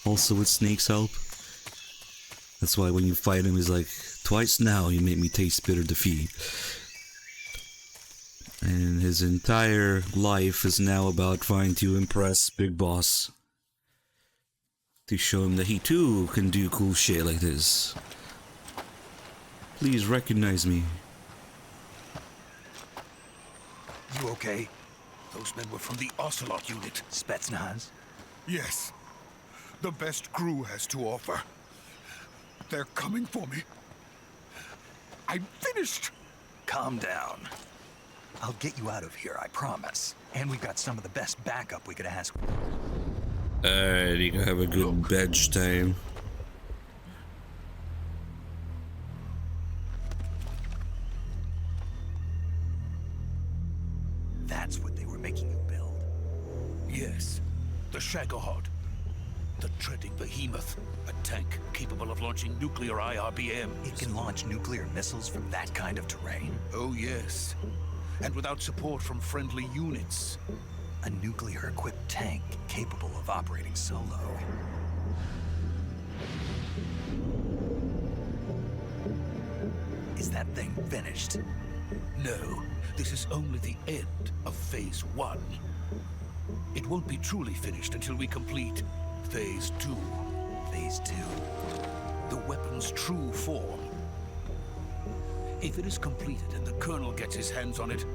Also with Snake's help. That's why when you fight him, he's like, twice now you made me taste bitter defeat. And his entire life is now about trying to impress Big Boss. To show him that he too can do cool shit like this. Please recognize me. You okay? Those men were from the Ocelot unit. Spetsnaz? Yes. The best GRU has to offer. They're coming for me. I'm finished. Calm down. I'll get you out of here, I promise. And we've got some of the best backup we could ask. Alright, you can have a good bench time. That's what they were making you build. Yes, the Shagohod. The treading behemoth. A tank capable of launching nuclear IRBMs. It can launch nuclear missiles from that kind of terrain? Oh, yes. And without support from friendly units. A nuclear-equipped tank capable of operating solo. Is that thing finished? No, this is only the end of Phase 1. It won't be truly finished until we complete Phase 2. Phase 2? The weapon's true form. If it is completed and the Colonel gets his hands on it,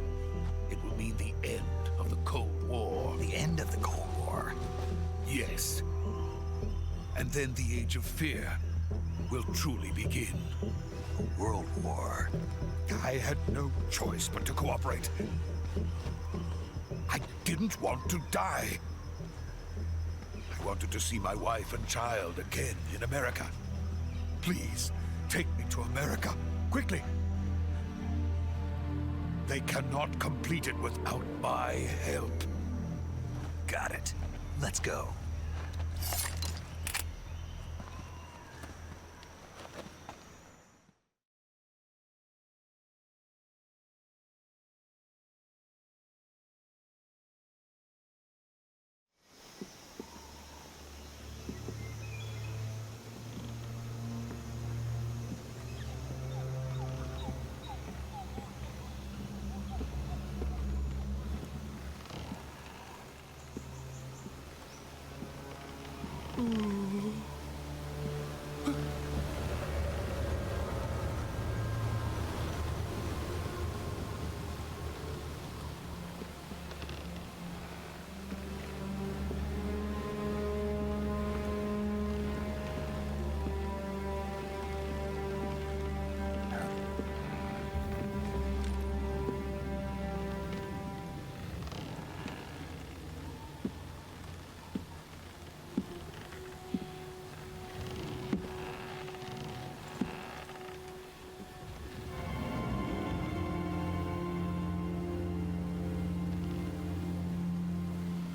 it will mean the end of the Cold War. The end of the Cold War? Yes. And then the Age of Fear will truly begin. A world war. I had no choice but to cooperate. I didn't want to die. I wanted to see my wife and child again in America. Please, take me to America, quickly. They cannot complete it without my help. Got it. Let's go.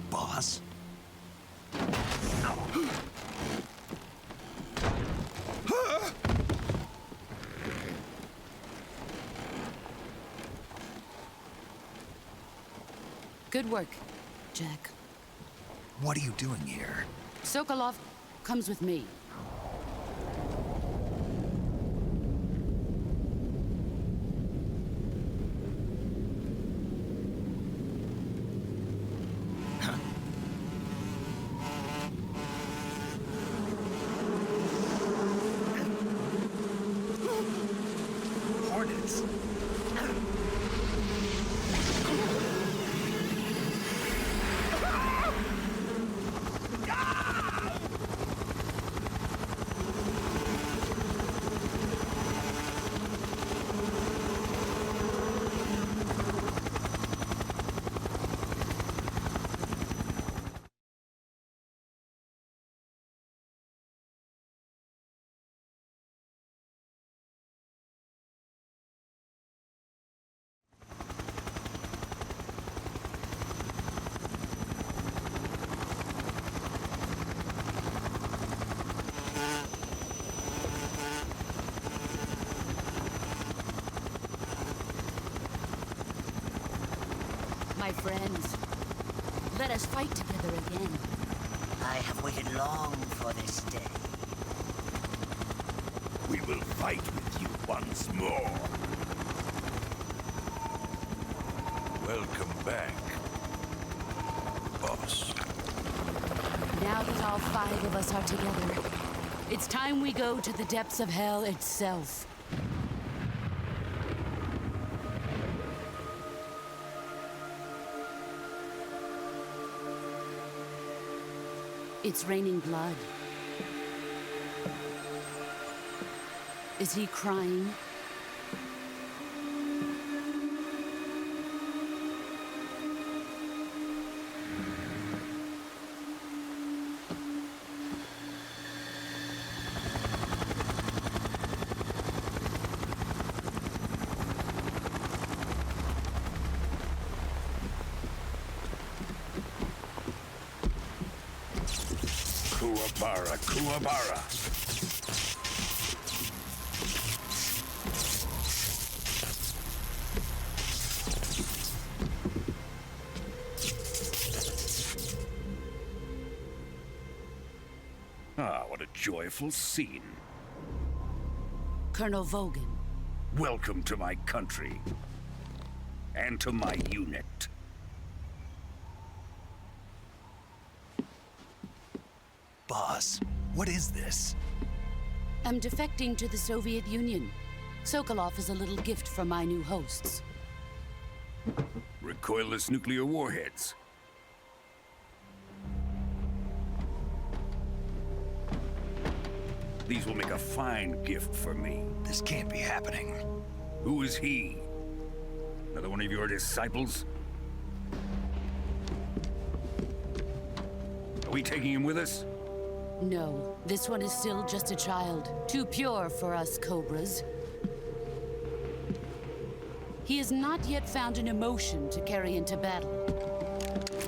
Boss? Good work, Jack. What are you doing here? Sokolov comes with me. Hornets. My friends, let us fight together again. I have waited long for this day. We will fight with you once more. Welcome back, boss. Now that all 5 of us are together, it's time we go to the depths of hell itself. It's raining blood. Is he crying? Kuwabara, Kuwabara. Ah, what a joyful scene. Colonel Vogan. Welcome to my country. And to my unit. Boss, what is this? I'm defecting to the Soviet Union. Sokolov is a little gift from my new hosts. Recoilless nuclear warheads. These will make a fine gift for me. This can't be happening. Who is he? Another one of your disciples? Are we taking him with us? No, this one is still just a child. Too pure for us Cobras. He has not yet found an emotion to carry into battle.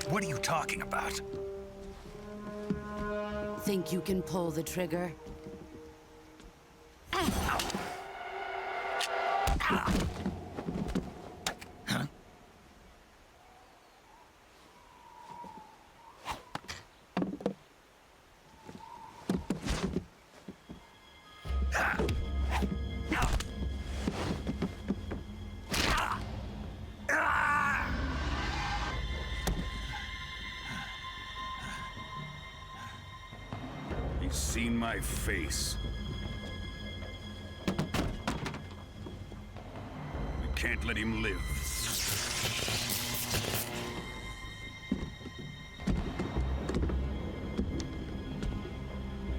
What are you talking about? Think you can pull the trigger? Huh? He's seen my face. We can't let him live.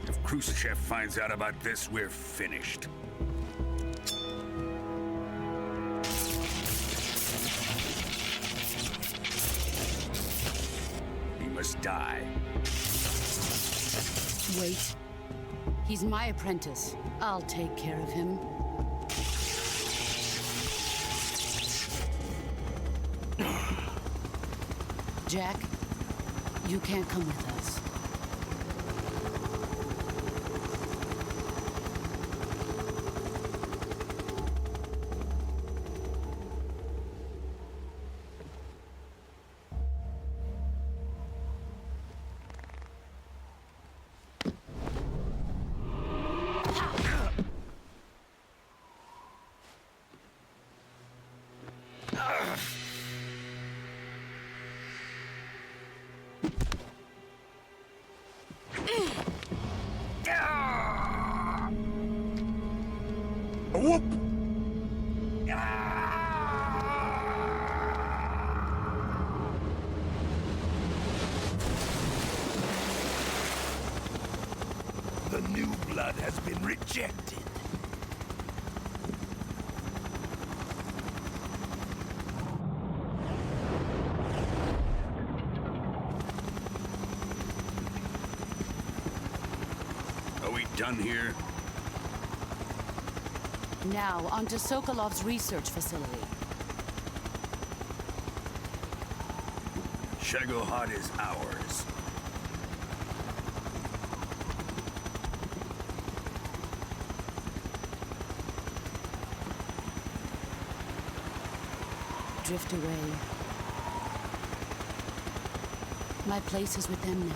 If Khrushchev finds out about this, we're finished. He must die. Wait. He's my apprentice. I'll take care of him. Jack, you can't come with us. Whoop! The new blood has been rejected. Are we done here? Now, onto Sokolov's research facility. Shagohod is ours. Drift away. My place is with them now.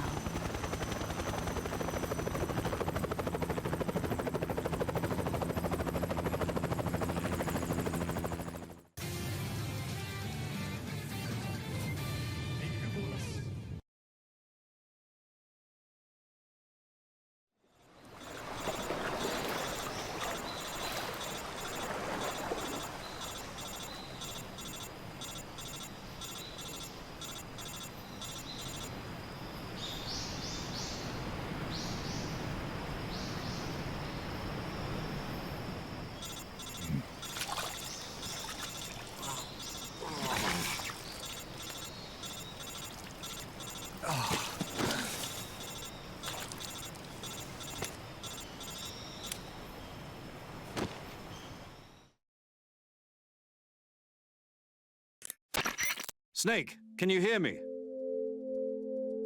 Snake, can you hear me?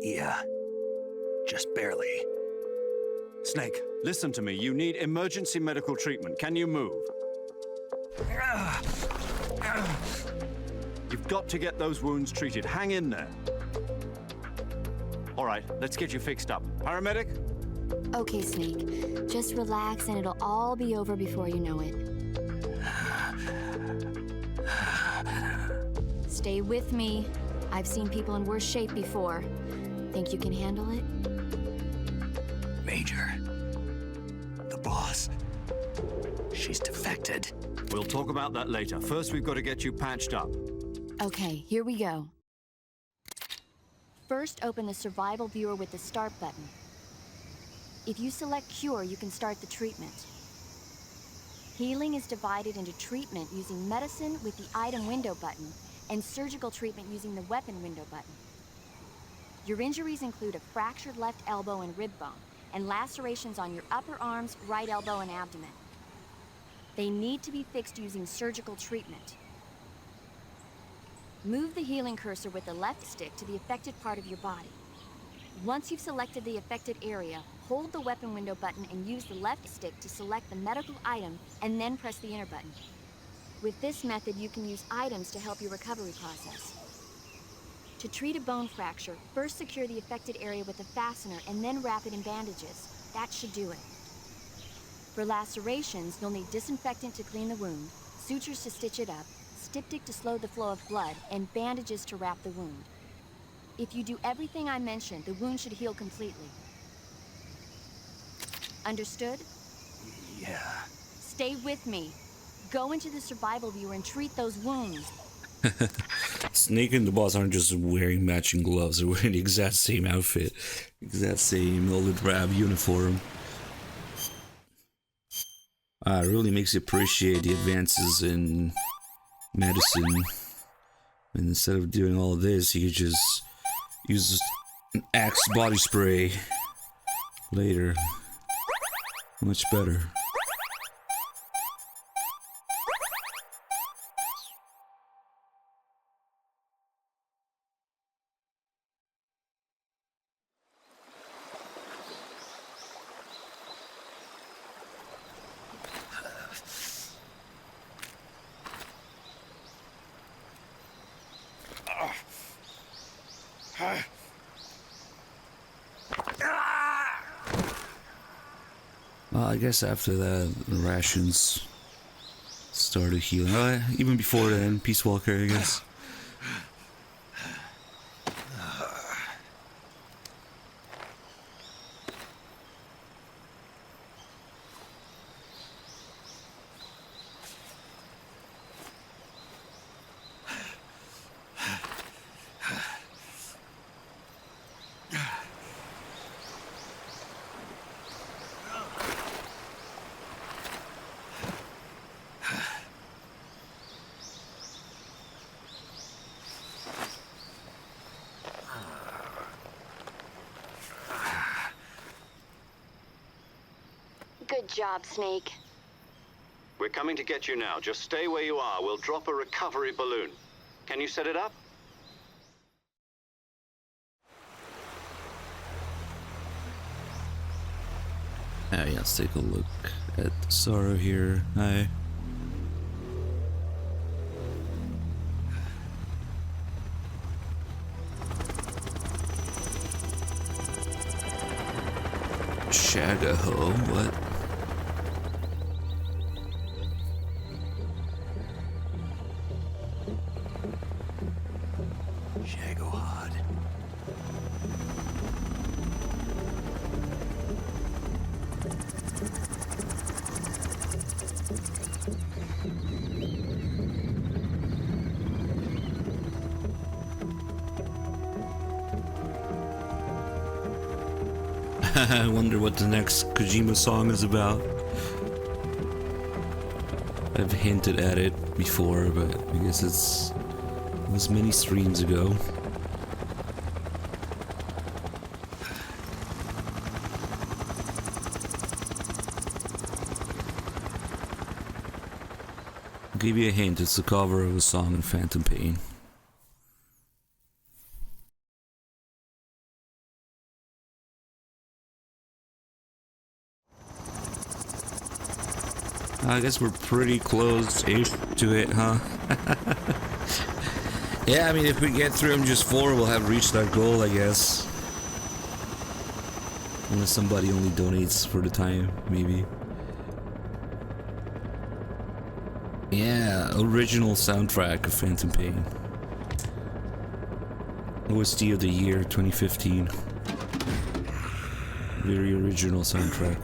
Yeah. Just barely. Snake, listen to me. You need emergency medical treatment. Can you move? You've got to get those wounds treated. Hang in there. All right, let's get you fixed up. Paramedic? Okay, Snake. Just relax and it'll all be over before you know it. Stay with me. I've seen people in worse shape before. Think you can handle it? Major. The boss. She's defected. We'll talk about that later. First, we've got to get you patched up. Okay, here we go. First, open the survival viewer with the start button. If you select cure, you can start the treatment. Healing is divided into treatment using medicine with the item window button and surgical treatment using the weapon window button. Your injuries include a fractured left elbow and rib bone, and lacerations on your upper arms, right elbow, and abdomen. They need to be fixed using surgical treatment. Move the healing cursor with the left stick to the affected part of your body. Once you've selected the affected area, hold the weapon window button and use the left stick to select the medical item, and then press the enter button. With this method, you can use items to help your recovery process. To treat a bone fracture, first secure the affected area with a fastener and then wrap it in bandages. That should do it. For lacerations, you'll need disinfectant to clean the wound, sutures to stitch it up, styptic to slow the flow of blood, and bandages to wrap the wound. If you do everything I mentioned, the wound should heal completely. Understood? Yeah. Stay with me. Go into the survival viewer and treat those wounds. Snake and the boss aren't just wearing matching gloves, they're wearing the exact same outfit, exact same molded rab uniform. It really makes you appreciate the advances in medicine. And instead of doing all of this, you just use an Axe body spray later. Much better. Well, I guess after that, the rations started healing. Even before then, Peace Walker, I guess. Good job, Snake. We're coming to get you now. Just stay where you are. We'll drop a recovery balloon. Can you set it up? Yeah, let's take a look at Sorrow here. Hi. Shagaho, what? Shagohod. I wonder what the next Kojima song is about. I've hinted at it before, but I guess it was many streams ago. I'll give you a hint, it's the cover of a song in Phantom Pain. I guess we're pretty close-ish to it, huh? Yeah, I mean, if we get through MGS4, we'll have reached our goal, I guess. Unless somebody only donates for the time, maybe. Yeah, original soundtrack of Phantom Pain. OST of the year, 2015. Very original soundtrack.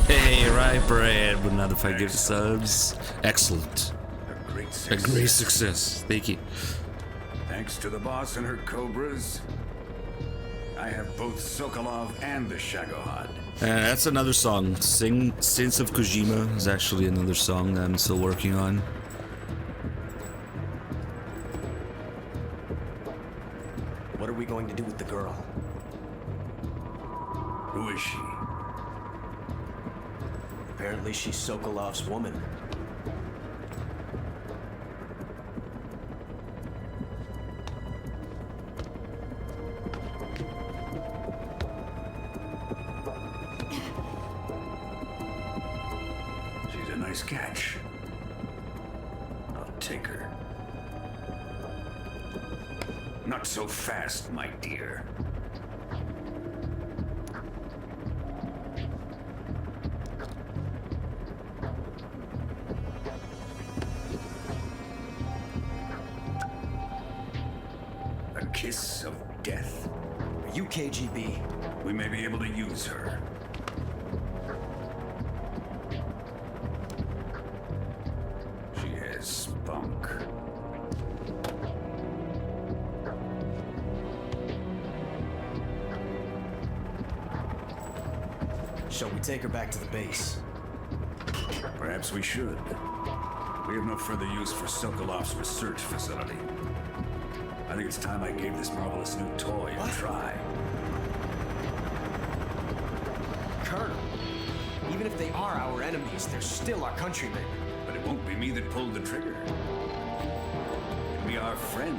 Hey, right, Brad, but not if I give subs. Excellent. A great success. Thank you. Thanks to the boss and her cobras, I have both Sokolov and the Shagohod. That's another song. Sins of Kojima is actually another song that I'm still working on. What are we going to do with the girl? Who is she? Apparently she's Sokolov's woman. She's a nice catch. I'll take her. Not so fast, my dear. A kiss of death? Are you KGB? We may be able to use her. She has spunk. Shall we take her back to the base? Perhaps we should. We have no further use for Sokolov's research facility. I think it's time I gave this marvelous new toy a try. Colonel, even if they are our enemies, they're still our countrymen. But it won't be me that pulled the trigger. It'll be our friend,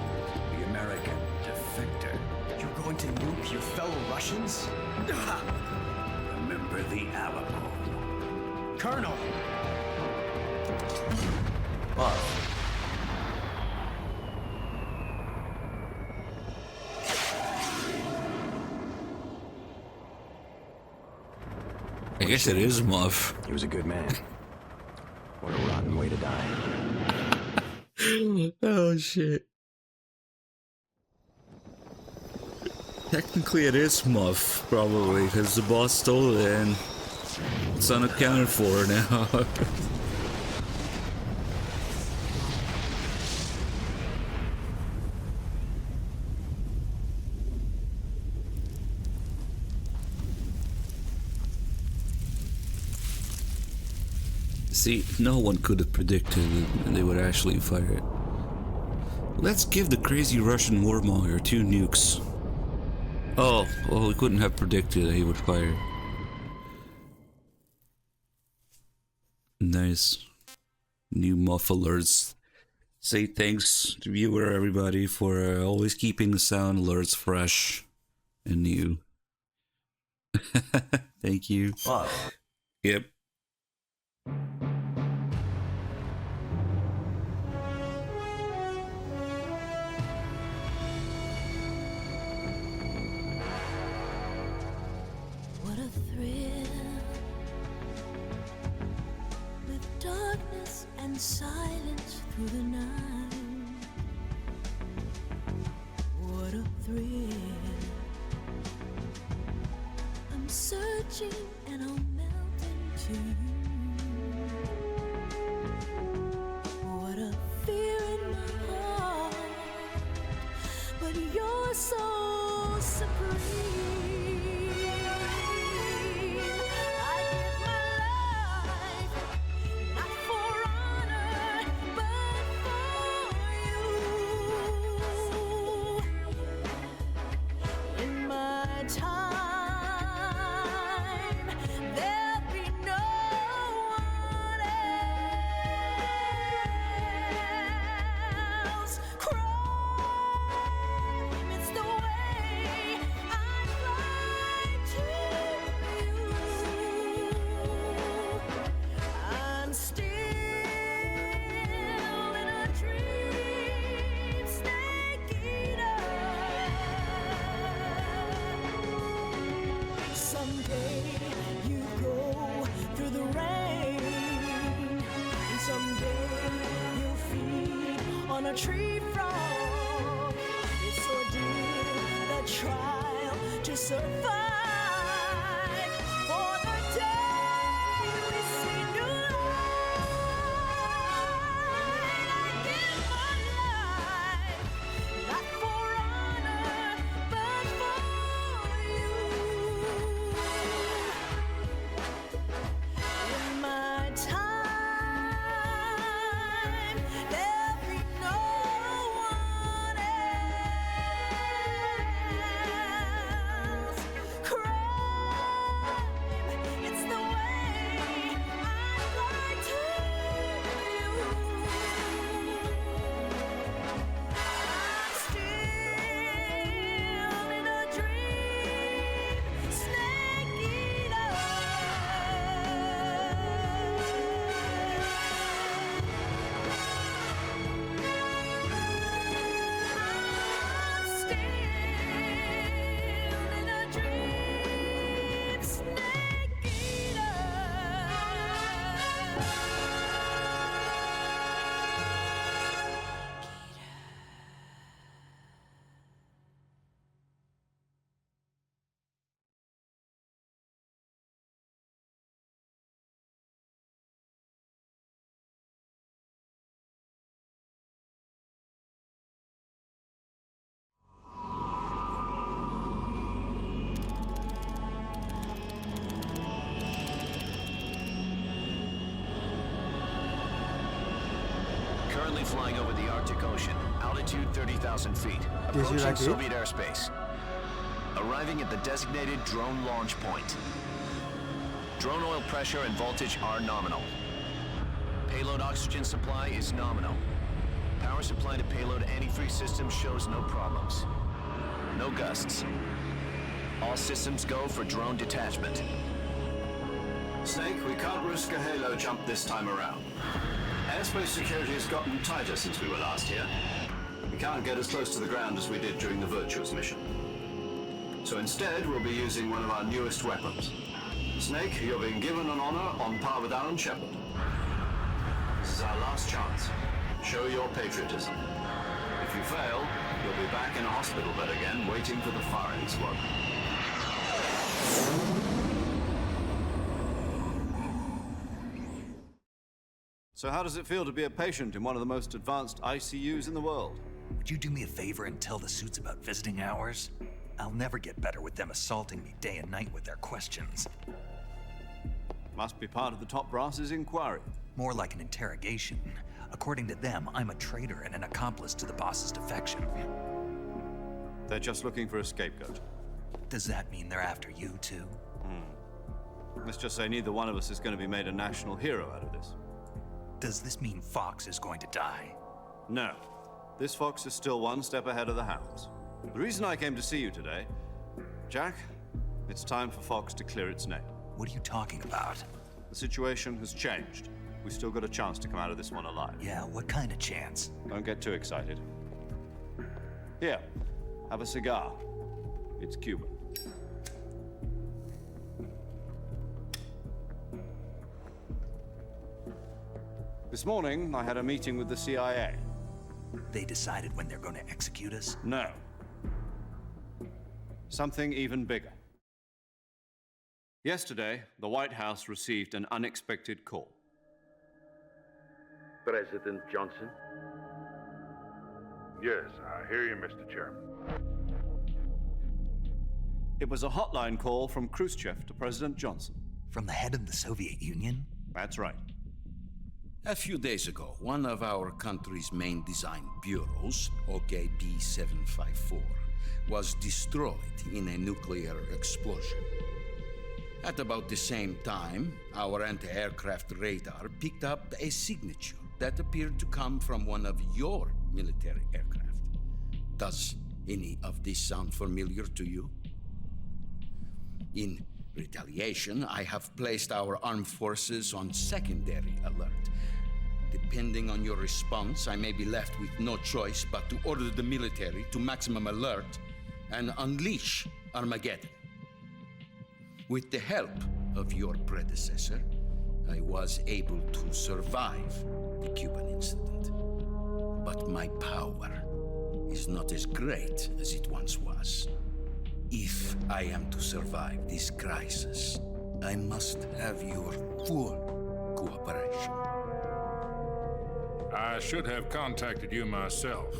the American defector. You're going to nuke your fellow Russians? Remember the Alamo. Colonel! I guess it is Muff. He was a good man. What a rotten way to die. Oh shit. Technically it is Muff, probably, because the boss stole it and it's unaccounted for now. See, no one could have predicted that they would actually fire it. Let's give the crazy Russian warmonger 2 nukes. Oh, well, we couldn't have predicted that he would fire. Nice. New mufflers. Say thanks to viewer everybody for always keeping the sound alerts fresh and new. Thank you. Yep. What a thrill, with darkness and silence through the night. What a thrill, I'm searching and I'll melt into you. What a fear in my heart, but you're so supreme. Time, there'll be no on a tree frog. It's ordeal, the trial to survive. For the day we see new light, I give my life, not for honor, but for you. In my time, there'll be no one else. Crime, it's the way I'd like to view. I'm still in a dream, snake eater. I'm still in a dream, snake eater. Currently flying over the Arctic Ocean, altitude 30,000 feet, Did you approaching like it? Soviet airspace. Arriving at the designated drone launch point. Drone oil pressure and voltage are nominal. Payload oxygen supply is nominal. Power supply to payload antifreeze system shows no problems. No gusts. All systems go for drone detachment. Snake, we can't risk a halo jump this time around. Airspace security has gotten tighter since we were last here. We can't get as close to the ground as we did during the Virtuous mission. So instead, we'll be using one of our newest weapons. Snake, you're being given an honor on par with Alan Shepard. This is our last chance. Show your patriotism. If you fail, you'll be back in a hospital bed again, waiting for the firing squad. So how does it feel to be a patient in one of the most advanced ICUs in the world? Would you do me a favor and tell the suits about visiting hours? I'll never get better with them assaulting me day and night with their questions. Must be part of the top brass's inquiry. More like an interrogation. According to them, I'm a traitor and an accomplice to the boss's defection. They're just looking for a scapegoat. Does that mean they're after you too? Let's just say neither one of us is going to be made a national hero out of this. Does this mean Fox is going to die? No. This fox is still one step ahead of the hounds. The reason I came to see you today, Jack, it's time for Fox to clear its name. What are you talking about? The situation has changed. We've still got a chance to come out of this one alive. Yeah, what kind of chance? Don't get too excited. Here, have a cigar. It's Cuban. This morning, I had a meeting with the CIA. They decided when they're going to execute us? No. Something even bigger. Yesterday, the White House received an unexpected call. President Johnson? Yes, I hear you, Mr. Chairman. It was a hotline call from Khrushchev to President Johnson. From the head of the Soviet Union? That's right. A few days ago, one of our country's main design bureaus, OKB 754, was destroyed in a nuclear explosion. At about the same time, our anti-aircraft radar picked up a signature that appeared to come from one of your military aircraft. Does any of this sound familiar to you? In retaliation, I have placed our armed forces on secondary alert. Depending on your response, I may be left with no choice but to order the military to maximum alert and unleash Armageddon. With the help of your predecessor, I was able to survive the Cuban incident. But that my power is not as great as it once was. If I am to survive this crisis, I must have your full cooperation. I should have contacted you myself.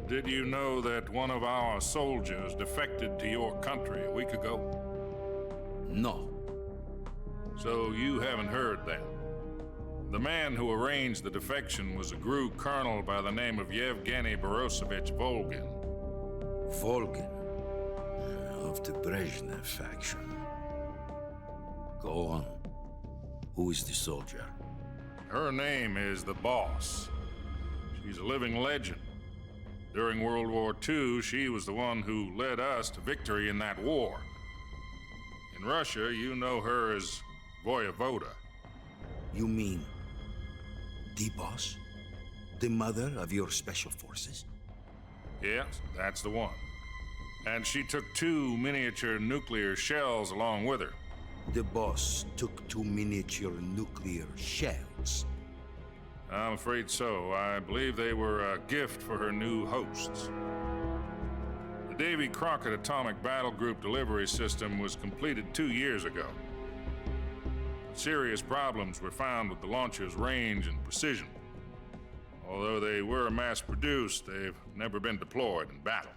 Did you know that one of our soldiers defected to your country a week ago? No. So you haven't heard then? The man who arranged the defection was a GRU colonel by the name of Yevgeny Borosovich Volgin. Volgin? Of the Brezhnev faction. Go on. Who is the soldier? Her name is the Boss. She's a living legend. During World War II, she was the one who led us to victory in that war. In Russia, you know her as Voyevoda. You mean the Boss? The mother of your special forces? Yes, that's the one. And she took 2 miniature nuclear shells along with her. The Boss took 2 miniature nuclear shells? I'm afraid so. I believe they were a gift for her new hosts. The Davy Crockett Atomic Battle Group delivery system was completed 2 years ago. Serious problems were found with the launcher's range and precision. Although they were mass-produced, they've never been deployed in battle.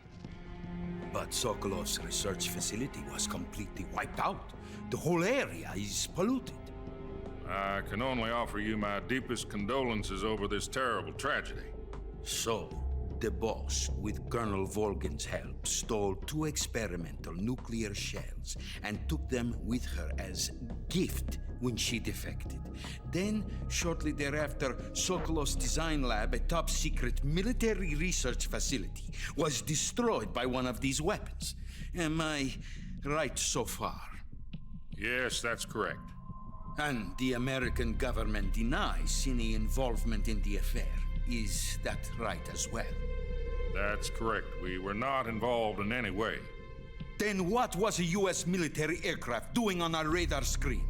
But Sokolov's research facility was completely wiped out. The whole area is polluted. I can only offer you my deepest condolences over this terrible tragedy. So, the Boss, with Colonel Volgin's help, stole 2 experimental nuclear shells and took them with her as gift when she defected. Then, shortly thereafter, Sokolov's design lab, a top-secret military research facility, was destroyed by one of these weapons. Am I right so far? Yes, that's correct. And the American government denies any involvement in the affair. Is that right as well? That's correct. We were not involved in any way. Then what was a U.S. military aircraft doing on our radar screen?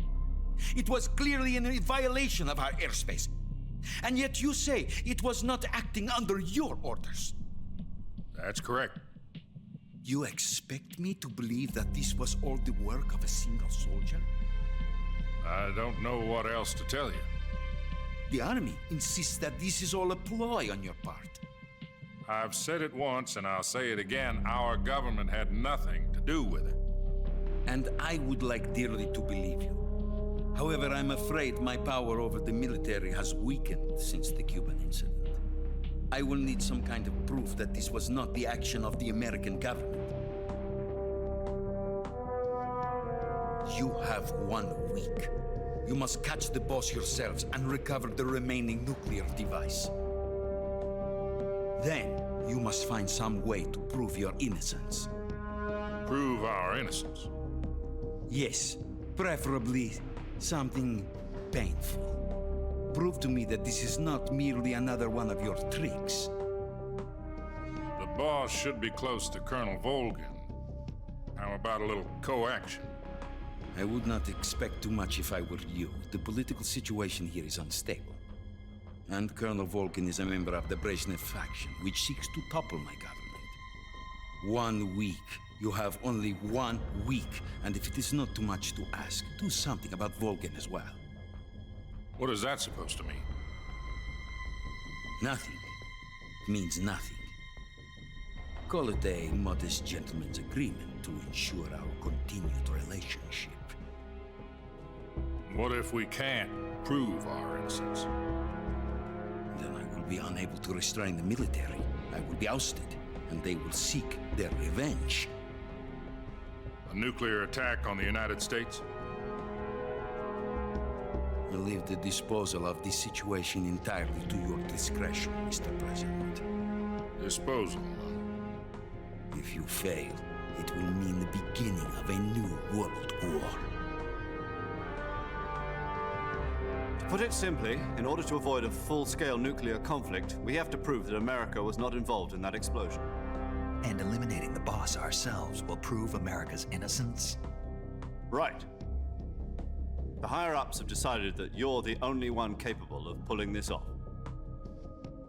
It was clearly in violation of our airspace. And yet you say it was not acting under your orders. That's correct. You expect me to believe that this was all the work of a single soldier? I don't know what else to tell you. The army insists that this is all a ploy on your part. I've said it once and I'll say it again. Our government had nothing to do with it. And I would like dearly to believe you. However, I'm afraid my power over the military has weakened since the Cuban incident. I will need some kind of proof that this was not the action of the American government. You have 1 week. You must catch the Boss yourselves and recover the remaining nuclear device. Then, you must find some way to prove your innocence. Prove our innocence? Yes, preferably something painful. Prove to me that this is not merely another one of your tricks. The Boss should be close to Colonel Volgin. How about a little coaction? I would not expect too much if I were you. The political situation here is unstable. And Colonel Volgin is a member of the Brezhnev faction, which seeks to topple my government. 1 week. You have only 1 week, and if it is not too much to ask, do something about Volgin as well. What is that supposed to mean? Nothing. It means nothing. Call it a modest gentleman's agreement to ensure our continued relationship. What if we can't prove our innocence? Then I will be unable to restrain the military. I will be ousted, and they will seek their revenge. A nuclear attack on the United States? I leave the disposal of this situation entirely to your discretion, Mr. President. Disposal? If you fail, it will mean the beginning of a new world war. To put it simply, in order to avoid a full-scale nuclear conflict, we have to prove that America was not involved in that explosion. And eliminating the Boss ourselves will prove America's innocence? Right. The higher-ups have decided that you're the only one capable of pulling this off.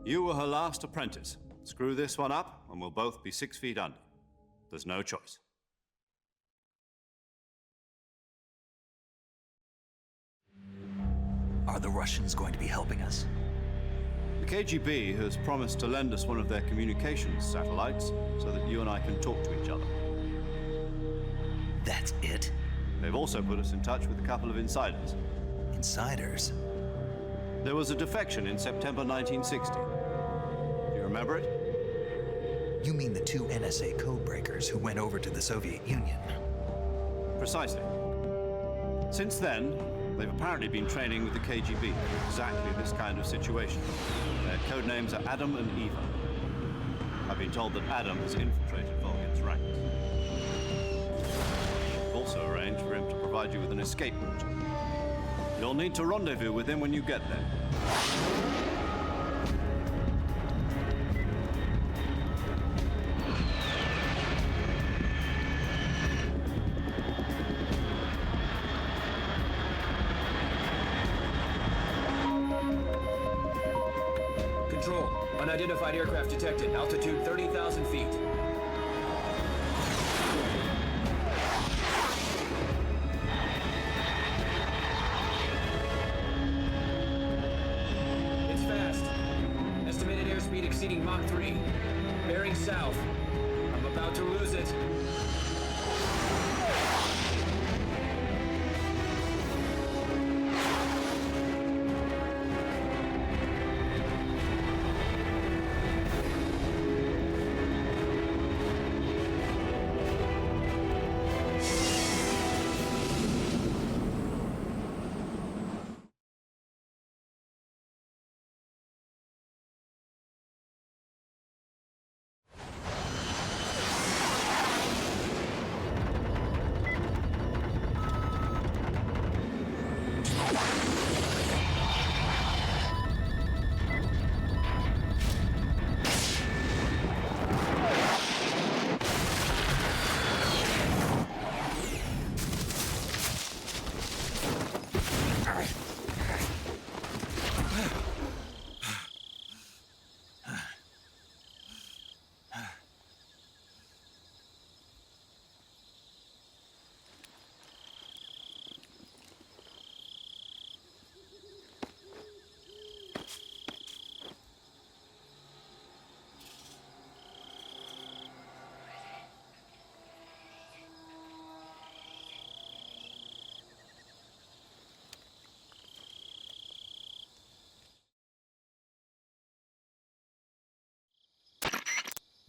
You were her last apprentice. Screw this one up, and we'll both be 6 feet under. There's no choice. Are the Russians going to be helping us? The KGB has promised to lend us one of their communications satellites so that you and I can talk to each other. That's it? They've also put us in touch with a couple of insiders. Insiders? There was a defection in September 1960. Do you remember it? You mean the 2 NSA codebreakers who went over to the Soviet Union? Precisely. Since then, they've apparently been training with the KGB for exactly this kind of situation. Their code names are Adam and Eva. I've been told that Adam has infiltrated Volgin's ranks. We've also arranged for him to provide you with an escape route. You'll need to rendezvous with him when you get there. Control, unidentified aircraft detected. Altitude 30,000 feet. It's fast. Estimated airspeed exceeding Mach 3. Bearing south. I'm about to lose it.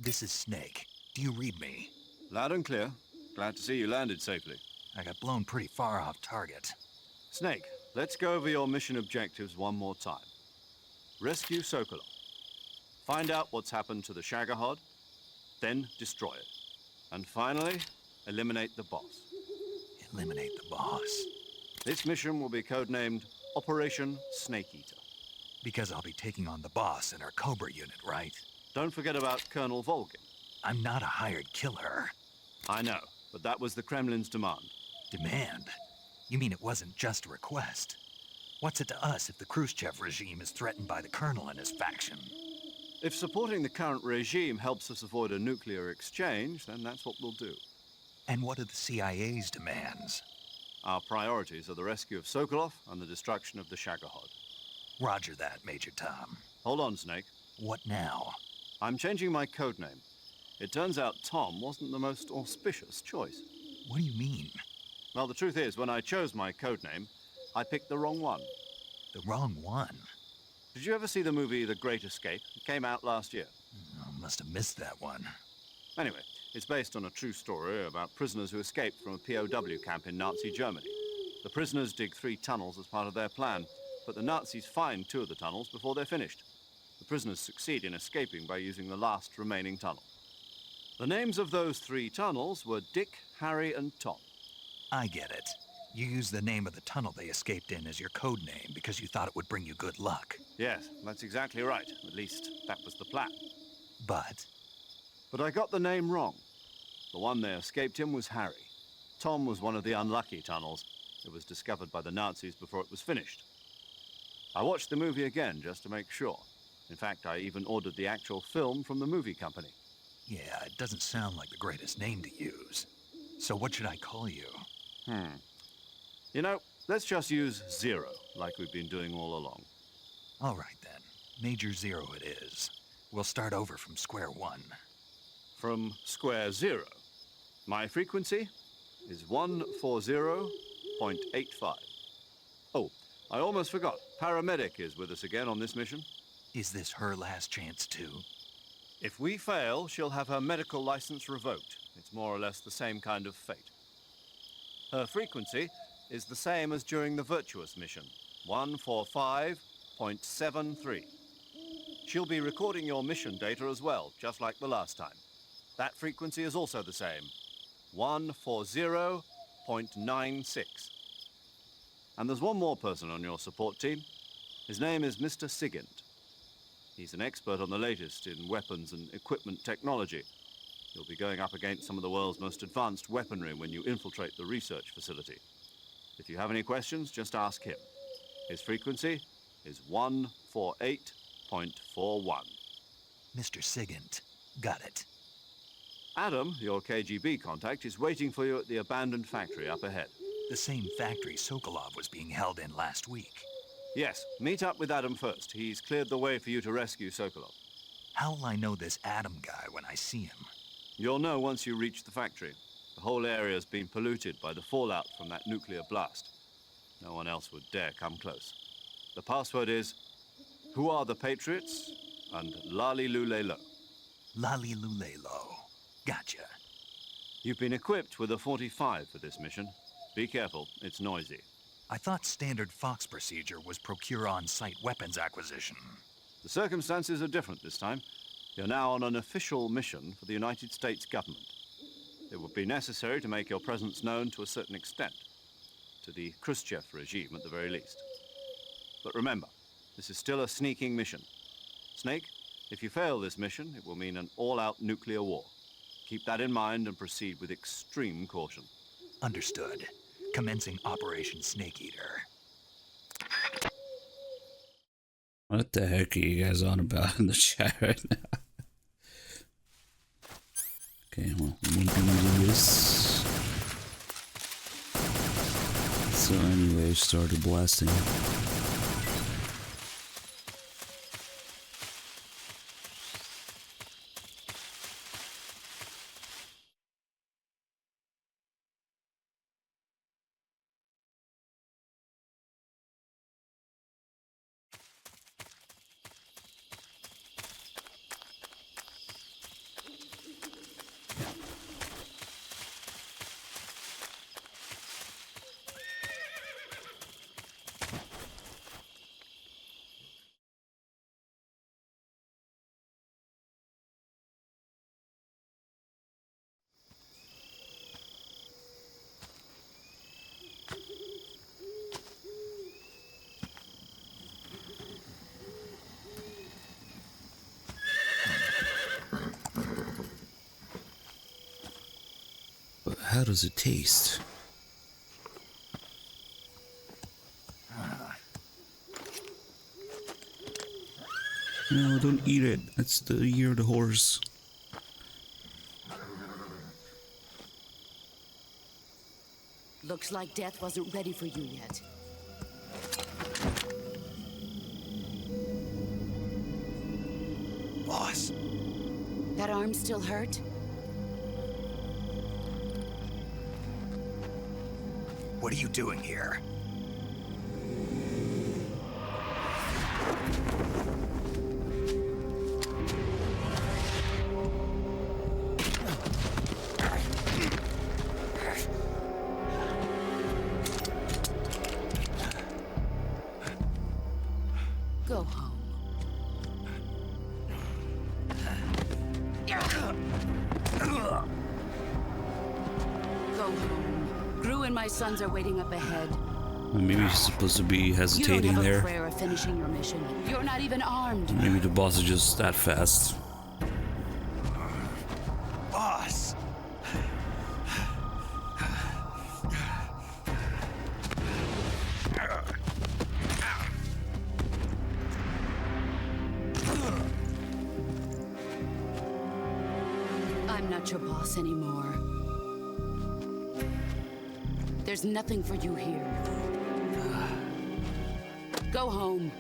This is Snake. Do you read me? Loud and clear. Glad to see you landed safely. I got blown pretty far off target. Snake, let's go over your mission objectives one more time. Rescue Sokolov. Find out what's happened to the Shagohod, then destroy it. And finally, eliminate the boss. Eliminate the boss? This mission will be codenamed Operation Snake Eater. Because I'll be taking on the boss in our Cobra unit, right? Don't forget about Colonel Volgin. I'm not a hired killer. I know, but that was the Kremlin's demand. Demand? You mean it wasn't just a request? What's it to us if the Khrushchev regime is threatened by the Colonel and his faction? If supporting the current regime helps us avoid a nuclear exchange, then that's what we'll do. And what are the CIA's demands? Our priorities are the rescue of Sokolov and the destruction of the Shagohod. Roger that, Major Tom. Hold on, Snake. What now? I'm changing my codename. It turns out Tom wasn't the most auspicious choice. What do you mean? Well, the truth is, when I chose my codename, I picked the wrong one. The wrong one? Did you ever see the movie The Great Escape? It came out last year. I must have missed that one. Anyway, it's based on a true story about prisoners who escaped from a POW camp in Nazi Germany. The prisoners dig 3 tunnels as part of their plan, but the Nazis find 2 of the tunnels before they're finished. The prisoners succeed in escaping by using the last remaining tunnel. The names of those 3 tunnels were Dick, Harry, and Tom. I get it. You used the name of the tunnel they escaped in as your code name because you thought it would bring you good luck. Yes, that's exactly right. At least, that was the plan. But I got the name wrong. The one they escaped in was Harry. Tom was one of the unlucky tunnels. It was discovered by the Nazis before it was finished. I watched the movie again just to make sure. In fact, I even ordered the actual film from the movie company. Yeah, it doesn't sound like the greatest name to use. So what should I call you? You know, let's just use Zero, like we've been doing all along. All right, then. Major Zero it is. We'll start over from square one. From square zero. My frequency is 140.85. Oh, I almost forgot. Paramedic is with us again on this mission. Is this her last chance, too? If we fail, she'll have her medical license revoked. It's more or less the same kind of fate. Her frequency is the same as during the Virtuous mission, 145.73. She'll be recording your mission data as well, just like the last time. That frequency is also the same, 140.96. And there's one more person on your support team. His name is Mr. Sigint. He's an expert on the latest in weapons and equipment technology. You'll be going up against some of the world's most advanced weaponry when you infiltrate the research facility. If you have any questions, just ask him. His frequency is 148.41. Mr. Sigint. Got it. Adam, your KGB contact, is waiting for you at the abandoned factory up ahead. The same factory Sokolov was being held in last week. Yes, meet up with Adam first. He's cleared the way for you to rescue Sokolov. How'll I know this Adam guy when I see him? You'll know once you reach the factory. The whole area's been polluted by the fallout from that nuclear blast. No one else would dare come close. The password is, "Who are the Patriots?" and "Lali Lule Lo." Lali Lule Lo. Gotcha. You've been equipped with a 45 for this mission. Be careful, it's noisy. I thought standard Fox procedure was procure on-site weapons acquisition. The circumstances are different this time. You're now on an official mission for the United States government. It would be necessary to make your presence known to a certain extent, to the Khrushchev regime at the very least. But remember, this is still a sneaking mission. Snake, if you fail this mission, it will mean an all-out nuclear war. Keep that in mind and proceed with extreme caution. Understood. Commencing Operation Snake Eater. What the heck are you guys on about in the chat right now? Okay, well, we need to do this. So anyway, started blasting. How does it taste? No, don't eat it. That's the year of the horse. Looks like death wasn't ready for you yet. Boss. That arm still hurt? What are you doing here? Go home. Go home. Gru and my sons are waiting up ahead. Well, maybe he's supposed to be hesitating you don't have there. a prayer of finishing your mission. You're not even armed. Maybe the boss is just that fast. Boss! I'm not your boss anymore. There's nothing for you here. Go home.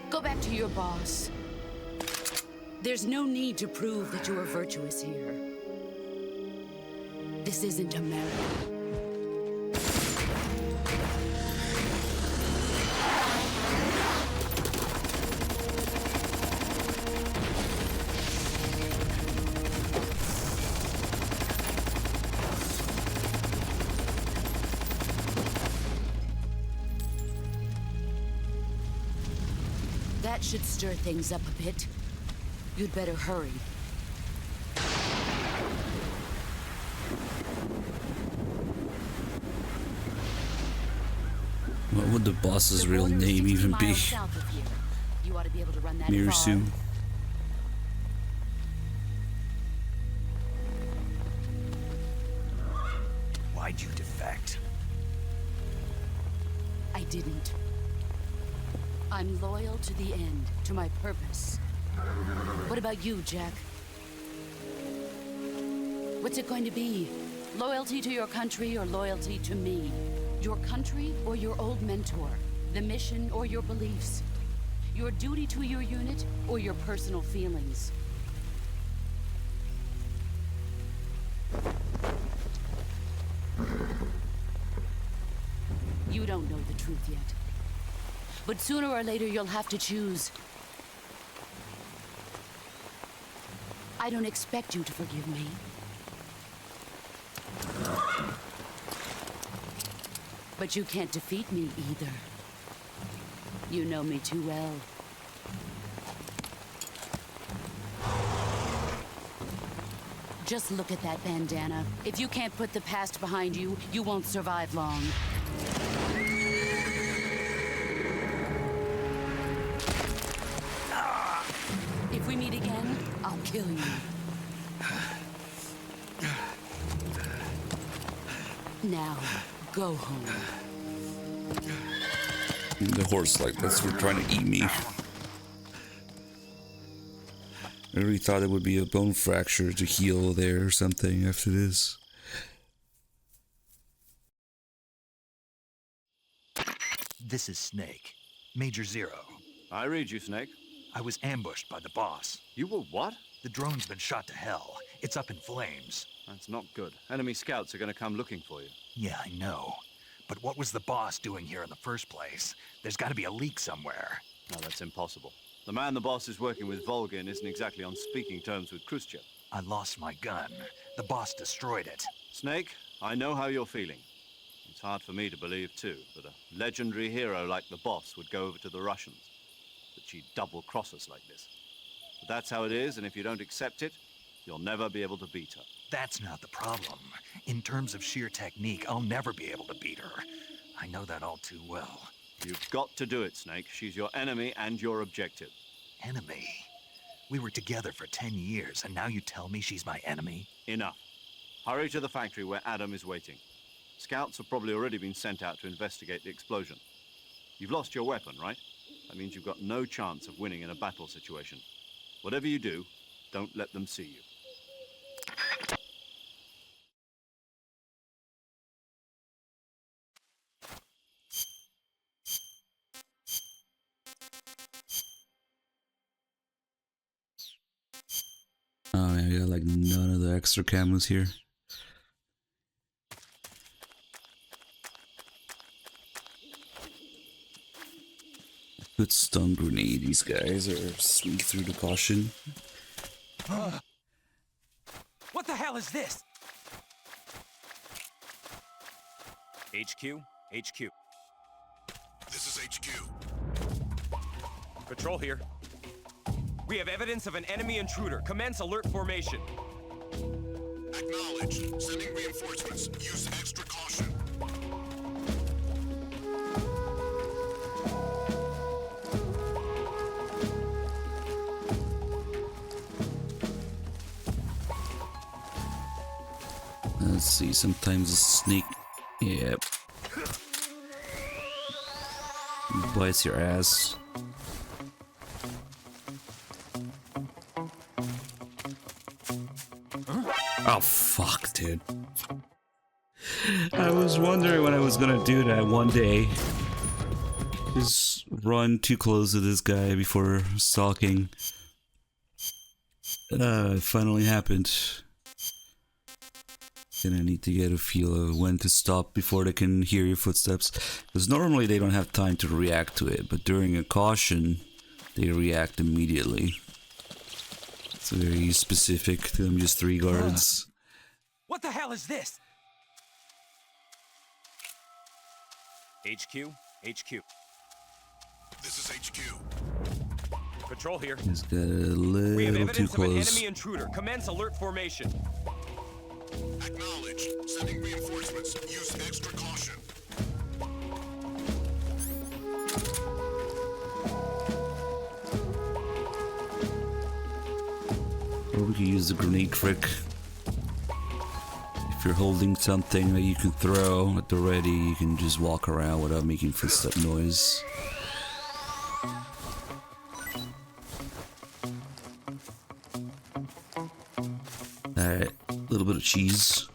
Go back to your boss. There's no need to prove that you are virtuous here. This isn't America. That should stir things up a bit. You'd better hurry. What would the boss's real name even be? You ought to be able to run that Mirisu. Why'd you defect? I didn't. I'm loyal to the end, to my purpose. What about you, Jack? What's it going to be? Loyalty to your country or loyalty to me? Your country or your old mentor? The mission or your beliefs? Your duty to your unit or your personal feelings? You don't know the truth yet. But sooner or later, you'll have to choose. I don't expect you to forgive me. But you can't defeat me either. You know me too well. Just look at that bandana. If you can't put the past behind you, you won't survive long. If we meet again, I'll kill you. Now, go home. The horse like that's for trying to eat me. I really thought it would be a bone fracture to heal there or something after this. This is Snake. Major Zero. I read you, Snake. I was ambushed by the boss. You were what? The drone's been shot to hell. It's up in flames. That's not good. Enemy scouts are going to come looking for you. Yeah, I know. But what was the boss doing here in the first place? There's got to be a leak somewhere. No, that's impossible. The man the boss is working with, Volgin, isn't exactly on speaking terms with Khrushchev. I lost my gun. The boss destroyed it. Snake, I know how you're feeling. It's hard for me to believe, too, that a legendary hero like the boss would go over to the Russians. That she'd double-cross us like this. But that's how it is, and if you don't accept it, you'll never be able to beat her. That's not the problem. In terms of sheer technique, I'll never be able to beat her. I know that all too well. You've got to do it, Snake. She's your enemy and your objective. Enemy? We were together for 10 years, and now you tell me she's my enemy? Enough. Hurry to the factory where Adam is waiting. Scouts have probably already been sent out to investigate the explosion. You've lost your weapon, right? That means you've got no chance of winning in a battle situation. Whatever you do, don't let them see you. Oh man, we got like none of the extra camos here. Good stun grenade, these guys, or sneak through the caution. What the hell is this? HQ? HQ. This is HQ. Patrol here. We have evidence of an enemy intruder. Commence alert formation. Acknowledged. Sending reinforcements. Use extra caution. Let's see, sometimes a snake, yep, bites your ass. Oh, fuck, dude. I was wondering when I was gonna do that one day. Just run too close to this guy before stalking. It finally happened. Gonna need to get a feel of when to stop before they can hear your footsteps. Because normally they don't have time to react to it, but during a caution, they react immediately. It's very specific to them, just 3 guards. What the hell is this? HQ, HQ. This is HQ. Patrol here. He's got a We have little too evidence of an close. enemy intruder. Commence alert formation. Acknowledged. Sending reinforcements. Use extra caution. Or we can use the grenade trick. If you're holding something that you can throw at the ready, you can just walk around without making footstep noise. Alright, a little bit of cheese.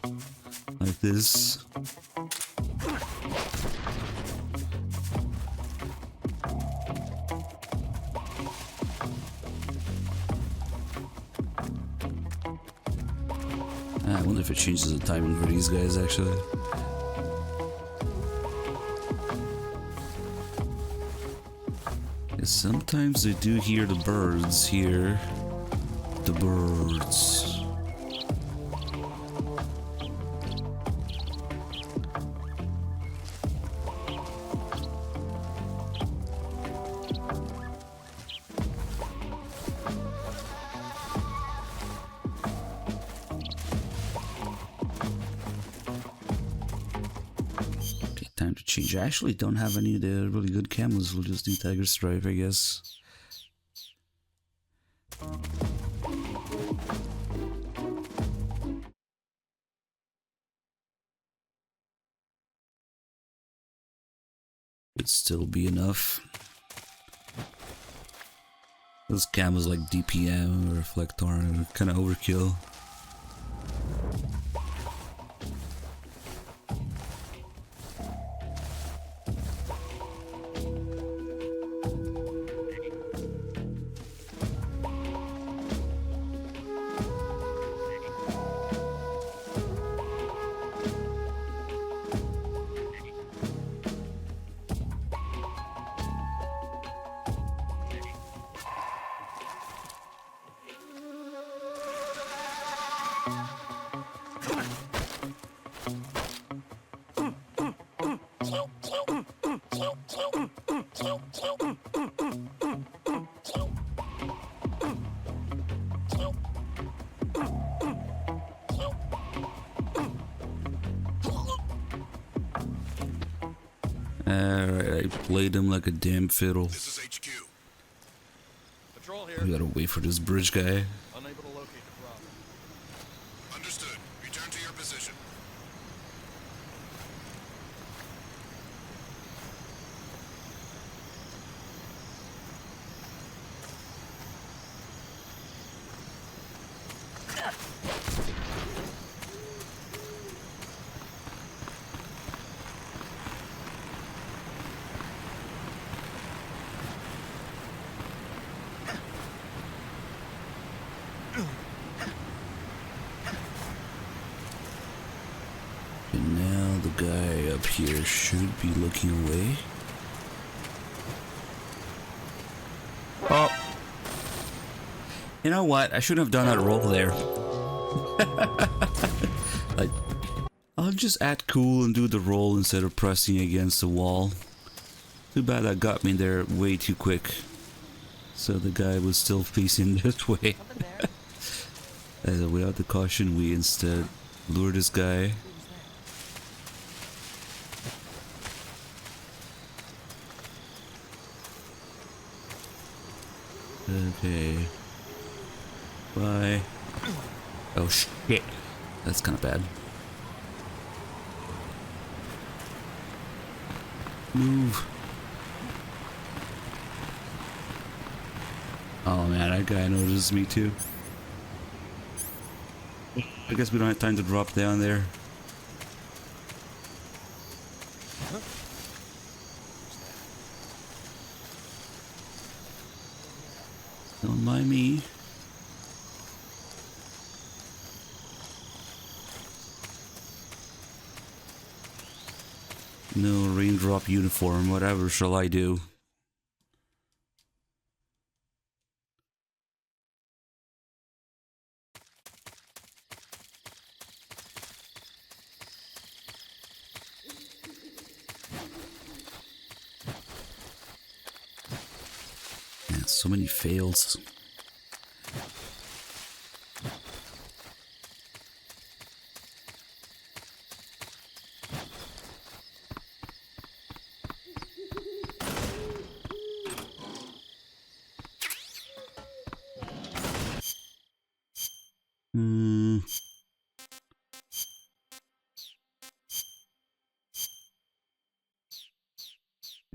Like this. I wonder if it changes the timing for these guys, actually. Yeah, sometimes they do hear the birds here. The birds. Time to change. I actually don't have any of the really good camos. We'll just do Tiger Stripe, I guess. Could still be enough. Those camos like DPM or Reflector are kind of overkill. Alright, I played him like a damn fiddle. This is HQ. Patrol here. We gotta wait for this bridge guy. Unable to locate the problem. Understood. Return to your position. And now the guy up here should be looking away. Oh. You know what? I shouldn't have done that roll there. Like, I'll just act cool and do the roll instead of pressing against the wall. Too bad that got me there way too quick. So the guy was still facing this way. Without the caution, we instead lure this guy. Okay. Bye. Oh shit. That's kind of bad. Move. Oh man, that guy noticed me too. I guess we don't have time to drop down there. Don't mind me. No raindrop uniform, whatever shall I do? Man, so many fails.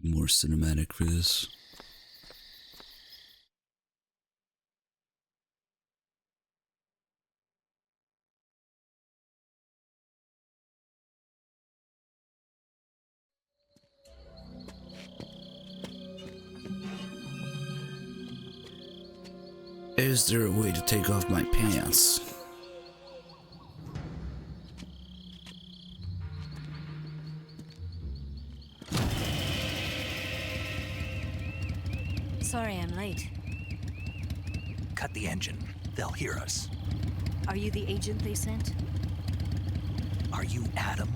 More cinematic for this. Is there a way to take off my pants? Sorry I'm late. Cut the engine. They'll hear us. Are you the agent they sent? Are you Adam?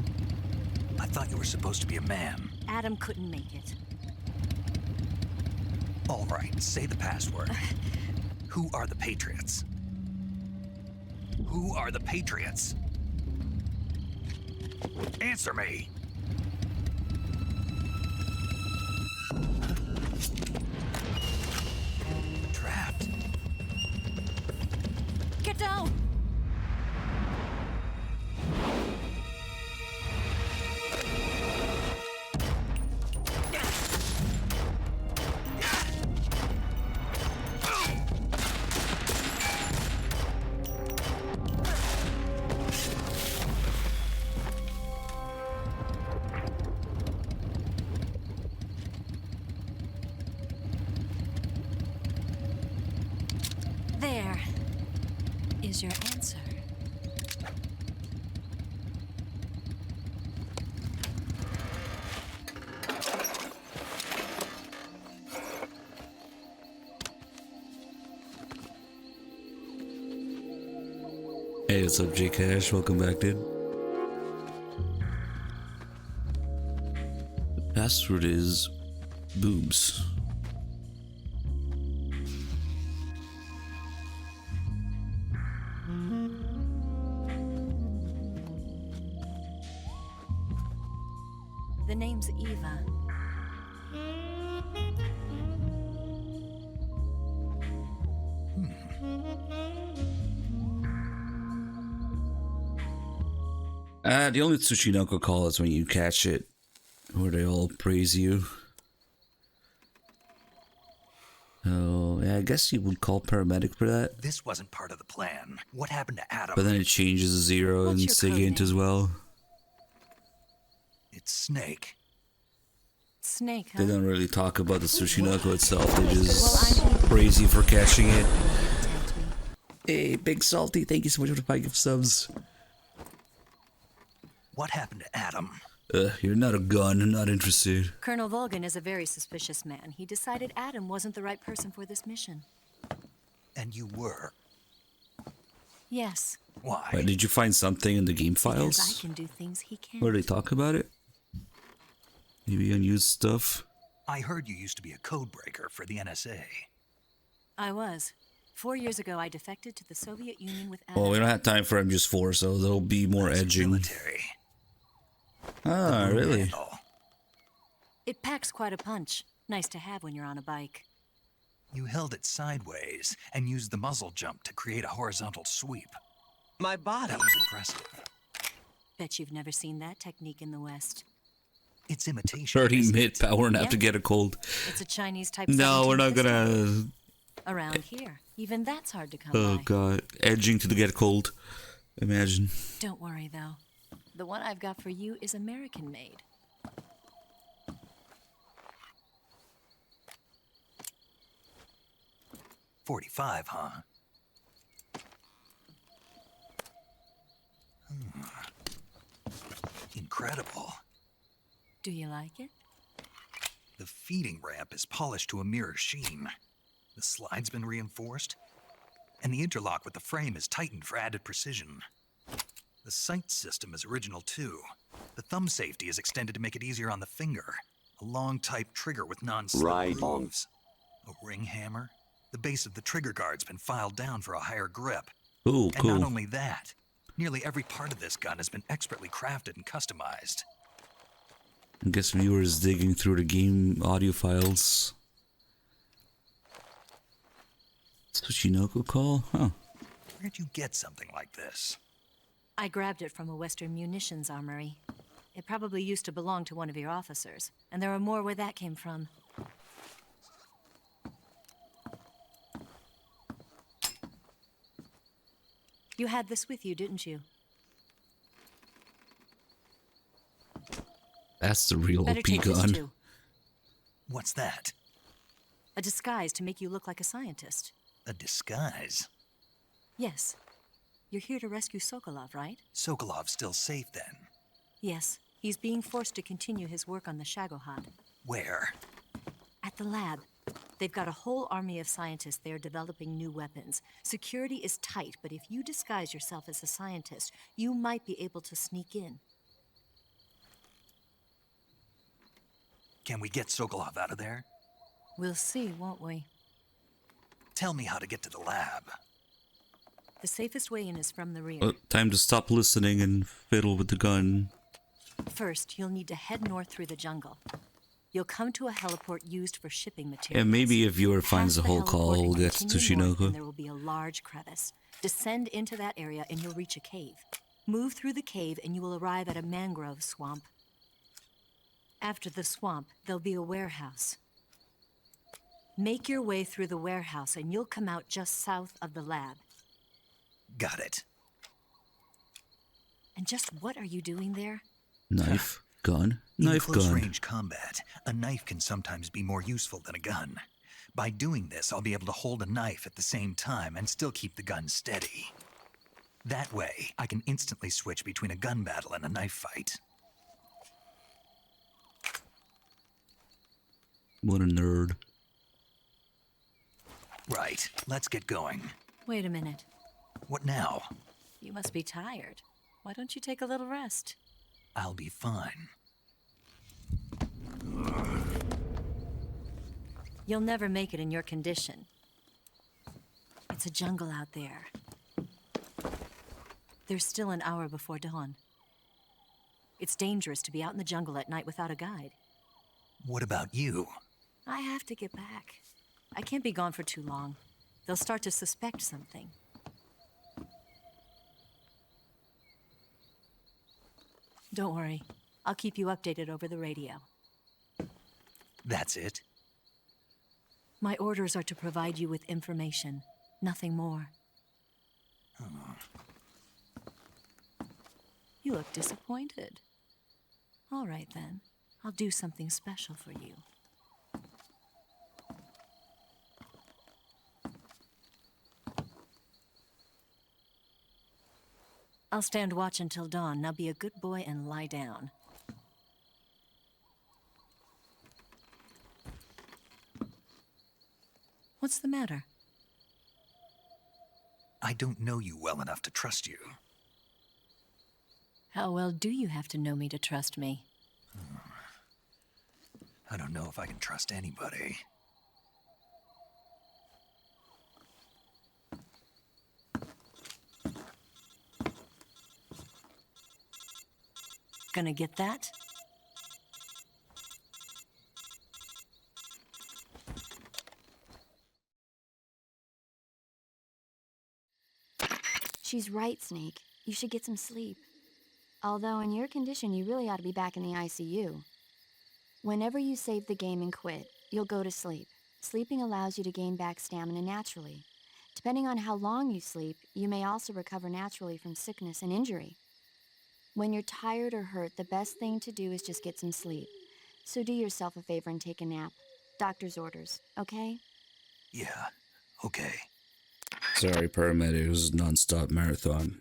I thought you were supposed to be a man. Adam couldn't make it. All right, say the password. Who are the Patriots? Who are the Patriots? Answer me! Trapped. Get down! There is your answer. Hey, what's up, J Cash? Welcome back, dude. The password is boobs. The name's Eva. The only Tsushinoko call is when you catch it, where they all praise you. Oh, yeah, I guess you would call paramedic for that. This wasn't part of the plan. What happened to Adam? But then it changes to Zero and Sigint as well. It's Snake. Snake, huh? They don't really talk about the Tsushinoko itself, they just praise you for catching it. Hey, Big Salty, thank you so much for the 5 gift subs. What happened to Adam? You're not a gun, I'm not interested. Colonel Volgan is a very suspicious man. He decided Adam wasn't the right person for this mission. And you were? Yes. Why? Wait, did you find something in the game files? Because I can do things he can't. Where they talk about it? Maybe unused stuff? I heard you used to be a code breaker for the NSA. I was. 4 years ago, I defected to the Soviet Union with Adam. Well, we don't have time for MGS4, so there'll be more edging. Military. Ah, really? It packs quite a punch. Nice to have when you're on a bike. You held it sideways and used the muzzle jump to create a horizontal sweep. My body. That was impressive. Bet you've never seen that technique in the West. It's imitation. 30 mid power and have to get a cold. It's a Chinese type. No, we're not gonna. Around here, even that's hard to come Oh by. god, edging to get cold. Imagine. Don't worry, though. The one I've got for you is American-made. .45, huh? Incredible. Do you like it? The feeding ramp is polished to a mirror sheen. The slide's been reinforced, and the interlock with the frame is tightened for added precision. The sight system is original too. The thumb safety is extended to make it easier on the finger. A long type trigger with non-slip grooves. A ring hammer. The base of the trigger guard's been filed down for a higher grip. Ooh, and cool. not only that, nearly every part of this gun has been expertly crafted and customized. I guess viewers digging through the game audio files. Tsuchinoko call? Huh. Where'd you get something like this? I grabbed it from a Western munitions armory. It probably used to belong to one of your officers, and there are more where that came from. You had this with you, didn't you? That's the real Better OP take this gun. too. What's that? A disguise to make you look like a scientist. A disguise? Yes. You're here to rescue Sokolov, right? Sokolov's still safe then? Yes. He's being forced to continue his work on the Shagohod. Where? At the lab. They've got a whole army of scientists there developing new weapons. Security is tight, but if you disguise yourself as a scientist, you might be able to sneak in. Can we get Sokolov out of there? We'll see, won't we? Tell me how to get to the lab. The safest way in is from the rear. Time to stop listening and fiddle with the gun. First, you'll need to head north through the jungle. You'll come to a heliport used for shipping materials. Yeah, maybe if viewer finds the whole call, we'll get to Tsuchinoko. There will be a large crevice. Descend into that area and you'll reach a cave. Move through the cave and you will arrive at a mangrove swamp. After the swamp, there'll be a warehouse. Make your way through the warehouse and you'll come out just south of the lab. Got it. And just what are you doing there? Knife, gun, knife, In gun. close-range combat, a knife can sometimes be more useful than a gun. By doing this, I'll be able to hold a knife at the same time and still keep the gun steady. That way, I can instantly switch between a gun battle and a knife fight. What a nerd. Right, let's get going. Wait a minute. What now? You must be tired. Why don't you take a little rest? I'll be fine. You'll never make it in your condition. It's a jungle out there. There's still an hour before dawn. It's dangerous to be out in the jungle at night without a guide. What about you? I have to get back. I can't be gone for too long. They'll start to suspect something. Don't worry. I'll keep you updated over the radio. That's it? My orders are to provide you with information, nothing more. You look disappointed. All right then. I'll do something special for you. I'll stand watch until dawn. Now be a good boy and lie down. What's the matter? I don't know you well enough to trust you. How well do you have to know me to trust me? I don't know if I can trust anybody. Gonna get that? She's right, Snake. You should get some sleep. Although in your condition, you really ought to be back in the ICU. Whenever you save the game and quit, you'll go to sleep. Sleeping allows you to gain back stamina naturally. Depending on how long you sleep, you may also recover naturally from sickness and injury. When you're tired or hurt, the best thing to do is just get some sleep. So do yourself a favor and take a nap. Doctor's orders, okay? Yeah, okay. Sorry, paramedic. It was a non-stop marathon.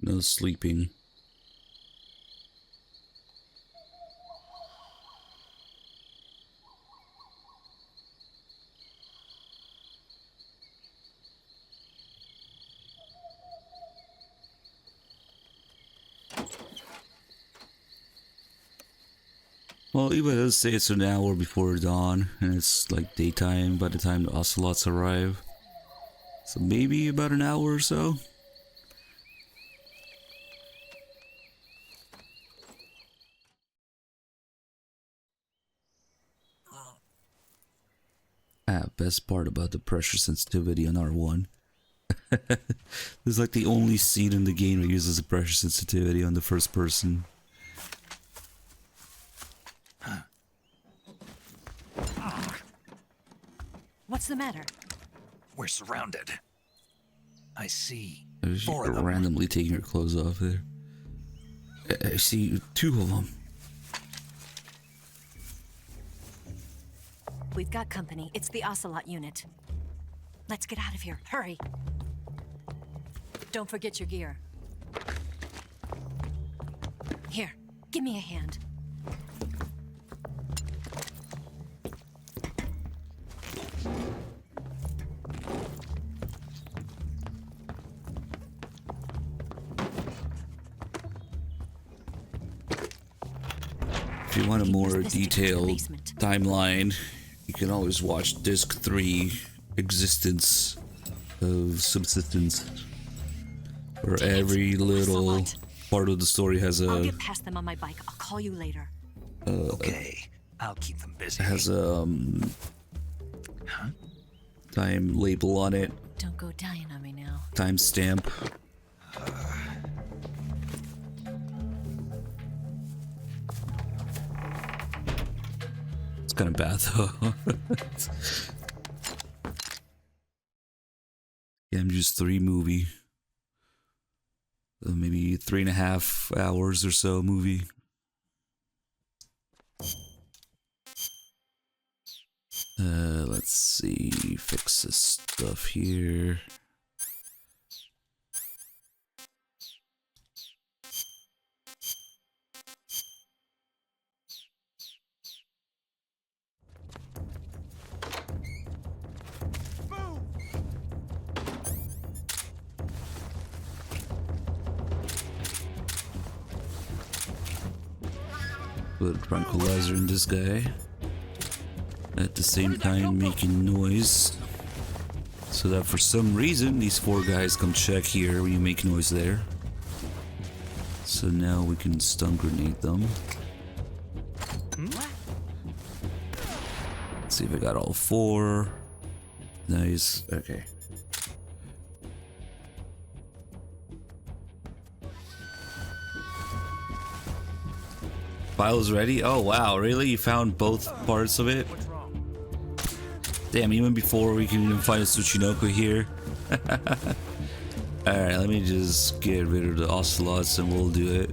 No sleeping. Well, Eva does say it's an hour before dawn, and it's like daytime by the time the ocelots arrive. So maybe about an hour or so. Best part about the pressure sensitivity on R1. This is like the only scene in the game that uses a pressure sensitivity on the first person. What's the matter? We're surrounded. I see She's 4 of them. randomly taking her clothes off there. I see 2 of them. We've got company. It's the Ocelot unit. Let's get out of here. Hurry. Don't forget your gear. Here, give me a hand. If you want a more detailed timeline, you can always watch Disc 3, Existence of Subsistence, where every little part of the story has a... I'll get past them on my bike. I'll call you later. Okay, I'll keep them busy. Has a time label on it. Don't go dying on me now. Timestamp. It's kind of bad though. Yeah, MGS3 movie. Maybe 3.5 hours or so movie. Let's see. Fix this stuff here. Put a tranquilizer in this guy. At the same time making noise. So that for some reason these 4 guys come check here when you make noise there. So now we can stun grenade them. Let's see if I got all 4. Nice. Okay. File's ready? Oh wow, really? You found both parts of it? Damn, even before we can even find a Tsuchinoko here. Alright, let me just get rid of the ocelots and we'll do it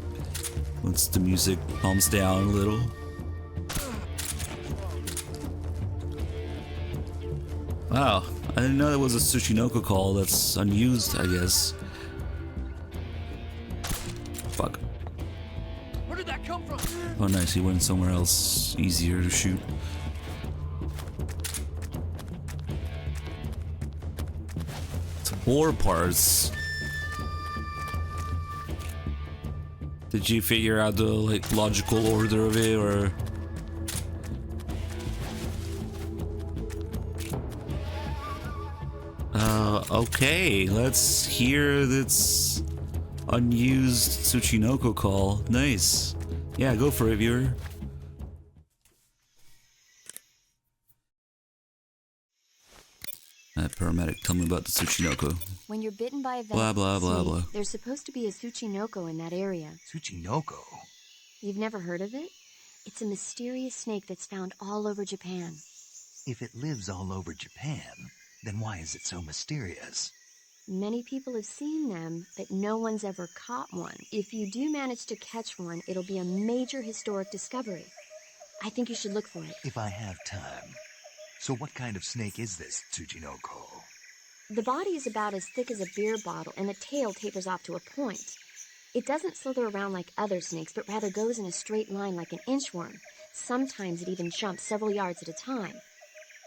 once the music calms down a little. Wow, I didn't know there was a Tsuchinoko call that's unused, I guess. Fuck. Where did that come from? Oh nice, he went somewhere else easier to shoot. It's 4 parts. Did you figure out the like logical order of it or? Okay, let's hear this unused Tsuchinoko call. Nice. Yeah, go for it, viewer. Paramedic, tell me about the Tsuchinoko. When you're bitten by a venomous Blah, blah, blah, snake, blah. there's supposed to be a Tsuchinoko in that area. Tsuchinoko? You've never heard of it? It's a mysterious snake that's found all over Japan. If it lives all over Japan, Then why is it so mysterious? Many people have seen them, but no one's ever caught one. If you do manage to catch one, it'll be a major historic discovery. I think you should look for it. If I have time. So what kind of snake is this, Tsuchinoko? The body is about as thick as a beer bottle, and the tail tapers off to a point. It doesn't slither around like other snakes, but rather goes in a straight line like an inchworm. Sometimes it even jumps several yards at a time.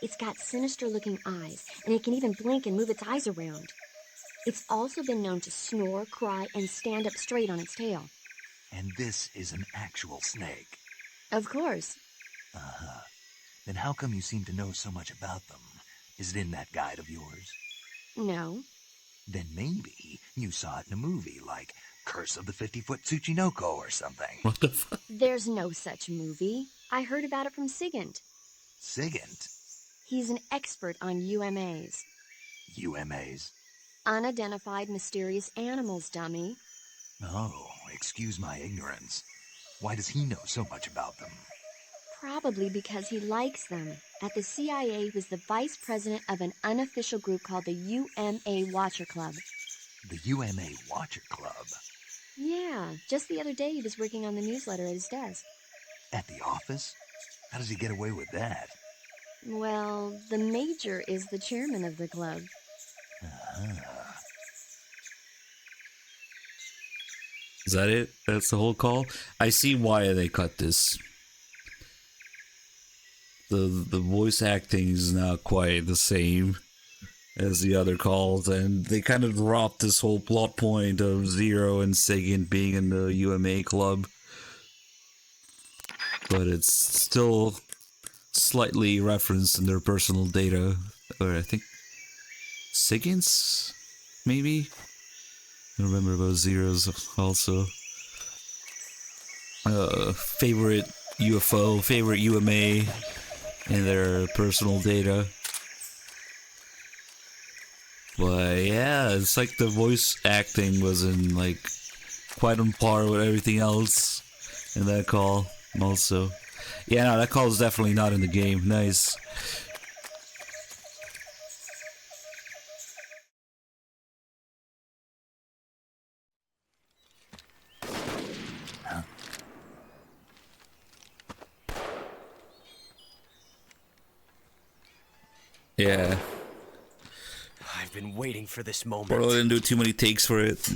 It's got sinister-looking eyes, and it can even blink and move its eyes around. It's also been known to snore, cry, and stand up straight on its tail. And this is an actual snake? Of course. Uh-huh. Then how come you seem to know so much about them? Is it in that guide of yours? No. Then maybe you saw it in a movie like Curse of the 50-Foot Tsuchinoko or something. What the fuck? There's no such movie. I heard about it from Sigint. Sigint? He's an expert on UMAs. UMAs? Unidentified mysterious animals, dummy. Oh, excuse my ignorance. Why does he know so much about them? Probably because he likes them. At the CIA, he was the vice president of an unofficial group called the UMA Watcher Club. The UMA Watcher Club? Yeah, just the other day he was working on the newsletter at his desk. At the office? How does he get away with that? Well, the major is the chairman of the club. Is that it? That's the whole call? I see why they cut this. The voice acting is not quite the same as the other calls, and they kind of dropped this whole plot point of Zero and Sigint being in the UMA club. But it's still slightly referenced in their personal data, or I think Sigint's, maybe? I remember about Zero's also. Favorite UFO, favorite UMA in their personal data. But yeah, it's like the voice acting wasn't like quite on par with everything else in that call also. Yeah, no, that call is definitely not in the game. Nice. Yeah. I've been waiting for this moment. Probably didn't do too many takes for it.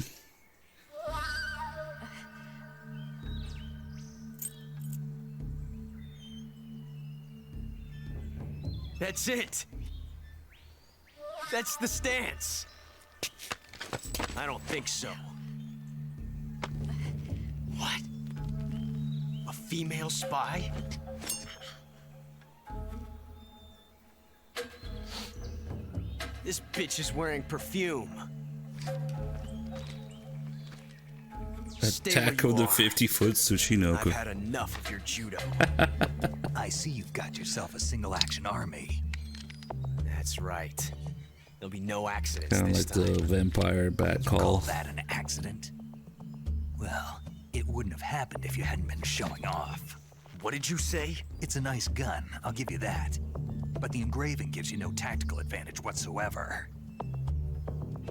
That's it. That's the stance. I don't think so. What? A female spy? This bitch is wearing perfume. Attack of the 50-Foot Tsuchinoko. I've had enough of your judo. I see you've got yourself a single-action army. That's right. There'll be no accidents Kind of this like time. the vampire bat You call call. that an accident? Well, it wouldn't have happened if you hadn't been showing off. What did you say? It's a nice gun, I'll give you that. But the engraving gives you no tactical advantage whatsoever.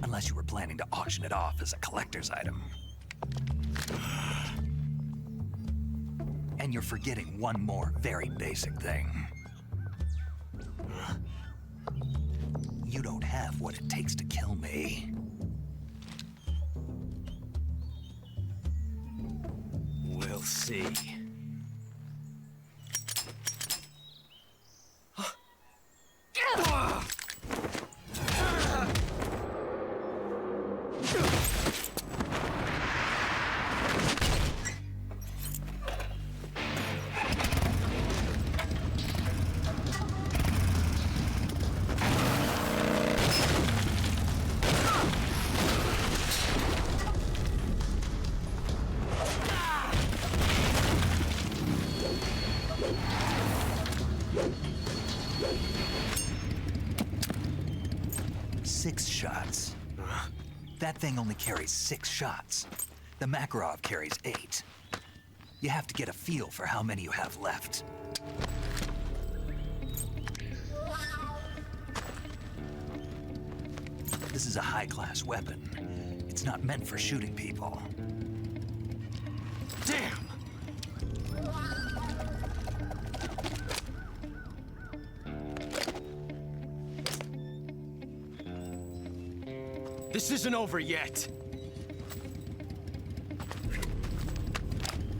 Unless you were planning to auction it off as a collector's item. And you're forgetting one more very basic thing. You don't have what it takes to kill me. We'll see. That thing only carries 6 shots. The Makarov carries 8. You have to get a feel for how many you have left. This is a high-class weapon. It's not meant for shooting people. Damn! This isn't over yet.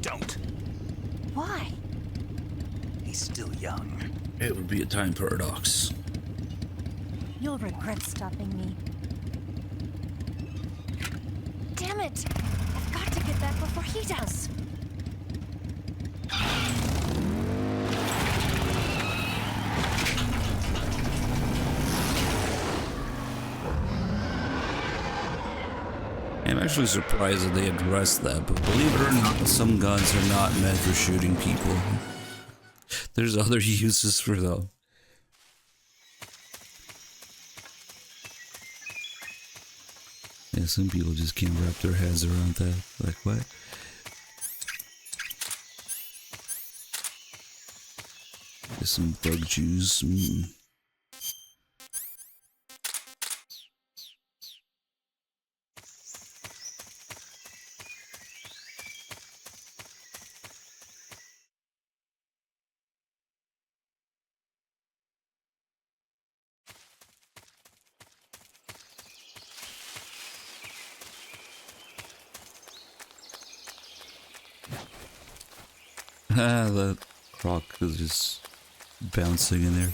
Don't. Why? He's still young. It would be a time paradox. You'll regret stopping me. Damn it! I've got to get back before he does. I'm actually surprised that they addressed that, but believe it or not, some guns are not meant for shooting people. There's other uses for them. Yeah, some people just can't wrap their heads around that. Like, what? There's some bug juice. Ah, that croc is just bouncing in there.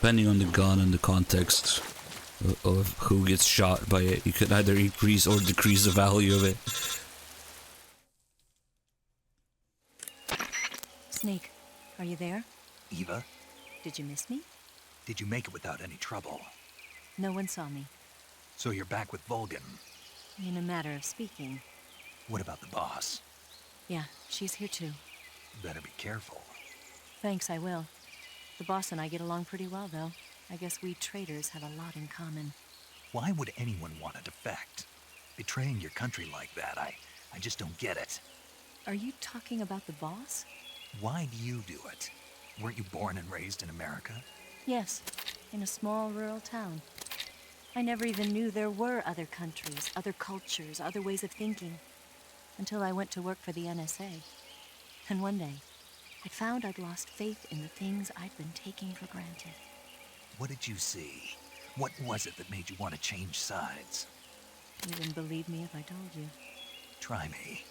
Depending on the gun and the context of who gets shot by it, you could either increase or decrease the value of it. Snake, are you there? Eva, Did you miss me? did you make it without any trouble? No one saw me. So you're back with Vulcan. In a matter of speaking. What about the boss? Yeah, she's here too. Better be careful. Thanks, I will. The boss and I get along pretty well, though. I guess we traitors have a lot in common. Why would anyone want to defect? Betraying your country like that, I just don't get it. Are you talking about the boss? Why do you do it? Weren't you born and raised in America? Yes, in a small rural town. I never even knew there were other countries, other cultures, other ways of thinking. Until I went to work for the NSA. And one day, I found I'd lost faith in the things I'd been taking for granted. What did you see? What was it that made you want to change sides? You wouldn't believe me if I told you. Try me.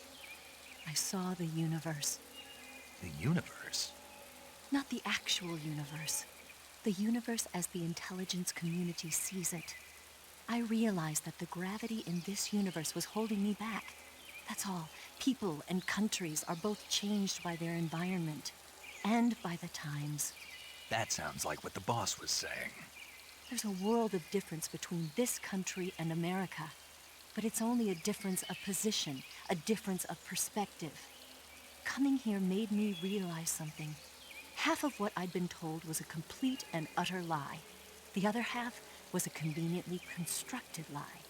I saw the universe. The universe? Not the actual universe. The universe as the intelligence community sees it. I realized that the gravity in this universe was holding me back. That's all. People and countries are both changed by their environment and by the times. That sounds like what the boss was saying. There's a world of difference between this country and America, but it's only a difference of position, a difference of perspective. Coming here made me realize something. Half of what I'd been told was a complete and utter lie. The other half was a conveniently constructed lie.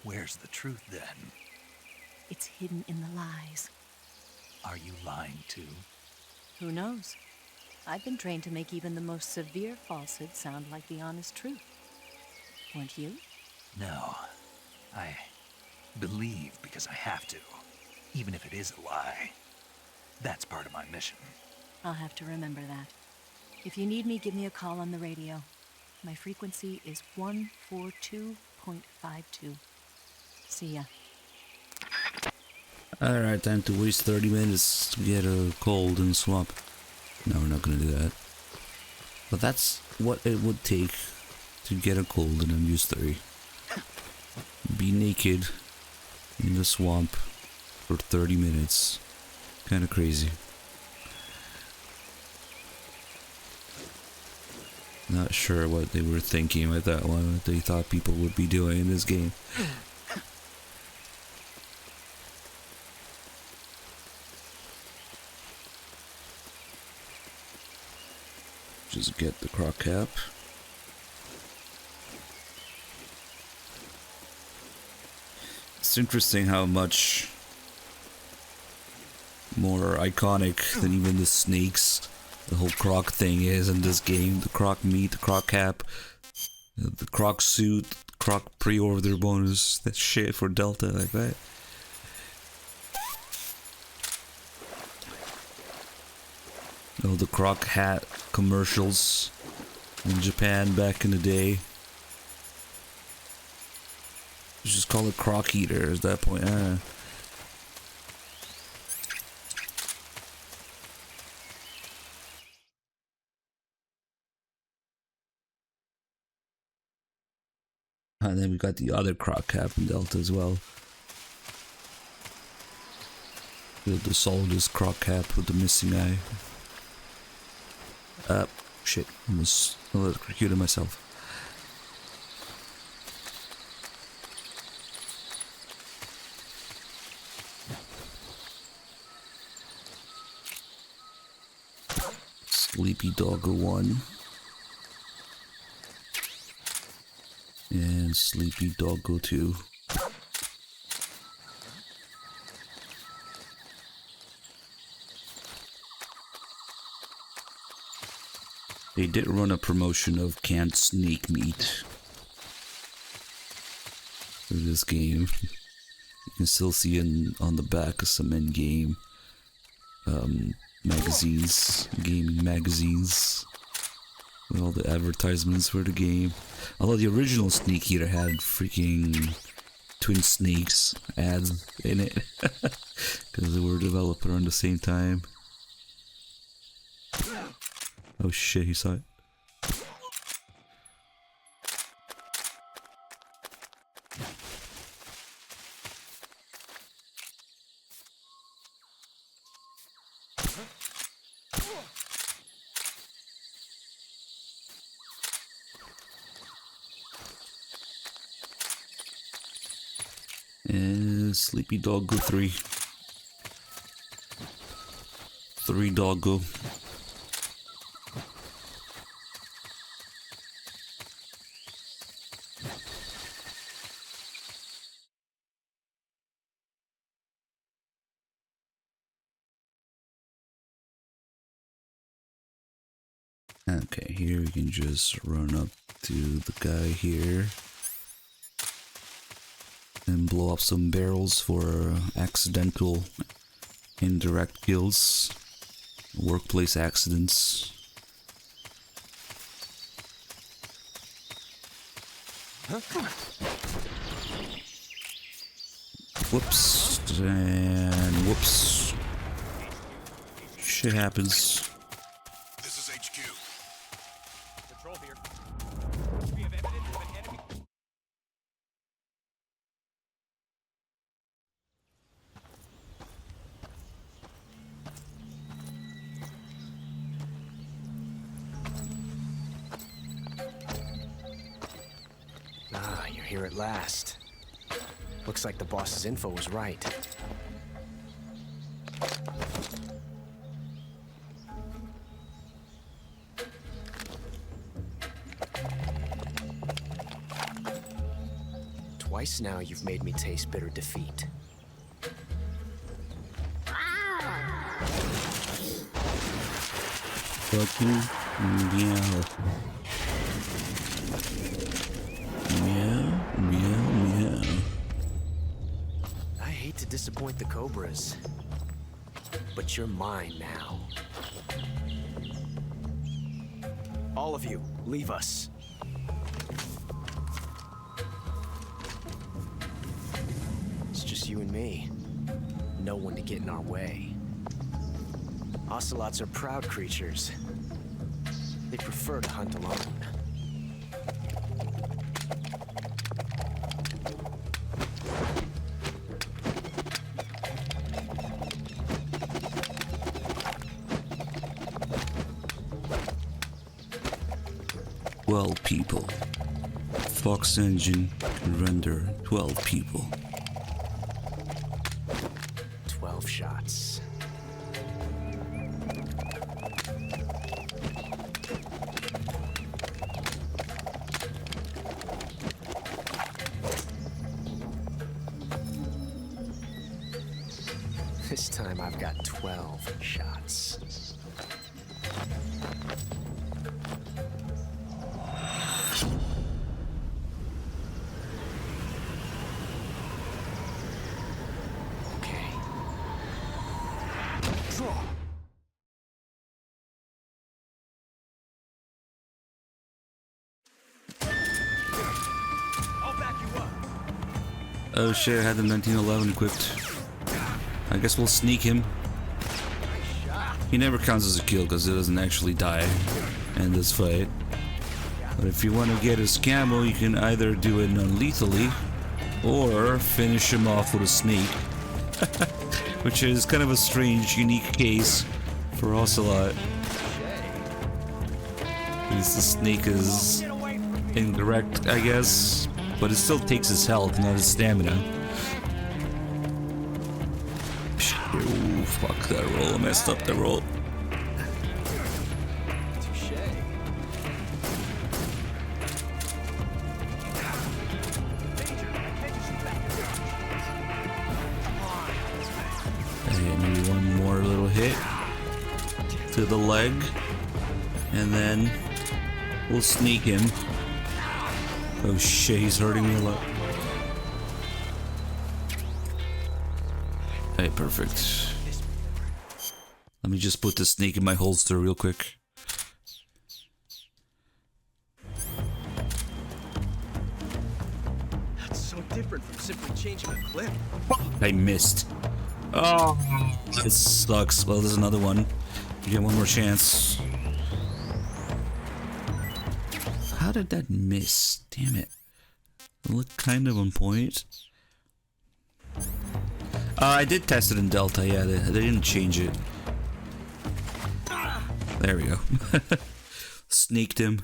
Where's the truth then? It's hidden in the lies. Are you lying too? Who knows? I've been trained to make even the most severe falsehood sound like the honest truth. Weren't you? No. I believe because I have to, even if it is a lie. That's part of my mission. I'll have to remember that. If you need me, give me a call on the radio. My frequency is 142.52. See ya. Alright, time to waste 30 minutes to get a cold and swap. No, we're not gonna do that. But that's what it would take to get a cold in MGS3. Be naked in the swamp for 30 minutes. Kinda crazy. Not sure what they were thinking with that one, what they thought people would be doing in this game. Just get the croc cap. It's interesting how much more iconic than even the snakes the whole croc thing is in this game. The croc meat, the croc cap, the croc suit, croc pre-order bonus, that shit for Delta like that. Oh, the croc hat commercials in Japan back in the day. Just call it croc eater at that point. And then we got the other croc cap in Delta as well. The solidest croc cap with the missing eye. Shit. Almost electrocuted myself. Sleepy Doggo 1. And Sleepy Doggo 2. They did run a promotion of canned snake meat for this game. You can still see it on the back of some in-game magazines, gaming magazines, with all the advertisements for the game. Although the original Snake Eater had freaking Twin Snakes ads in it, because they were developed around the same time. Oh shit, he saw it. And Sleepy Doggo 3. 3 Doggo. Okay, here we can just run up to the guy here and blow up some barrels for accidental indirect kills, workplace accidents. Whoops, and whoops. Shit happens. Here at last. Looks like the boss's info was right. Twice now you've made me taste bitter defeat. Fuck you. Meow. Meow, meow, meow. I hate to disappoint the Cobras, but you're mine now. All of you, leave us. It's just you and me. No one to get in our way. Ocelots are proud creatures. They prefer to hunt alone. 12 people. Fox engine can render 12 people. 12 shots. This time I've got 12 shots. Okay. Draw. I'll back you up. Oh shit, I had the 1911 equipped. I guess we'll sneak him. He never counts as a kill because he doesn't actually die in this fight. But if you want to get his camo, you can either do it non-lethally or finish him off with a sneak. Which is kind of a strange, unique case for Ocelot. Because the sneak is incorrect, I guess. But it still takes his health, not his stamina. Oh, fuck that roll. I messed up the roll. Okay, maybe one more little hit to the leg, and then we'll sneak him. Oh shit, he's hurting me a lot. Hey, perfect. Let me just put the snake in my holster real quick. That's so different from simply changing a clip. I missed. Oh, this sucks. Well, there's another one. You get one more chance. How did that miss? Damn it. It looked kind of on point. I did test it in Delta, yeah, they didn't change it. There we go. Sneaked him.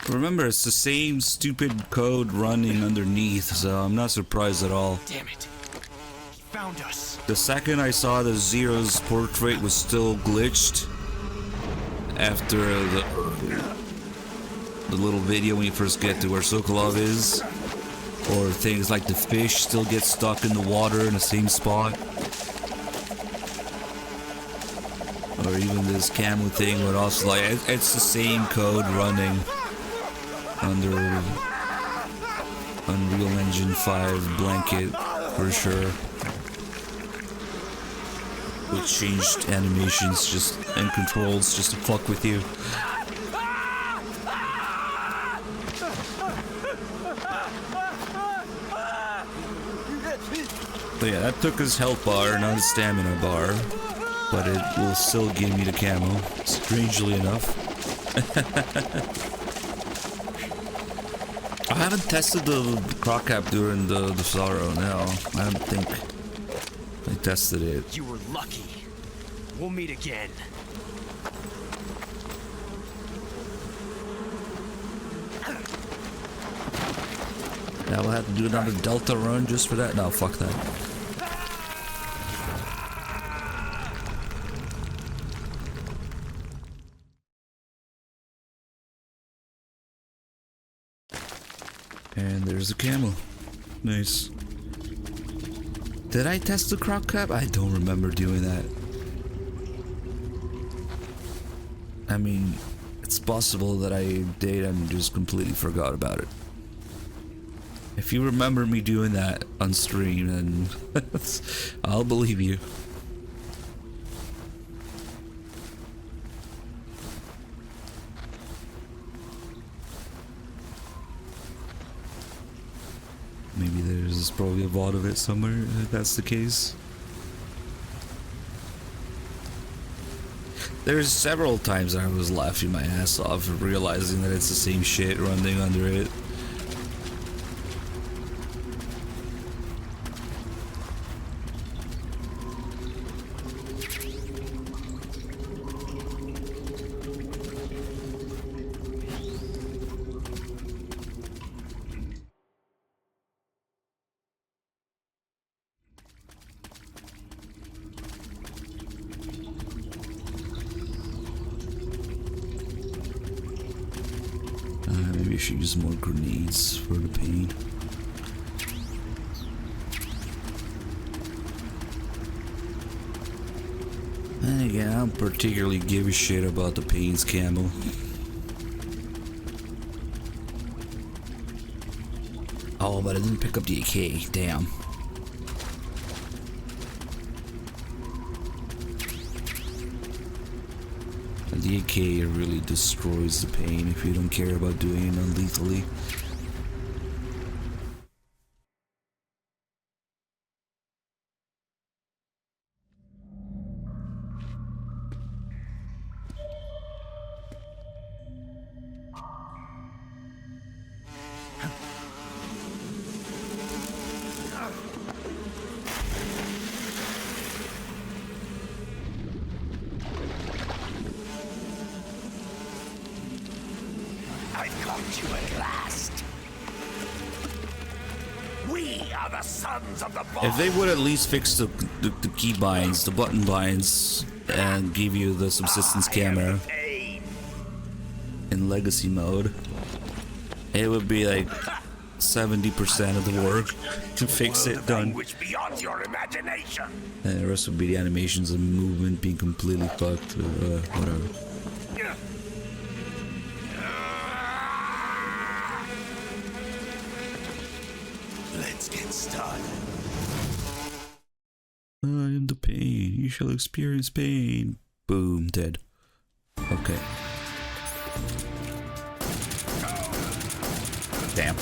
Remember, it's the same stupid code running underneath, so I'm not surprised at all. Damn it. He found us. The second I saw the Zero's portrait was still glitched after the little video when you first get to where Sokolov is, or things like the fish still get stuck in the water in the same spot, or even this camo thing would also like it's the same code running under Unreal Engine 5 blanket for sure. We changed animations just and controls just to fuck with you. But yeah, that took his health bar, not his stamina bar. But it will still give me the camo, strangely enough. I haven't tested the croc cap during the Sorrow now. I don't think I tested it. You were lucky. We'll meet again. Now we'll have to do another Delta run just for that? No, fuck that. And there's the camel. Nice. Did I test the croc cap? I don't remember doing that. I mean, it's possible that I did and just completely forgot about it. If you remember me doing that on stream, then I'll believe you. Maybe there's probably a VOD of it somewhere, if that's the case. There's several times I was laughing my ass off realizing that it's the same shit running under it. Maybe I should use more grenades for the pain. And again, I don't particularly give a shit about the pains camo. Oh, but I didn't pick up the AK. Damn. And the AK really destroys the pain if you don't care about doing it non-lethally. I've got you at last. We are the sons of the boss. If they would at least fix the key binds, the button binds, and give you the subsistence camera in legacy mode, it would be like 70% of the work to fix it done. Beyond your imagination. And the rest would be the animations and movement being completely fucked. Whatever. Let's get started. I am the pain. You shall experience pain. Boom, dead. Okay. Damn.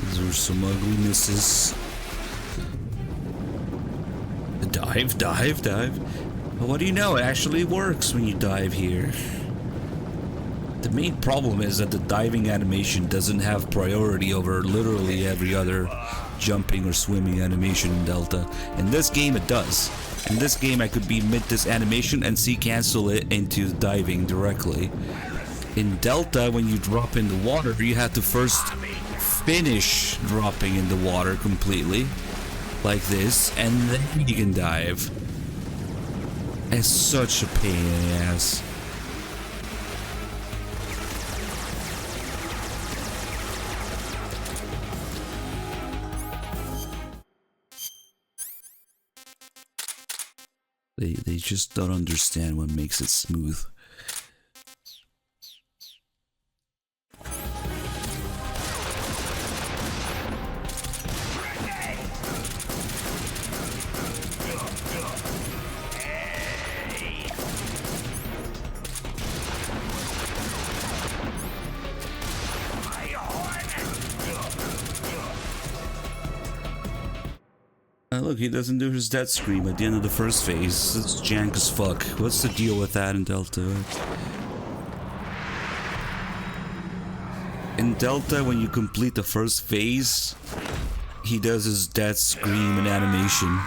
These were some ugly misses. Dive, dive, dive. Well, what do you know? It actually works when you dive here. The main problem is that the diving animation doesn't have priority over literally every other jumping or swimming animation in Delta. In this game it does. In this game I could be mid this animation and cancel it into diving directly. In Delta, when you drop in the water, you have to first finish dropping in the water completely, like this, and then you can dive. It's such a pain in the ass. They just don't understand what makes it smooth. Look, he doesn't do his death scream at the end of the first phase. It's jank as fuck. What's the deal with that in Delta? In Delta, when you complete the first phase, he does his death scream and animation,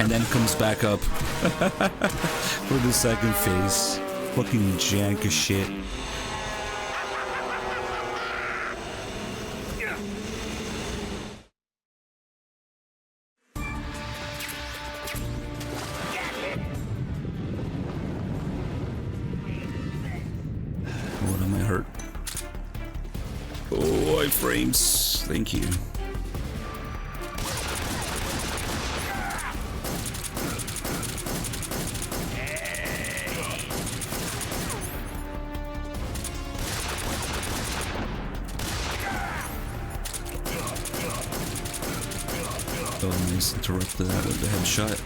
and then comes back up for the second phase. Fucking jank as shit. Frames, thank you. Oh, nice, interrupted that with the headshot.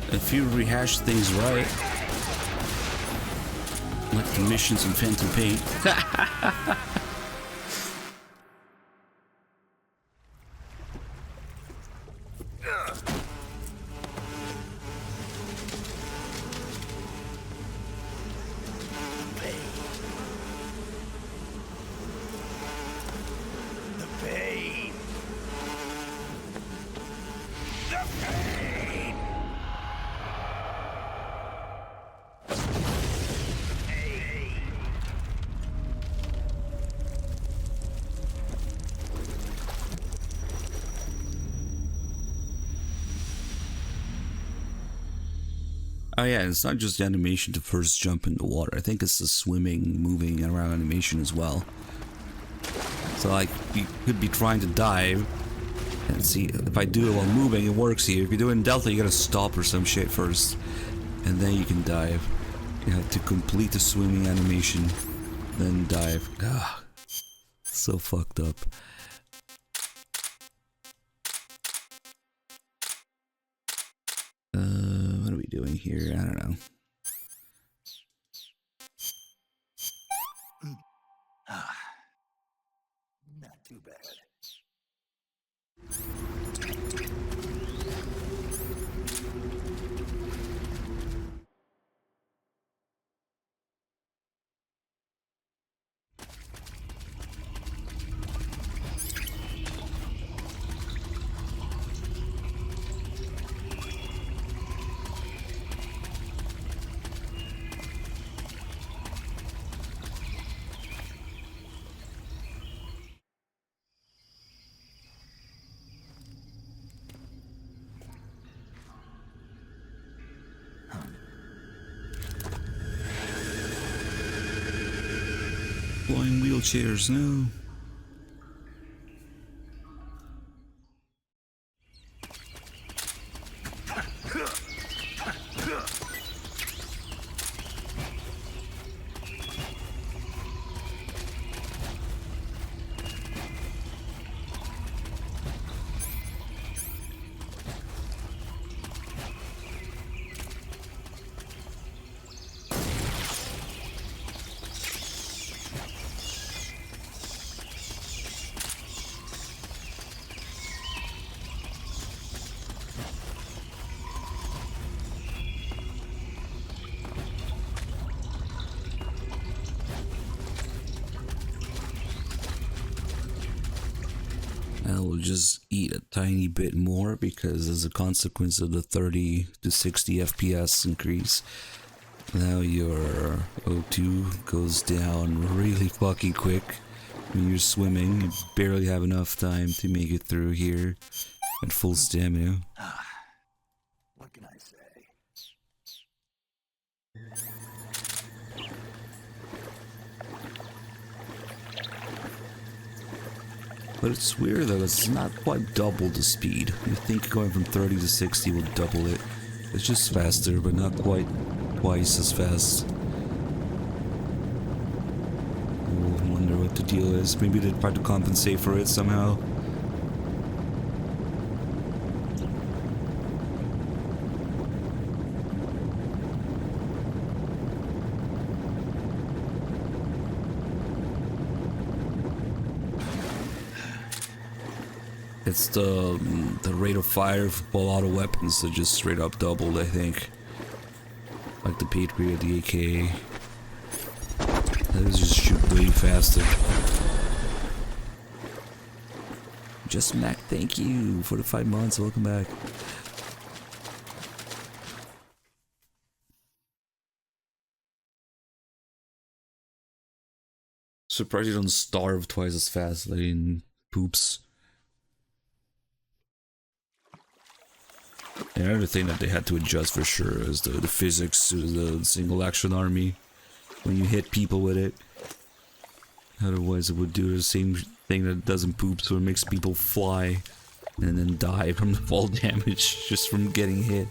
If you rehash things right, like the missions in Phantom Pain. Oh yeah, it's not just the animation to first jump in the water. I think it's the swimming, moving around animation as well. So like, you could be trying to dive, and see, if I do it while moving, it works here. If you do it in Delta, you gotta stop or some shit first, and then you can dive. You have to complete the swimming animation, then dive. Ugh, so fucked up. What are we doing here? I don't know. Not too bad. Flying wheelchairs, no. I will just eat a tiny bit more because as a consequence of the 30 to 60 FPS increase, now your O2 goes down really fucking quick. When you're swimming, you barely have enough time to make it through here at full stamina. What can I say? But it's weird though, it's not quite double the speed. You think going from 30 to 60 will double it. It's just faster, but not quite twice as fast. I wonder what the deal is. Maybe they try to compensate for it somehow. It's the rate of fire for a lot of weapons that just straight up doubled, I think. Like the Patriot, the AK. Those just shoot way faster. Just Mac, thank you for the 5 months. Welcome back. Surprised you don't starve twice as fast, like in poops. Another thing that they had to adjust for sure is the physics to the single action army. When you hit people with it. Otherwise it would do the same thing that it does in poops, where it makes people fly and then die from the fall damage just from getting hit.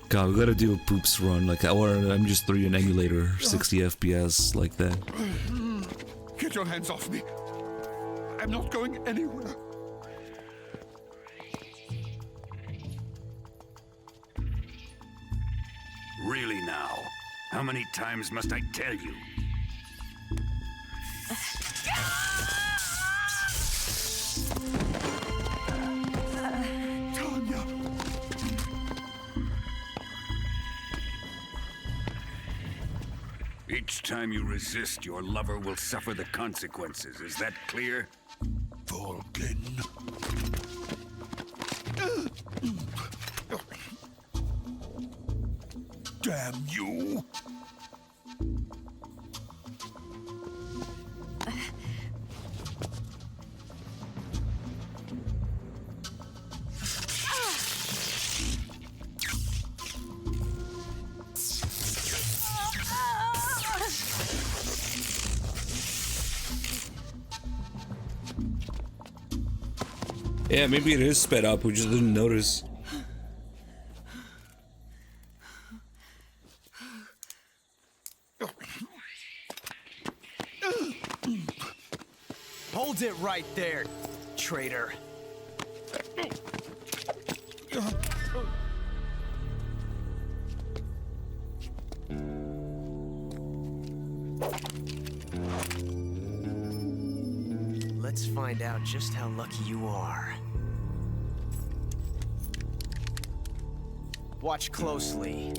God, we gotta do a poops run like that, or MGS3 an emulator, 60 FPS like that. Get your hands off me. I'm not going anywhere. Really now? How many times must I tell you? Tanya! Each time you resist, your lover will suffer the consequences. Is that clear? Vulcan. Damn you! Yeah, maybe it is sped up, we just didn't notice. Hold it right there, traitor. Let's find out just how lucky you are. Watch closely.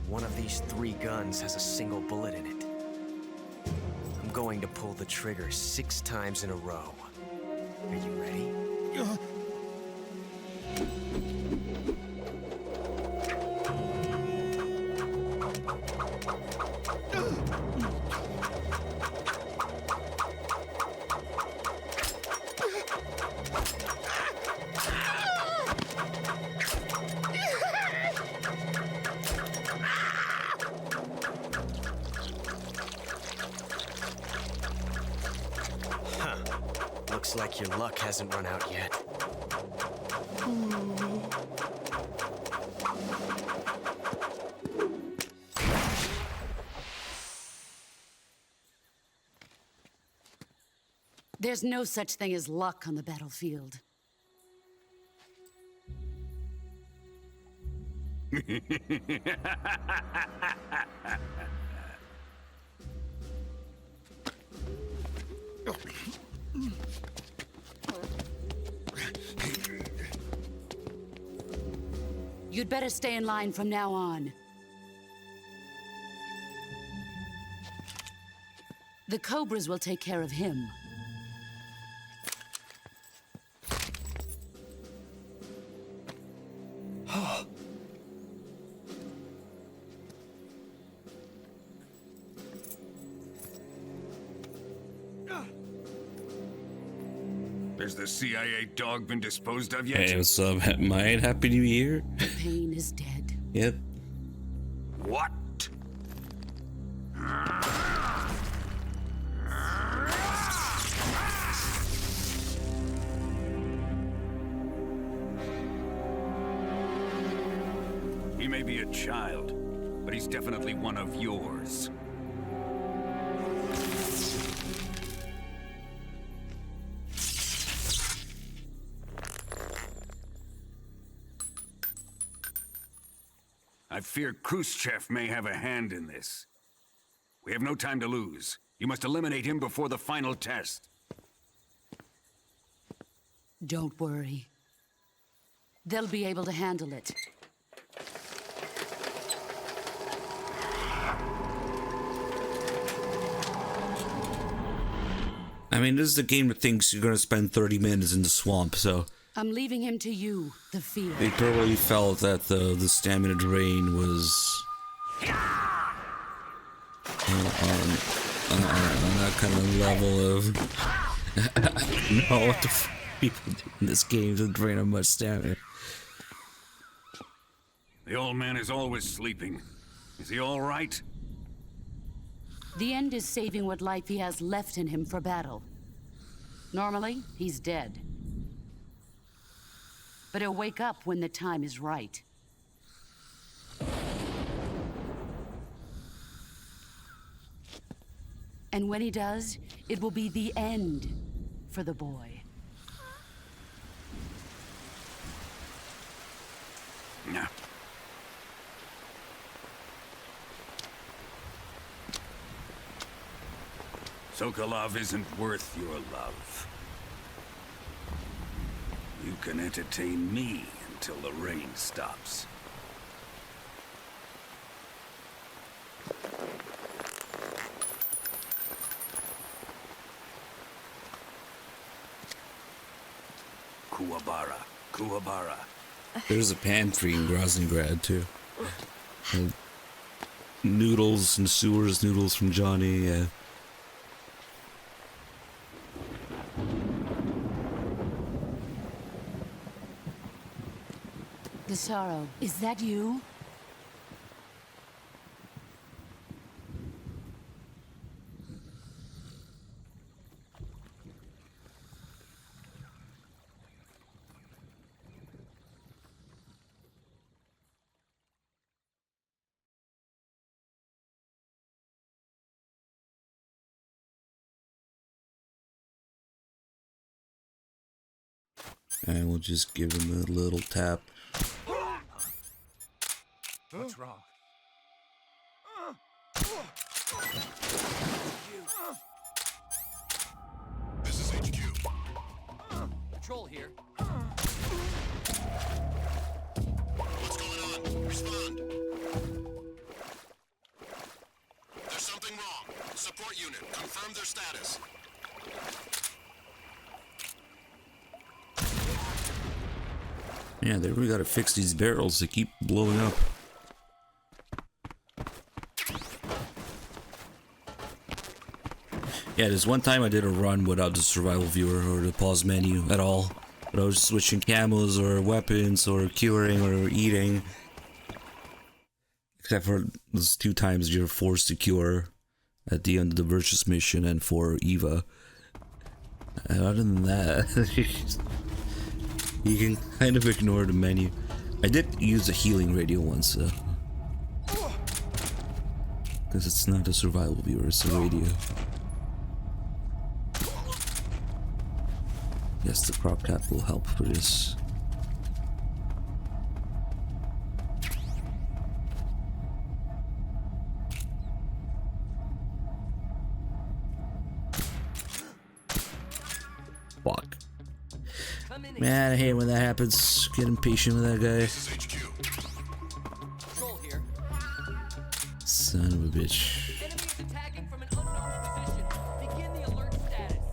One of these 3 guns has a single bullet in it. I'm going to pull the trigger 6 times in a row. Are you ready? Looks like your luck hasn't run out yet. There's no such thing as luck on the battlefield. You'd better stay in line from now on. The Cobras will take care of him. Has the CIA dog been disposed of yet? Hey, what's up, Mate? Happy New Year. Pain is dead. Yep. What? He may be a child, but he's definitely one of yours. I fear Khrushchev may have a hand in this. We have no time to lose. You must eliminate him before the final test. Don't worry. They'll be able to handle it. I mean, this is the game that thinks you're gonna spend 30 minutes in the swamp, so... I'm leaving him to you, the field. They probably felt that the stamina drain was... on that kind of level of... no, what the f people do in this game to drain how much stamina. The old man is always sleeping. Is he all right? The end is saving what life he has left in him for battle. Normally, he's dead. But he'll wake up when the time is right. And when he does, it will be the end for the boy. Yeah. Sokolov isn't worth your love. You can entertain me until the rain stops. Kuwabara. Kuwabara. There's a pantry in Groznygrad too. And noodles and sewers, noodles from Johnny. Yeah. Gasaro, is that you? And we'll just give him a little tap. What's wrong? This is HQ. Patrol here. What's going on? Respond. There's something wrong. Support unit, confirm their status. Yeah, there we gotta fix these barrels. They keep blowing up. Yeah, there's one time I did a run without the survival viewer or the pause menu at all. But I was switching camos or weapons or curing or eating. Except for those 2 times you're forced to cure at the end of the Virtus mission and for Eva. And other than that, you can kind of ignore the menu. I did use a healing radio once, though. Because it's not a survival viewer, it's a radio. Yes, the prop cap will help for this. Fuck. Man, I hate when that happens. Get impatient with that guy. Patrol here. Son of a bitch. Enemy is attacking from an unknown position. Begin the alert status.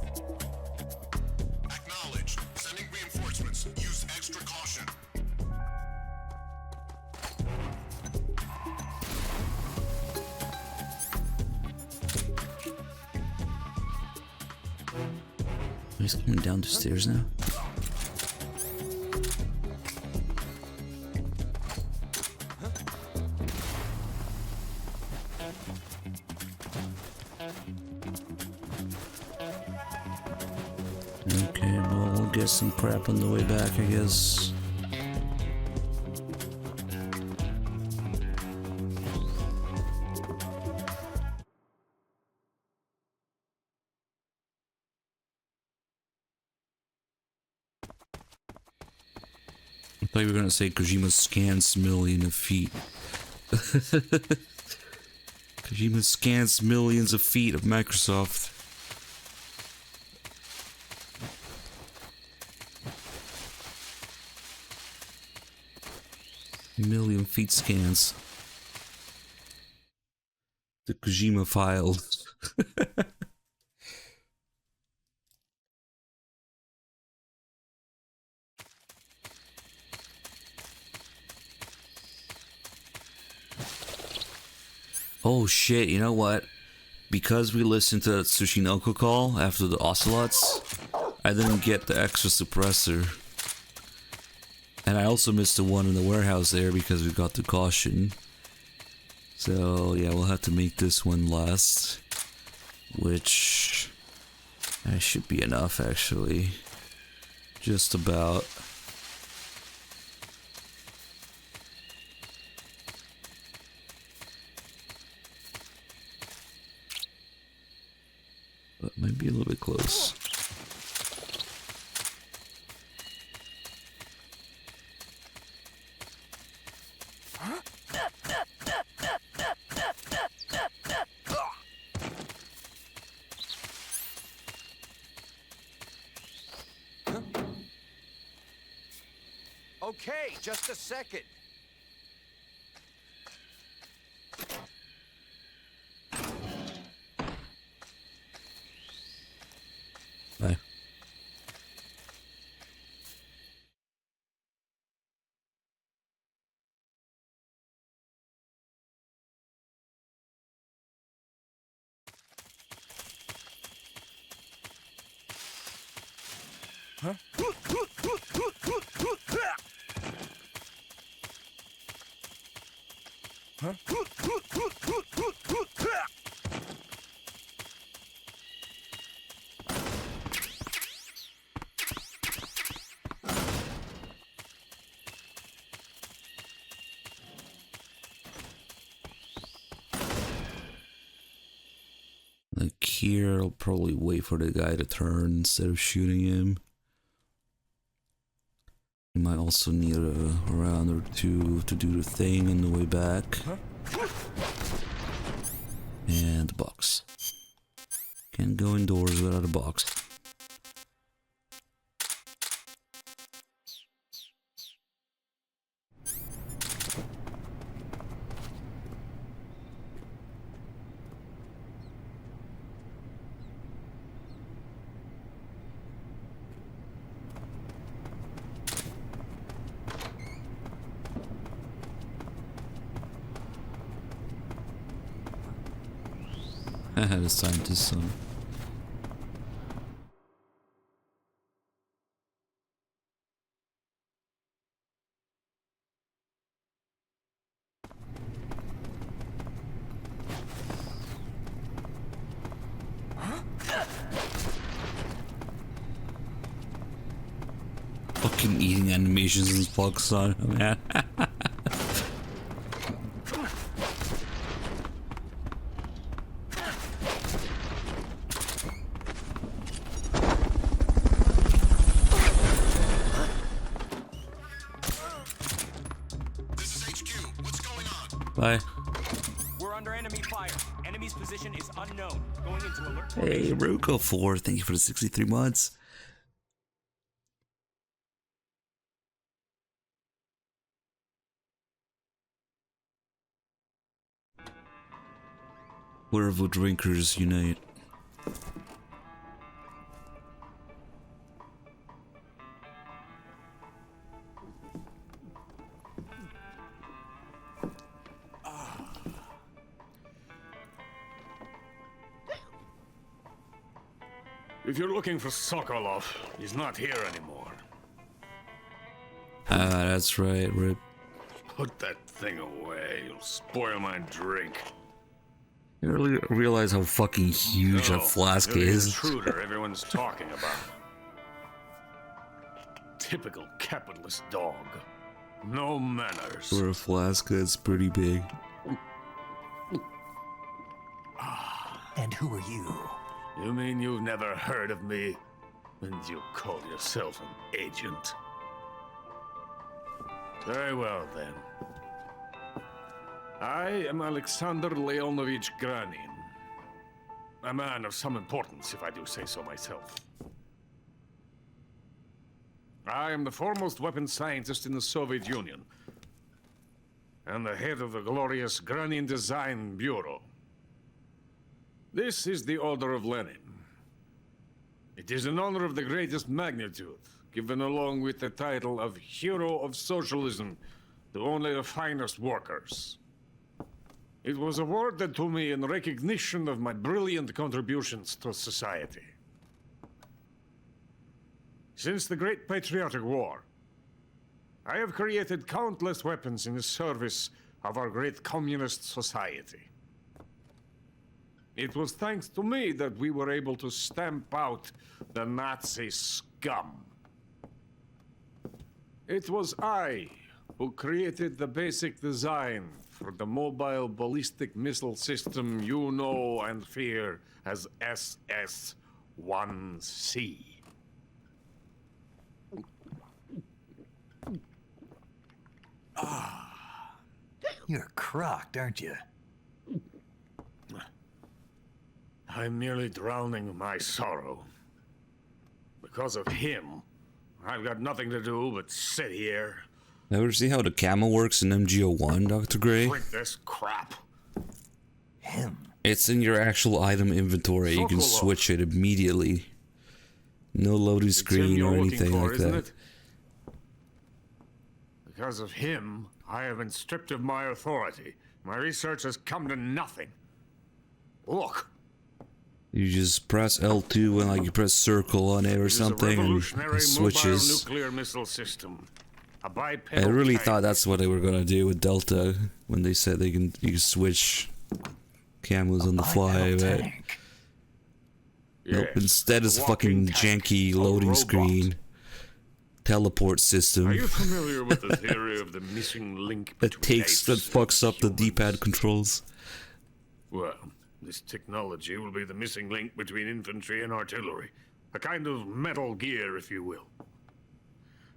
Acknowledged. Sending reinforcements. Use extra caution. He's coming down the stairs now. Okay, well, we'll get some crap on the way back, I guess. I thought you were gonna say Kojima scans millions of feet. Kojima scans millions of feet of Microsoft. Million feet scans. The Kojima files. Oh shit, you know what? Because we listened to that Tsushinoko call after the Ocelots, I didn't get the extra suppressor. And I also missed the one in the warehouse there because we got the caution. So yeah, we'll have to make this one last. Which should be enough actually. Just about. But might be a little bit close. Okay, just a second. Bye. Like here, I'll probably wait for the guy to turn instead of shooting him. You might also need a round or two to do the thing on the way back. And the box. Can't go indoors without a box. I had a scientist son. Fucking eating animations in Fox on, man. Bye. We're under enemy fire. Enemy's position is unknown. Going into alert. Hey, Ruko4, thank you for the 63 months. Where will drinkers unite? If you're looking for Sokolov, he's not here anymore. Ah, that's right, Rip. Put that thing away. You'll spoil my drink. You really realize how fucking huge that flask you're the is? intruder everyone's talking about. Typical capitalist dog. No manners. For a flask that's pretty big. And who are you? You mean you've never heard of me? And you call yourself an agent? Very well, then. I am Alexander Leonovich Granin. A man of some importance, if I do say so myself. I am the foremost weapons scientist in the Soviet Union, and the head of the glorious Granin Design Bureau. This is the Order of Lenin. It is an honor of the greatest magnitude, given along with the title of Hero of Socialism to only the finest workers. It was awarded to me in recognition of my brilliant contributions to society. Since the Great Patriotic War, I have created countless weapons in the service of our great communist society. It was thanks to me that we were able to stamp out the Nazi scum. It was I who created the basic design for the mobile ballistic missile system you know and fear as SS-1C. You're crocked, aren't you? I'm merely drowning my sorrow. Because of him, I've got nothing to do but sit here. Ever see how the camo works in MGS1, Dr. Gray? Drink this crap. It's in your actual item inventory. You can switch it immediately. No loading screen or anything like that. Because of him, I have been stripped of my authority. My research has come to nothing. Look. You just press L2 and like you press circle on it or something and it switches. Nuclear missile system. A I bipedal really tank. thought that's what they were gonna do with Delta when they said you can switch camos on the fly, but nope, instead it's a fucking janky loading screen teleport system. Are you familiar with the theory of the missing link that fucks up the D-pad controls? Well, this technology will be the missing link between infantry and artillery. A kind of Metal Gear, if you will.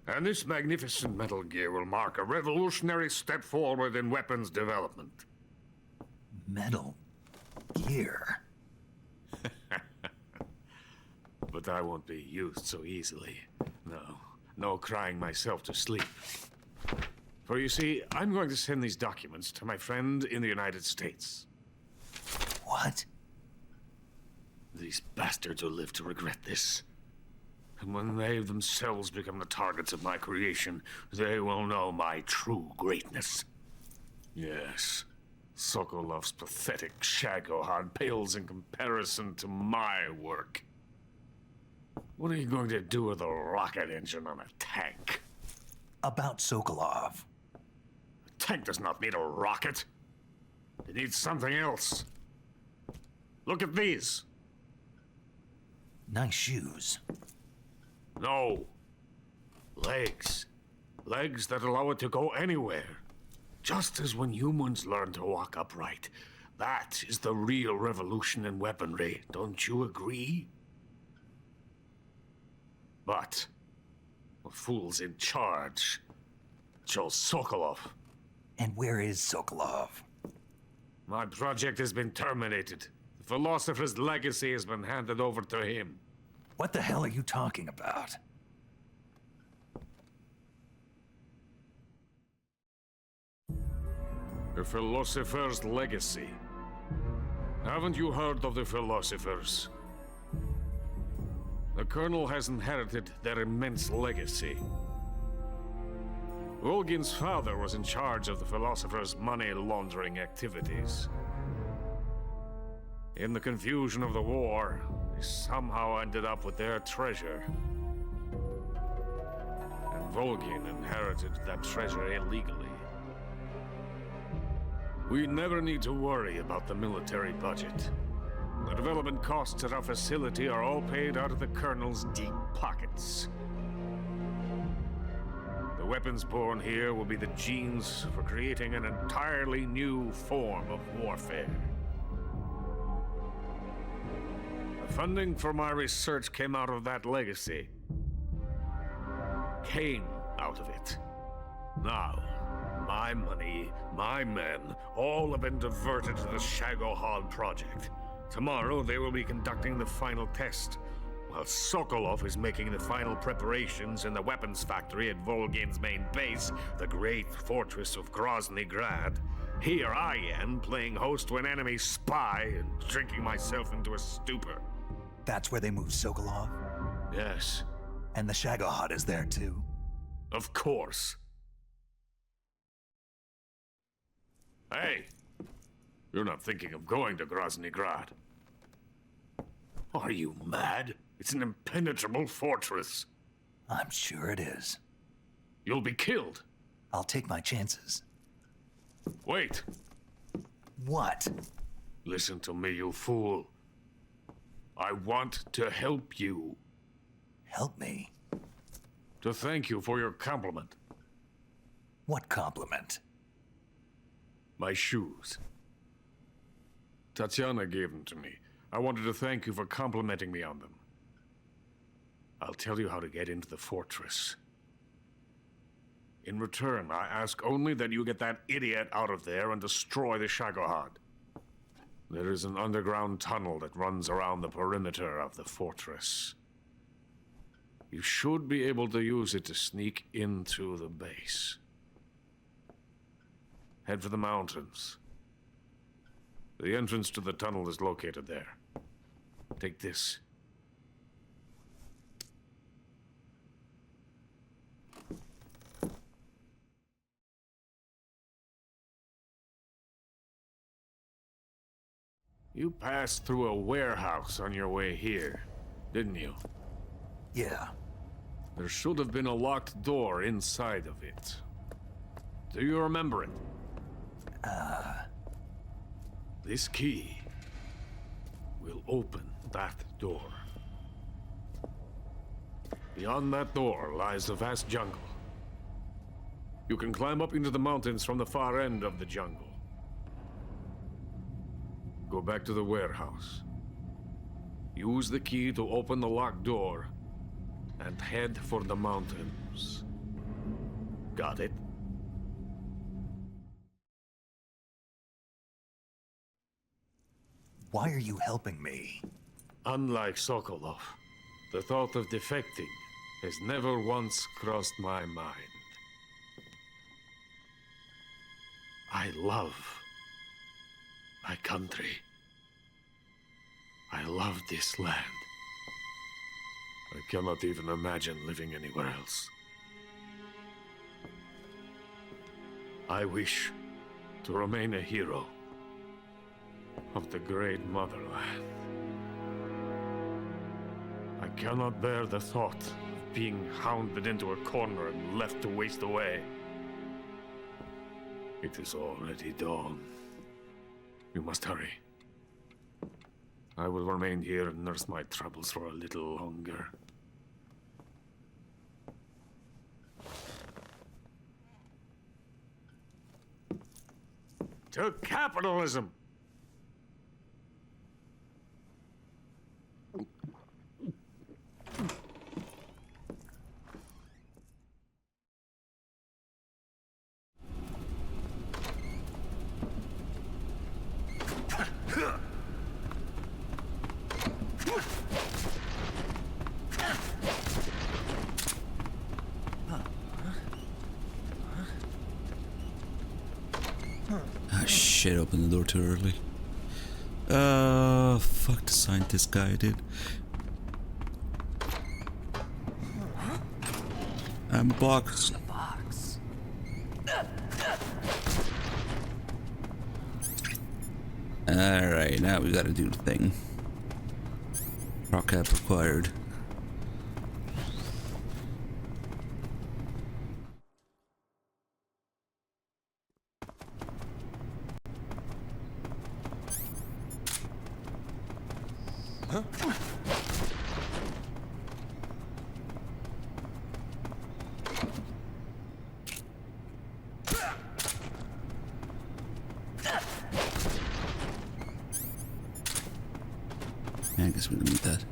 And this magnificent Metal Gear will mark a revolutionary step forward in weapons development. Metal Gear? But I won't be used so easily. No crying myself to sleep. For you see, I'm going to send these documents to my friend in the United States. What? These bastards will live to regret this. And when they themselves become the targets of my creation, they will know my true greatness. Yes, Sokolov's pathetic Shagohod pales in comparison to my work. What are you going to do with a rocket engine on a tank? About Sokolov. A tank does not need a rocket. It needs something else. Look at these. Nice shoes. No. Legs. Legs that allow it to go anywhere. Just as when humans learn to walk upright. That is the real revolution in weaponry. Don't you agree? But the fool's in charge. Joe Sokolov. And where is Sokolov? My project has been terminated. The philosopher's legacy has been handed over to him. What the hell are you talking about? The philosopher's legacy. Haven't you heard of the philosophers? The Colonel has inherited their immense legacy. Volgin's father was in charge of the philosophers' money laundering activities. In the confusion of the war, they somehow ended up with their treasure. And Volgin inherited that treasure illegally. We never need to worry about the military budget. The development costs at our facility are all paid out of the Colonel's deep pockets. The weapons born here will be the genes for creating an entirely new form of warfare. The funding for my research came out of that legacy. Came out of it. Now, my money, my men, all have been diverted to the Shagohod project. Tomorrow, they will be conducting the final test, while Sokolov is making the final preparations in the weapons factory at Volgin's main base, the great fortress of Grozny Grad. Here I am, playing host to an enemy spy and drinking myself into a stupor. That's where they moved Sokolov? Yes. And the Shagohod is there too? Of course. Hey! You're not thinking of going to Grozny Grad. Are you mad? It's an impenetrable fortress. I'm sure it is. You'll be killed. I'll take my chances. Wait. What? Listen to me, you fool. I want to help you. Help me? To thank you for your compliment. What compliment? My shoes. Tatiana gave them to me. I wanted to thank you for complimenting me on them. I'll tell you how to get into the fortress. In return, I ask only that you get that idiot out of there and destroy the Shagohod. There is an underground tunnel that runs around the perimeter of the fortress. You should be able to use it to sneak into the base. Head for the mountains. The entrance to the tunnel is located there. Take this. You passed through a warehouse on your way here, didn't you? Yeah. There should have been a locked door inside of it. Do you remember it? This key will open that door. Beyond that door lies the vast jungle. You can climb up into the mountains from the far end of the jungle. Go back to the warehouse. Use the key to open the locked door and head for the mountains. Got it? Why are you helping me? Unlike Sokolov, the thought of defecting has never once crossed my mind. I love my country. I love this land. I cannot even imagine living anywhere else. I wish to remain a hero of the great motherland. I cannot bear the thought of being hounded into a corner and left to waste away. It is already dawn. We must hurry. I will remain here and nurse my troubles for a little longer. To capitalism! Ah, shit, opened the door too early. Fuck, the scientist guy did. I'm boxed. Alright, now we gotta do the thing. Rock cap required. Huh? I guess we don't need that.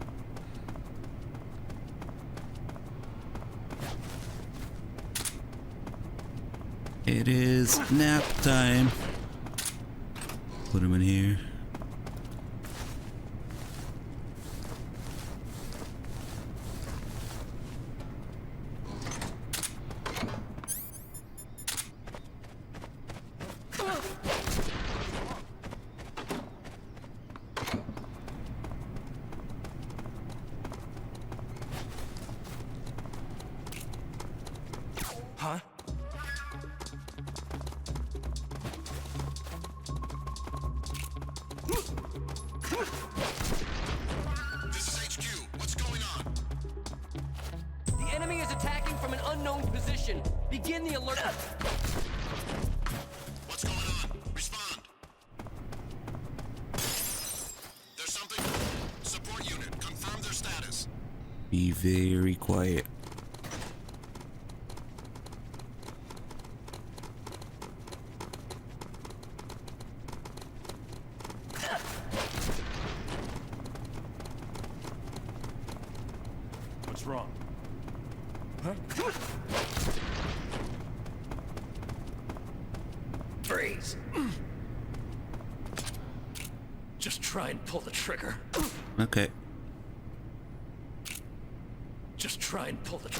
It is nap time. Put him in here. Huh? This is HQ. What's going on? The enemy is attacking from an unknown position. Begin the alert. What's going on? Respond. There's something. Support unit. Confirm their status. Be very quiet. What's wrong? Huh? Freeze. Just try and pull the trigger. Okay. Just try and pull the...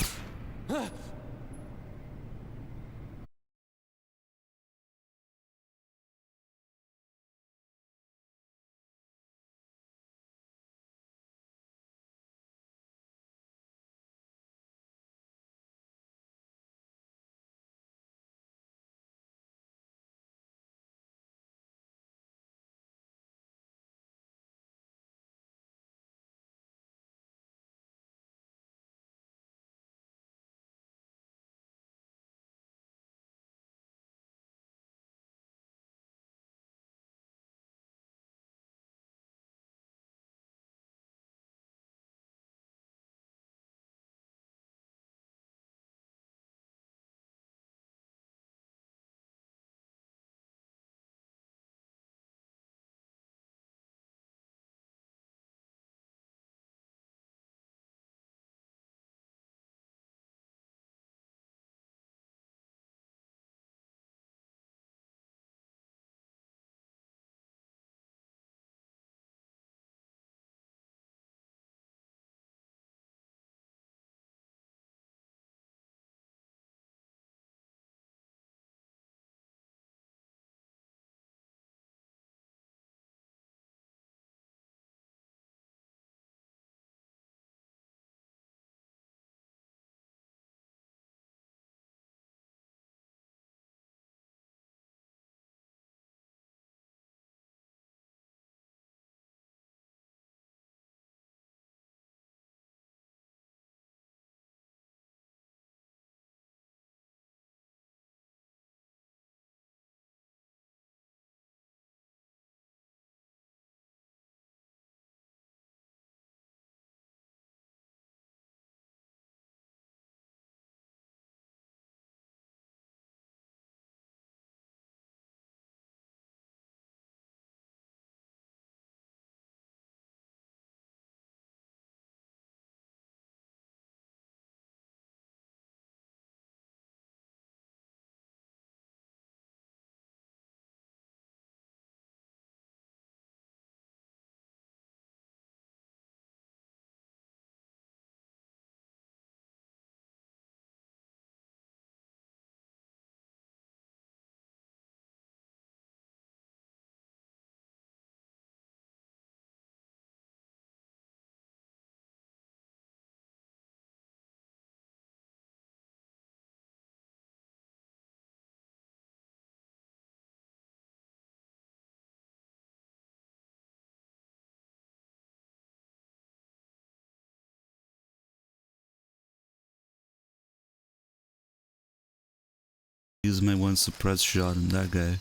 use my one suppressed shot on that guy.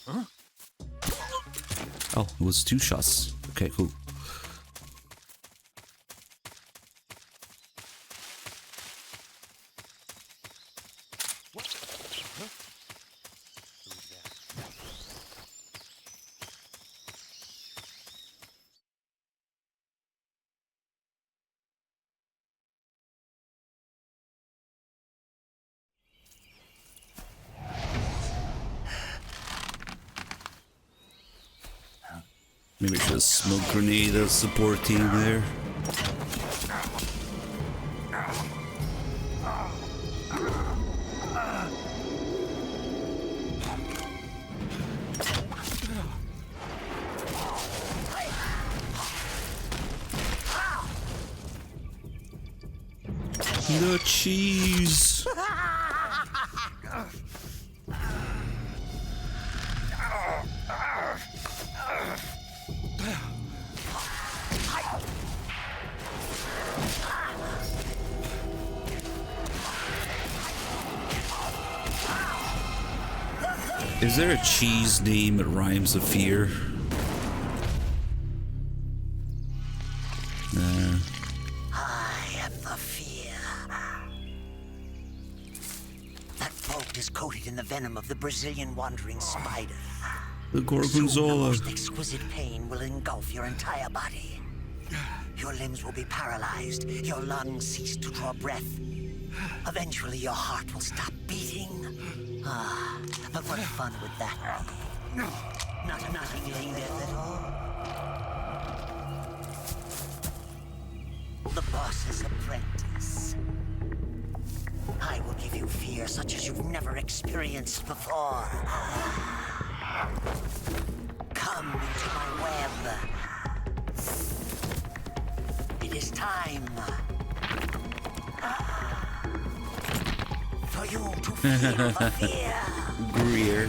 Huh? Oh, it was 2 shots. Okay, cool. Maybe I should have smoke grenade a support team there. The cheese. Is there a cheese name that rhymes with fear? I am the fear. That bolt is coated in the venom of the Brazilian wandering spider. The Soon, the Gorgonzola. most exquisite pain will engulf your entire body. Your limbs will be paralyzed, your lungs cease to draw breath. Eventually, your heart will stop beating. Ah, but what fun would that be? Not annihilating death at all. The boss's apprentice. I will give you fear such as you've never experienced before. Come into my web. It is time for you to feel the fear. Gruyere.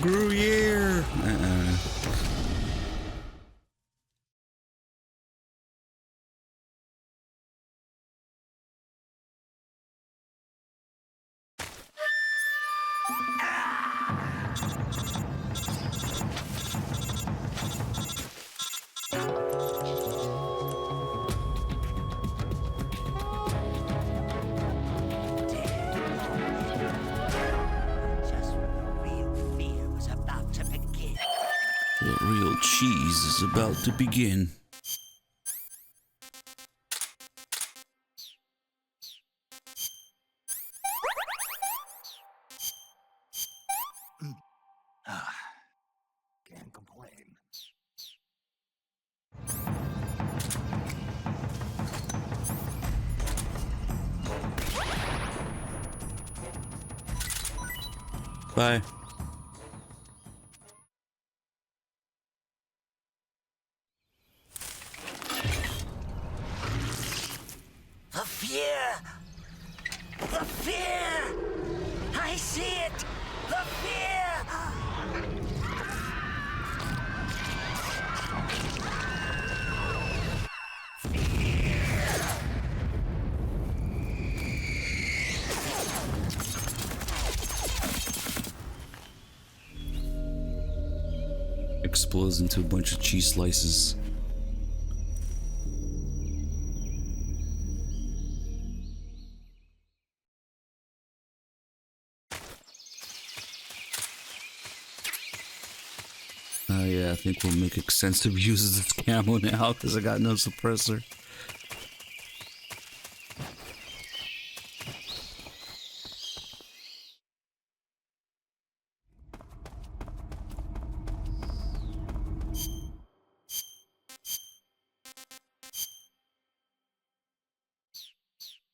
Gruyere. The real cheese is about to begin. Can't complain. Bye. The fear! The fear! I see it! The fear! Explodes into a bunch of cheese slices. Yeah, I think we'll make extensive use of this camo now because I got no suppressor.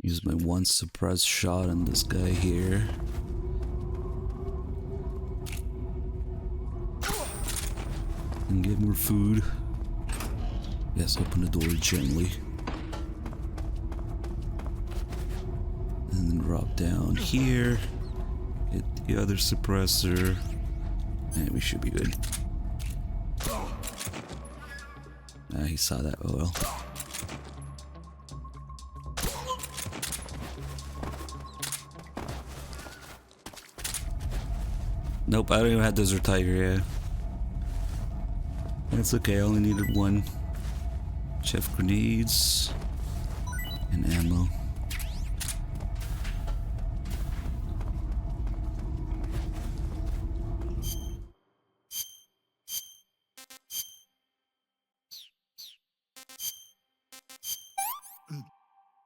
Use my one suppressed shot on this guy here. And get more food. Yes, open the door gently. And then drop down here. Hit the other suppressor. And we should be good. He saw that. Oh well. Nope, I don't even have Desert Tiger, yeah. That's okay, I only needed one. Chef grenades. And ammo.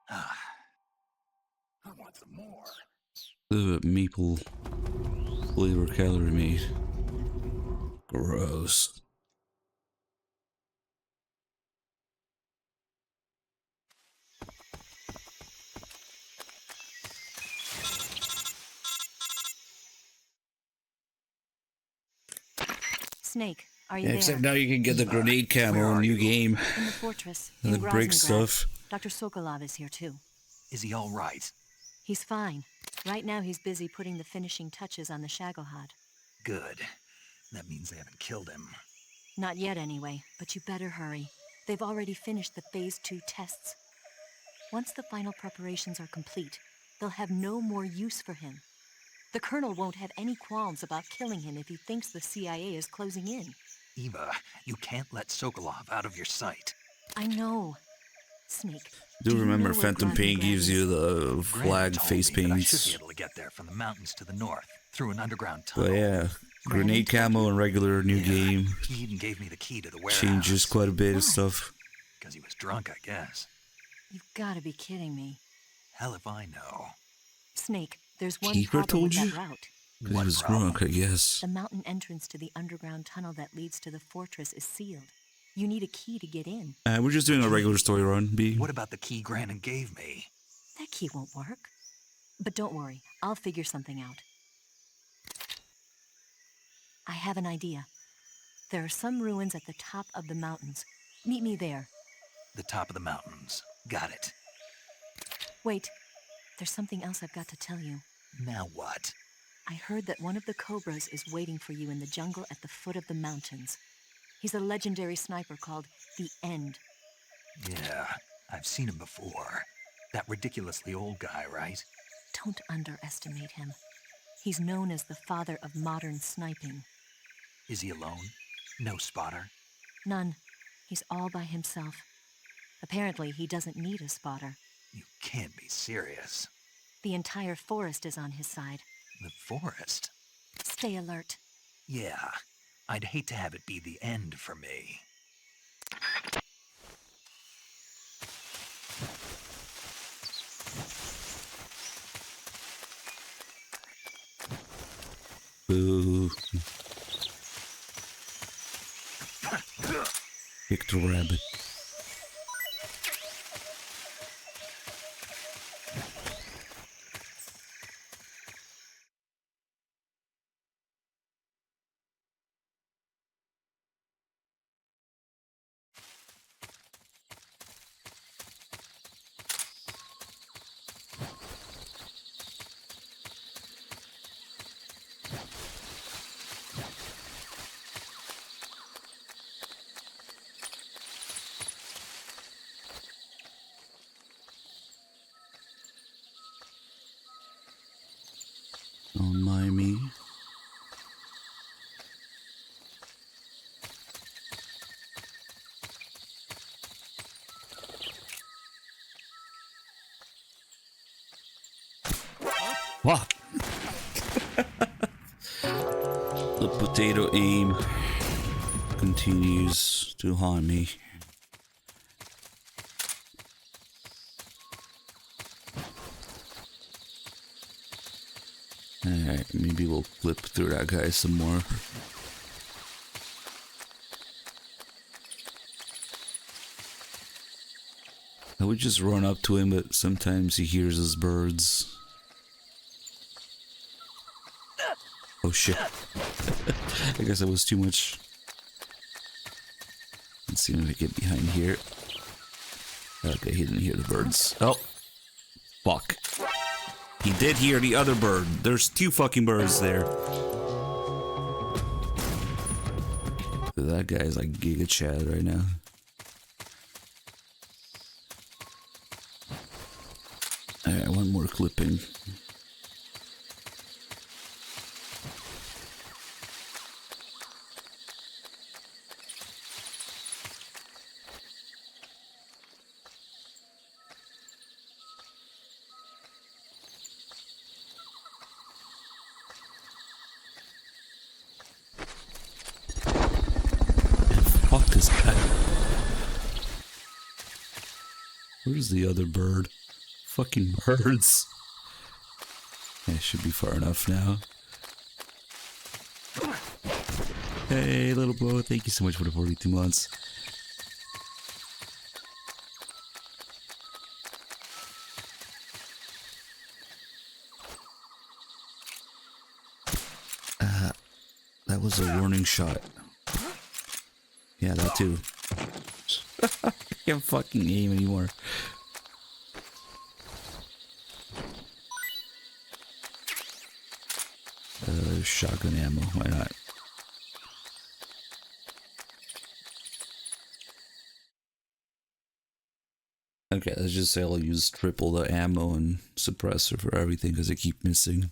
I want some more. Maple flavor calorie meat. Gross. Snake, are you Yeah, there? except now you can get the grenade camo, new game. In the fortress. And in the brick Groznyj. stuff. Dr. Sokolov is here too. Is he all right? He's fine. Right now he's busy putting the finishing touches on the Shagohod. Good. That means they haven't killed him. Not yet anyway, but you better hurry. They've already finished the Phase 2 tests. Once the final preparations are complete, they'll have no more use for him. The Colonel won't have any qualms about killing him if he thinks the CIA is closing in. Eva, you can't let Sokolov out of your sight. I know. Snake, Do remember know where Phantom Pain Groznyj gives you the flag Granite told face me that I should paints. be able to get there from the mountains to the north, through an underground tunnel. But yeah, grenade camo and regular new game He even gave me the key to the warehouse. changes quite a bit of stuff. Because he was drunk, I guess. You've got to be kidding me. Hell if I know. Snake, there's one Keeper problem with told you? that route. Because he was drunk, I guess. The mountain entrance to the underground tunnel that leads to the fortress is sealed. You need a key to get in. We're just doing a regular story run, B. What about the key Grannon gave me? That key won't work. But don't worry, I'll figure something out. I have an idea. There are some ruins at the top of the mountains. Meet me there. The top of the mountains. Got it. Wait, there's something else I've got to tell you. Now what? I heard that one of the Cobras is waiting for you in the jungle at the foot of the mountains. He's a legendary sniper called The End. Yeah, I've seen him before. That ridiculously old guy, right? Don't underestimate him. He's known as the father of modern sniping. Is he alone? No spotter? None. He's all by himself. Apparently, he doesn't need a spotter. You can't be serious. The entire forest is on his side. The forest? Stay alert. Yeah, I'd hate to have it be the end for me. Boo. Victor Rabbit. Don't mind me. What? The potato aim continues to haunt me. Alright, maybe we'll flip through that guy some more. I would just run up to him, but sometimes he hears his birds. Oh shit. I guess that was too much. Let's see if I get behind here. Okay, he didn't hear the birds. Oh. Fuck. He did hear the other bird. There's two fucking birds there. That guy's like Giga Chad right now. Alright, one more clipping. Where's the other bird? Fucking birds. Yeah, should be far enough now. Hey, little boy, thank you so much for the 42 months. That was a warning shot. Yeah, that too. I can't fucking aim anymore. Shotgun ammo, why not? Okay, let's just say I'll use triple the ammo and suppressor for everything because I keep missing.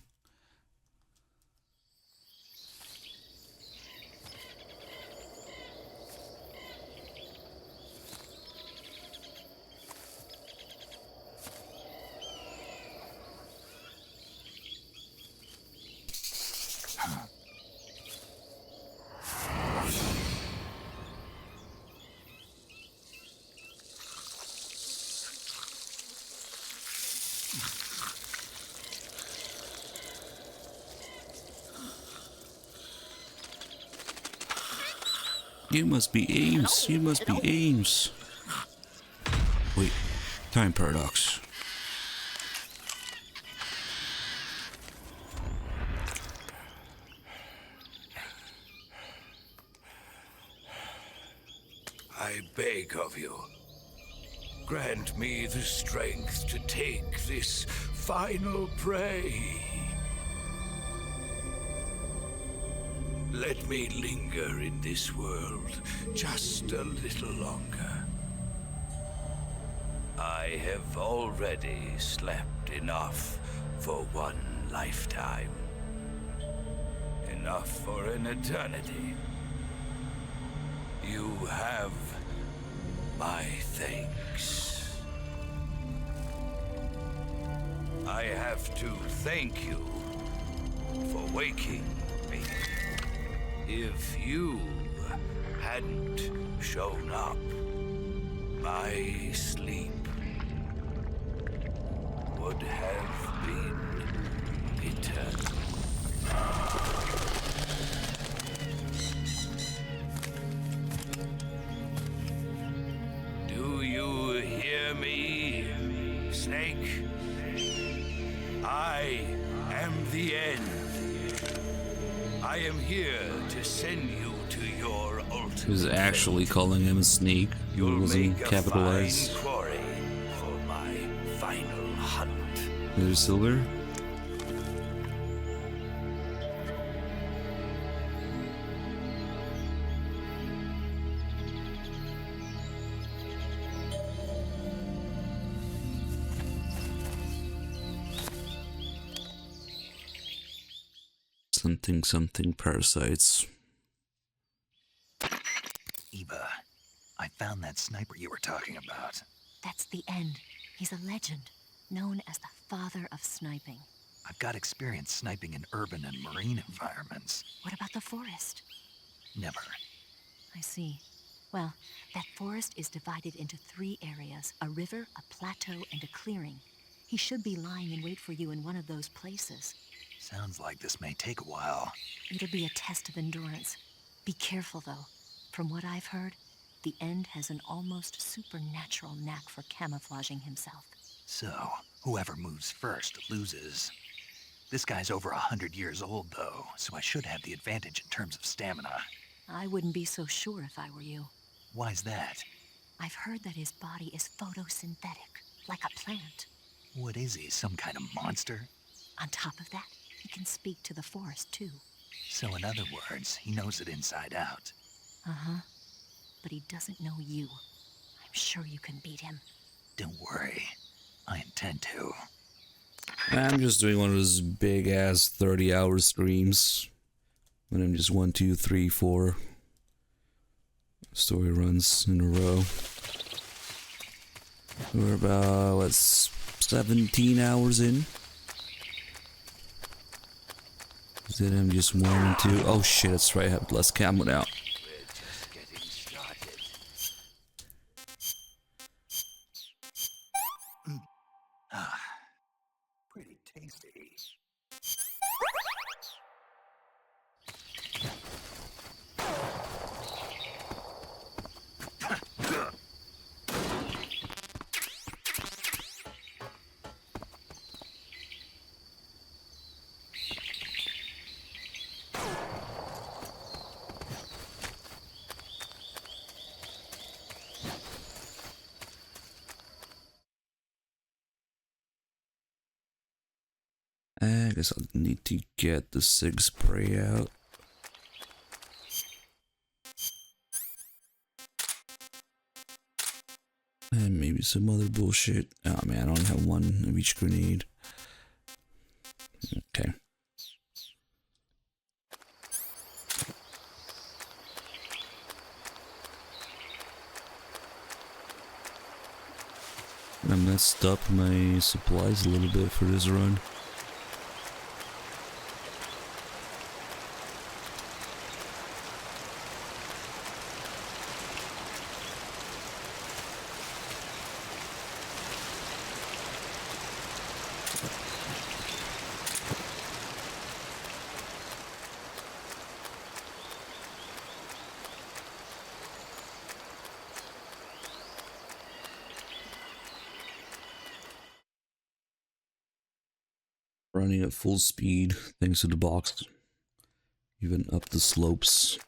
You must be Ames. You must be Ames. Wait, time paradox. I beg of you, grant me the strength to take this final prey. Let me linger in this world just a little longer. I have already slept enough for one lifetime. Enough for an eternity. You have my thanks. I have to thank you for waking me. If you hadn't shown up, my sleep would have been eternal. Do you hear me, Snake? I am the end. I am here to send you to your ultimate. He was actually calling him a snake. It wasn't capitalized. Fine quarry for my final hunt. There's silver. Something parasites. Eva, I found that sniper you were talking about. That's the end. He's a legend, known as the father of sniping. I've got experience sniping in urban and marine environments. What about the forest? Never. I see. Well, that forest is divided into 3 areas, a river, a plateau, and a clearing. He should be lying in wait for you in one of those places. Sounds like this may take a while. It'll be a test of endurance. Be careful, though. From what I've heard, the End has an almost supernatural knack for camouflaging himself. So, whoever moves first loses. This guy's over 100 years old, though, so I should have the advantage in terms of stamina. I wouldn't be so sure if I were you. Why's that? I've heard that his body is photosynthetic, like a plant. What is he, some kind of monster? On top of that, he can speak to the forest, too. So in other words, he knows it inside out. Uh-huh. But he doesn't know you. I'm sure you can beat him. Don't worry. I intend to. I'm just doing one of those big-ass 30-hour streams. When I'm just 1, 2, 3, 4 story runs in a row. We're about, what, 17 hours in? Then I'm just 1 and 2. Oh shit, that's right, I have less camo now. guess I'll need to get the sig spray out. And maybe some other bullshit. Oh man, I only have one of each grenade. Okay. I messed up my supplies a little bit for this run. Running at full speed thanks to the box, even up the slopes.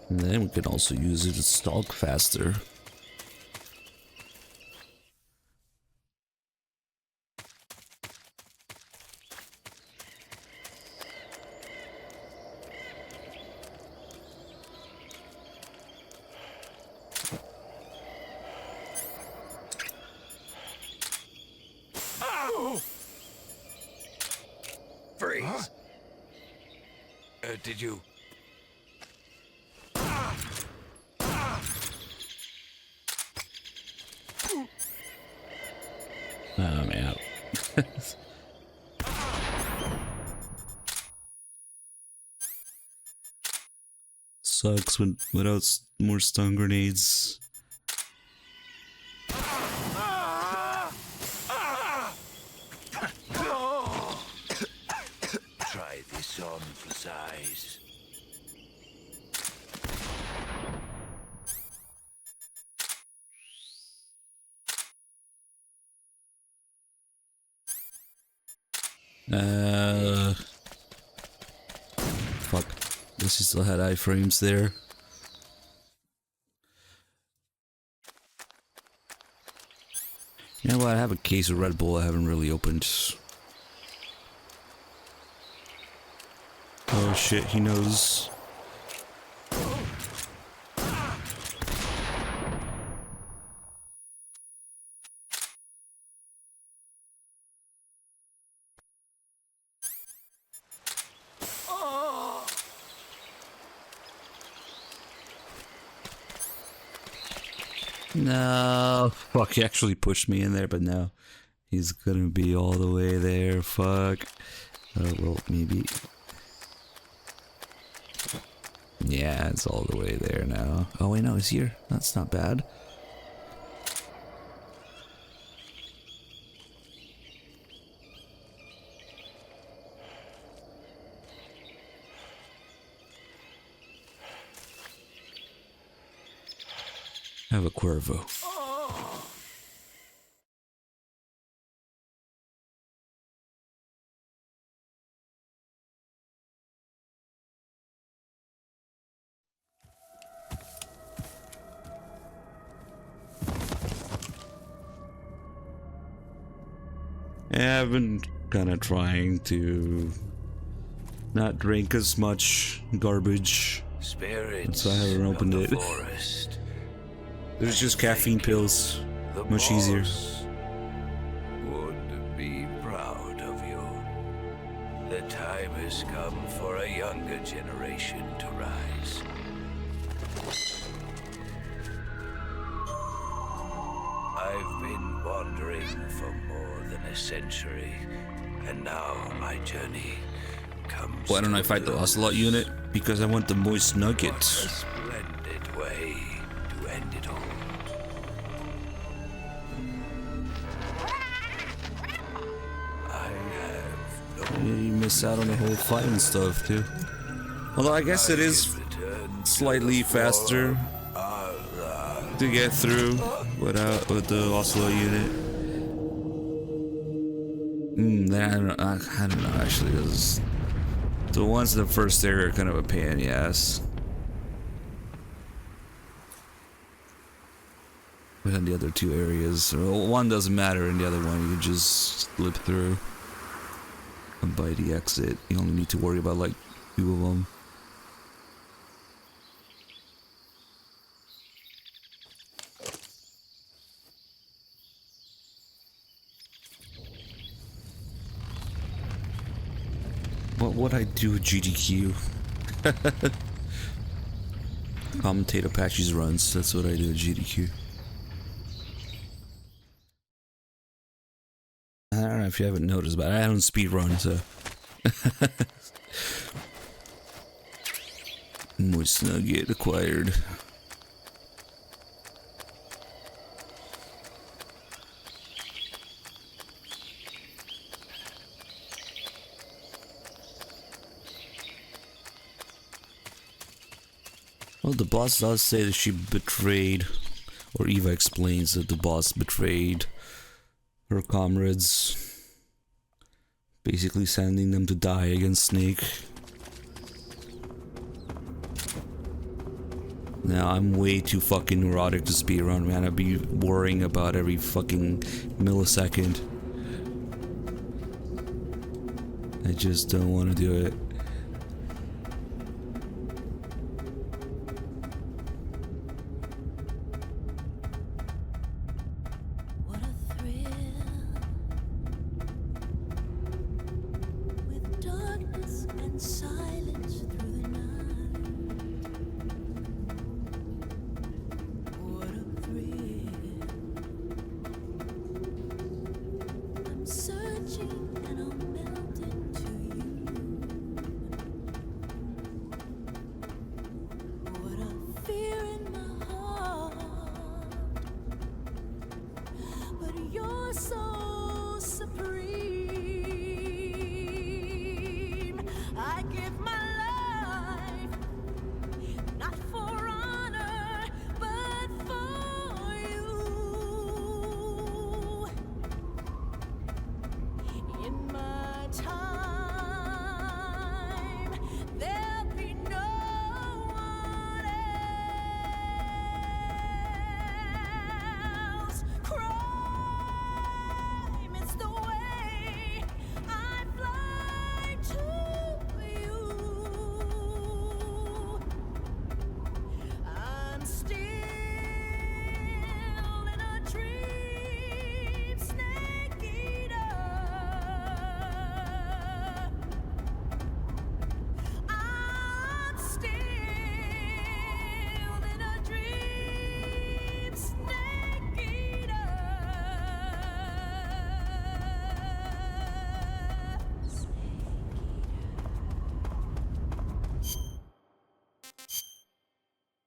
And then we can also use it to stalk faster. Freeze. Huh? Did you... Oh man. Sucks when without more stun grenades. Try this on for size. Fuck. Guess he still had iframes there. You know what? I have a case of Red Bull I haven't really opened. Oh shit, he knows. No, fuck, he actually pushed me in there, but no. He's gonna be all the way there, fuck. Well, maybe. Yeah, it's all the way there now. Oh wait, no, he's here. That's not bad. I have a Cuervo. Yeah, I've been kind of trying to not drink as much garbage. Spirits, so I haven't opened it. There's just caffeine pills. Much easier. Would be proud of you. The time has come for a younger generation to rise. I've been wandering for more than a century, and now my journey comes. Why don't I fight the Ocelot unit? Because I want the moist nugget. What a splendid way to end it all. Yeah, you miss out on the whole fight and stuff too. Although I guess it is slightly faster to get through with the Ocelot unit. Then I don't know actually, because the ones in the first area are kind of a pain in the ass. But in the other two areas, well, one doesn't matter, and the other one you can just slip through. And by the exit, you only need to worry about like 2 of them. What would I do with GDQ? Commentate Apache's runs, that's what I do with GDQ. I don't know if you haven't noticed, but I don't speedrun, so... Moist Nugget acquired. Well, the boss does say that she betrayed, or Eva explains that the boss betrayed her comrades, basically sending them to die against Snake. Now, I'm way too fucking neurotic to speedrun, man. I'd be worrying about every fucking millisecond. I just don't want to do it.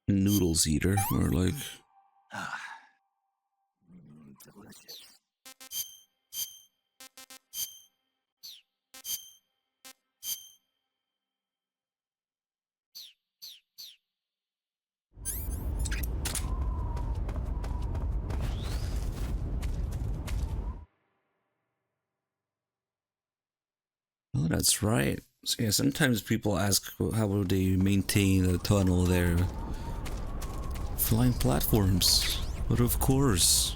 Noodles eater, or like... Delicious. Oh, that's right. So, yeah, sometimes people ask how would they maintain a tunnel there. Flying platforms. But of course.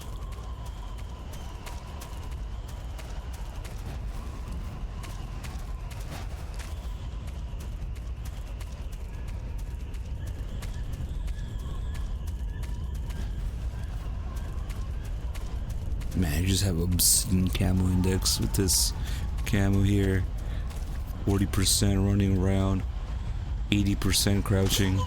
Man, I just have obscene camo index with this camo here. 40% running around, 80% crouching.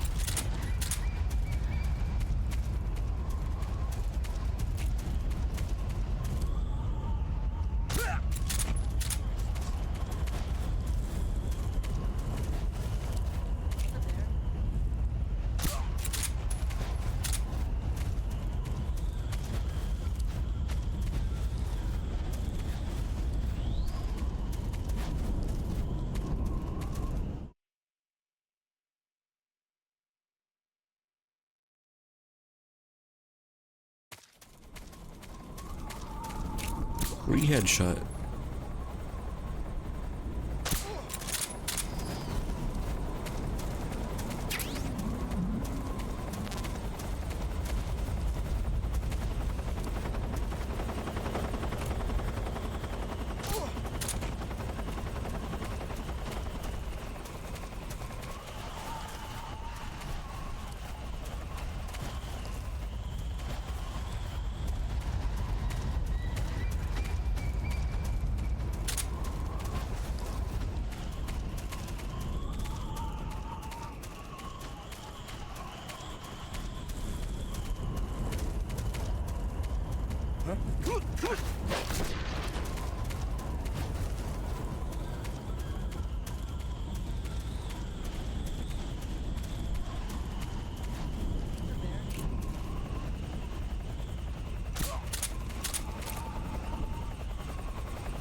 Free headshot.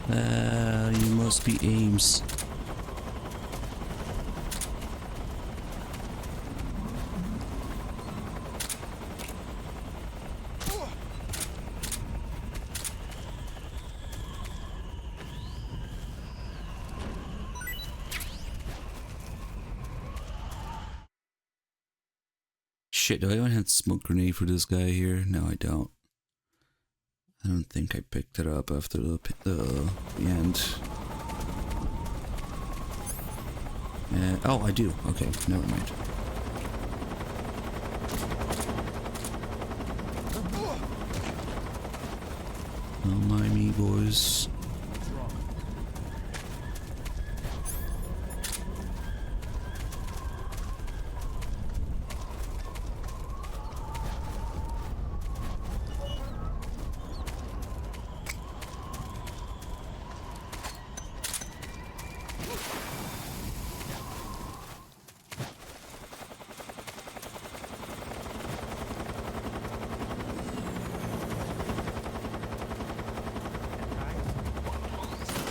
You must be Ames. Shit, do I even have a smoke grenade for this guy here? No, I don't. I don't think I picked it up after the end. Oh, I do. Okay, never mind. Don't mind me, boys.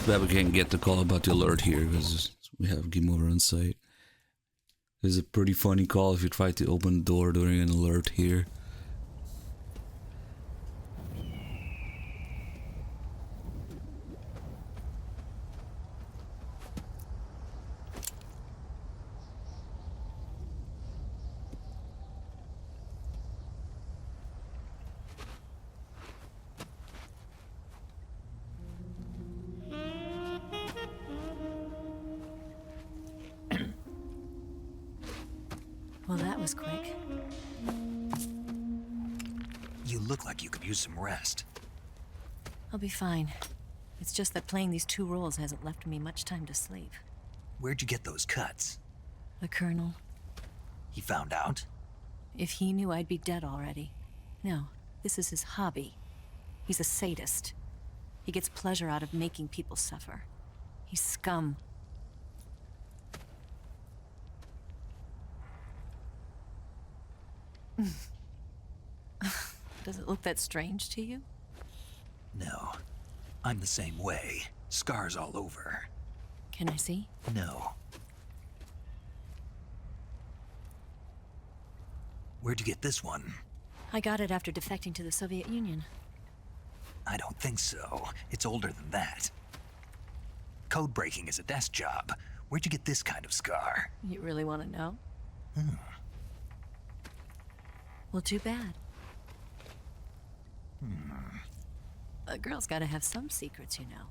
But we can't get the call about the alert here because we have game over on site. It's a pretty funny call if you try to open the door during an alert here. Well, that was quick. You look like you could use some rest. I'll be fine. It's just that playing these two roles hasn't left me much time to sleep. Where'd you get those cuts? The Colonel. He found out? If he knew, I'd be dead already. No, this is his hobby. He's a sadist. He gets pleasure out of making people suffer. He's scum. Does it look that strange to you? No. I'm the same way. Scars all over. Can I see? No. Where'd you get this one? I got it after defecting to the Soviet Union. I don't think so. It's older than that. Code breaking is a desk job. Where'd you get this kind of scar? You really want to know? Well, too bad. A girl's gotta have some secrets, you know.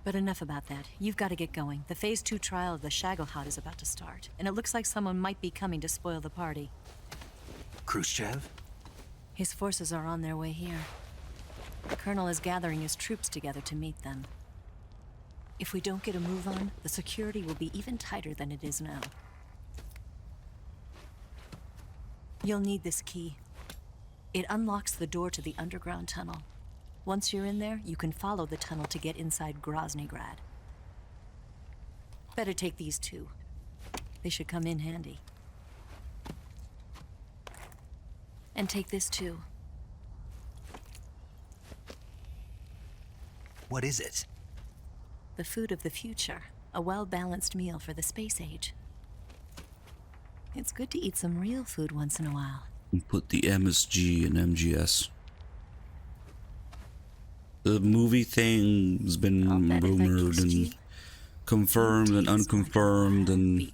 But enough about that. You've got to get going. The Phase 2 trial of the Shagohod is about to start, and it looks like someone might be coming to spoil the party. Khrushchev? His forces are on their way here. The Colonel is gathering his troops together to meet them. If we don't get a move on, the security will be even tighter than it is now. You'll need this key. It unlocks the door to the underground tunnel. Once you're in there, you can follow the tunnel to get inside Groznygrad. Better take these two. They should come in handy. And take this too. What is it? The food of the future. A well-balanced meal for the space age. It's good to eat some real food once in a while. We put the MSG in MGS. The movie thing's been rumored and confirmed and unconfirmed and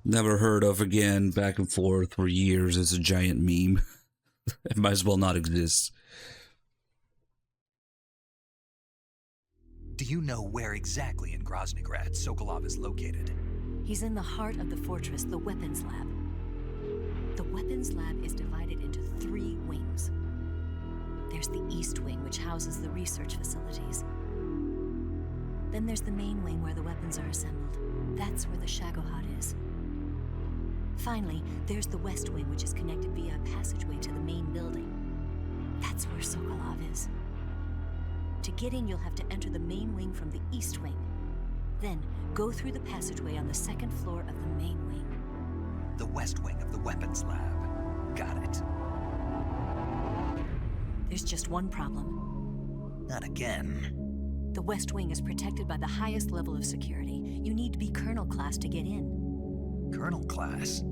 never heard of again, back and forth for years. It's a giant meme. It might as well not exist. Do you know where exactly in Groznygrad Sokolov is located? He's in the heart of the fortress, the weapons lab. The weapons lab is divided into 3 wings. There's the East Wing, which houses the research facilities. Then there's the main wing where the weapons are assembled. That's where the Shagohod is. Finally, there's the West Wing, which is connected via a passageway to the main building. That's where Sokolov is. To get in, you'll have to enter the main wing from the East Wing. Then, go through the passageway on the 2nd floor of the main wing. The West Wing of the weapons lab. Got it. There's just one problem. Not again. The West Wing is protected by the highest level of security. You need to be Colonel class to get in. Colonel class?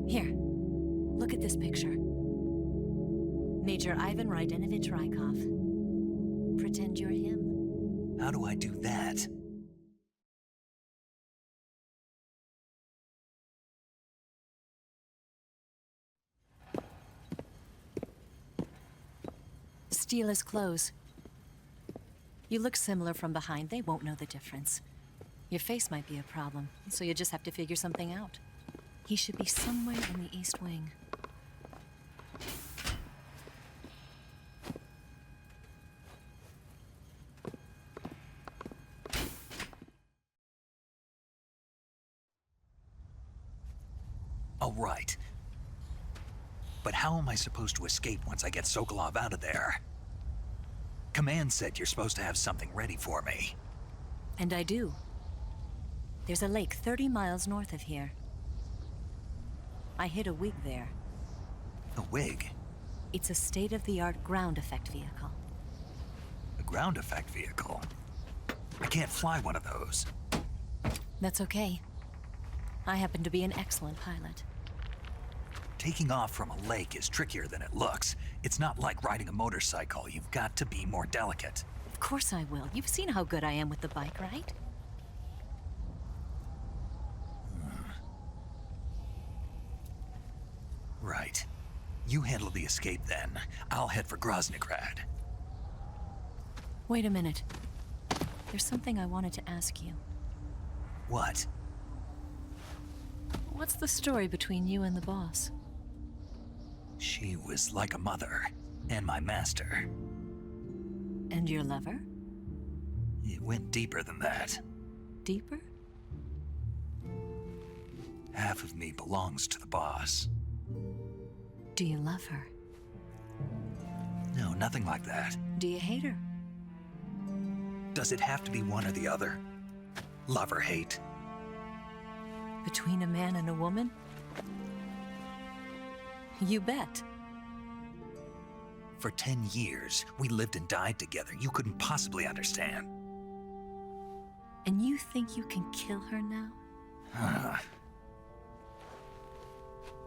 Here, look at this picture. Major Ivan Rydenovich Rykov. Pretend you're him. How do I do that? Steal his clothes. You look similar from behind. They won't know the difference. Your face might be a problem, so you just have to figure something out. He should be somewhere in the East Wing. Oh, right. But how am I supposed to escape once I get Sokolov out of there? Command said you're supposed to have something ready for me. And I do. There's a lake 30 miles north of here. I hid a wig there. A wig? It's a state-of-the-art ground effect vehicle. A ground effect vehicle? I can't fly one of those. That's okay. I happen to be an excellent pilot. Taking off from a lake is trickier than it looks. It's not like riding a motorcycle. You've got to be more delicate. Of course I will. You've seen how good I am with the bike, right? Right. You handle the escape then. I'll head for Groznygrad. Wait a minute. There's something I wanted to ask you. What? What's the story between you and the boss? She was like a mother, and my master. And your lover? It went deeper than that. Deeper? Half of me belongs to the boss. Do you love her? No, nothing like that. Do you hate her? Does it have to be one or the other? Love or hate? Between a man and a woman? You bet. For 10 years, we lived and died together. You couldn't possibly understand. And you think you can kill her now?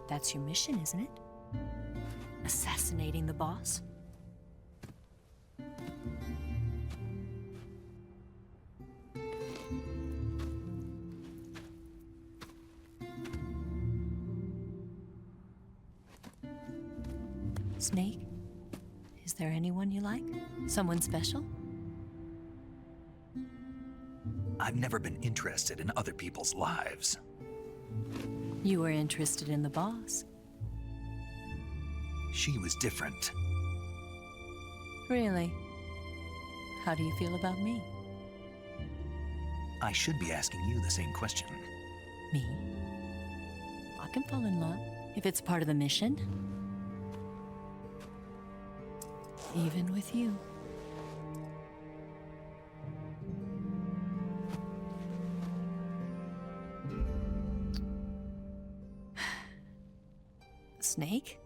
That's your mission, isn't it? Assassinating the boss? Snake? Is there anyone you like? Someone special? I've never been interested in other people's lives. You were interested in the boss. She was different. Really? How do you feel about me? I should be asking you the same question. Me? I can fall in love if it's part of the mission. Even with you. Snake?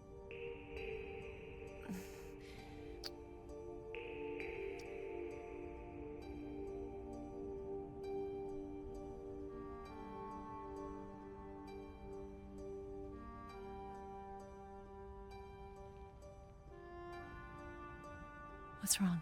What's wrong?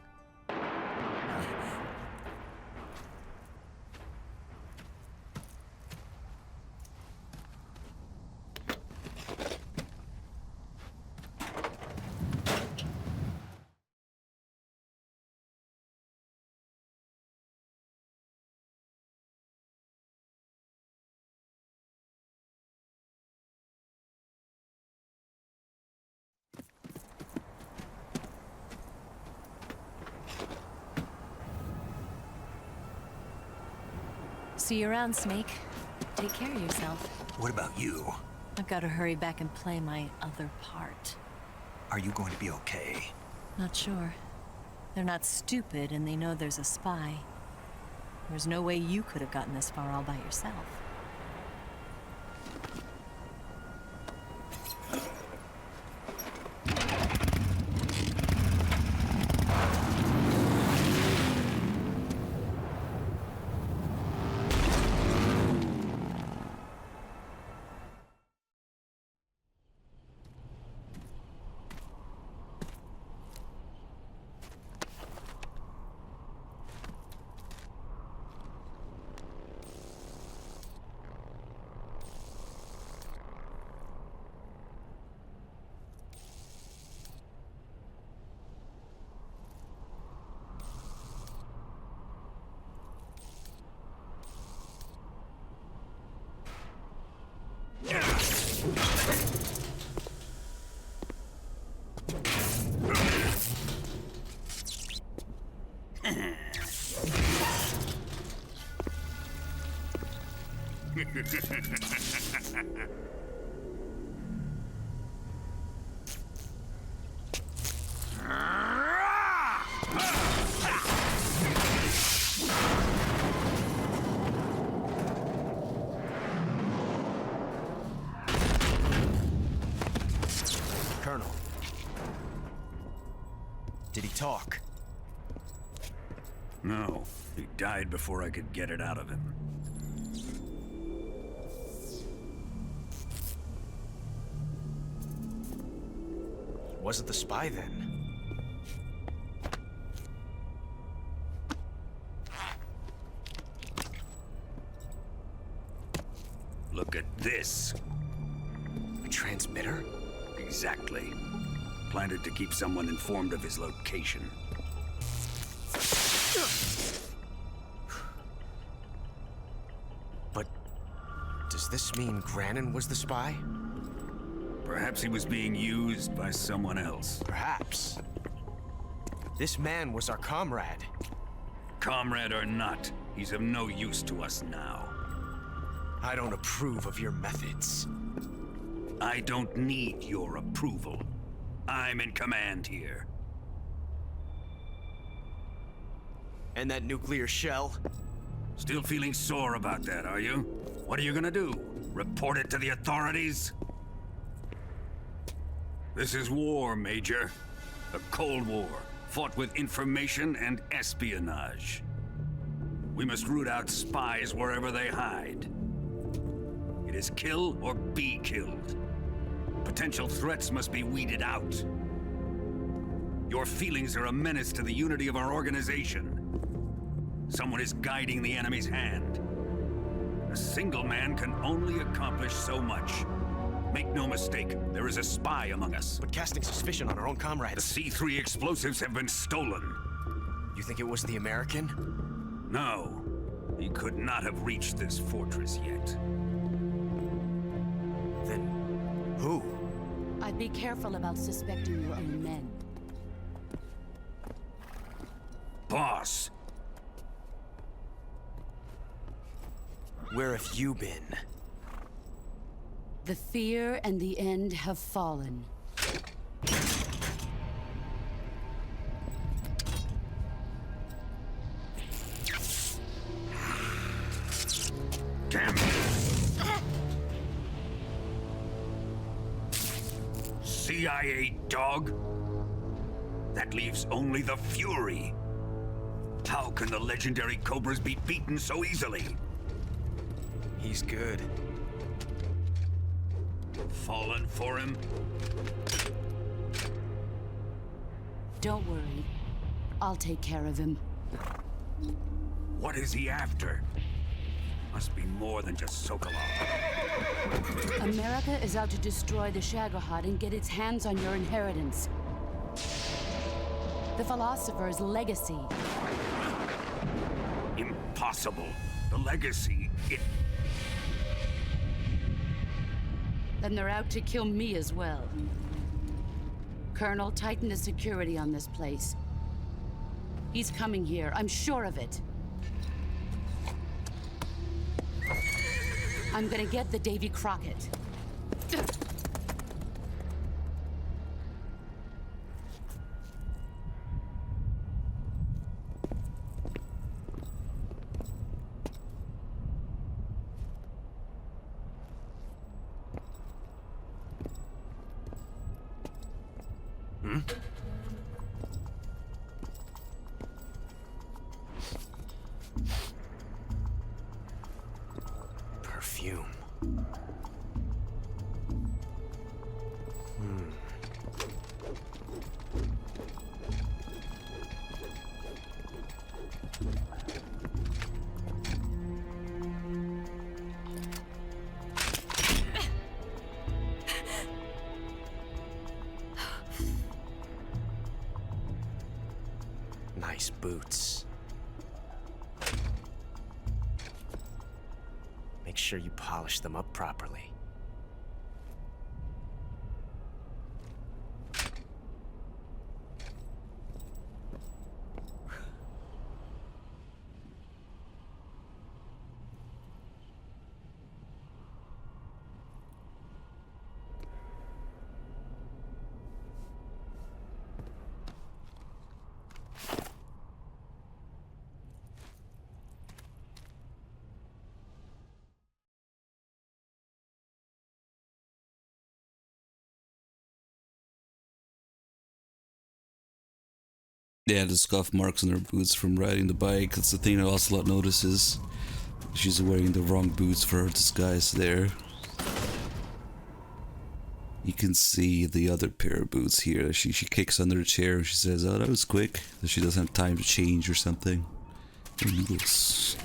See you around, Snake. Take care of yourself. What about you? I've got to hurry back and play my other part. Are you going to be okay? Not sure. They're not stupid, and they know there's a spy. There's no way you could have gotten this far all by yourself. Colonel. Did he talk? No, he died before I could get it out of him. Wasn't the spy then? Look at this. A transmitter? Exactly. Planted to keep someone informed of his location. But does this mean Granin was the spy? Perhaps he was being used by someone else. Perhaps. This man was our comrade. Comrade or not, he's of no use to us now. I don't approve of your methods. I don't need your approval. I'm in command here. And that nuclear shell? Still feeling sore about that, are you? What are you gonna do? Report it to the authorities? This is war, Major. A Cold War, fought with information and espionage. We must root out spies wherever they hide. It is kill or be killed. Potential threats must be weeded out. Your feelings are a menace to the unity of our organization. Someone is guiding the enemy's hand. A single man can only accomplish so much. Make no mistake, there is a spy among us. But casting suspicion on our own comrades... The C3 explosives have been stolen. You think it was the American? No. He could not have reached this fortress yet. Then who? I'd be careful about suspecting your own men. Boss! Where have you been? The fear and the end have fallen. Damn it! CIA dog? That leaves only the Fury. How can the legendary Cobras be beaten so easily? He's good. Fallen for him? Don't worry. I'll take care of him. What is he after? Must be more than just Sokolov. America is out to destroy the Shagohod and get its hands on your inheritance. The philosopher's legacy. Impossible. The legacy, it... Then they're out to kill me as well. Colonel, tighten the security on this place. He's coming here, I'm sure of it. I'm gonna get the Davy Crockett. Perfume. Nice boots. Make sure you polish them up properly. Yeah, the scuff marks on her boots from riding the bike. That's the thing that Ocelot notices. She's wearing the wrong boots for her disguise there. You can see the other pair of boots here. She kicks under the chair and she says, "Oh, that was quick." That she doesn't have time to change or something. And this.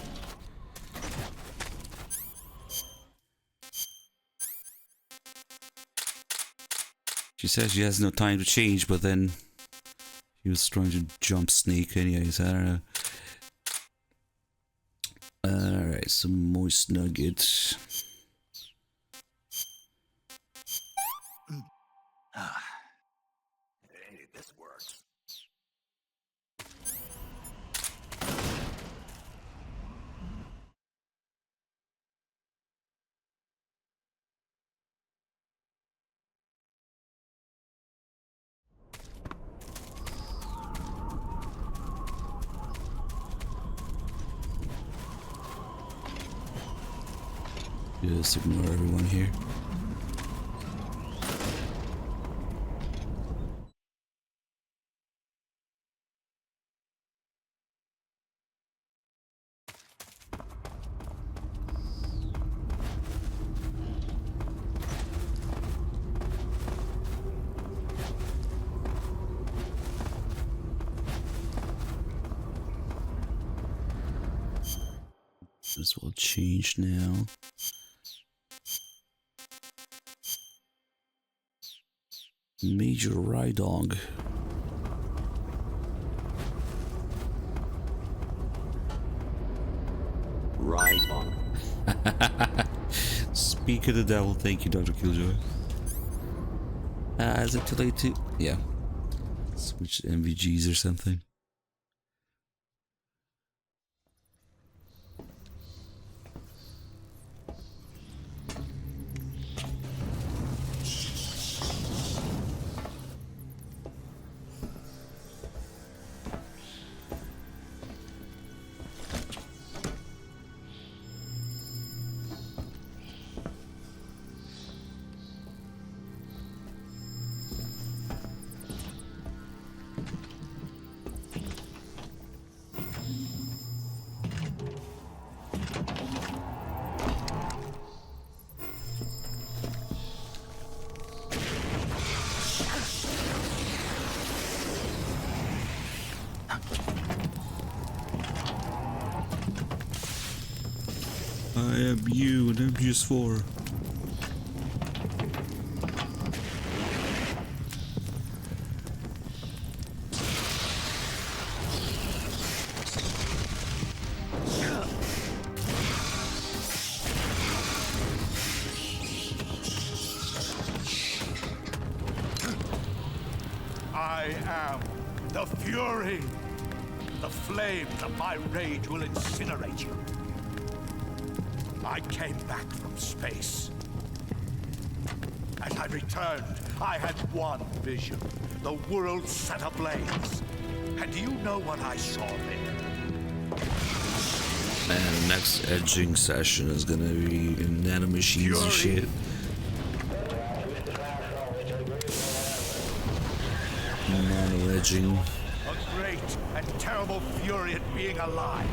She says she has no time to change, but then he was trying to jump sneak anyways, I don't know. Alright, some moist nuggets. Hey, this works. Just ignore everyone here. This will change now. Major Rydog. Rydog. Speak of the devil, thank you, Dr. Killjoy. Is it too late to... Yeah. Switch to MVGs or something. I am you and MGS4. I am the Fury. The flames of my rage will incinerate you. I came back from space. As I returned, I had one vision. The world set ablaze. And do you know what I saw there? Man, the next edging session is gonna be nanomachines and shit. Nano edging. A great and terrible fury at being alive.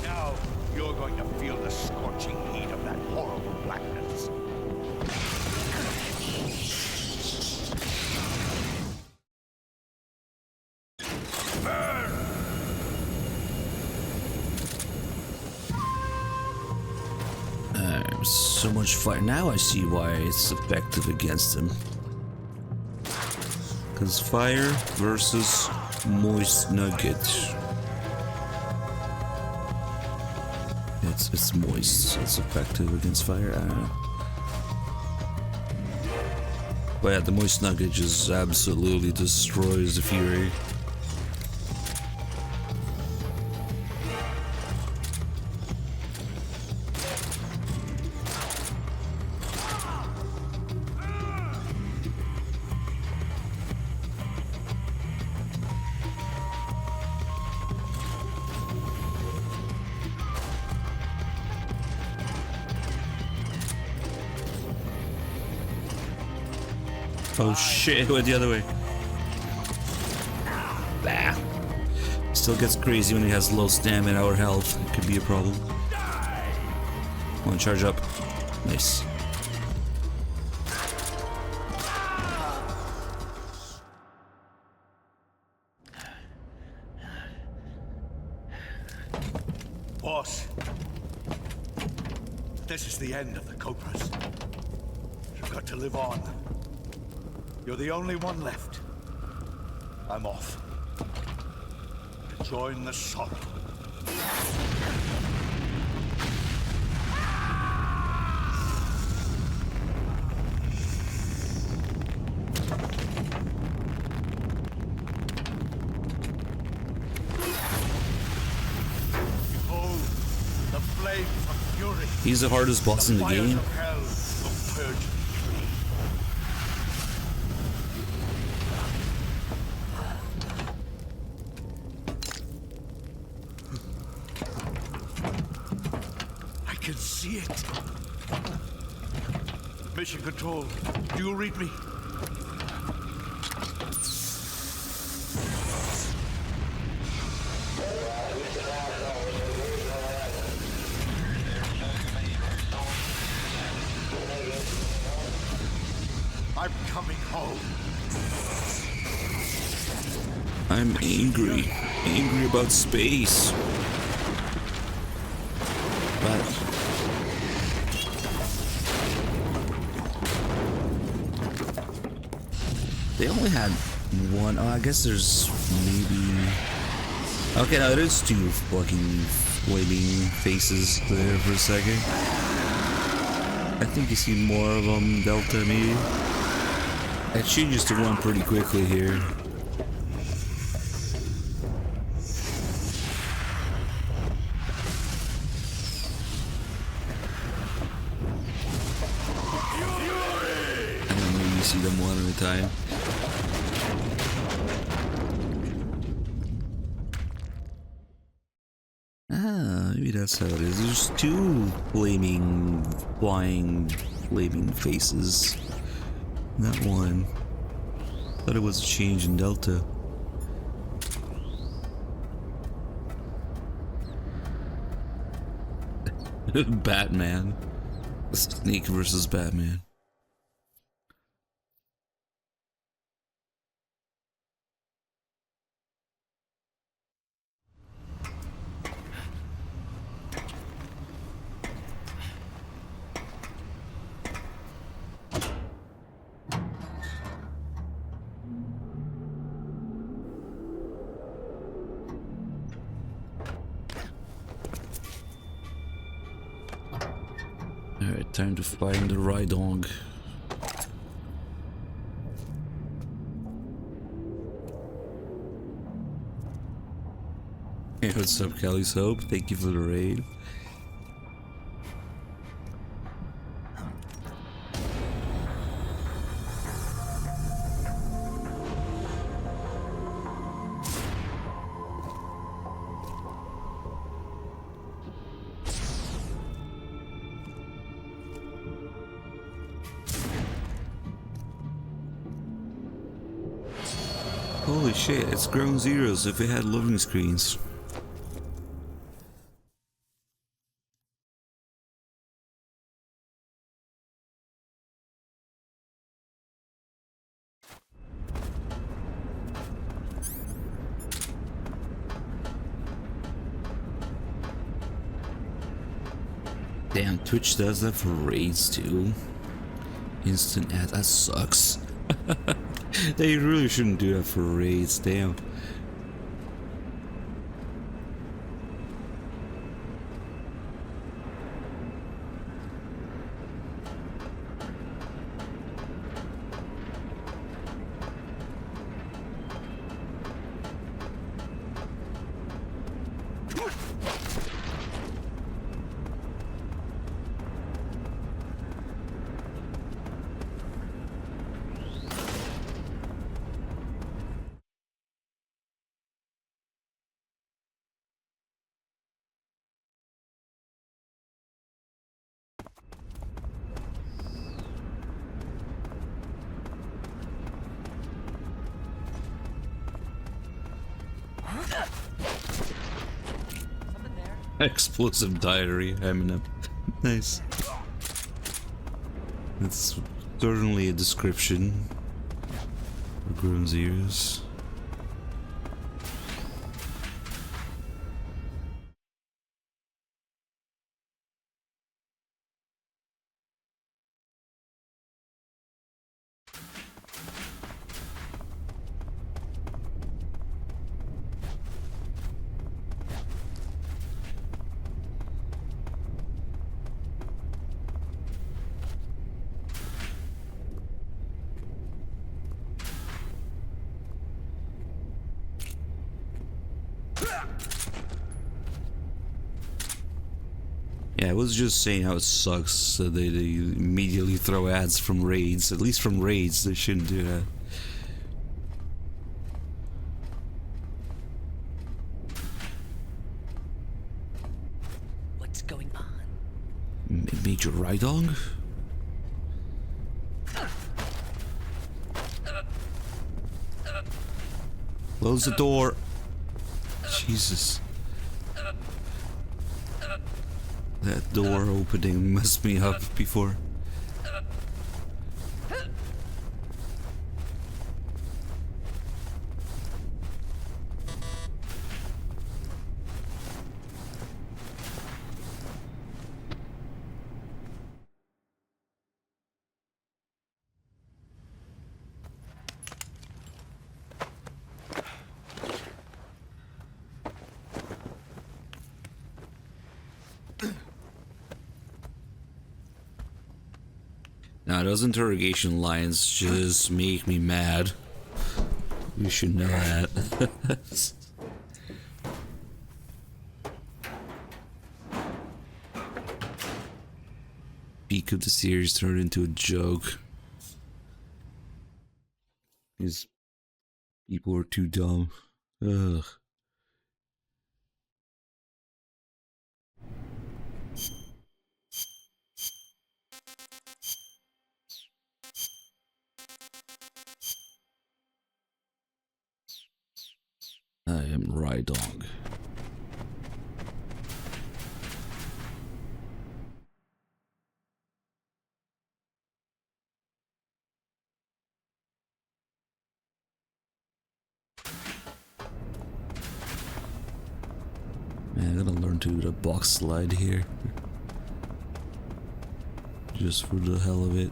Now you're going to feel the scorching heat of that horrible blackness. So much fire. Now I see why it's effective against him. Because fire versus moist nugget. It's moist, so it's effective against fire. I don't know. But yeah, the moist nugget just absolutely destroys the Fury. Oh shit, it went the other way. Bah. Still gets crazy when he has low stamina or health. It could be a problem. Come on, charge up. Nice. Boss, this is the end of the Cobras. You've got to live on. You're the only one left. I'm off. To join the Sol. He's the hardest boss in the game. I can see it. Mission Control, do you read me? I'm coming home. I'm angry. Angry about space. But they only had one. Oh, I guess there's maybe. Okay, now there's two fucking flaming faces there for a second. I think you see more of them, Delta, maybe. It changes to one pretty quickly here. And then maybe you see them one at a time. Ah, maybe that's how it is. There's two flaming, flying, flaming faces. Not one. Thought it was a change in Delta. Batman. Snake versus Batman. Alright, time to find the right dog. Hey, what's up, Kelly's Hope? Thank you for the raid. Holy shit, it's Ground Zeroes if it had loading screens. Damn, Twitch does that for raids too. Instant ad, that sucks. They really shouldn't do that for raids, damn. Explosive diarrhea, Eminem. Nice. That's certainly a description of Grimm's ears. Yeah, I was just saying how it sucks so they immediately throw ads from raids. At least from raids, they shouldn't do that. What's going on? Major Rydong? Close the door. Jesus. That door opening messed me up before. Now, those interrogation lines just make me mad. You should know that. Peak of the series turned into a joke. These people are too dumb. Ugh. I am Rydong. Man, I gotta learn to do the box slide here. Just for the hell of it.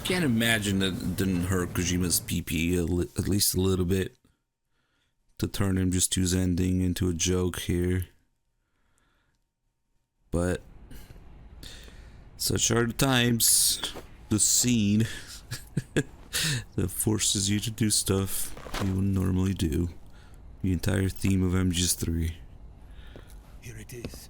Can't imagine that it didn't hurt Kojima's PP at least a little bit to turn MGS2's ending into a joke here. But such are the times, the scene that forces you to do stuff you wouldn't normally do. The entire theme of MGS3. Here it is.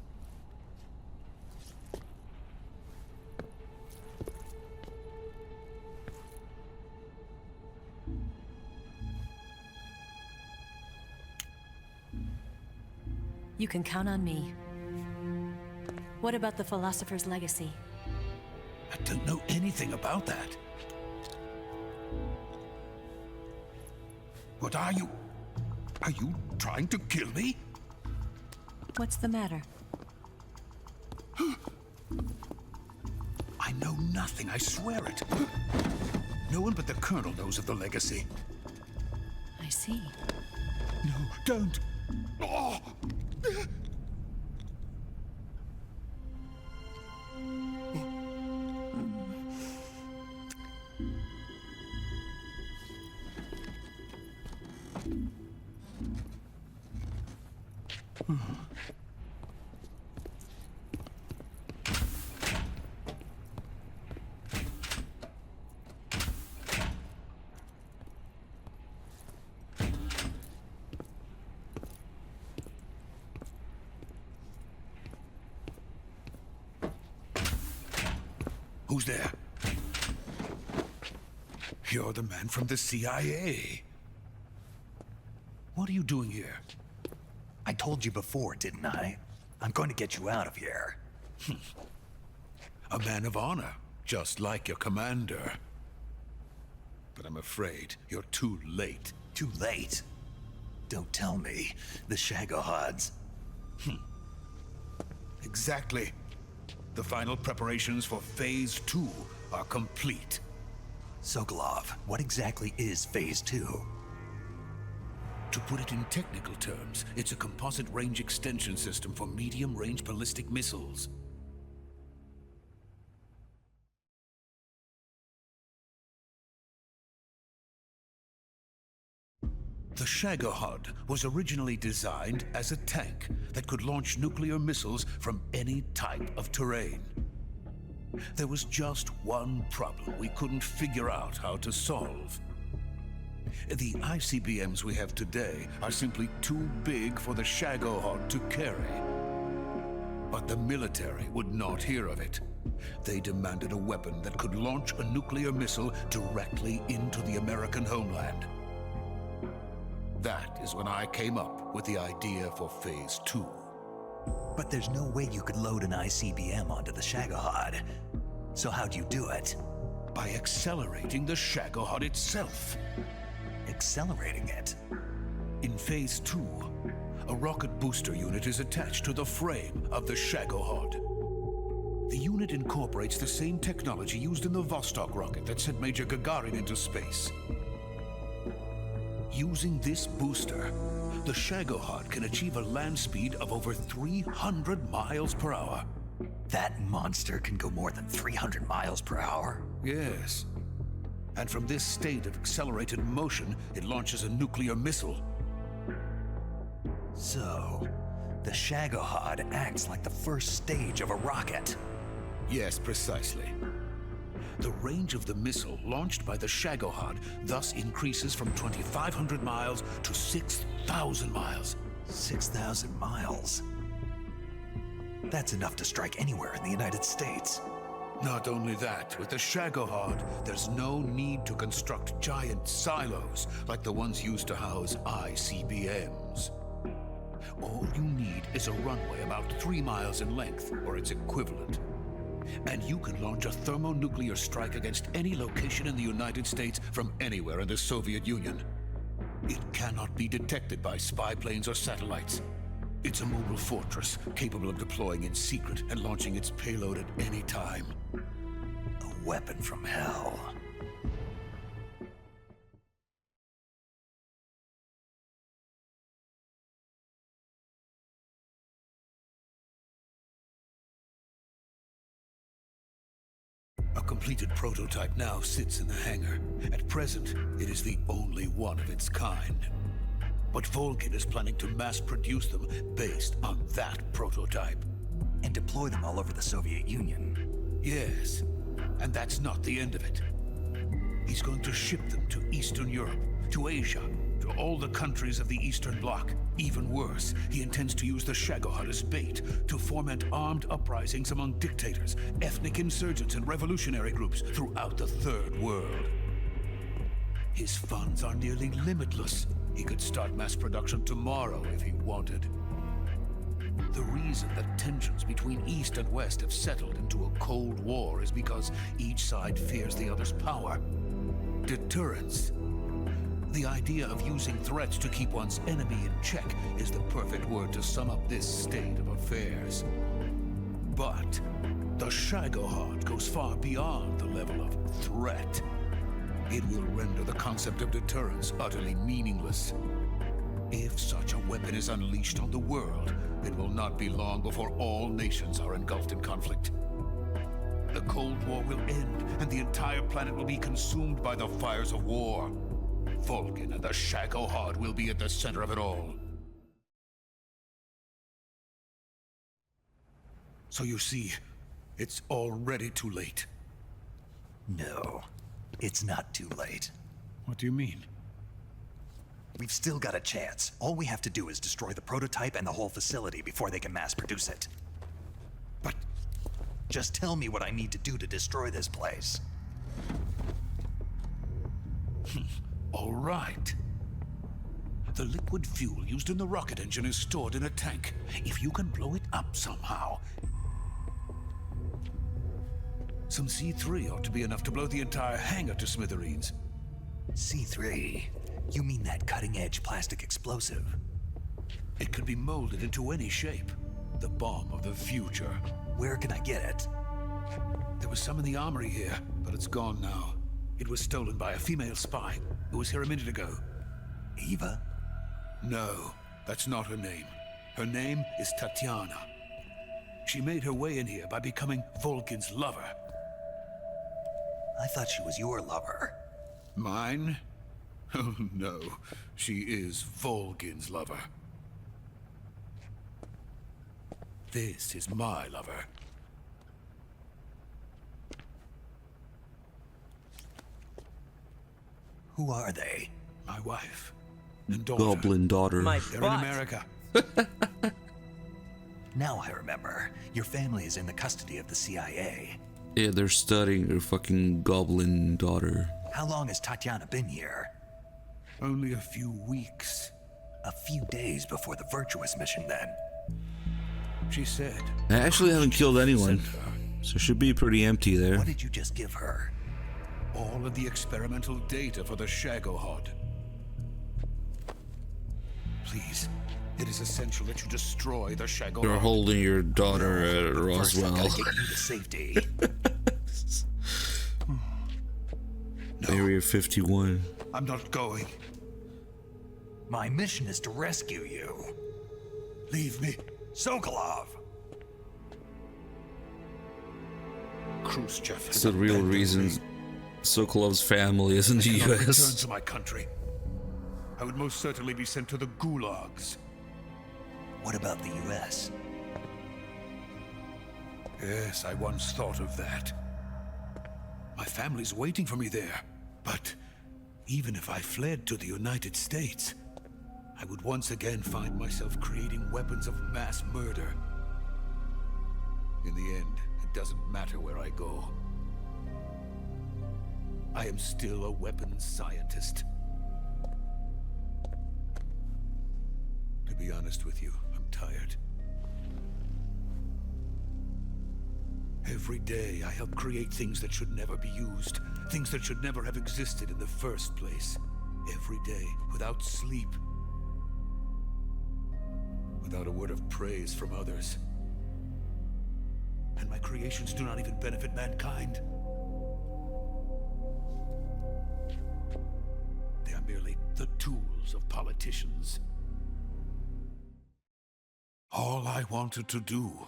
You can count on me. What about the philosopher's legacy? I don't know anything about that. What are you? Are you trying to kill me? What's the matter? I know nothing, I swear it. No one but the Colonel knows of the legacy. I see. No, don't. Oh! Who's there? You're the man from the CIA. What are you doing here? I told you before, didn't I? I'm going to get you out of here. A man of honor, just like your commander. But I'm afraid you're too late. Too late? Don't tell me. The Shagohods. Exactly. The final preparations for Phase 2 are complete. Sokolov, what exactly is Phase 2? To put it in technical terms, it's a composite range extension system for medium-range ballistic missiles. The Shagohod was originally designed as a tank that could launch nuclear missiles from any type of terrain. There was just one problem we couldn't figure out how to solve. The ICBMs we have today are simply too big for the Shagohod to carry. But the military would not hear of it. They demanded a weapon that could launch a nuclear missile directly into the American homeland. That is when I came up with the idea for Phase 2. But there's no way you could load an ICBM onto the Shagohod. So how'd you do it? By accelerating the Shagohod itself. Accelerating it? In Phase 2, a rocket booster unit is attached to the frame of the Shagohod. The unit incorporates the same technology used in the Vostok rocket that sent Major Gagarin into space. Using this booster, the Shagohod can achieve a land speed of over 300 miles per hour. That monster can go more than 300 miles per hour? Yes. And from this state of accelerated motion, it launches a nuclear missile. So, the Shagohod acts like the first stage of a rocket. Yes, precisely. The range of the missile launched by the Shagohod thus increases from 2,500 miles to 6,000 miles. 6,000 miles? That's enough to strike anywhere in the United States. Not only that, with the Shagohod, there's no need to construct giant silos like the ones used to house ICBMs. All you need is a runway about 3 miles in length, or its equivalent. And you can launch a thermonuclear strike against any location in the United States from anywhere in the Soviet Union. It cannot be detected by spy planes or satellites. It's a mobile fortress, capable of deploying in secret and launching its payload at any time. A weapon from hell. A completed prototype now sits in the hangar. At present, it is the only one of its kind. But Volgin is planning to mass produce them based on that prototype. And deploy them all over the Soviet Union. Yes, and that's not the end of it. He's going to ship them to Eastern Europe, to Asia, to all the countries of the Eastern Bloc. Even worse, he intends to use the Shagohod as bait to foment armed uprisings among dictators, ethnic insurgents, and revolutionary groups throughout the Third World. His funds are nearly limitless. He could start mass production tomorrow if he wanted. The reason that tensions between East and West have settled into a Cold War is because each side fears the other's power. Deterrence. The idea of using threats to keep one's enemy in check is the perfect word to sum up this state of affairs. But the Shagohod goes far beyond the level of threat. It will render the concept of deterrence utterly meaningless. If such a weapon is unleashed on the world, it will not be long before all nations are engulfed in conflict. The Cold War will end, and the entire planet will be consumed by the fires of war. Volgin and the Shagohod will be at the center of it all. So you see, it's already too late. No, it's not too late. What do you mean? We've still got a chance. All we have to do is destroy the prototype and the whole facility before they can mass produce it. But Just tell me what I need to do to destroy this place. All right. The liquid fuel used in the rocket engine is stored in a tank. If you can blow it up somehow... Some C3 ought to be enough to blow the entire hangar to smithereens. C3? You mean that cutting-edge plastic explosive? It could be molded into any shape. The bomb of the future. Where can I get it? There was some in the armory here, but it's gone now. It was stolen by a female spy who was here a minute ago. Eva? No, that's not her name. Her name is Tatiana. She made her way in here by becoming Volgin's lover. I thought she was your lover. Mine? Oh no, she is Volgin's lover. This is my lover. Who are they? My wife and daughter. Goblin daughter. They're in America. Now I remember. Your family is in the custody of the CIA. Yeah, they're studying her fucking goblin daughter. How long has Tatiana been here? Only a few weeks. A few days before the Virtuous mission, then. She said... I actually haven't killed anyone, so it should be pretty empty there. What did you just give her? All of the experimental data for the Shagohod. Please, it is essential that you destroy the Shagohod. You're holding your daughter at Roswell. First, I gotta get you to safety. Area 51. I'm not going. My mission is to rescue you. Leave me. Sokolov! Khrushchev. It's the real reason Sokolov's family is in the I cannot US. return to my country. I would most certainly be sent to the gulags. What about the US? Yes, I once thought of that. My family's waiting for me there. But even if I fled to the United States, I would once again find myself creating weapons of mass murder. In the end, it doesn't matter where I go. I am still a weapons scientist. To be honest with you, I'm tired. Every day I help create things that should never be used, things that should never have existed in the first place. Every day, without sleep. Without a word of praise from others. And my creations do not even benefit mankind. They are merely the tools of politicians. All I wanted to do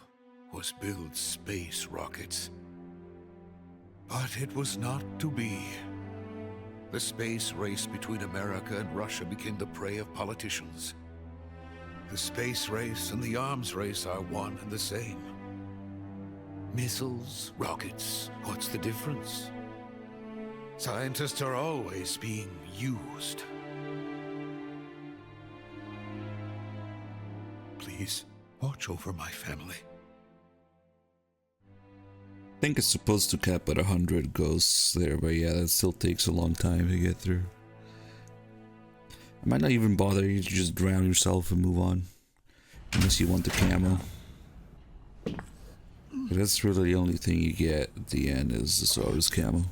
was build space rockets. But it was not to be. The space race between America and Russia became the prey of politicians. The space race and the arms race are one and the same. Missiles, rockets, what's the difference? Scientists are always being used. Please, watch over my family. I think it's supposed to cap at 100 ghosts there, but yeah, that still takes a long time to get through. I might not even bother, you just drown yourself and move on. Unless you want the camo. But that's really the only thing you get at the end is the Saurus camo.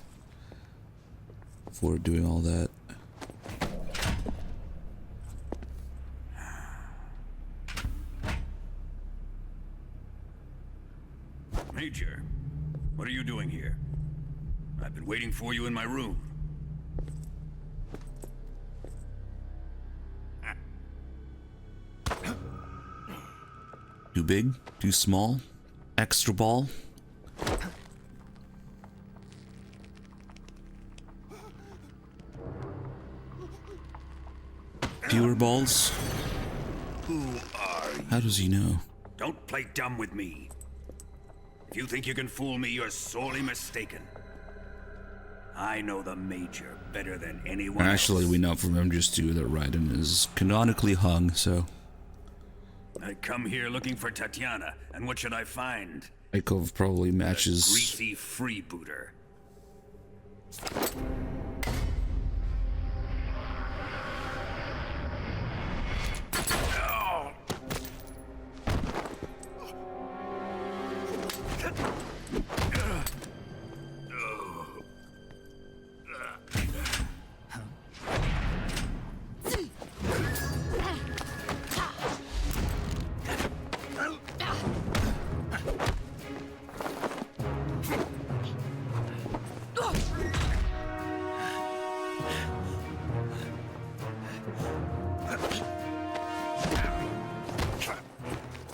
For doing all that. Major, what are you doing here? I've been waiting for you in my room. Too big? Too small? Extra ball? Fewer balls? Who are you? How does he know? Don't play dumb with me. If you think you can fool me, you're sorely mistaken. I know the Major better than anyone Actually, else. we know from MGS2 that Raiden is canonically hung, so... I come here looking for Tatiana, and what should I find? Ikov probably matches. Greasy freebooter.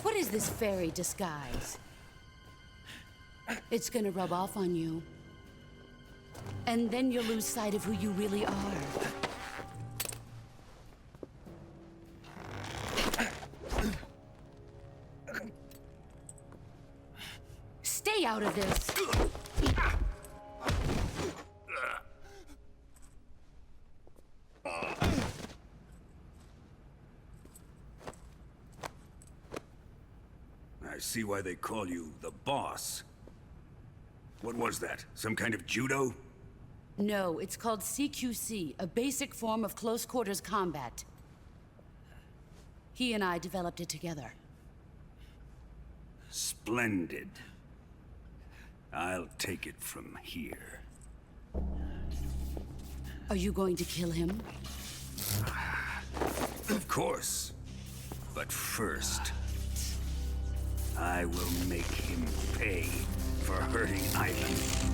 What is this fairy disguise? It's gonna rub off on you. And then you'll lose sight of who you really are. Stay out of this. I see why they call you the boss. What was that? Some kind of judo? No, it's called CQC, a basic form of close quarters combat. He and I developed it together. Splendid. I'll take it from here. Are you going to kill him? Of course. But first, I will make him pay for hurting Ivan.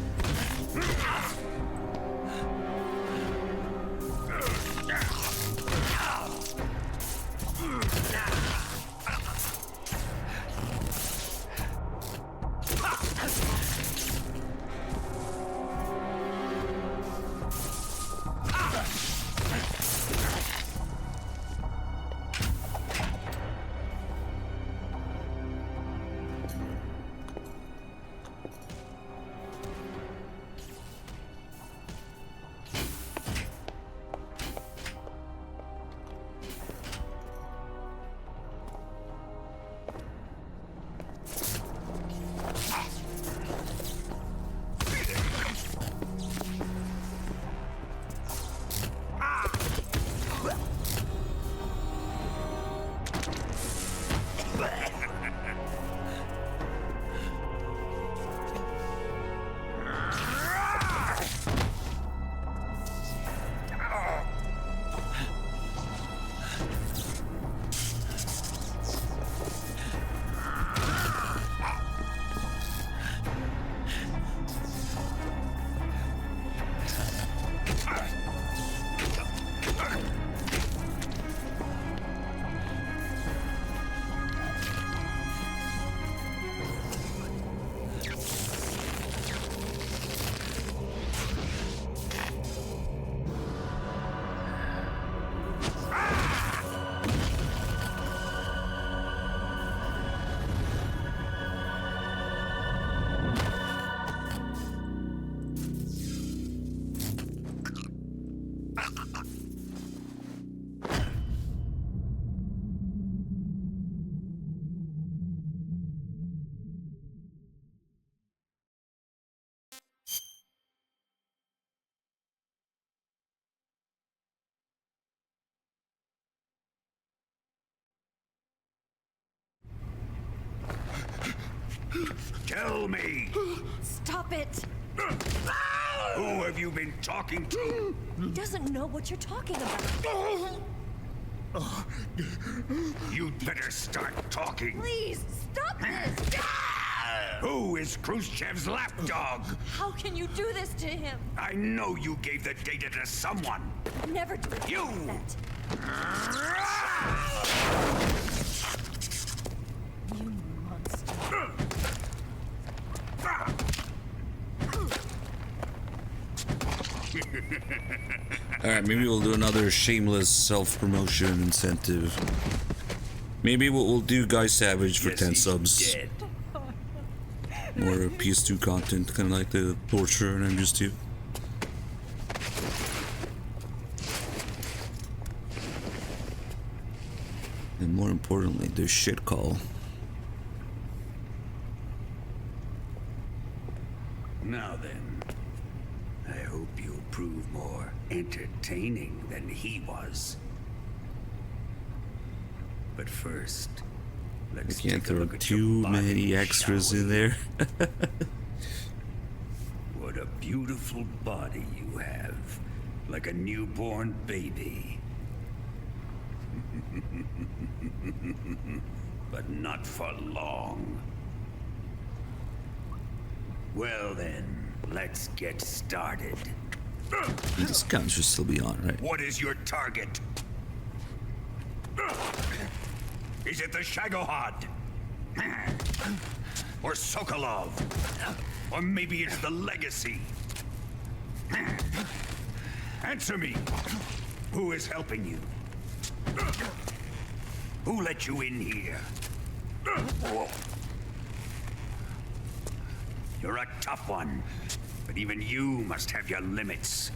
Tell me! Stop it! Who have you been talking to? He doesn't know what you're talking about. You'd better start talking. Please, stop this! Who is Khrushchev's lapdog? How can you do this to him? I know you gave the data to someone. Never do You! that. You monster. Alright, maybe we'll do another shameless self-promotion incentive. Maybe we'll do Guy Savage for 10 subs. Dead. More PS2 content, kind of like the Torture and MGS2. And more importantly, the shit call. Now then, I hope you'll prove more entertaining than he was. But first, let's You can't take a throw look at your too body, many extras in there. What a beautiful body you have, like a newborn baby. But not for long. Well then, let's get started. This gun should still be on, right? What is your target? Is it the Shagohod? Or Sokolov? Or maybe it's the Legacy? Answer me! Who is helping you? Who let you in here? You're a tough one, but even you must have your limits.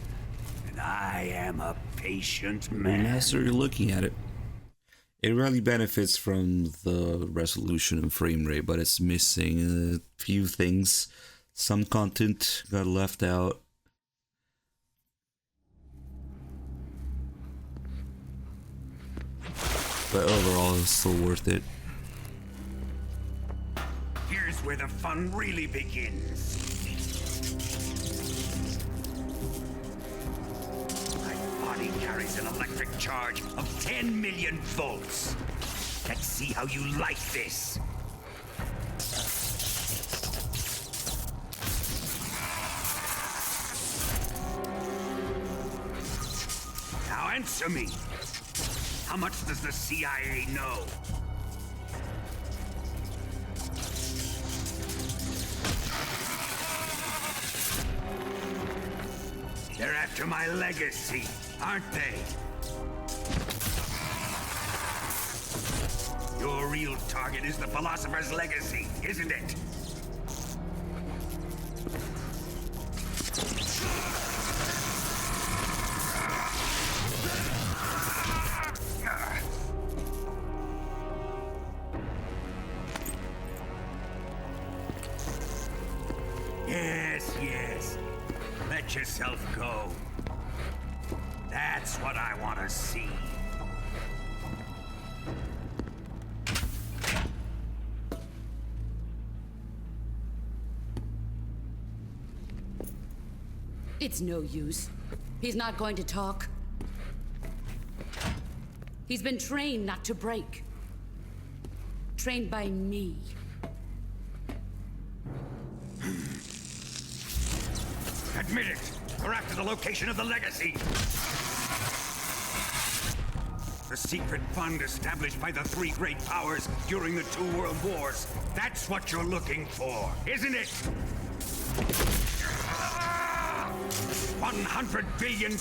And I am a patient man. Master, you're looking at it. It really benefits from the resolution and frame rate, but it's missing a few things. Some content got left out. But overall, it's still worth it. Here's where the fun really begins. My body carries an electric charge of 10 million volts. Let's see how you like this. Now answer me. How much does the CIA know? They're after my legacy, aren't they? Your real target is the Philosopher's Legacy, isn't it? Yes, yes. Let yourself go. That's what I want to see. It's no use. He's not going to talk. He's been trained not to break. Trained by me. Admit it! We're after the location of the legacy! The secret fund established by the three great powers during the 2 world wars. That's what you're looking for, isn't it? $100 billion,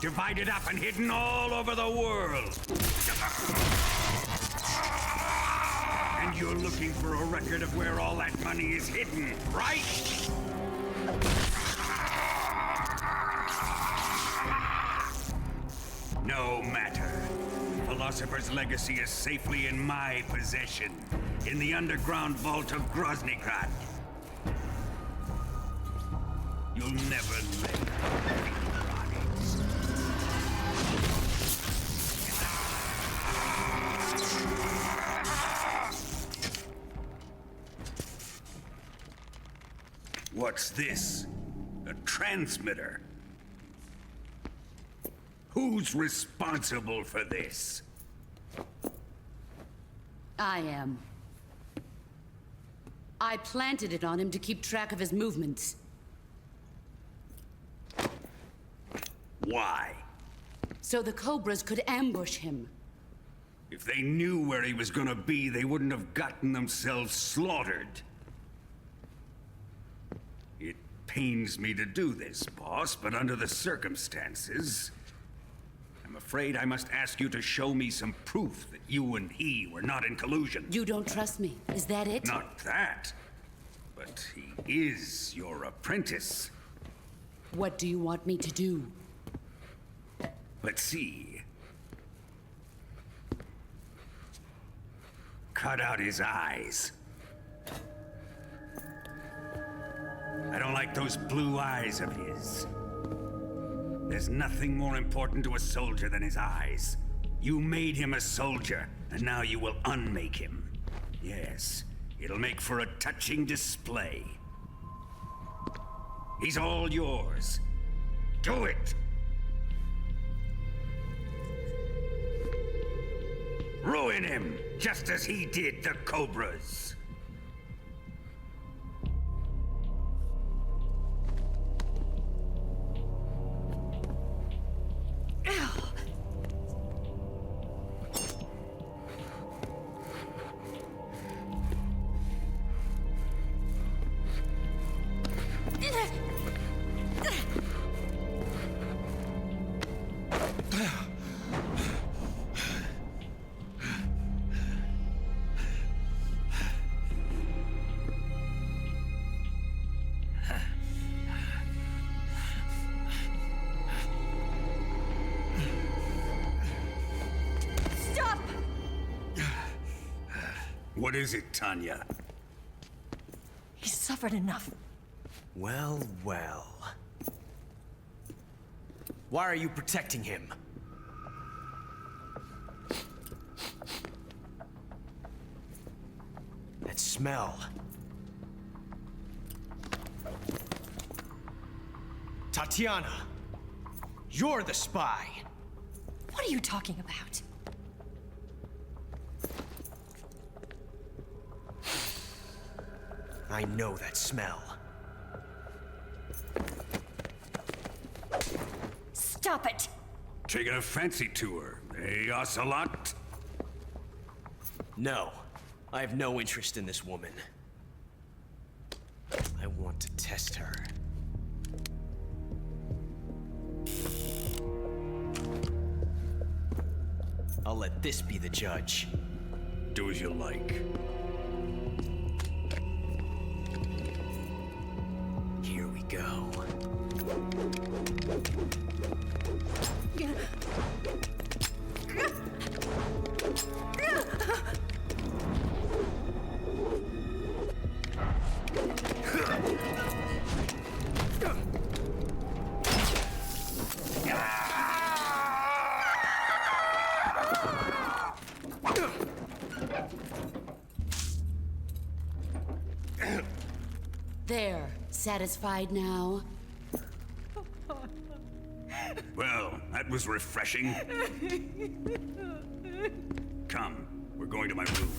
divided up and hidden all over the world. And you're looking for a record of where all that money is hidden, right? No matter. Philosopher's Legacy is safely in my possession, in the underground vault of Groznygrad. You'll never lay bodies. What's this? A transmitter? Who's responsible for this? I am. I planted it on him to keep track of his movements. Why? So the Cobras could ambush him. If they knew where he was gonna be, they wouldn't have gotten themselves slaughtered. It pains me to do this, boss, but under the circumstances, I'm afraid I must ask you to show me some proof that you and he were not in collusion. You don't trust me, is that it? Not that, but he is your apprentice. What do you want me to do? Let's see. Cut out his eyes. I don't like those blue eyes of his. There's nothing more important to a soldier than his eyes. You made him a soldier, and now you will unmake him. Yes, it'll make for a touching display. He's all yours. Do it! Ruin him, just as he did the Cobras. What is it, Tanya? He's suffered enough. Well, well. Why are you protecting him? That smell. Tatiana, you're the spy. What are you talking about? I know that smell. Stop it! Taking a fancy to her, eh, Ocelot? No, I have no interest in this woman. I want to test her. I'll let this be the judge. Do as you like. Here we go. There. Satisfied now? Well, that was refreshing. Come, we're going to my room.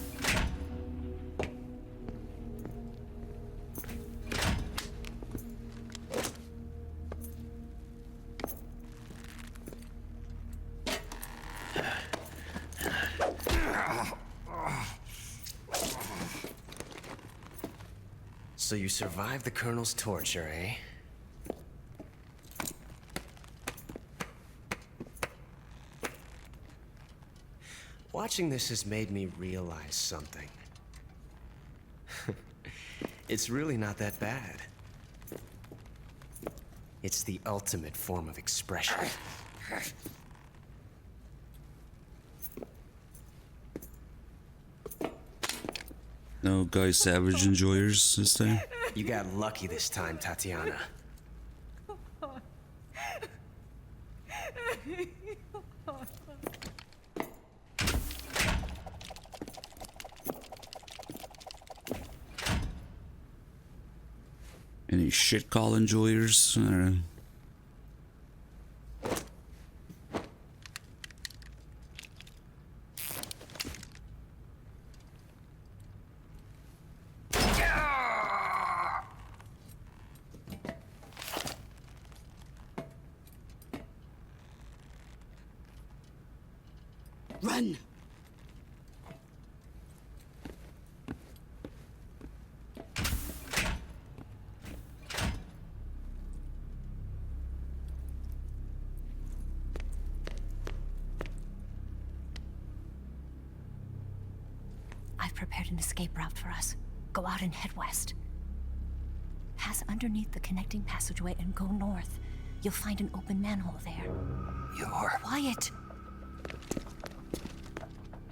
So you survived the Colonel's torture, eh? Watching this has made me realize something. It's really not that bad. It's the ultimate form of expression. No guys, savage enjoyers this time. You got lucky this time, Tatiana. Any shit call enjoyers? Run! I've prepared an escape route for us. Go out and head west. Pass underneath the connecting passageway and go north. You'll find an open manhole there. You're... Quiet!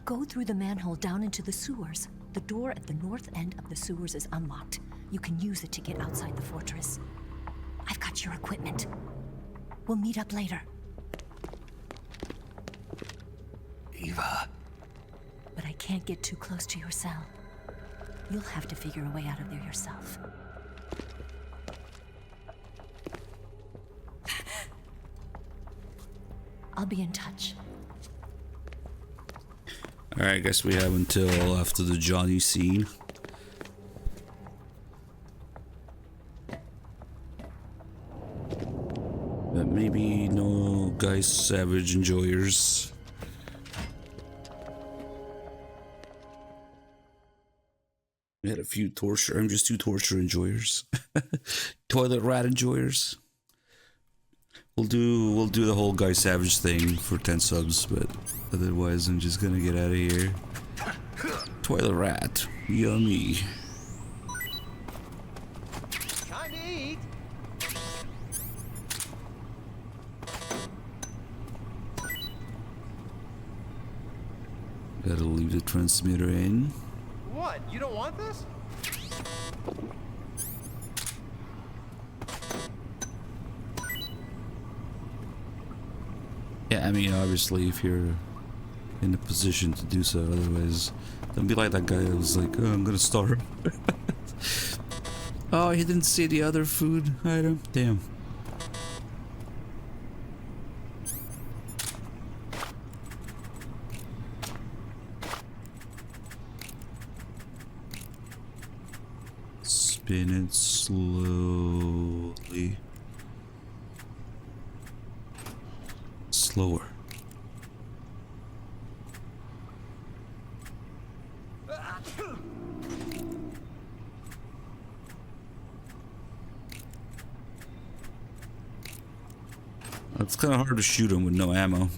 Go through the manhole down into the sewers. The door at the north end of the sewers is unlocked. You can use it to get outside the fortress. I've got your equipment. We'll meet up later. Eva. But I can't get too close to your cell. You'll have to figure a way out of there yourself. I'll be in touch. Alright, I guess we have until after the Johnny scene. But maybe no Guy Savage enjoyers. We had a few torture, I'm just 2 torture enjoyers. Toilet rat enjoyers. We'll do the whole Guy Savage thing for 10 subs, but otherwise I'm just gonna get out of here. Toilet rat, yummy. Time to eat. Gotta leave the transmitter in. What? You don't want this? Yeah, I mean, obviously, if you're in a position to do so, otherwise, don't be like that guy that was like, oh, I'm gonna starve. Oh, he didn't see the other food item? Damn. Spin it slowly. Slower. It's kind of hard to shoot him with no ammo.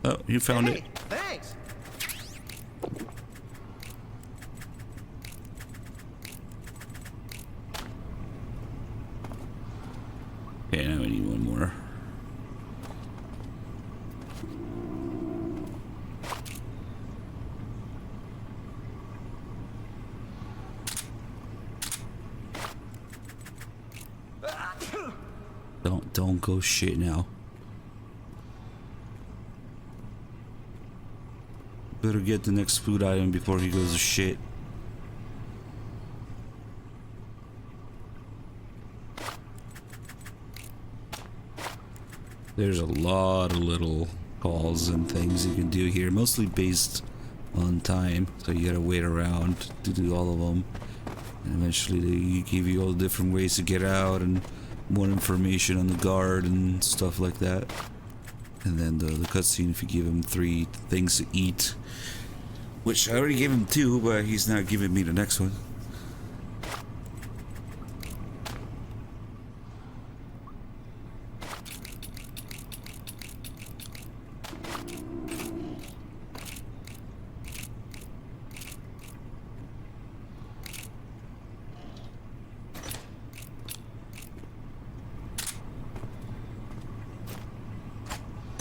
Oh, you found it. Thanks. Okay, now we need one more. Don't go shit now. Better get the next food item before he goes to shit. There's a lot of little calls and things you can do here, mostly based on time, so you gotta wait around to do all of them. And eventually they give you all the different ways to get out and more information on the guard and stuff like that. And then the cutscene, if you give him 3 things to eat, which I already gave him 2, but he's not giving me the next one.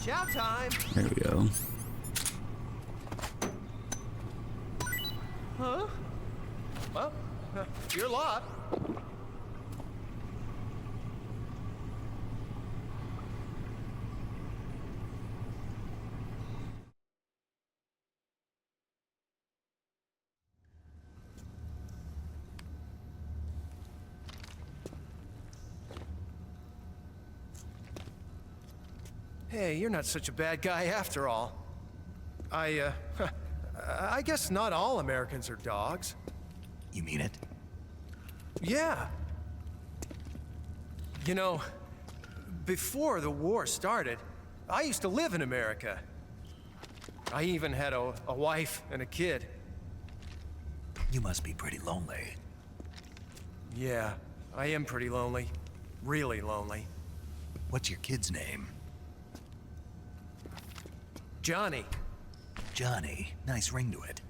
Chow time. There we go. Huh? Well, your lot. Hey, you're not such a bad guy after all. I guess not all Americans are dogs. You mean it? Yeah. You know, before the war started, I used to live in America. I even had a wife and a kid. You must be pretty lonely. Yeah, I am pretty lonely. Really lonely. What's your kid's name? Johnny. Johnny. Nice ring to it.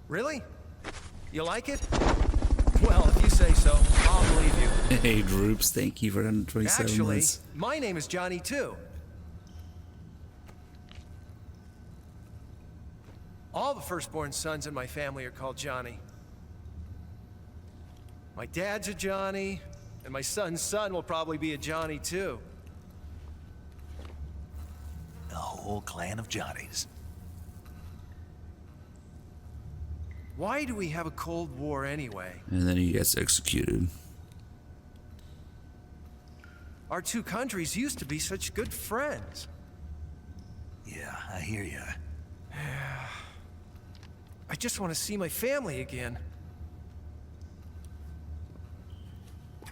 Really? You like it? Well, if you say so, I'll believe you. Hey, Droops, thank you for 127 Actually, months. my name is Johnny too. All the firstborn sons in my family are called Johnny. My dad's a Johnny, and my son's son will probably be a Johnny too. A whole clan of Johnnies. Why do we have a Cold War anyway? And then he gets executed. Our two countries used to be such good friends. Yeah, I hear ya. I just want to see my family again.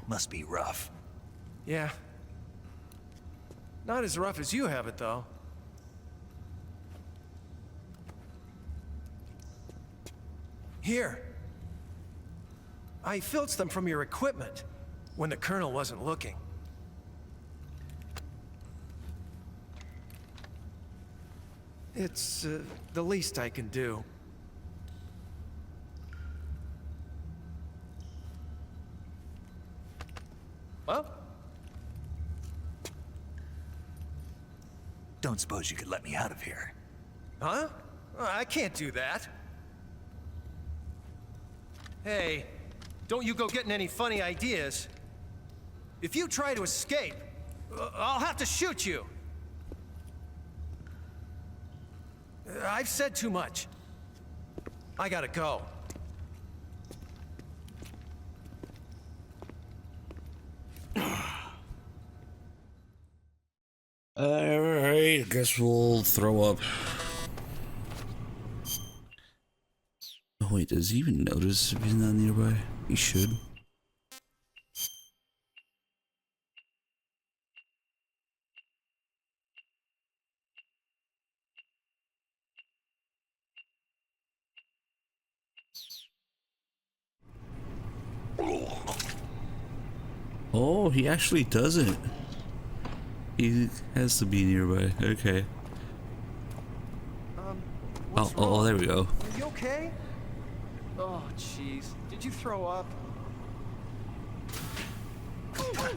Must be rough. Yeah. Not as rough as you have it, though. Here. I filched them from your equipment when the Colonel wasn't looking. It's the least I can do. Well? Don't suppose you could let me out of here? Huh? I can't do that. Hey, don't you go getting any funny ideas. If you try to escape, I'll have to shoot you. I've said too much. I gotta go. Alright, I guess we'll throw up. Oh wait, does he even notice if he's not nearby? He should. Oh, he actually doesn't. He has to be nearby. Okay. Oh, there we go. Are you okay? Oh, jeez. Did you throw up? I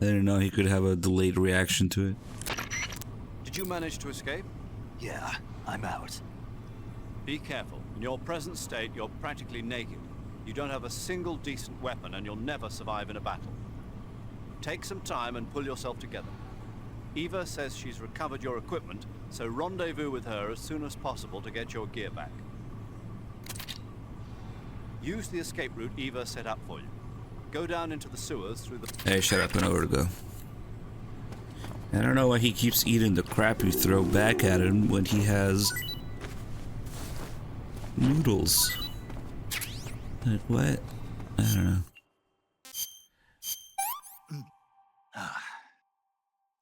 didn't know he could have a delayed reaction to it. Did you manage to escape? Yeah, I'm out. Be careful. In your present state, you're practically naked. You don't have a single decent weapon, and you'll never survive in a battle. Take some time and pull yourself together. Eva says she's recovered your equipment, so rendezvous with her as soon as possible to get your gear back. Use the escape route Eva set up for you. Go down into the sewers through the... Hey, shut up, I know where to go. I don't know why he keeps eating the crap you throw back at him when he has... noodles. Like, what? I don't know.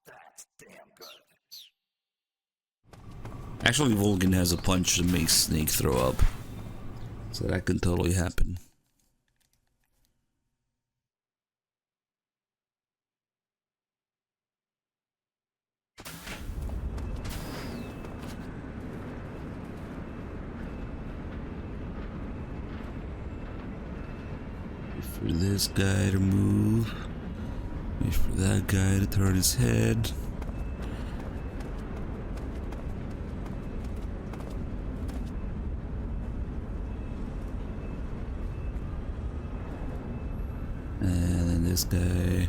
That's damn good. Actually, Volgan has a punch that makes Snake throw up. So that can totally happen. Wait for this guy to move. Wait for that guy to turn his head. And then this guy.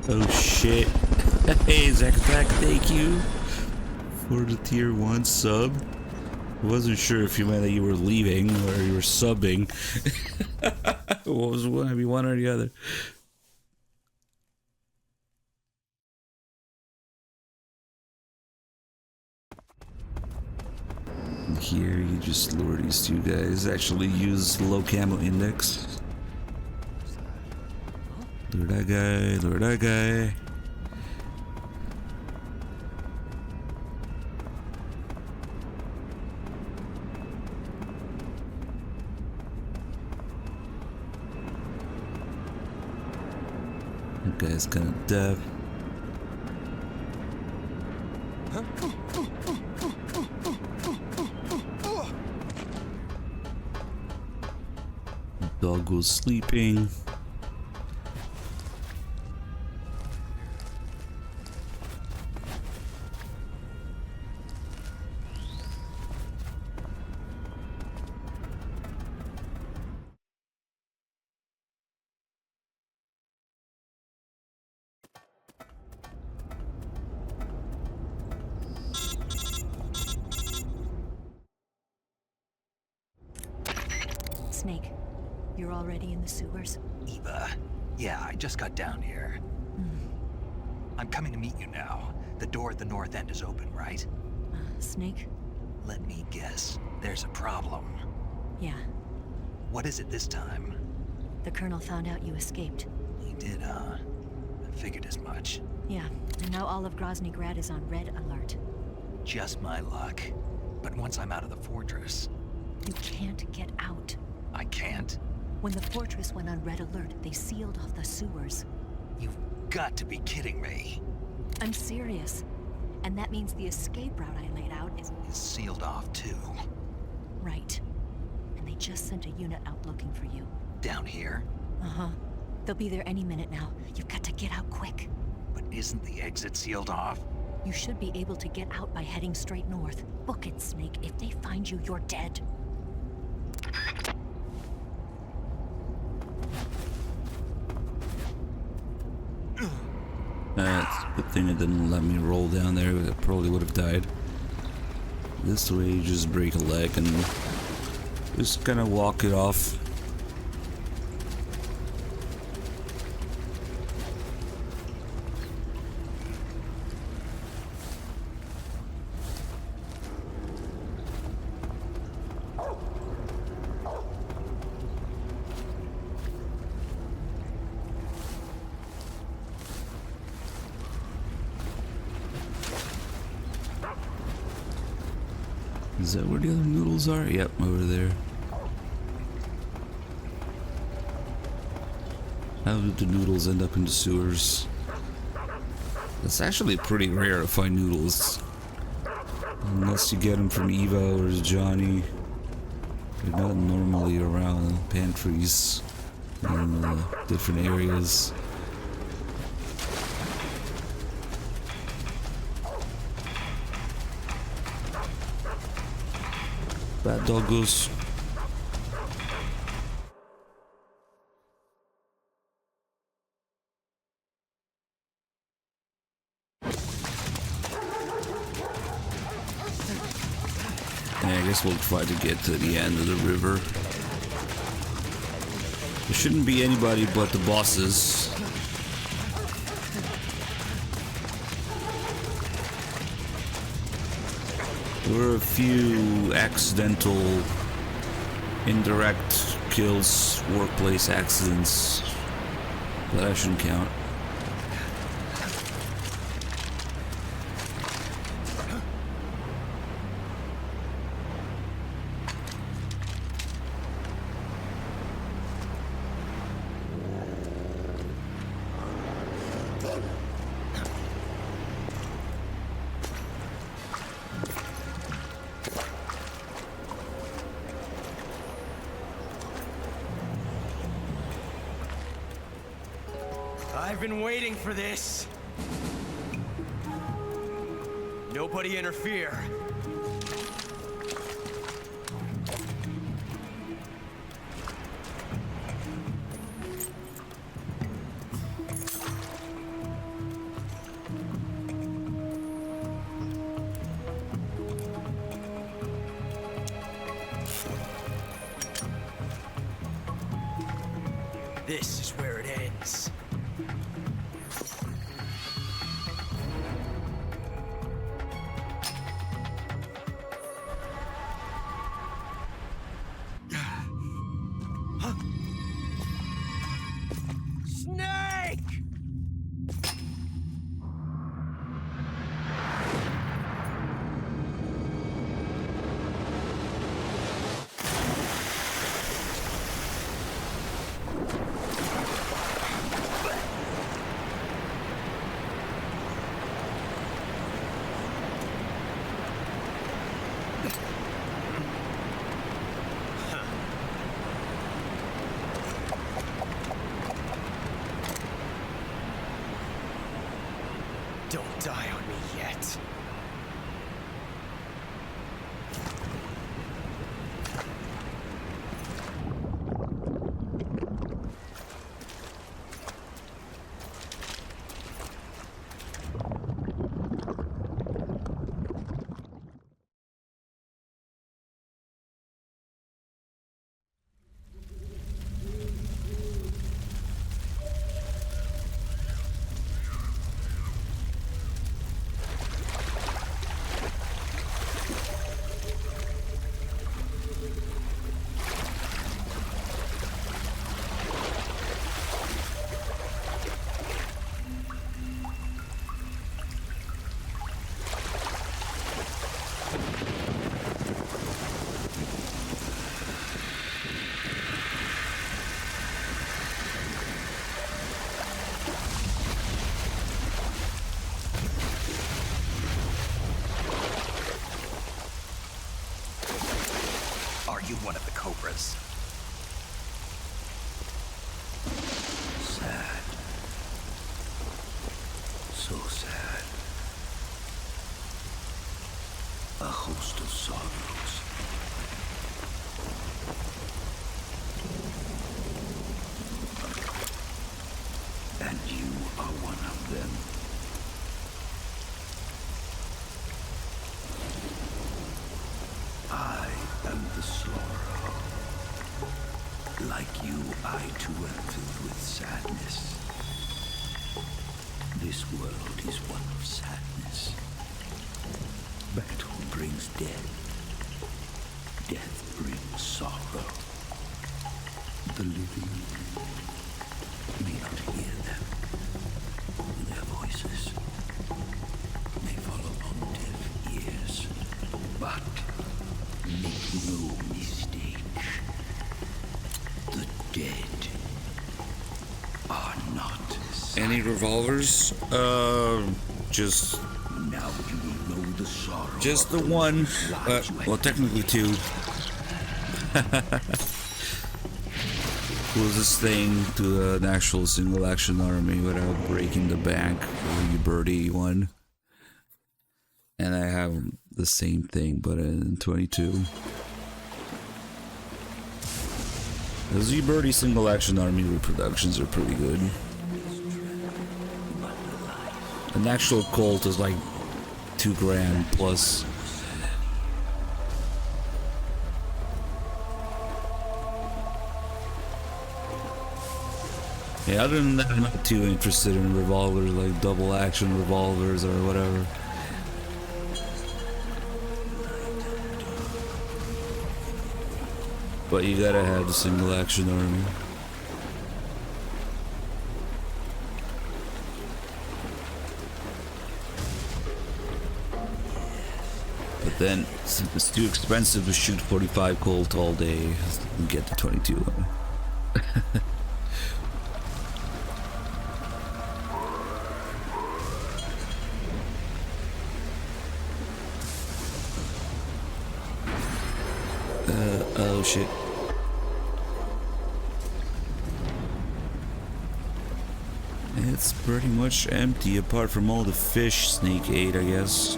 Oh shit. Hey, Zack Attack, thank you for the tier 1 sub. I wasn't sure if you meant that you were leaving or you were subbing. What was one? Maybe one or the other. And here you just lure these two guys. Actually use low camo index. Lure that guy, lure that guy. That guy's kind of deaf. The dog was sleeping. Snake, you're already in the sewers? Eva, yeah, I just got down here. I'm coming to meet you now. The door at the north end is open, right? Snake? Let me guess. There's a problem. Yeah. What is it this time? The Colonel found out you escaped. He did, huh? I figured as much. Yeah, and now all of Grozny Grad is on red alert. Just my luck. But once I'm out of the fortress... You can't get out. I can't? When the fortress went on red alert, they sealed off the sewers. You've got to be kidding me. I'm serious. And that means the escape route I laid out is sealed off too. Right. And they just sent a unit out looking for you. Down here? Uh-huh. They'll be there any minute now. You've got to get out quick. But isn't the exit sealed off? You should be able to get out by heading straight north. Book it, Snake. If they find you, you're dead. It's a good thing it didn't let me roll down there. I probably would have died. This way, you just break a leg and just kind of walk it off. Is that where the other noodles are? Yep, over there. How did the noodles end up in the sewers? It's actually pretty rare to find noodles. Unless you get them from Eva or Johnny. They're not normally around pantries in different areas. Bad doggos. Yeah, I guess we'll try to get to the end of the river. There shouldn't be anybody but the bosses. There were a few accidental, indirect kills, workplace accidents, but that shouldn't count. I've been waiting for this. Nobody interfere. This is where it ends. Snake! Don't die on me yet. Are you one of the Cobras? Sad. So sad. A host of sorrows. And you are one of them. I am the Slaughterer. Like you, I too am filled with sadness. This world is one of sadness. Battle brings death. Death brings sorrow. The living may not hear them. Their voices may fall upon deaf ears. But make no mistake. The dead are not sad. Any revolvers? Just... Now you will know the sorrow. Just the one. Well, technically two. Closest thing to an actual single action army without breaking the bank for the birdie one. And I have the same thing, but in 22. The Z-Birdie single action army reproductions are pretty good. An actual Colt is like $2,000 plus. Yeah, other than that, I'm not too interested in revolvers, like double action revolvers or whatever. But you gotta have the single action army. But then, since it's too expensive to shoot 45 Colt all day, you get the 22 one. Oh shit. It's pretty much empty apart from all the fish Snake ate, I guess.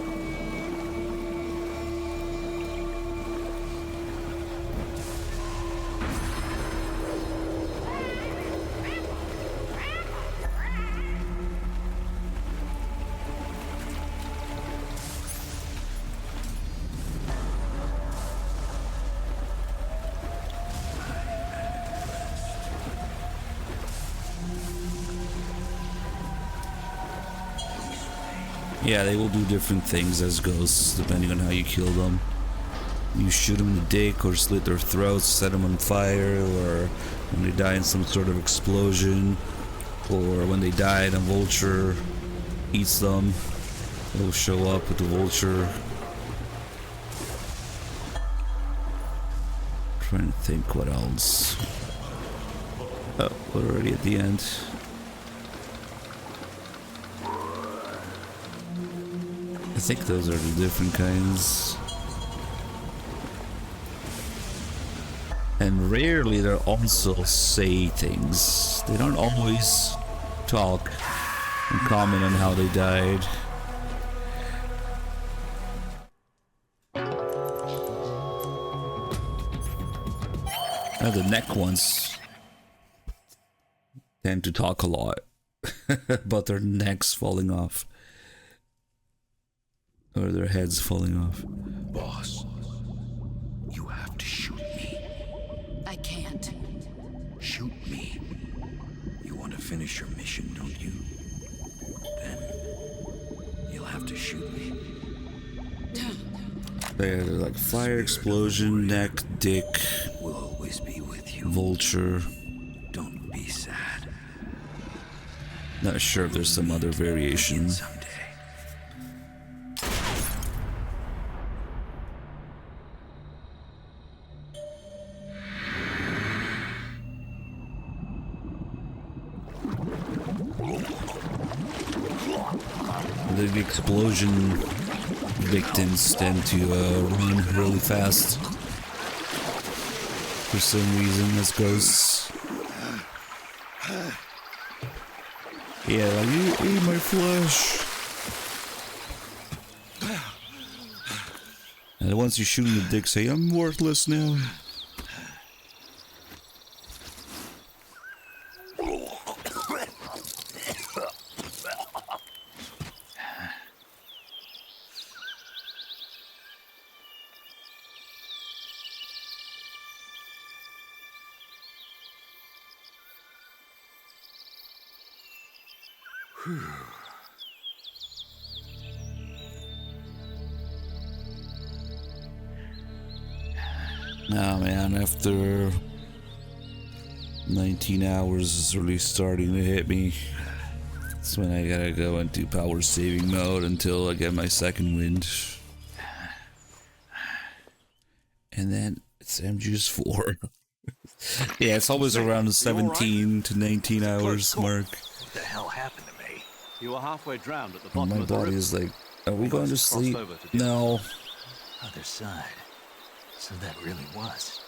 Yeah, they will do different things as ghosts, depending on how you kill them. You shoot them in the dick, or slit their throats, set them on fire, or when they die in some sort of explosion, or when they die and a vulture eats them, they'll show up with the vulture. Trying to think what else. Oh, we're already at the end. I think those are the different kinds. And rarely they also say things. They don't always talk. and comment on how they died. The neck ones tend to talk a lot about their necks falling off. Or their heads falling off. Boss, you have to shoot me. I can't. Shoot me. You want to finish your mission, don't you? Then you'll have to shoot me. They're like fire, explosion, neck, dick, We'll always be with you. vulture. Don't be sad. Not sure if there's some other variation. The explosion victims tend to run really fast for some reason as ghosts. Yeah, like, you eat my flesh. And once you shoot in the dick, say, I'm worthless now. Nah, man, after 19 hours is really starting to hit me. That's when I gotta go into power saving mode until I get my second wind. And then it's MGS4. Yeah, it's always around the 17 to 19 hours mark. What the hell happened to me? You were halfway drowned at the And bottom my of the body river. is like, are we going to Almost sleep? crossed over to No. Other side. So that really was.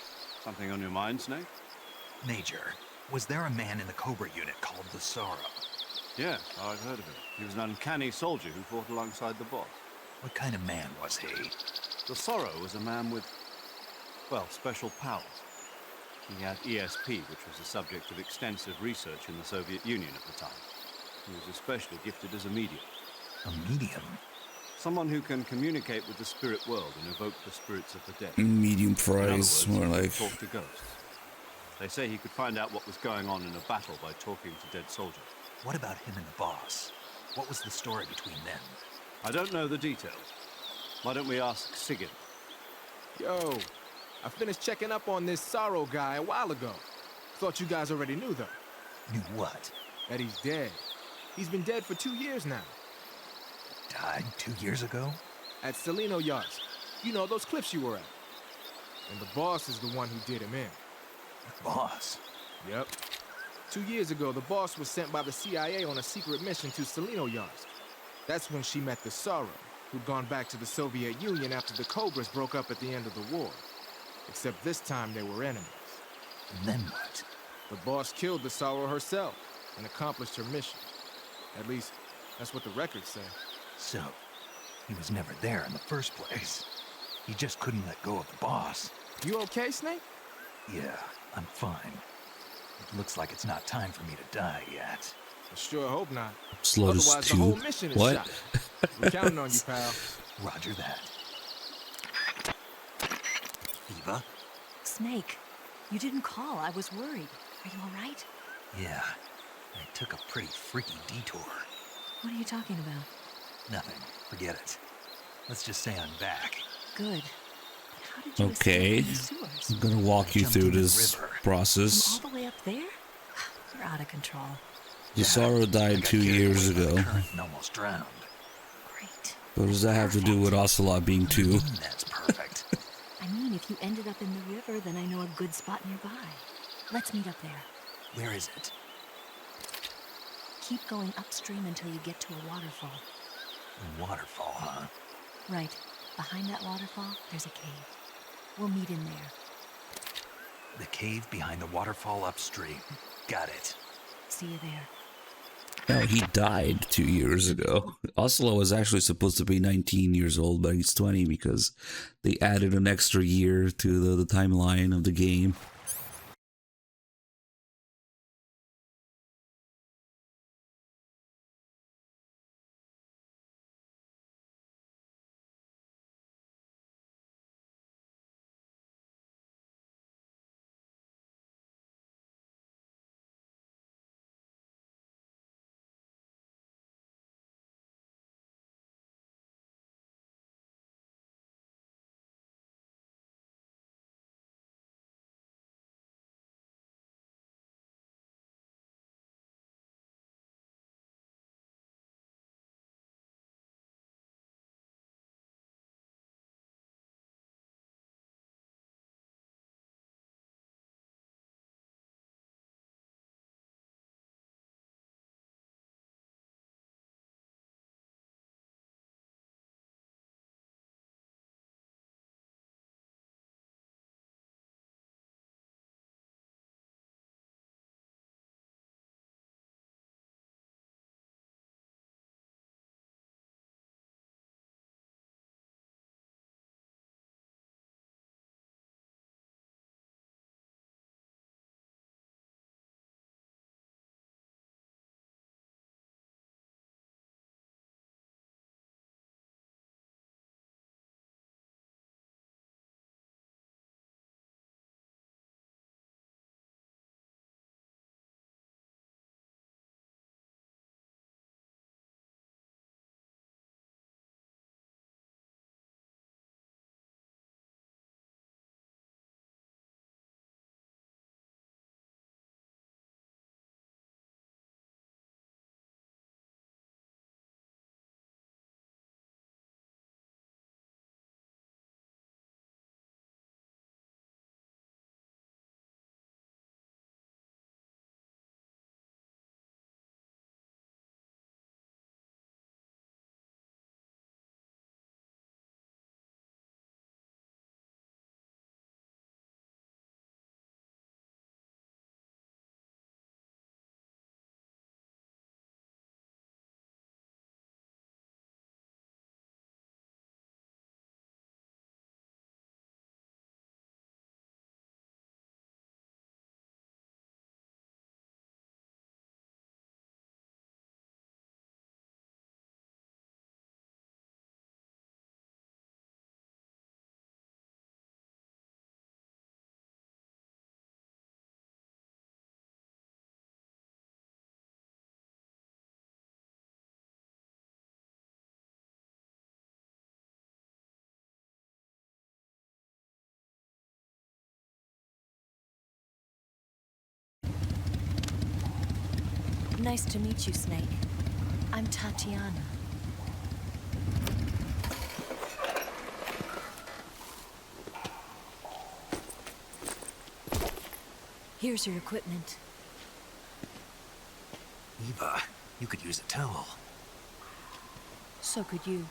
Something on your mind, Snake? Major, was there a man in the Cobra unit called the Sorrow? Yeah, I've heard of him. He was an uncanny soldier who fought alongside the boss. What kind of man was he? The Sorrow was a man with, well, special powers. He had ESP, which was the subject of extensive research in the Soviet Union at the time. He was especially gifted as a medium. A medium? Someone who can communicate with the spirit world and evoke the spirits of the dead. Medium In other price, words, more he could like. talk to ghosts. They say he could find out what was going on in a battle by talking to dead soldiers. What about him and the boss? What was the story between them? I don't know the details. Why don't we ask Sigurd? Yo, I finished checking up on this Sorrow guy a while ago. Thought you guys already knew, though. Knew what? That he's dead. He's been dead for 2 years now. Died 2 years ago? At Salino Yards. You know, those cliffs you were at. And the boss is the one who did him in. The boss? Yep. 2 years ago, the boss was sent by the CIA on a secret mission to Salino Yards. That's when she met the Sorrow, who'd gone back to the Soviet Union after the Cobras broke up at the end of the war. Except this time they were enemies. And then what? The boss killed the Sorrow herself and accomplished her mission. At least, that's what the records say. So, he was never there in the first place. He just couldn't let go of the boss. You okay, Snake? Yeah, I'm fine. It looks like it's not time for me to die yet. I sure hope not. Slow as Otherwise, the two. whole mission is What? shot. We're counting on you, pal. Roger that. Eva? Snake, you didn't call. I was worried. Are you all right? Yeah, I took a pretty freaky detour. What are you talking about? Nothing. Forget it. Let's just say I'm back. Good. How did you Okay. escape from the sewers? I'm gonna walk you jumped through in the this river. process. All the way up there? You're out of control. The Sorrow died 2 years ago. And almost drowned. Great. What does that have to do with Ocelot being 2? That's perfect. I mean, if you ended up in the river, then I know a good spot nearby. Let's meet up there. Where is it? Keep going upstream until you get to a waterfall. A waterfall, huh? Right. Behind that waterfall, there's a cave. We'll meet in there. The cave behind the waterfall upstream. Got it. See you there. No, he died 2 years ago. Oslo was actually supposed to be 19 years old, but he's 20 because they added an extra year to the timeline of the game. Nice to meet you, Snake. I'm Tatiana. Here's your equipment. Eva, you could use a towel. So could you.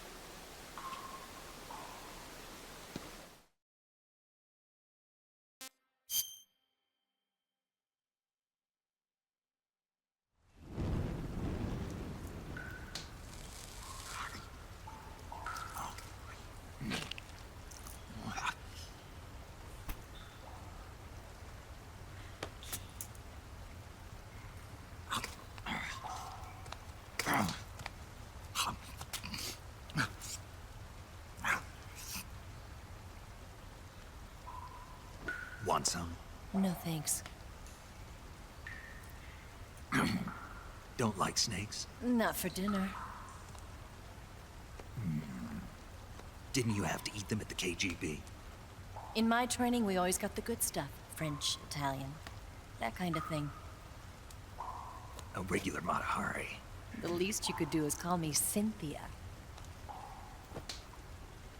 Want some? No thanks. Don't like snakes? Not for dinner. Didn't you have to eat them at the KGB? In my training, we always got the good stuff. French, Italian, that kind of thing. A regular Matahari. The least you could do is call me Cynthia.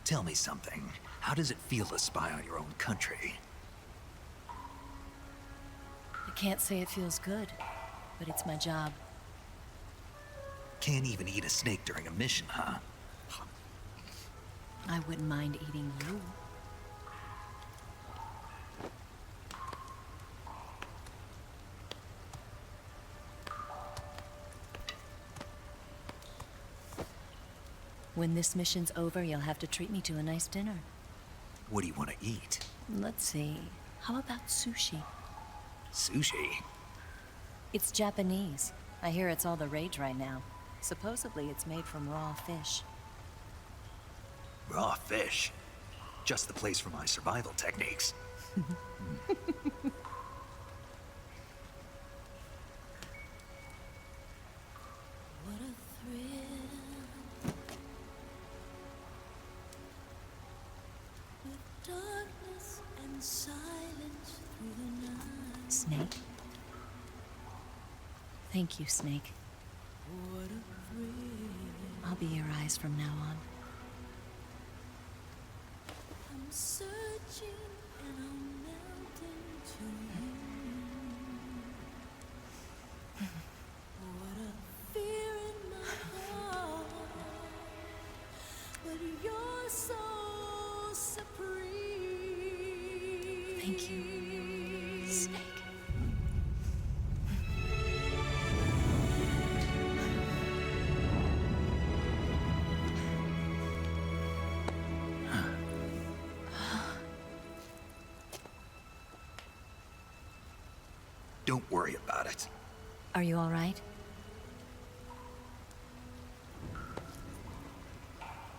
Tell me something. How does it feel to spy on your own country? I can't say it feels good, but it's my job. Can't even eat a snake during a mission, huh? I wouldn't mind eating you. When this mission's over, you'll have to treat me to a nice dinner. What do you want to eat? Let's see. How about sushi? Sushi? It's Japanese. I hear it's all the rage right now. Supposedly it's made from raw fish. Raw fish? Just the place for my survival techniques. Snake? Thank you, Snake. I'll be your eyes from now on. I'm searching and I'm melting to you. What a fear in my heart, but you're so supreme. Thank you, Snake. Don't worry about it. Are you all right?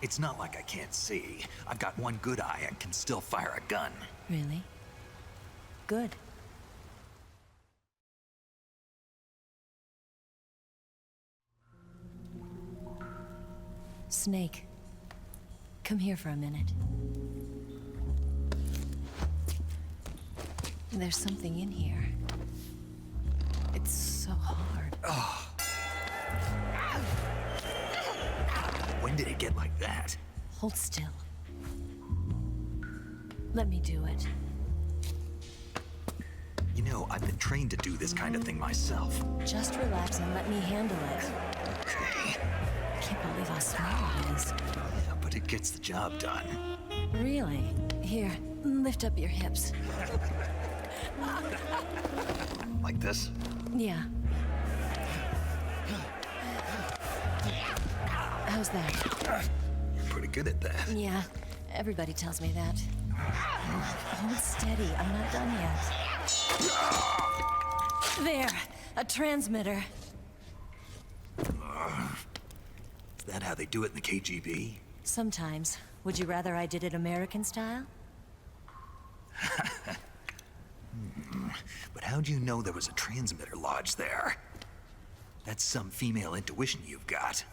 It's not like I can't see. I've got one good eye and can still fire a gun. Really? Good. Snake, come here for a minute. There's something in here. It's so hard. Oh. When did it get like that? Hold still. Let me do it. You know, I've been trained to do this kind of thing myself. Just relax and let me handle it. Okay. I can't believe how small it is. Yeah, but it gets the job done. Really? Here, lift up your hips. Like this? Yeah. How's that? You're pretty good at that. Yeah, everybody tells me that. Hold steady, I'm not done yet. There, a transmitter. Is that how they do it in the KGB? Sometimes. Would you rather I did it American style? But how'd you know there was a transmitter lodged there? That's some female intuition you've got.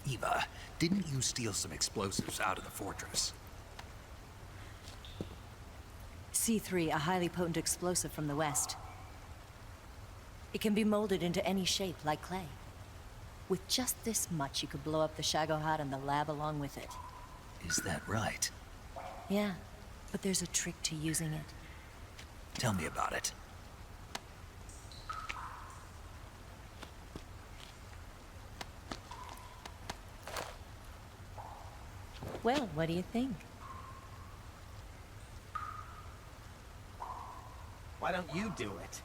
Eva, didn't you steal some explosives out of the fortress? C3, a highly potent explosive from the west. It can be molded into any shape, like clay. With just this much, you could blow up the Shagohod and the lab along with it. Is that right? Yeah, but there's a trick to using it. Tell me about it. Well, what do you think? Why don't you do it?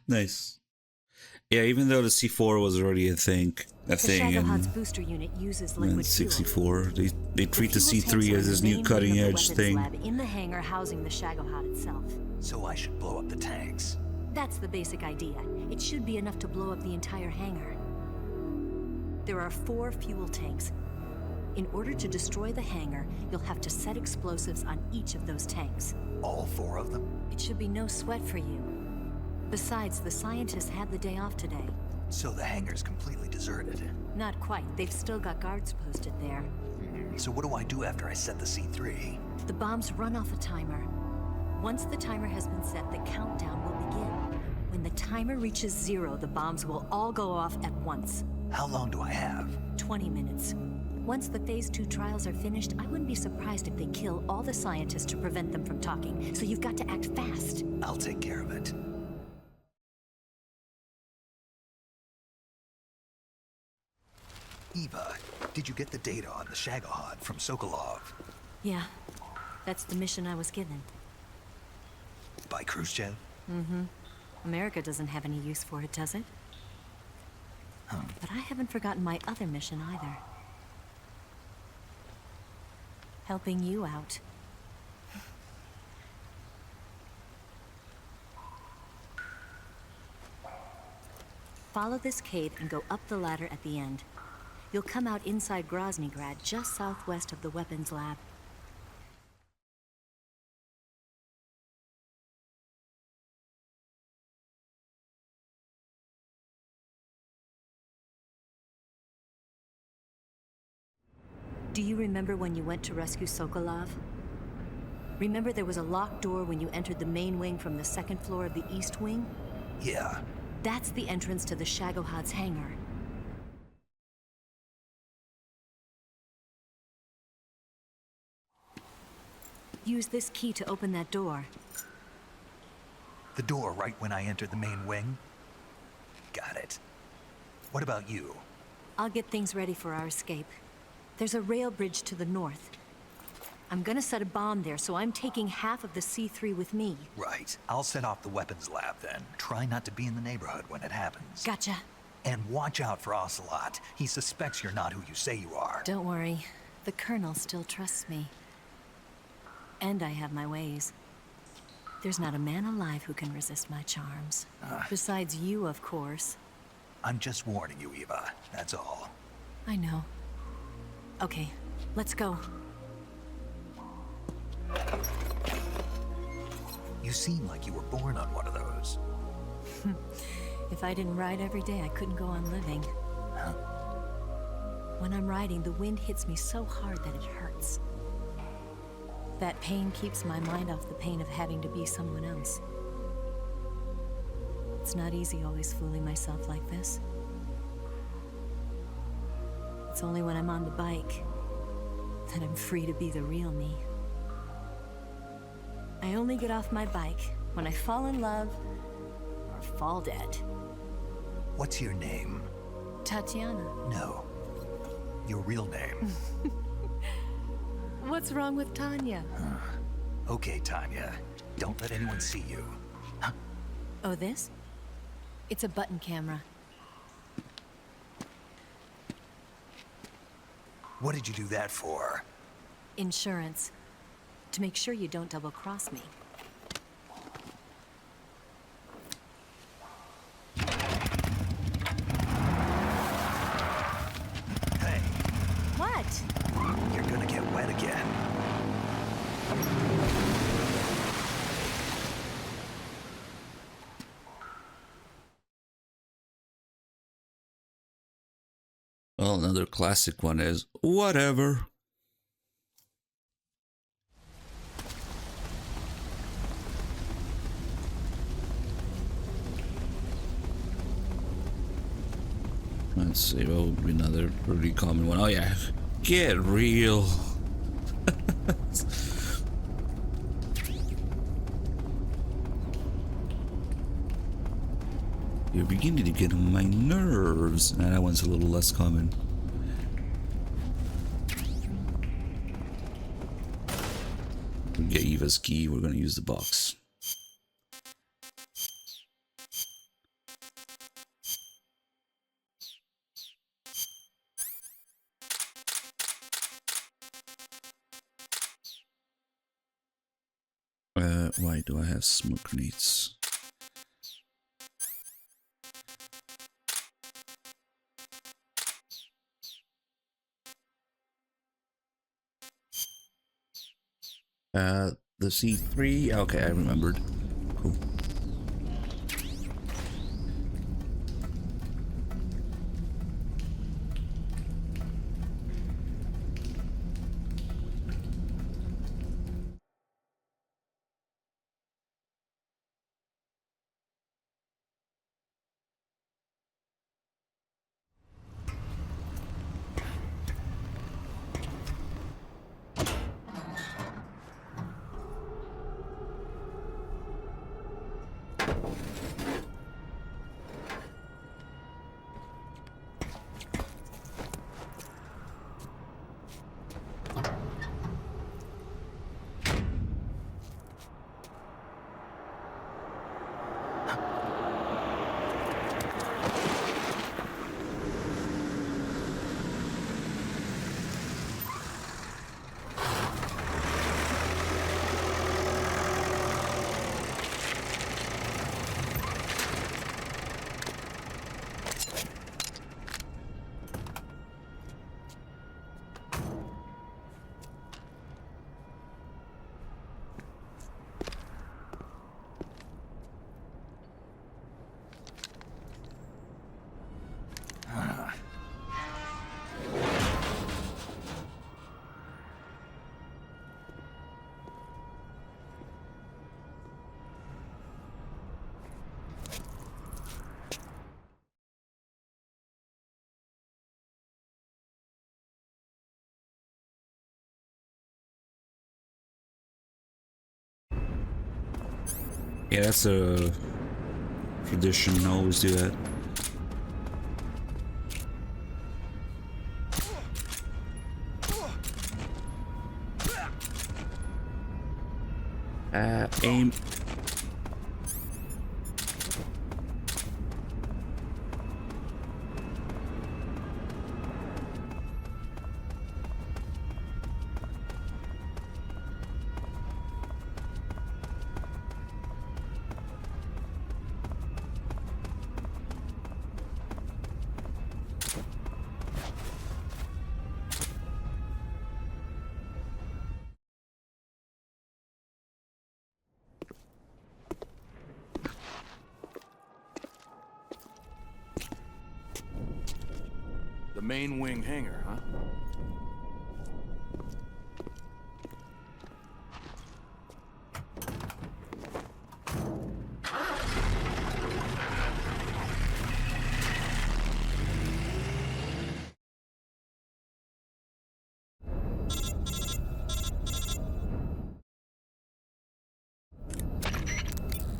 Nice. Yeah, even though the C4 was already a thing The in Shagohod's booster unit uses liquid 64, they treat the fuel tanks C3 are as this the new main cutting wing of the edge weapons thing. lab in the hangar housing the Shagohod itself. So I should blow up the tanks. That's the basic idea. It should be enough to blow up the entire hangar. There are 4 fuel tanks. In order to destroy the hangar, you'll have to set explosives on each of those tanks. All 4 of them? It should be no sweat for you. Besides, the scientists had the day off today. So the hangar's completely deserted. Not quite. They've still got guards posted there. So what do I do after I set the C3? The bombs run off a timer. Once the timer has been set, the countdown will begin. When the timer reaches 0, the bombs will all go off at once. How long do I have? 20 minutes. Once the Phase 2 trials are finished, I wouldn't be surprised if they kill all the scientists to prevent them from talking. So you've got to act fast. I'll take care of it. Eva, did you get the data on the Shagohod from Sokolov? Yeah, that's the mission I was given. By Khrushchev? Mm-hmm. America doesn't have any use for it, does it? But I haven't forgotten my other mission either. Helping you out. Follow this cave and go up the ladder at the end. You'll come out inside Groznygrad, just southwest of the weapons lab. Do you remember when you went to rescue Sokolov? Remember there was a locked door when you entered the main wing from the second floor of the east wing? Yeah. That's the entrance to the Shagohod's hangar. Use this key to open that door. The door right when I entered the main wing? Got it. What about you? I'll get things ready for our escape. There's a rail bridge to the north. I'm gonna set a bomb there, so I'm taking half of the C3 with me. Right. I'll set off the weapons lab then. Try not to be in the neighborhood when it happens. Gotcha. And watch out for Ocelot. He suspects you're not who you say you are. Don't worry. The Colonel still trusts me. And I have my ways. There's not a man alive who can resist my charms. Besides you, of course. I'm just warning you, Eva. That's all. I know. Okay, let's go. You seem like you were born on one of those. If I didn't ride every day, I couldn't go on living. Huh? When I'm riding, the wind hits me so hard that it hurts. That pain keeps my mind off the pain of having to be someone else. It's not easy always fooling myself like this. It's only when I'm on the bike that I'm free to be the real me. I only get off my bike when I fall in love or fall dead. What's your name? Tatiana. No. Your real name. What's wrong with Tanya? Okay, Tanya. Don't let anyone see you. Huh? Oh, this? It's a button camera. What did you do that for? Insurance. To make sure you don't double-cross me. Hey. What? You're gonna get wet again. Well, another classic one is whatever. Let's see, what would be another pretty common one? Oh yeah, get real. You're beginning to get on my nerves. Nah, that one's a little less common. We get Eva's key, we're gonna use the box. Why do I have smoke grenades? The C3, okay, I remembered. Cool. Yeah, that's a tradition. I always do that. Aim. The main wing hangar, huh?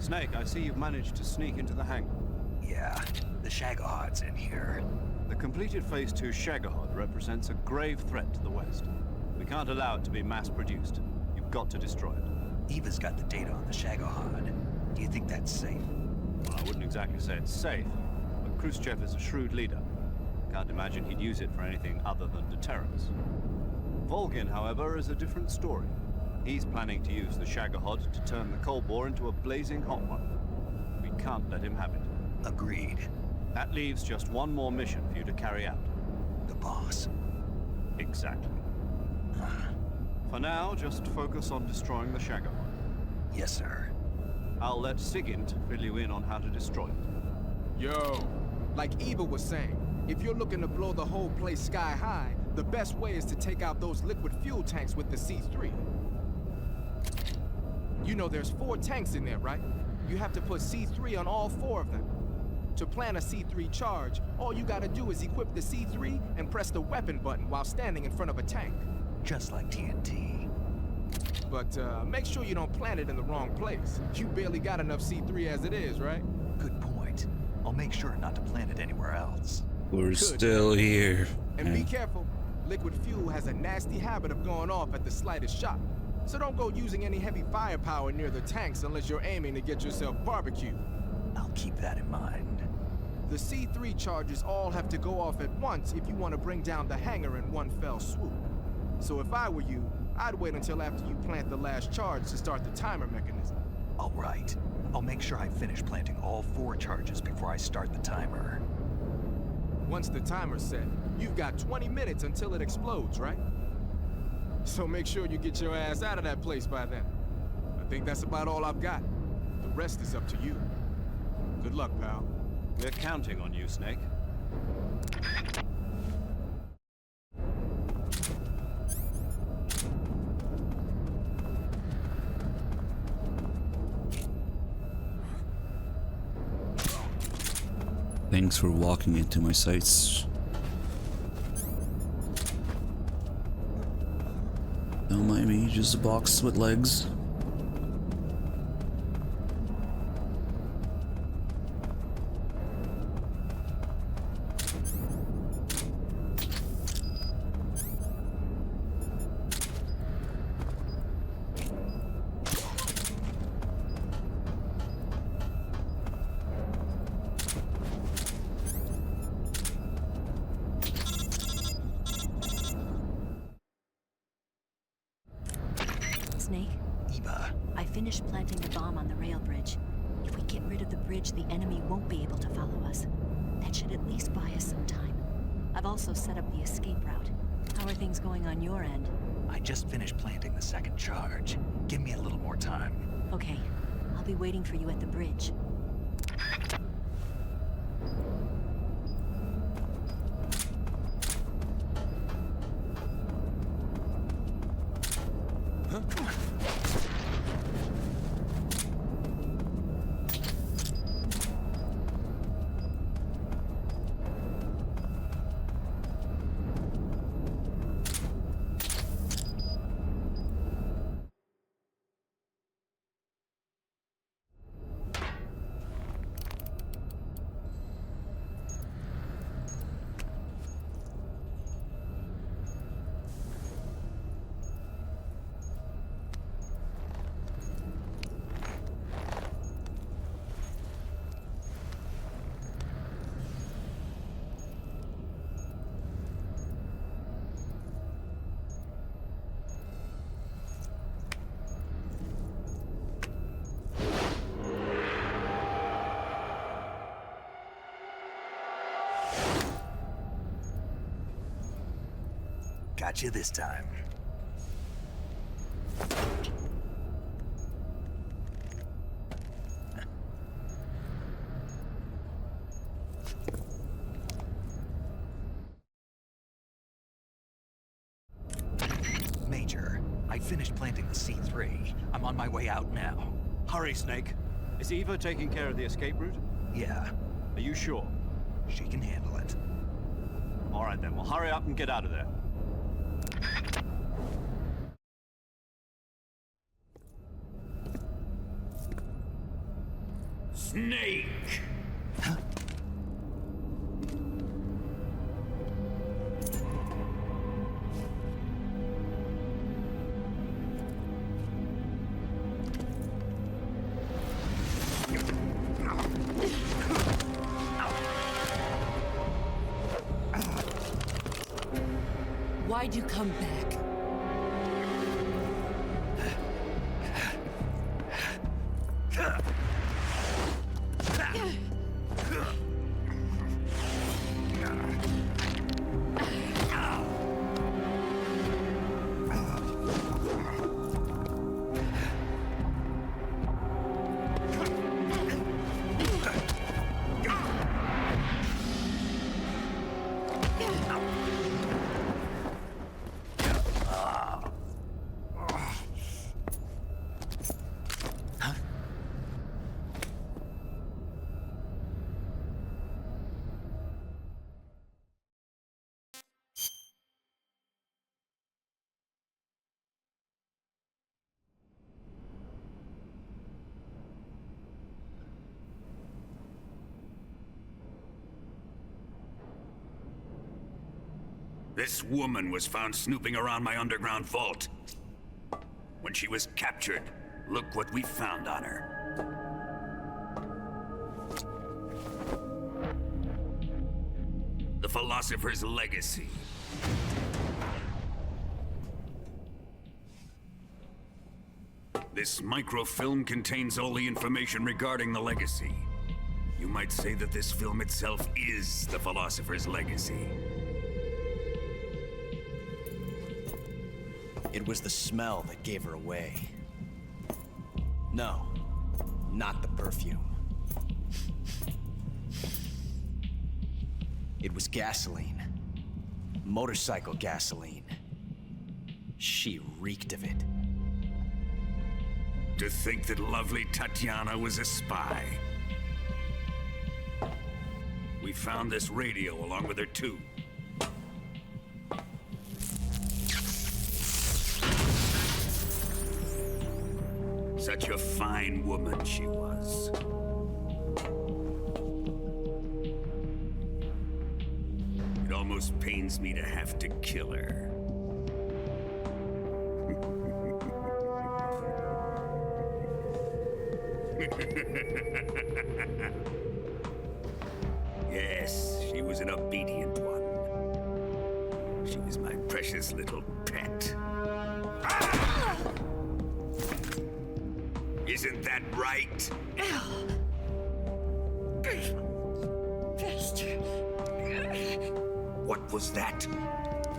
Snake, I see you've managed to sneak into the hangar. Yeah, the Shagohod's in here. The completed Phase 2 Shagohod represents a grave threat to the West. We can't allow it to be mass-produced. You've got to destroy it. Eva's got the data on the Shagohod. Do you think that's safe? Well, I wouldn't exactly say it's safe, but Khrushchev is a shrewd leader. Can't imagine he'd use it for anything other than deterrence. Volgin, however, is a different story. He's planning to use the Shagohod to turn the Cold War into a blazing hot one. We can't let him have it. Agreed. That leaves just one more mission for you to carry out. The boss. Exactly. For now, just focus on destroying the Shagohod. Yes, sir. I'll let Sigint fill you in on how to destroy it. Yo, like Eva was saying, if you're looking to blow the whole place sky high, the best way is to take out those liquid fuel tanks with the C3. You know there's 4 tanks in there, right? You have to put C3 on all 4 of them. To plan a C3 charge, all you gotta do is equip the C3 and press the weapon button while standing in front of a tank. Just like TNT. But make sure you don't plant it in the wrong place. You barely got enough C3 as it is, right? Good point. I'll make sure not to plant it anywhere else. We're still here. And be careful. Liquid fuel has a nasty habit of going off at the slightest shock. So don't go using any heavy firepower near the tanks unless you're aiming to get yourself barbecued. I'll keep that in mind. The C3 charges all have to go off at once if you want to bring down the hangar in one fell swoop. So if I were you, I'd wait until after you plant the last charge to start the timer mechanism. All right. I'll make sure I finish planting all 4 charges before I start the timer. Once the timer's set, you've got 20 minutes until it explodes, right? So make sure you get your ass out of that place by then. I think that's about all I've got. The rest is up to you. Good luck, pal. We're counting on you, Snake. Thanks for walking into my sights. Don't mind me, just a box with legs. Snake? Eva. I finished planting the bomb on the rail bridge. If we get rid of the bridge, the enemy won't be able to follow us. That should at least buy us some time. I've also set up the escape route. How are things going on your end? I just finished planting the 2nd charge. Give me a little more time. Okay. I'll be waiting for you at the bridge. Got you this time. Major, I finished planting the C3. I'm on my way out now. Hurry, Snake. Is Eva taking care of the escape route? Yeah. Are you sure? She can handle it. All right then, well hurry up and get out of there. Snake! Why'd you come back? This woman was found snooping around my underground vault. When she was captured, look what we found on her. The Philosopher's Legacy. This microfilm contains all the information regarding the Legacy. You might say that this film itself is the Philosopher's Legacy. It was the smell that gave her away. No, not the perfume. It was gasoline. Motorcycle gasoline. She reeked of it. To think that lovely Tatiana was a spy. We found this radio along with her too. Such a fine woman she was. It almost pains me to have to kill her. Yes, she was an obedient one. She was my precious little pet. Ah! Isn't that right? What was that?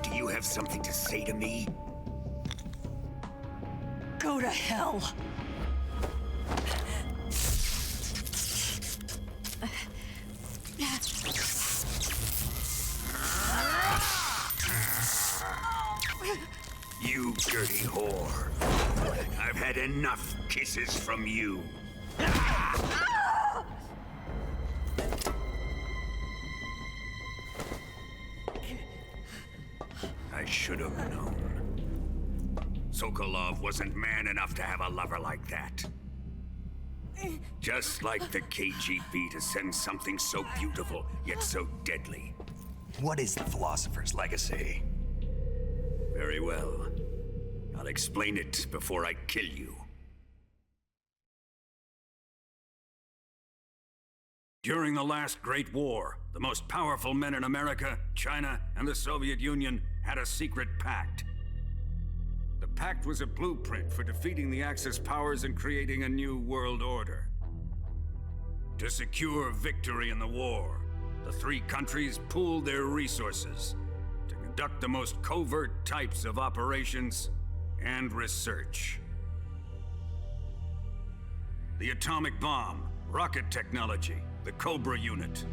Do you have something to say to me? Go to hell. You dirty whore. I've had enough kisses from you. I should have known. Sokolov wasn't man enough to have a lover like that. Just like the KGB to send something so beautiful, yet so deadly. What is the Philosopher's Legacy? Very well. I'll explain it before I kill you. During the last Great War, the most powerful men in America, China, and the Soviet Union had a secret pact. The pact was a blueprint for defeating the Axis powers and creating a new world order. To secure victory in the war, the three countries pooled their resources to conduct the most covert types of operations and research. The atomic bomb, rocket technology, the Cobra unit.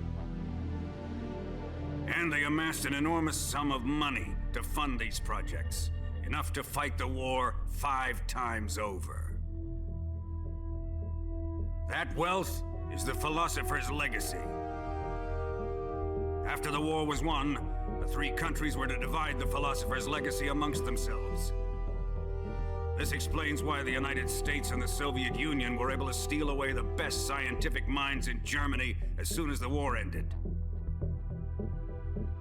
And they amassed an enormous sum of money to fund these projects, enough to fight the war 5 times over. That wealth is the philosopher's legacy. After the war was won, the 3 countries were to divide the philosopher's legacy amongst themselves. This explains why the United States and the Soviet Union were able to steal away the best scientific minds in Germany as soon as the war ended.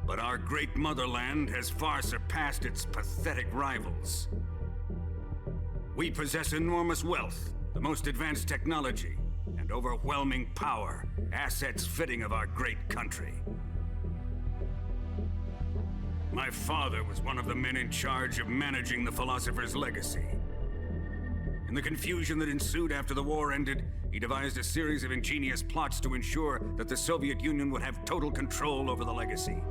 But our great motherland has far surpassed its pathetic rivals. We possess enormous wealth, the most advanced technology, and overwhelming power, assets fitting of our great country. My father was one of the men in charge of managing the philosopher's legacy. In the confusion that ensued after the war ended, he devised a series of ingenious plots to ensure that the Soviet Union would have total control over the legacy.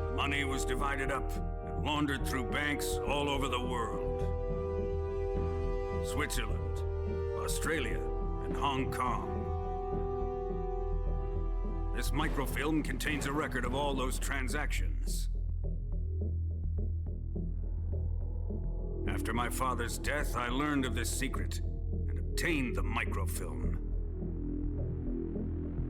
The money was divided up and laundered through banks all over the world. Switzerland, Australia, and Hong Kong. This microfilm contains a record of all those transactions. After my father's death, I learned of this secret and obtained the microfilm.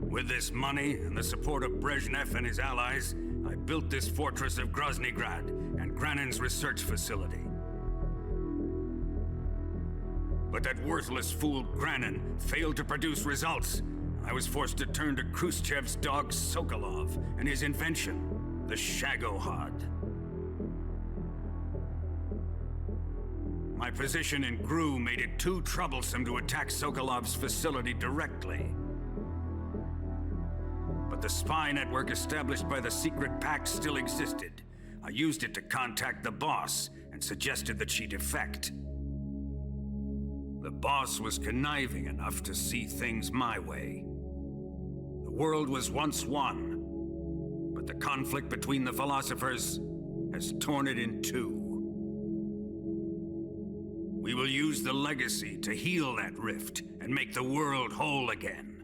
With this money and the support of Brezhnev and his allies, I built this fortress of Groznygrad and Granin's research facility. But that worthless fool Granin failed to produce results. I was forced to turn to Khrushchev's dog Sokolov and his invention, the Shagohod. My position in GRU made it too troublesome to attack Sokolov's facility directly. But the spy network established by the secret pact still existed. I used it to contact the boss and suggested that she defect. The boss was conniving enough to see things my way. The world was once one, but the conflict between the philosophers has torn it in 2. We will use the legacy to heal that rift and make the world whole again.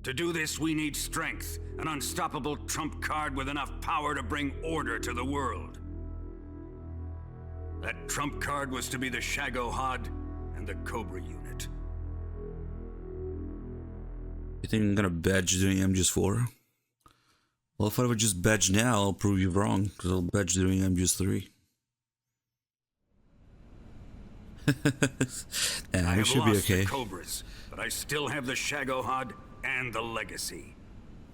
To do this, we need strength, an unstoppable trump card with enough power to bring order to the world. That trump card was to be the Shagohod and the Cobra unit. You think I'm gonna badge during MGS4? Well, if I would just badge now, I'll prove you wrong, because I'll badge during MGS3. Yeah, we should be okay. I have lost the Cobras, but I still have the Shagohod and the legacy.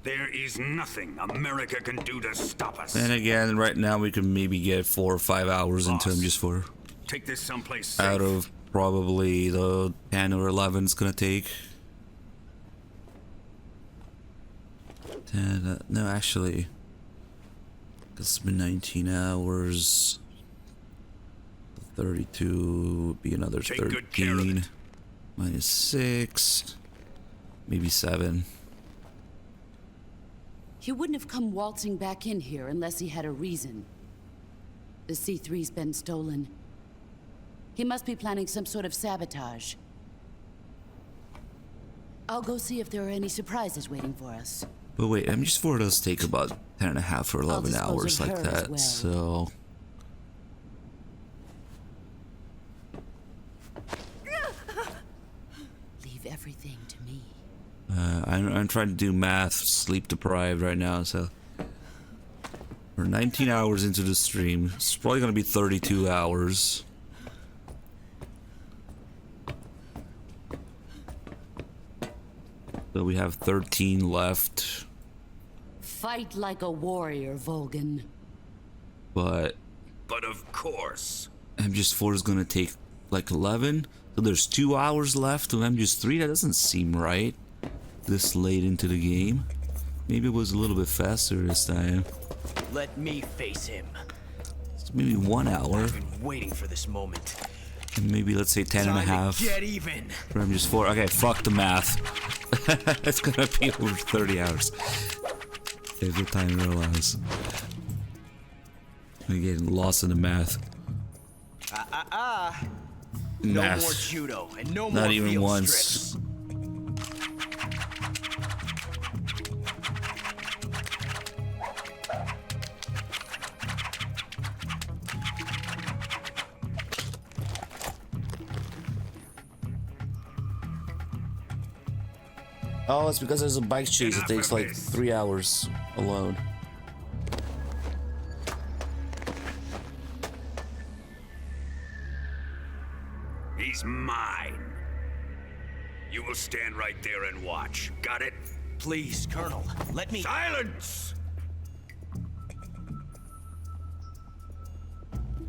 There is nothing America can do to stop us. And again, right now we could maybe get 4 or 5 hours into MGS4. Take this someplace safe. Out of probably the 10 or 11 it's gonna take. 10, no, actually, it's been 19 hours. 32 would be another 13. Minus 6, maybe 7. He wouldn't have come waltzing back in here unless he had a reason. The C3's been stolen. He must be planning some sort of sabotage. I'll go see if there are any surprises waiting for us. But wait, MGS4 does take about 10.5 or 11 hours like that, so... Leave everything to me. I'm trying to do math, sleep deprived right now, so... We're 19 hours into the stream. It's probably gonna be 32 hours. So we have 13 left. Fight like a warrior, Volgan. But of course. MGS4 is gonna take like 11. So there's 2 hours left of MGS3. That doesn't seem right. This late into the game. Maybe it was a little bit faster this time. Let me face him. So maybe 1 hour. I've been waiting for this moment. And maybe let's say 10.5. Get even. For MGS4. Okay, fuck the math. It's gonna be over 30 hours. Every time allows. I'm getting lost in the math. No Math. more judo and no Not more even field once. strips. Oh, it's because there's a bike chase. It takes like 3 hours alone. He's mine. You will stand right there and watch. Got it? Please, Colonel, let me... Silence!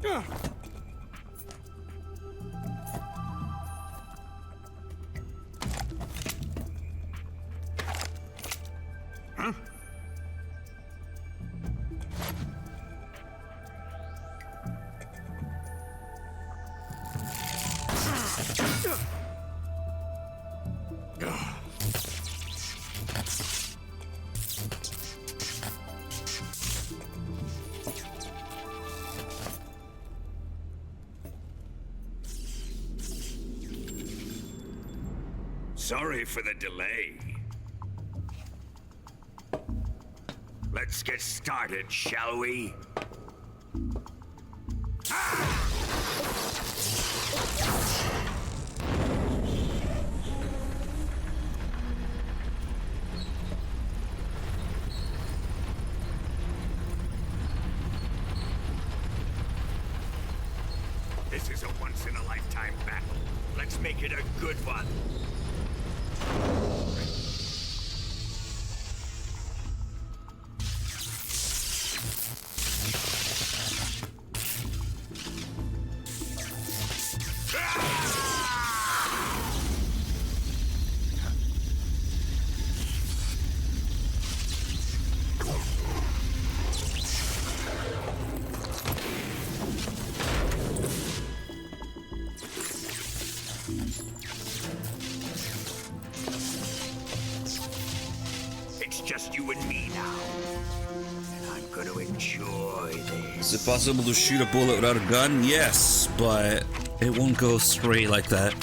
Huh? Sorry for the delay. Let's get started, shall we? This is a once-in-a-lifetime battle. Let's make it a good one. It's just you and me now. And I'm gonna enjoy this. Is it possible to shoot a bullet without a gun? Yes, but it won't go straight like that.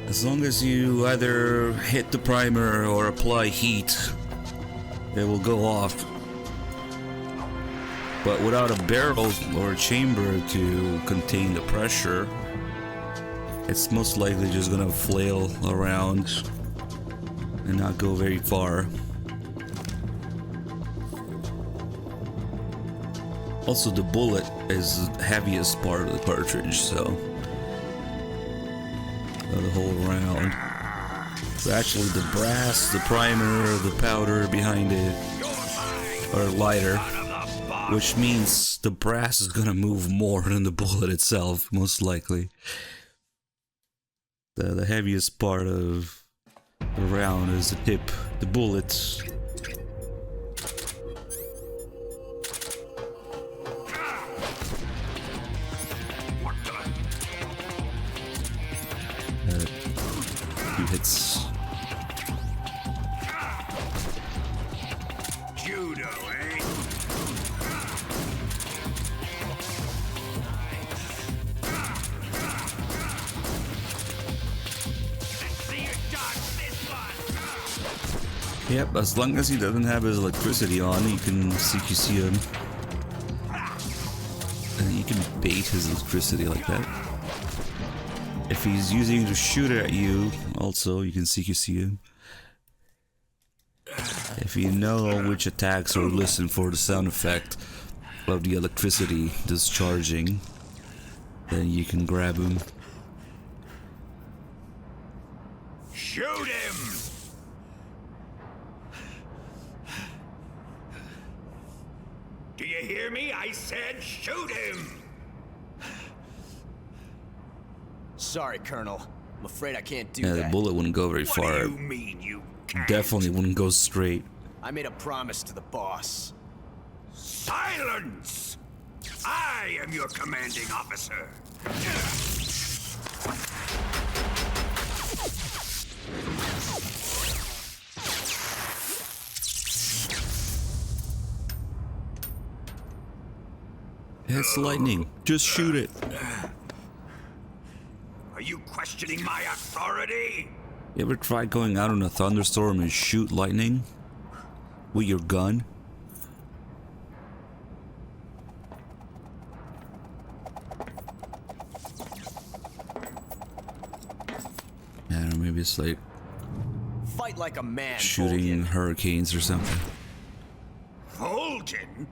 As long as you either hit the primer or apply heat, it will go off. But without a barrel or a chamber to contain the pressure, it's most likely just gonna flail around and not go very far. Also, the bullet is the heaviest part of the cartridge, so the whole round. It's actually the brass, the primer, the powder behind it are lighter, which means the brass is gonna move more than the bullet itself, most likely. The heaviest part of the round is the tip, the bullets. Few hits. Judo, eh? Yep, as long as he doesn't have his electricity on, you can CQC him. And you can bait his electricity like that. If he's using it to shoot it at you, also you can CQC him. If you know which attacks or listen for the sound effect of the electricity discharging, then you can grab him. Shoot him! Do you hear me? I said shoot him! Sorry, Colonel. I'm afraid I can't do Yeah, that. the bullet wouldn't go very far. What do you mean you can't? Definitely wouldn't go straight. I made a promise to the boss. Silence! I am your commanding officer. It's lightning. Just shoot it. Are you questioning my authority? You ever tried going out in a thunderstorm and shoot lightning with your gun? I don't know, maybe it's like Fight like a man, shooting hurricanes or something. Volgin?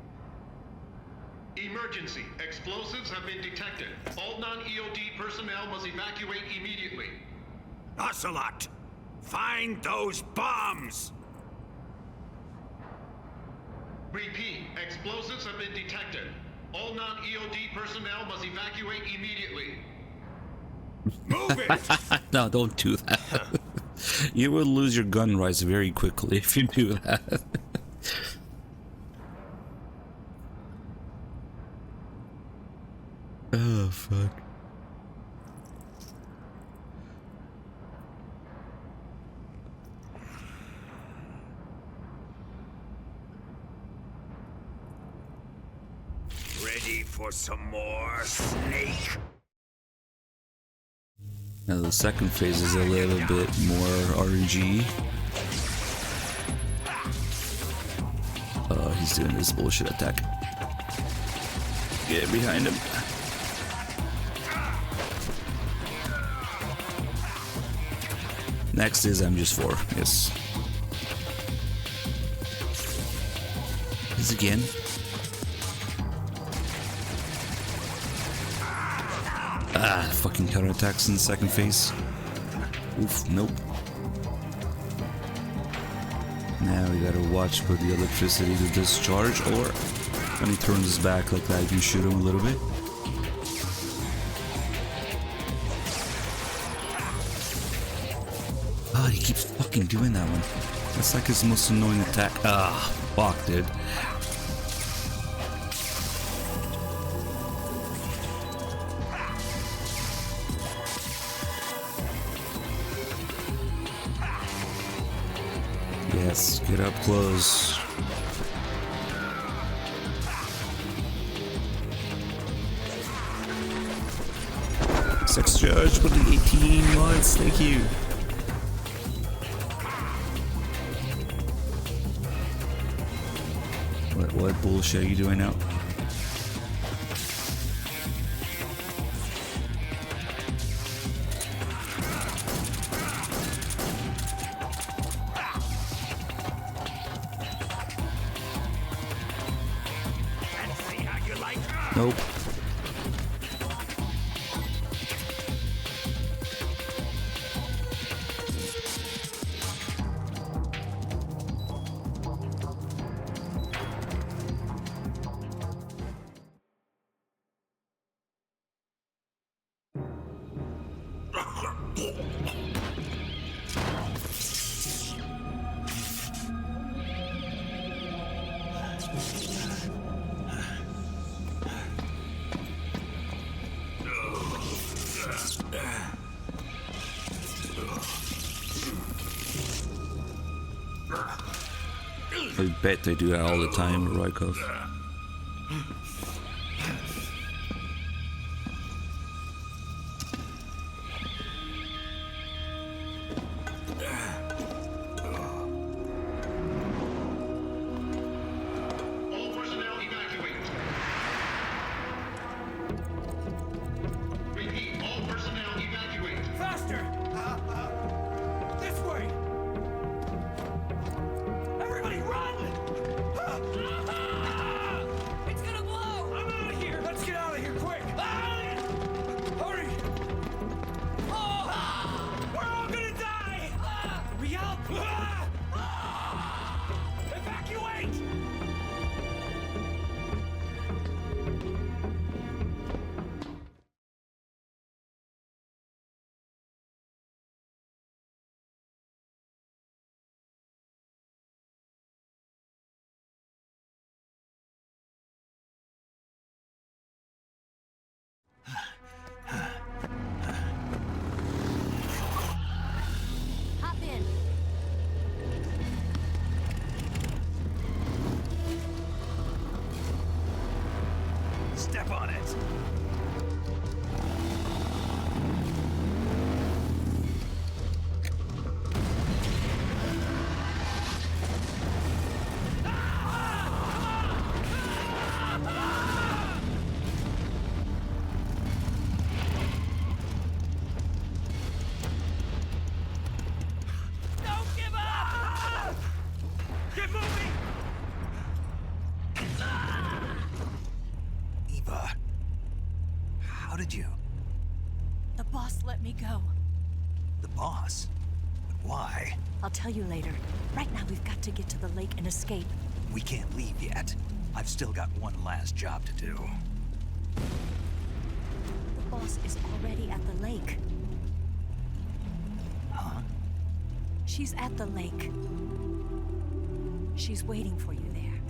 Emergency. Explosives have been detected. All non-EOD personnel must evacuate immediately. Ocelot, find those bombs! Repeat. Explosives have been detected. All non-EOD personnel must evacuate immediately. Move it! No, don't do that. You will lose your gun rights very quickly if you do that. Oh, fuck. Ready for some more, Snake? Now the second phase is a little bit more RNG. He's doing this bullshit attack. Get behind him. Next is MGS1. Yes. This again. Fucking counterattacks in the second phase. Oof, nope. Now we gotta watch for the electricity to discharge, or when he turns his back like that, you can shoot him a little bit. Ah, he keeps fucking doing that one. That's like his most annoying attack. Ah, fuck, dude. Yes, get up close. Sex judge for the 18 months, thank you. What bullshit are you doing now? Nope. I bet they do that all the time at Rykov. All personnel evacuate. Repeat. All personnel evacuate. Faster! This way! Everybody run! need you. The boss let me go. The boss? But why? I'll tell you later. Right now, we've got to get to the lake and escape. We can't leave yet. I've still got one last job to do. The boss is already at the lake. Huh? She's at the lake. She's waiting for you there.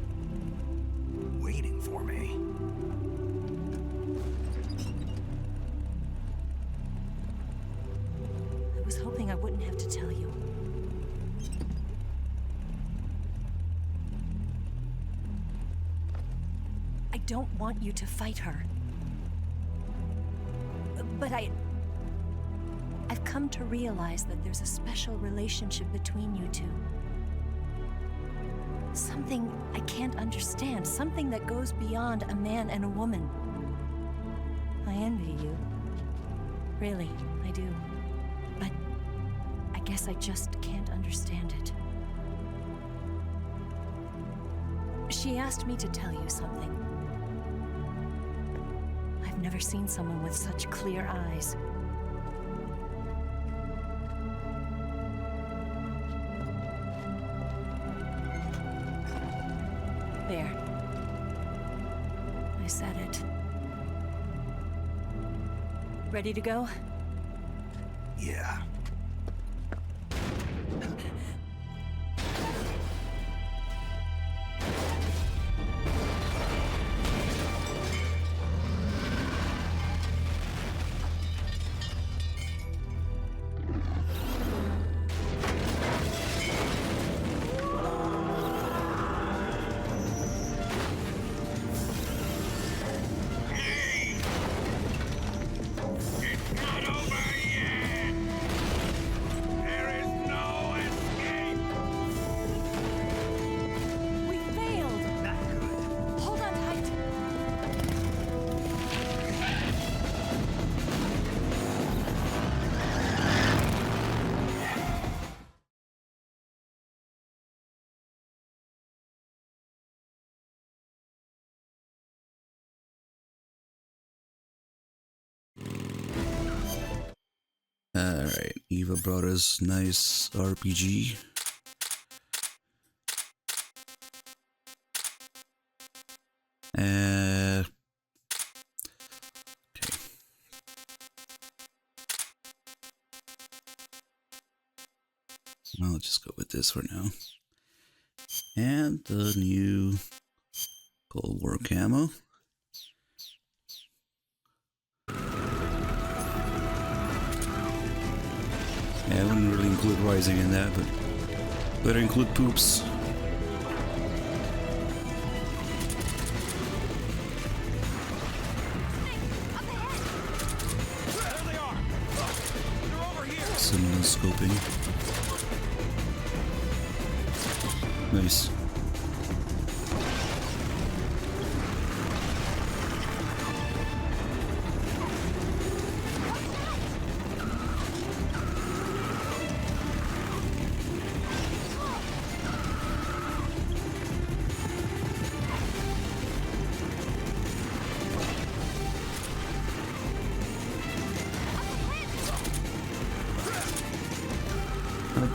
Waiting for me? I was hoping I wouldn't have to tell you. I don't want you to fight her. But I've come to realize that there's a special relationship between you two. Something I can't understand. Something that goes beyond a man and a woman. I envy you. Really, I do. But I guess I just can't understand it. She asked me to tell you something. I've never seen someone with such clear eyes. There. I said it. Ready to go? Yeah. Alright, Eva brought us nice RPG. Okay. I'll just go with this for now. And the new Cold War camo. Yeah, I wouldn't really include Rising in that, but better include Poops. Some scoping. Nice.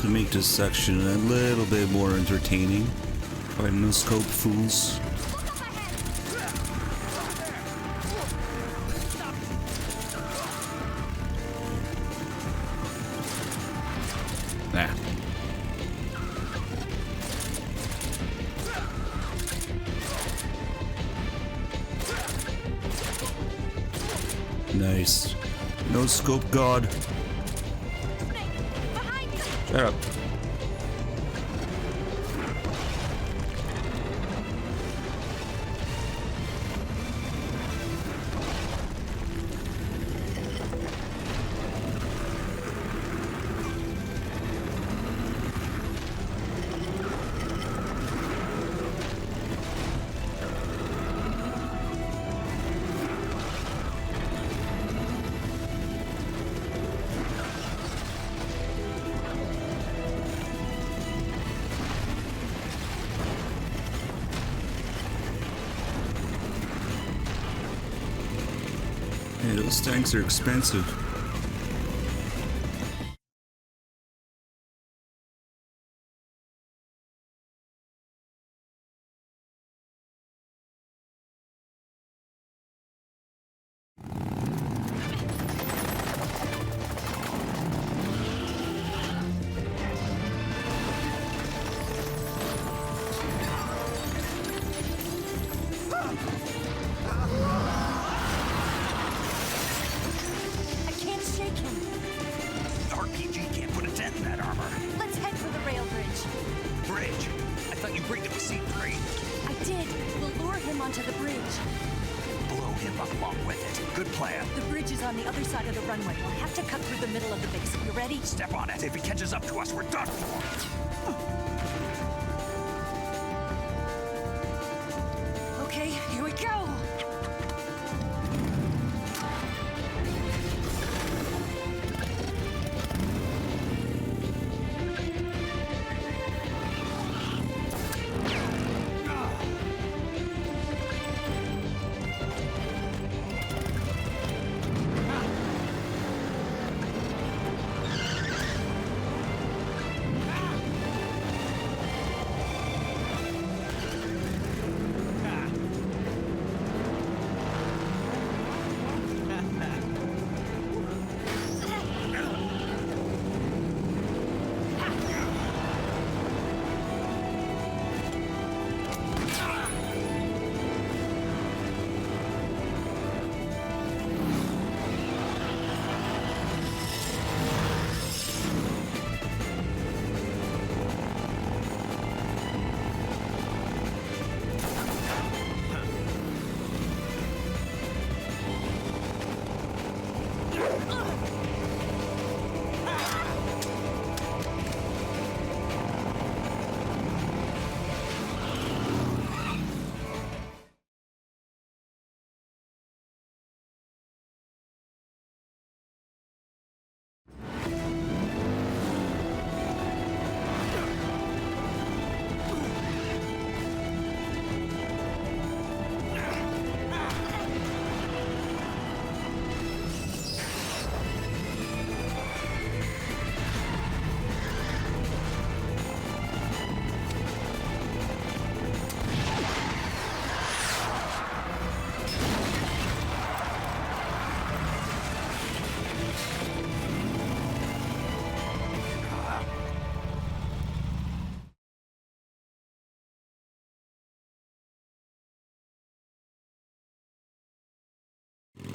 To make this section a little bit more entertaining by no scope fools. Nah. Nice. No scope god. Shut up. Those tanks are expensive. I can't shake him. RPG can't put a dent in that armor. Let's head for the rail bridge. Bridge? I thought you briefed it with C3. I did. We'll lure him onto the bridge. Blow him up along with it. Good plan. The bridge is on the other side of the runway. We'll have to cut through the middle of the base. You ready? Step on it. If he catches up to us, we're done for. Okay, here we go.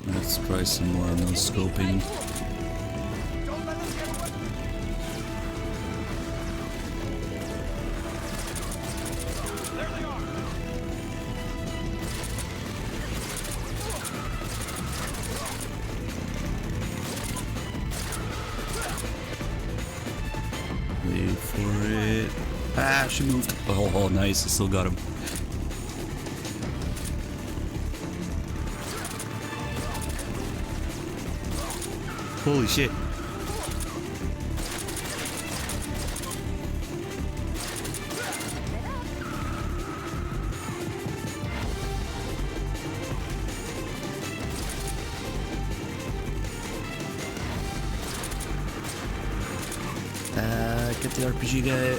Let's try some more no scoping. Wait for it. Ah, she moved. Oh, nice. I still got him. Holy shit. Get the RPG guy.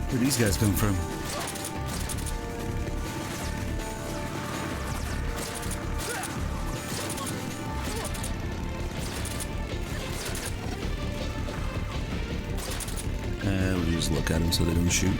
Where these guys come from? We'll just look at them so they don't shoot.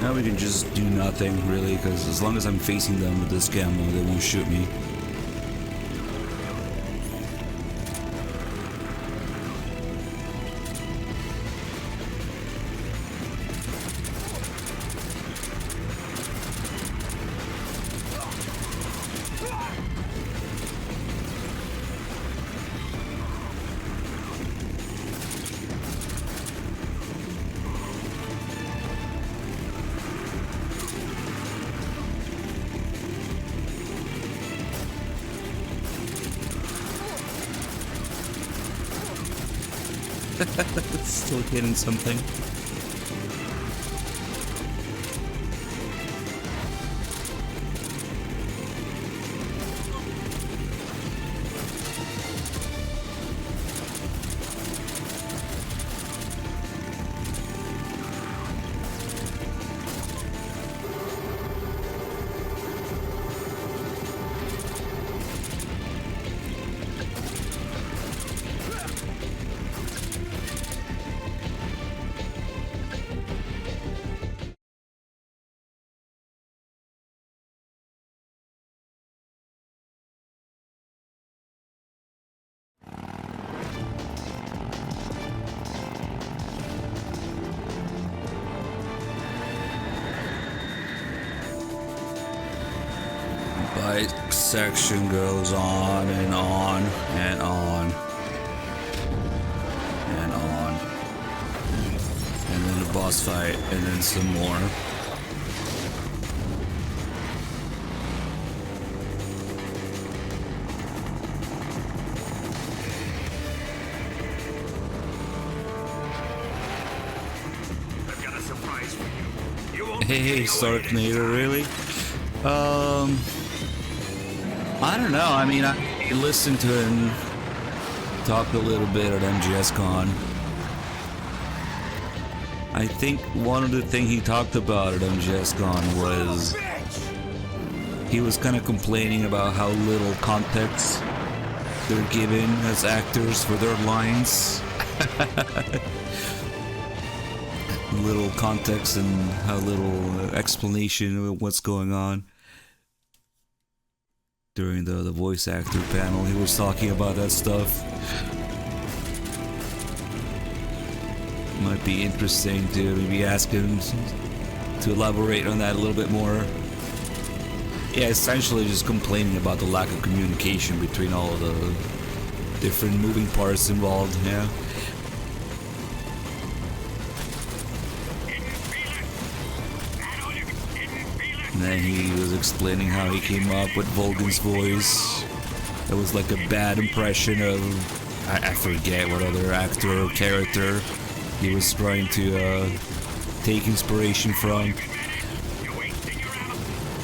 Now we can just do nothing, really, because as long as I'm facing them with this camo, they won't shoot me. Still hitting something. Bike section goes on and on and on and on, and then a boss fight, and then some more. I've got a surprise for you. You won't Hey, Starknader, really? I don't know. I mean, I listened to him talk a little bit at MGS1. I think one of the things he talked about at MGS1 was he was kind of complaining about how little context they're given as actors for their lines. Little context and how little explanation of what's going on. During the voice actor panel, he was talking about that stuff. Might be interesting to maybe ask him to elaborate on that a little bit more. Yeah, essentially just complaining about the lack of communication between all of the different moving parts involved, yeah. And then he was explaining how he came up with Volgan's voice. It was like a bad impression of, I forget what other actor or character he was trying to take inspiration from.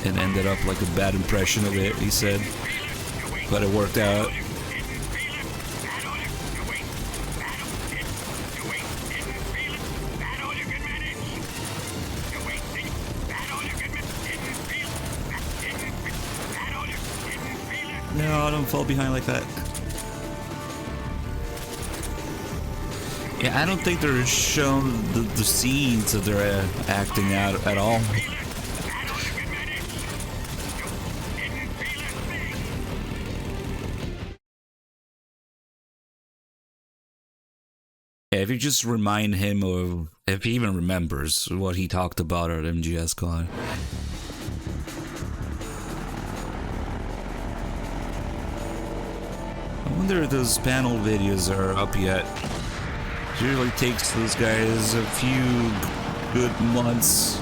And ended up like a bad impression of it, he said. But it worked out. No, don't fall behind like that. Yeah, I don't think they're shown the scenes that they're acting out at all. Yeah, if you just remind him of, if he even remembers what he talked about at MGS1. I wonder if those panel videos are up yet. It usually takes those guys a few good months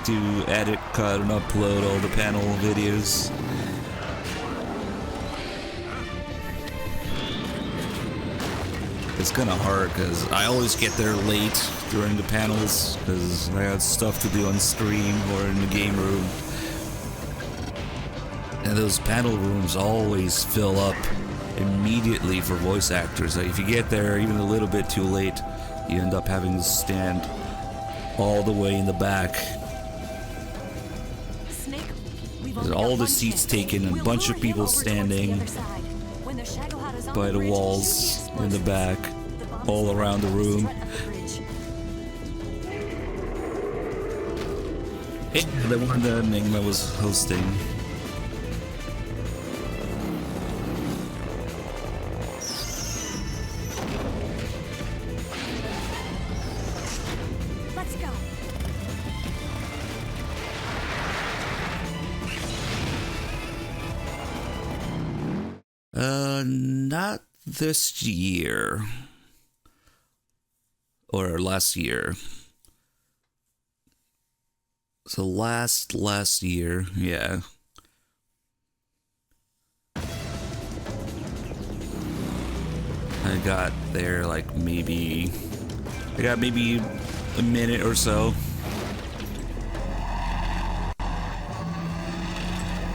to edit, cut, and upload all the panel videos. It's kind of hard because I always get there late during the panels because I got stuff to do on stream or in the game room. And those panel rooms always fill up immediately for voice actors. Like if you get there even a little bit too late, you end up having to stand all the way in the back. There's all the seats taken, and a bunch of people standing by the walls in the back, all around the room. The one that Enigma was hosting. Let's go. Not this year. Or last year. So last year, yeah. I got there like maybe a minute or so.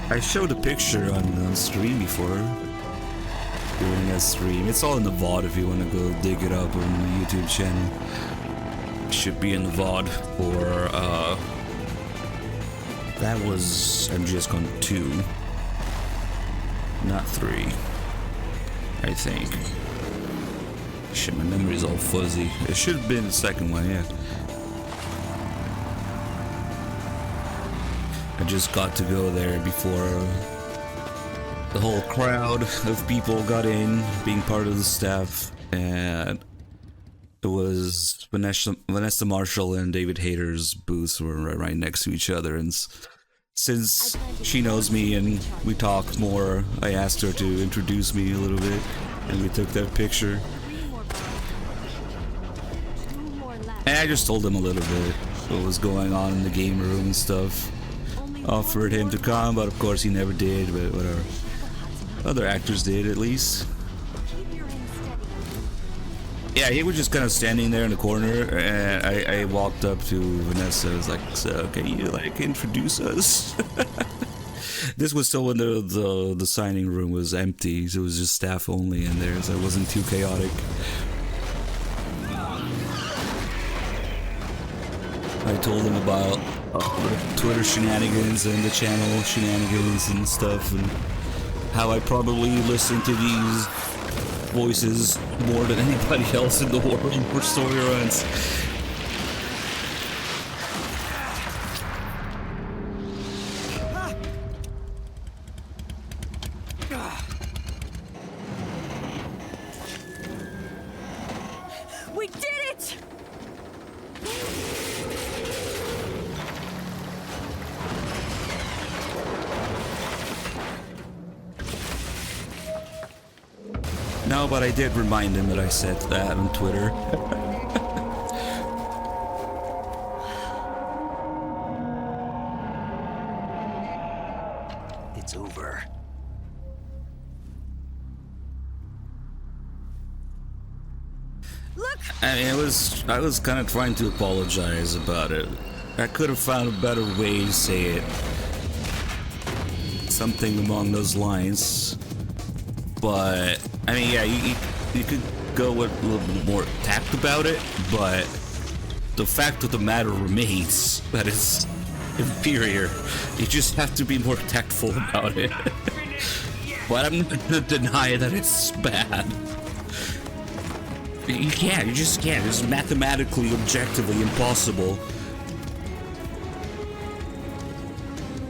I showed a picture on stream before. Doing a stream. It's all in the VOD if you want to go dig it up on the YouTube channel. It should be in the VOD for that was MGS1 2, not 3, I think. Shit, my memory's all fuzzy. It should have been the second one, yeah. I just got to go there before the whole crowd of people got in, being part of the staff, and it was Vanessa Marshall and David Hayter's booths were right next to each other, and since she knows me and we talk more, I asked her to introduce me a little bit, and we took that picture. And I just told him a little bit what was going on in the game room and stuff. Offered him to come, but of course he never did, but whatever. Other actors did, at least. Yeah, he was just kind of standing there in the corner, and I walked up to Vanessa. I was like, "So, can you like introduce us?" This was still when the signing room was empty, so it was just staff only in there, so it wasn't too chaotic. I told him about the Twitter shenanigans and the channel shenanigans and stuff, and how I probably listen to these voices more than anybody else in the world for story runs. We did it! No, but I did remind him that I said that on Twitter. It's over. Look! I mean, I was kind of trying to apologize about it. I could have found a better way to say it. Something along those lines. But, I mean, yeah, you could go with a little bit more tact about it, but the fact of the matter remains that it's inferior. You just have to be more tactful about it. But I'm not gonna deny that it's bad. You just can't. It's mathematically, objectively impossible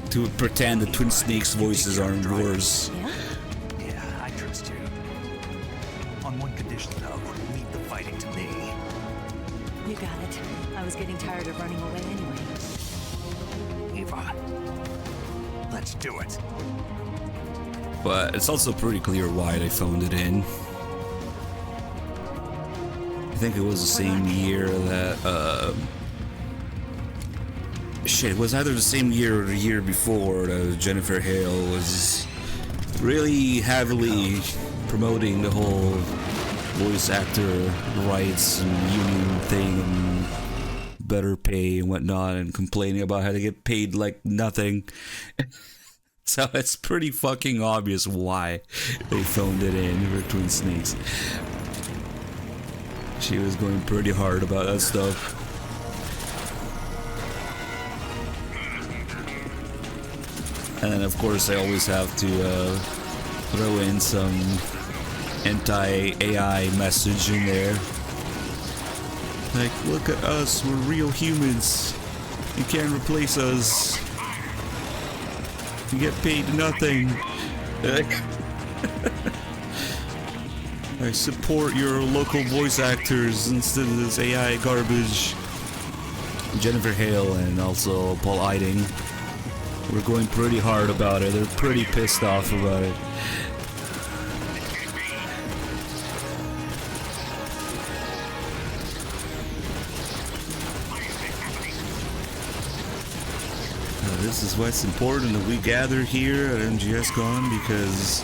to pretend the Twin Snakes' voices aren't yours. Yeah, I trust you. On one condition, though, leave the fighting to me. You got it. I was getting tired of running away anyway. Eva, let's do it. But it's also pretty clear why they phoned it in. I think it was the same year that, shit, it was either the same year or the year before that Jennifer Hale was really heavily promoting the whole voice actor rights and union thing and better pay and whatnot, and complaining about how they get paid like nothing. So it's pretty fucking obvious why they phoned it in for Twin Snakes. She was going pretty hard about that stuff. And then of course I always have to throw in some anti-AI message in there. Like, look at us, we're real humans. You can't replace us. You get paid nothing. I support your local voice actors instead of this AI garbage. Jennifer Hale and also Paul Eiding. We're going pretty hard about it. They're pretty pissed off about it. This is why it's important that we gather here at MGS1 because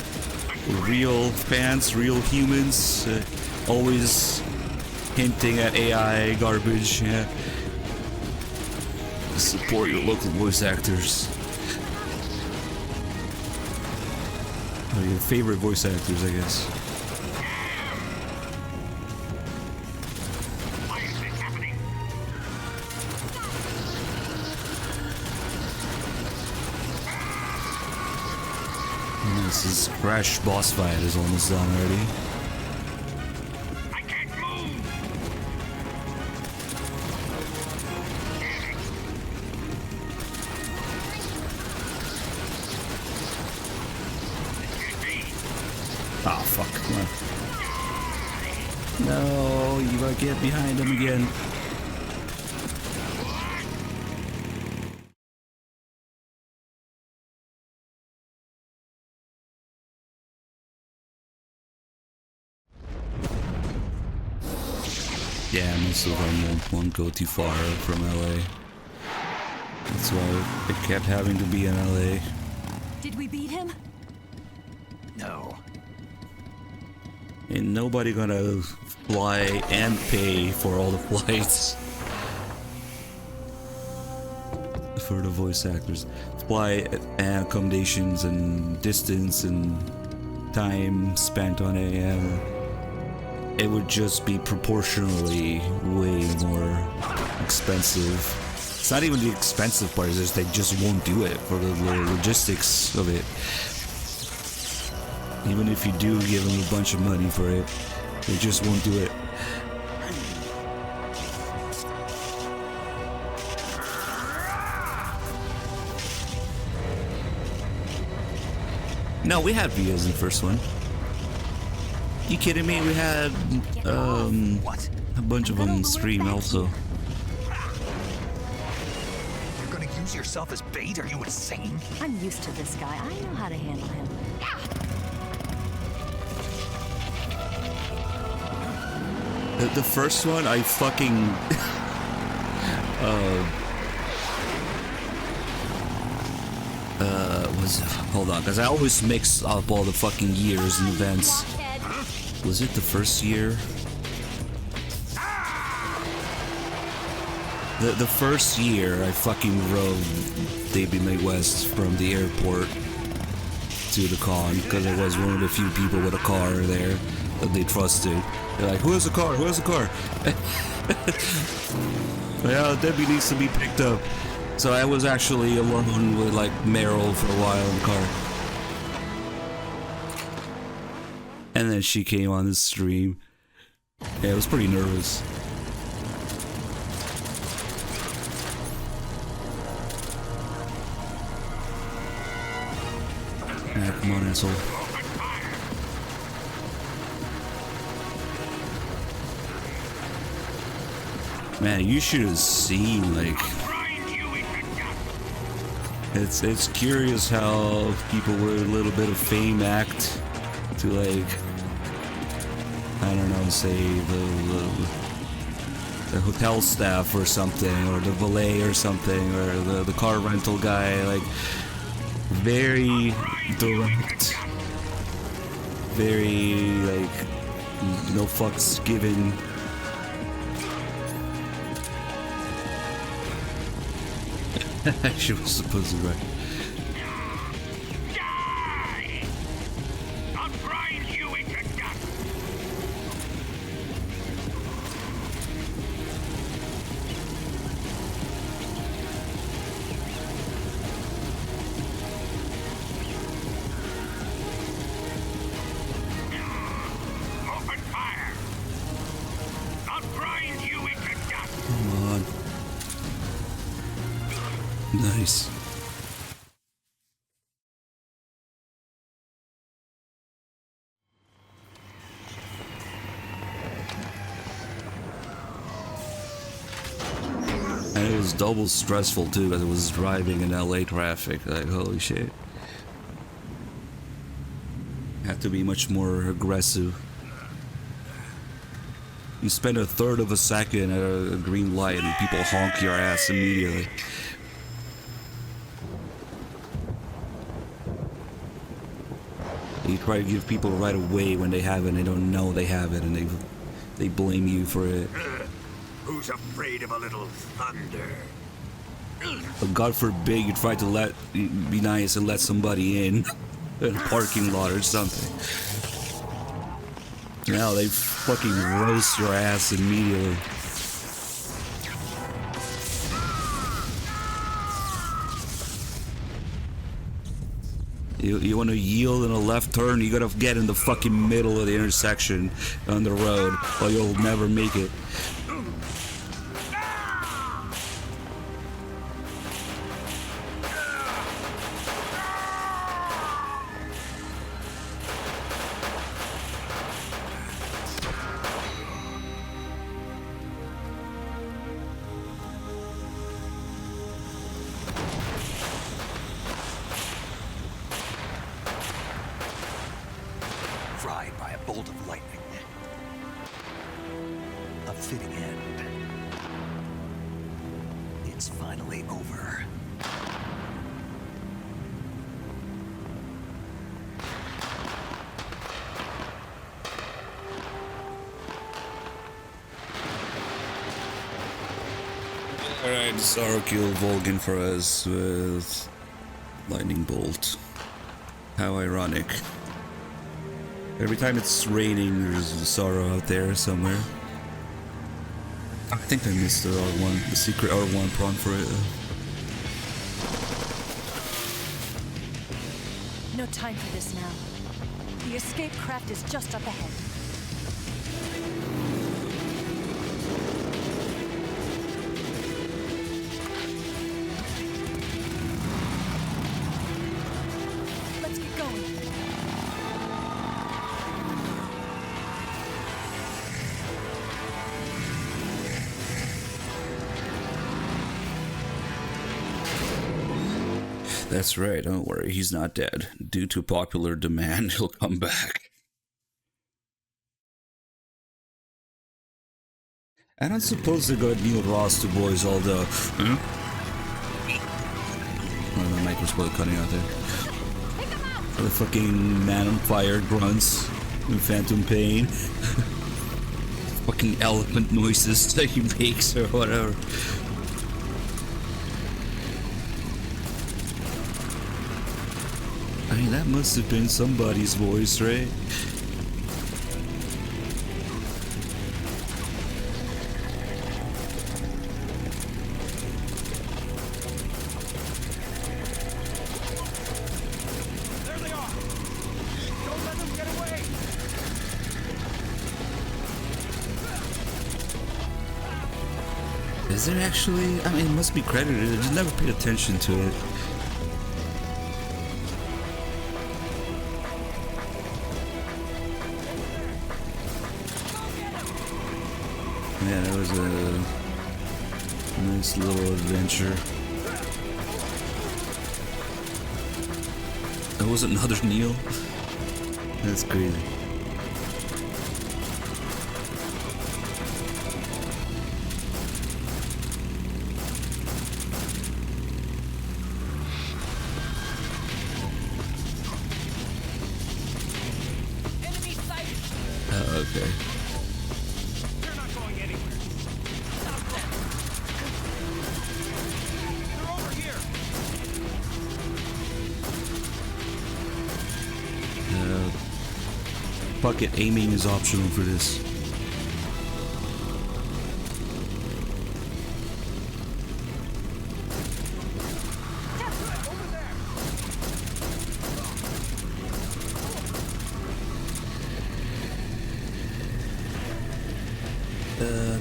real fans, real humans, always hinting at AI garbage. Yeah. Support your local voice actors. Or your favorite voice actors, I guess. This is Crash boss fight is almost done already. I can't move. Ah, fuck. Come on. No, you gotta get behind him again. Yeah, most of them won't go too far from LA. That's why it kept having to be in LA. Did we beat him? No. Ain't nobody gonna fly and pay for all the flights. For the voice actors. Fly and accommodations and distance and time spent on AM. It would just be proportionally way more expensive. It's not even the expensive part, it's just they just won't do it for the logistics of it. Even if you do give them a bunch of money for it, they just won't do it. No, we had videos in the first one. You kidding me? We had a bunch of them stream also. You're gonna use yourself as bait? Are you insane? I'm used to this guy. I know how to handle him. The first one, I fucking hold on, because I always mix up all the fucking years and events. Was it the first year? The first year I fucking rode David May West from the airport to the con because I was one of the few people with a car there that they trusted. They're like, who has a car? Who has a car? Yeah, Debbie needs to be picked up. So I was actually alone with like Meryl for a while in the car. And then she came on the stream. Yeah, I was pretty nervous. Yeah, come on, asshole. Man, you should have seen, like... It's curious how people with a little bit of fame act to, like... I don't know, say the hotel staff or something, or the valet or something, or the car rental guy, like... Very direct. Very, like, no fucks given. She was supposed to be right. I'll grind you into dust. Open fire. I'll grind you into dust. Come on. Nice. And it was double stressful too, because it was driving in LA traffic. Like, holy shit. Had to be much more aggressive. You spend a third of a second at a green light and people honk your ass immediately. You try to give people right away when they have it and they don't know they have it, and they blame you for it. Who's afraid of a little thunder? But God forbid you try to be nice and let somebody in a parking lot or something. Now they fucking roast your ass immediately. You want to yield in a left turn, you gotta get in the fucking middle of the intersection on the road, or you'll never make it. Fried by a bolt of lightning. A fitting end. It's finally over. Alright, Zorro killed Volgin for us with lightning bolt. How ironic. Every time it's raining, there's a Zorro out there somewhere. I think I missed the R1, the secret R1 prompt for it. No time for this now. The escape craft is just up ahead. Let's get going. That's right, don't worry, he's not dead. Due to popular demand, he'll come back. And I'm supposed to go Neil Ross to voice all the... Oh, the mic was probably cutting out there. The fucking man on fire grunts in Phantom Pain. Fucking elephant noises that he makes or whatever. I mean, that must have been somebody's voice, right? There they are! Don't let them get away! Is there actually? I mean, it must be credited. I just never paid attention to it. Yeah, that was a nice little adventure. That was another Neil? That's crazy. Enemy sighted! Oh, okay. They're not going anywhere. Stop them! They're over here! Fuck it, aiming is optional for this.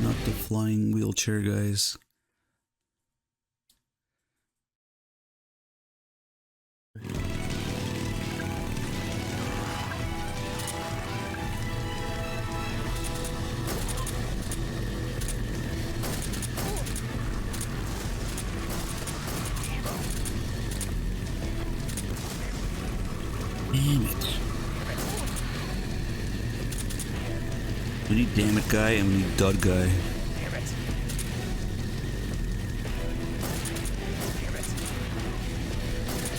Not the flying wheelchair guys. We need damn it guy and we need dud guy.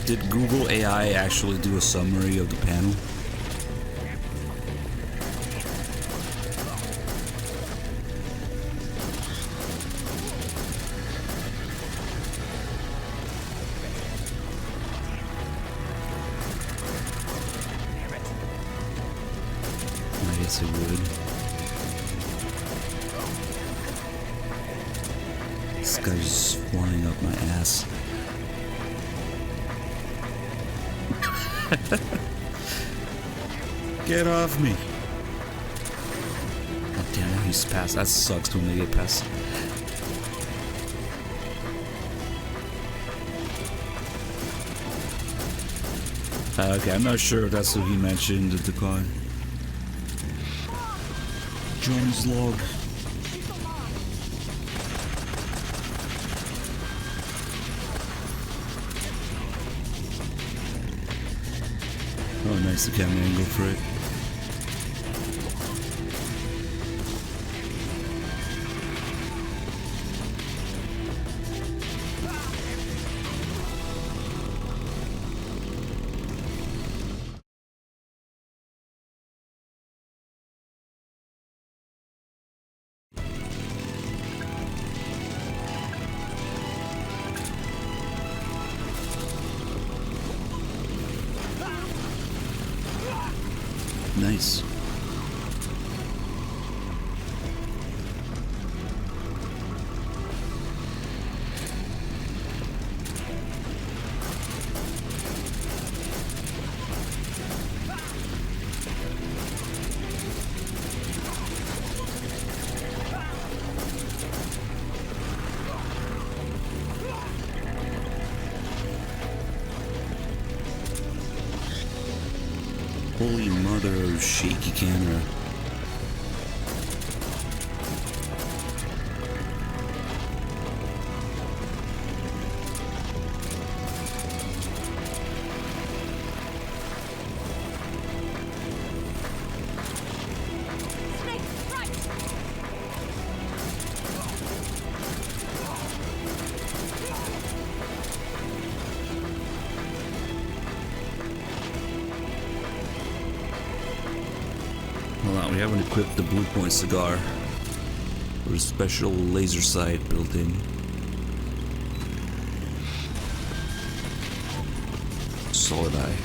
Did Google AI actually do a summary of the panel? I guess it would. This guy's just flying up my ass. Get off me! God damn it, he's past. That sucks when they get past. Okay, I'm not sure if that's what he mentioned at the car. John's log. Oh, nice, the camera angle for it. Nice. Holy mother of shaky camera. Hold on, we haven't equipped the Blue Point cigar. There's a special laser sight built in. Solid eye.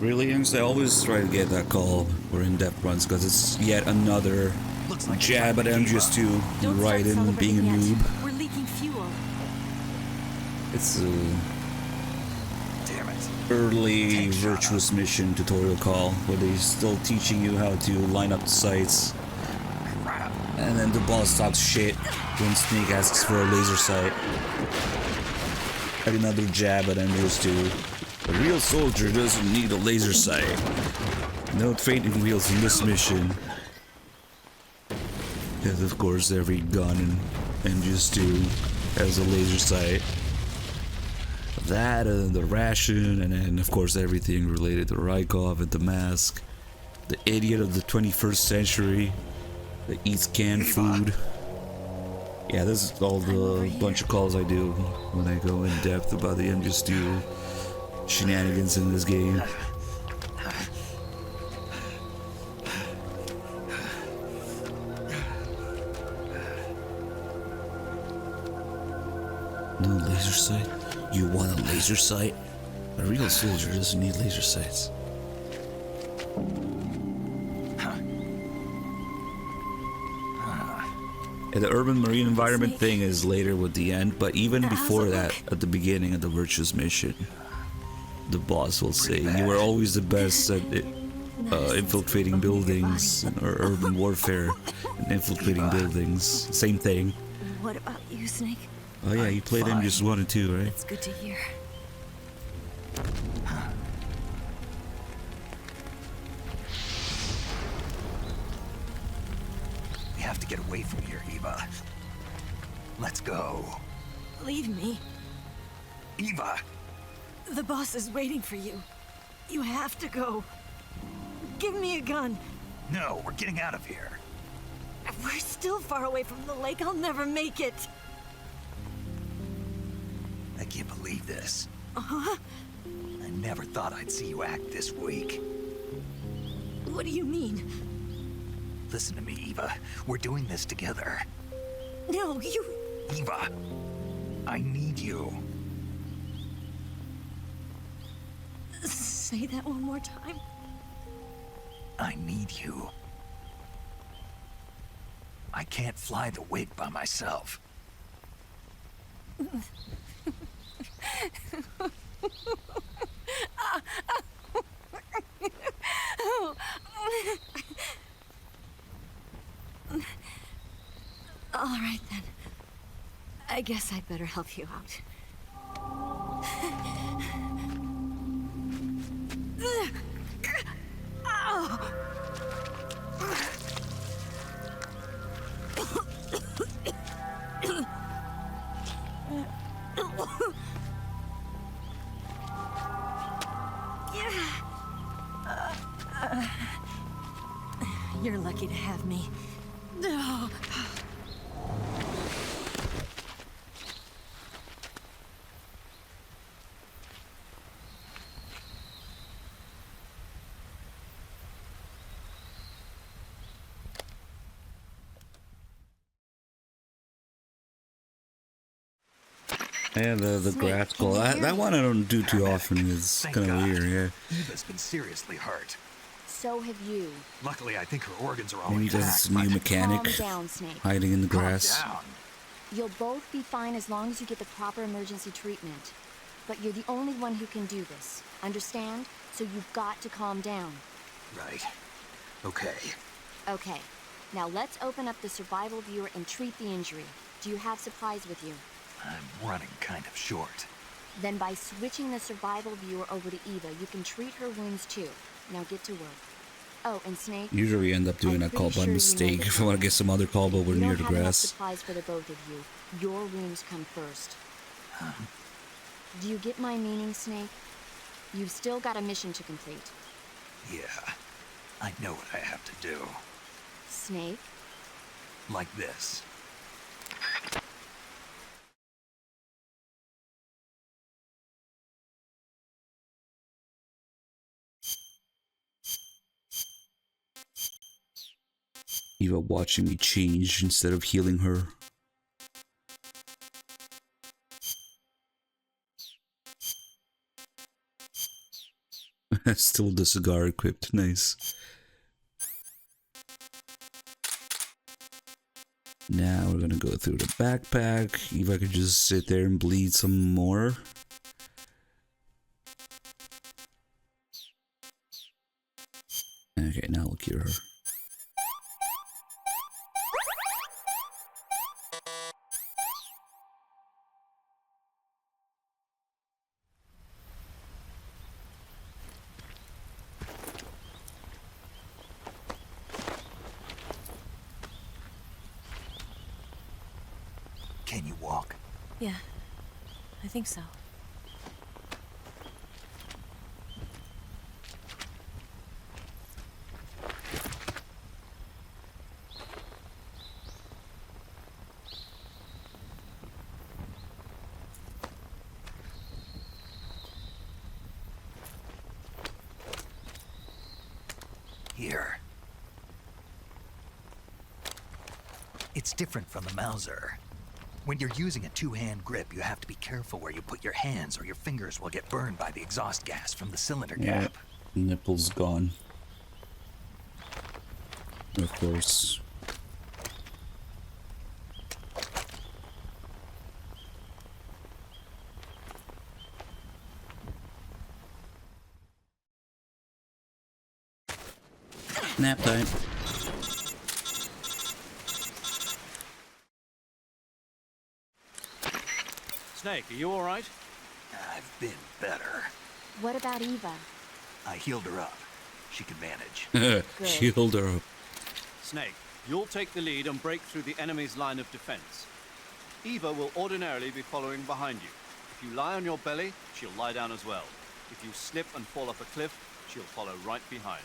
Really, Youngs? I always try to get that call for in-depth runs because it's yet another jab at MGS2, Raiden being a noob. We're leaking fuel. It's a early virtuous mission tutorial call where they're still teaching you how to line up the sights. And then the boss talks shit when Snake asks for a laser sight. And another jab at MGS2. A real soldier doesn't need a laser sight. No training wheels in this mission. Because of course every gun in MGS2 has a laser sight. That and the ration, and then of course everything related to Rykov and the mask. The idiot of the 21st century that eats canned food. Yeah, this is all the bunch of calls I do when I go in depth about the MGS2 shenanigans in this game. No laser sight? You want a laser sight? A real soldier doesn't need laser sights. And the urban marine environment thing is later with the end, but even before that, at the beginning of the Virtuous mission, the boss will say, "You were always the best at infiltrating buildings or urban warfare and infiltrating buildings." Same thing. What about you, Snake? Oh yeah, you played MGS1 and 2, right? It's good to hear. We have to get away from here, Eva. Let's go. Leave me. Eva! The boss is waiting for you. You have to go. Give me a gun. No, we're getting out of here. We're still far away from the lake. I'll never make it. I can't believe this. Uh-huh. I never thought I'd see you act this weak. What do you mean? Listen to me, Eva. We're doing this together. No, you... Eva, I need you. Say that one more time. I need you. I can't fly the wig by myself. All right then. I guess I'd better help you out. You're lucky to have me. Yeah, the grass call. That one I don't do too often. It's kind of weird, yeah. Eva's been seriously hurt. So have you. Luckily, I think her organs are all Maybe intact. there's a new mechanic Calm down, Snake. hiding in the grass. Calm down. You'll both be fine as long as you get the proper emergency treatment. But you're the only one who can do this. Understand? So you've got to calm down. Right. Okay. Okay. Now let's open up the survival viewer and treat the injury. Do you have supplies with you? I'm running kind of short. Then by switching the survival viewer over to Eva, you can treat her wounds too. Now get to work. Oh, and Snake? Usually we end up doing that call by mistake if I want to get some other call, but we're near the You don't have enough grass. supplies for the both of you. Your wounds come first. Do you get my meaning, Snake? You've still got a mission to complete. Yeah. I know what I have to do. Snake? Like this. Eva watching me change instead of healing her. Still the cigar equipped, nice. Now we're gonna go through the backpack. Eva could just sit there and bleed some more. Okay, now we'll cure her. Can you walk? Yeah, I think so. Here. It's different from the Mauser. When you're using a two-hand grip, you have to be careful where you put your hands or your fingers will get burned by the exhaust gas from the cylinder cap. Nipples gone. Of course. Nap time. Snake, are you all right? I've been better. What about Eva? I healed her up. She can manage. Healed her up. Snake, you'll take the lead and break through the enemy's line of defense. Eva will ordinarily be following behind you. If you lie on your belly, she'll lie down as well. If you slip and fall off a cliff, she'll follow right behind.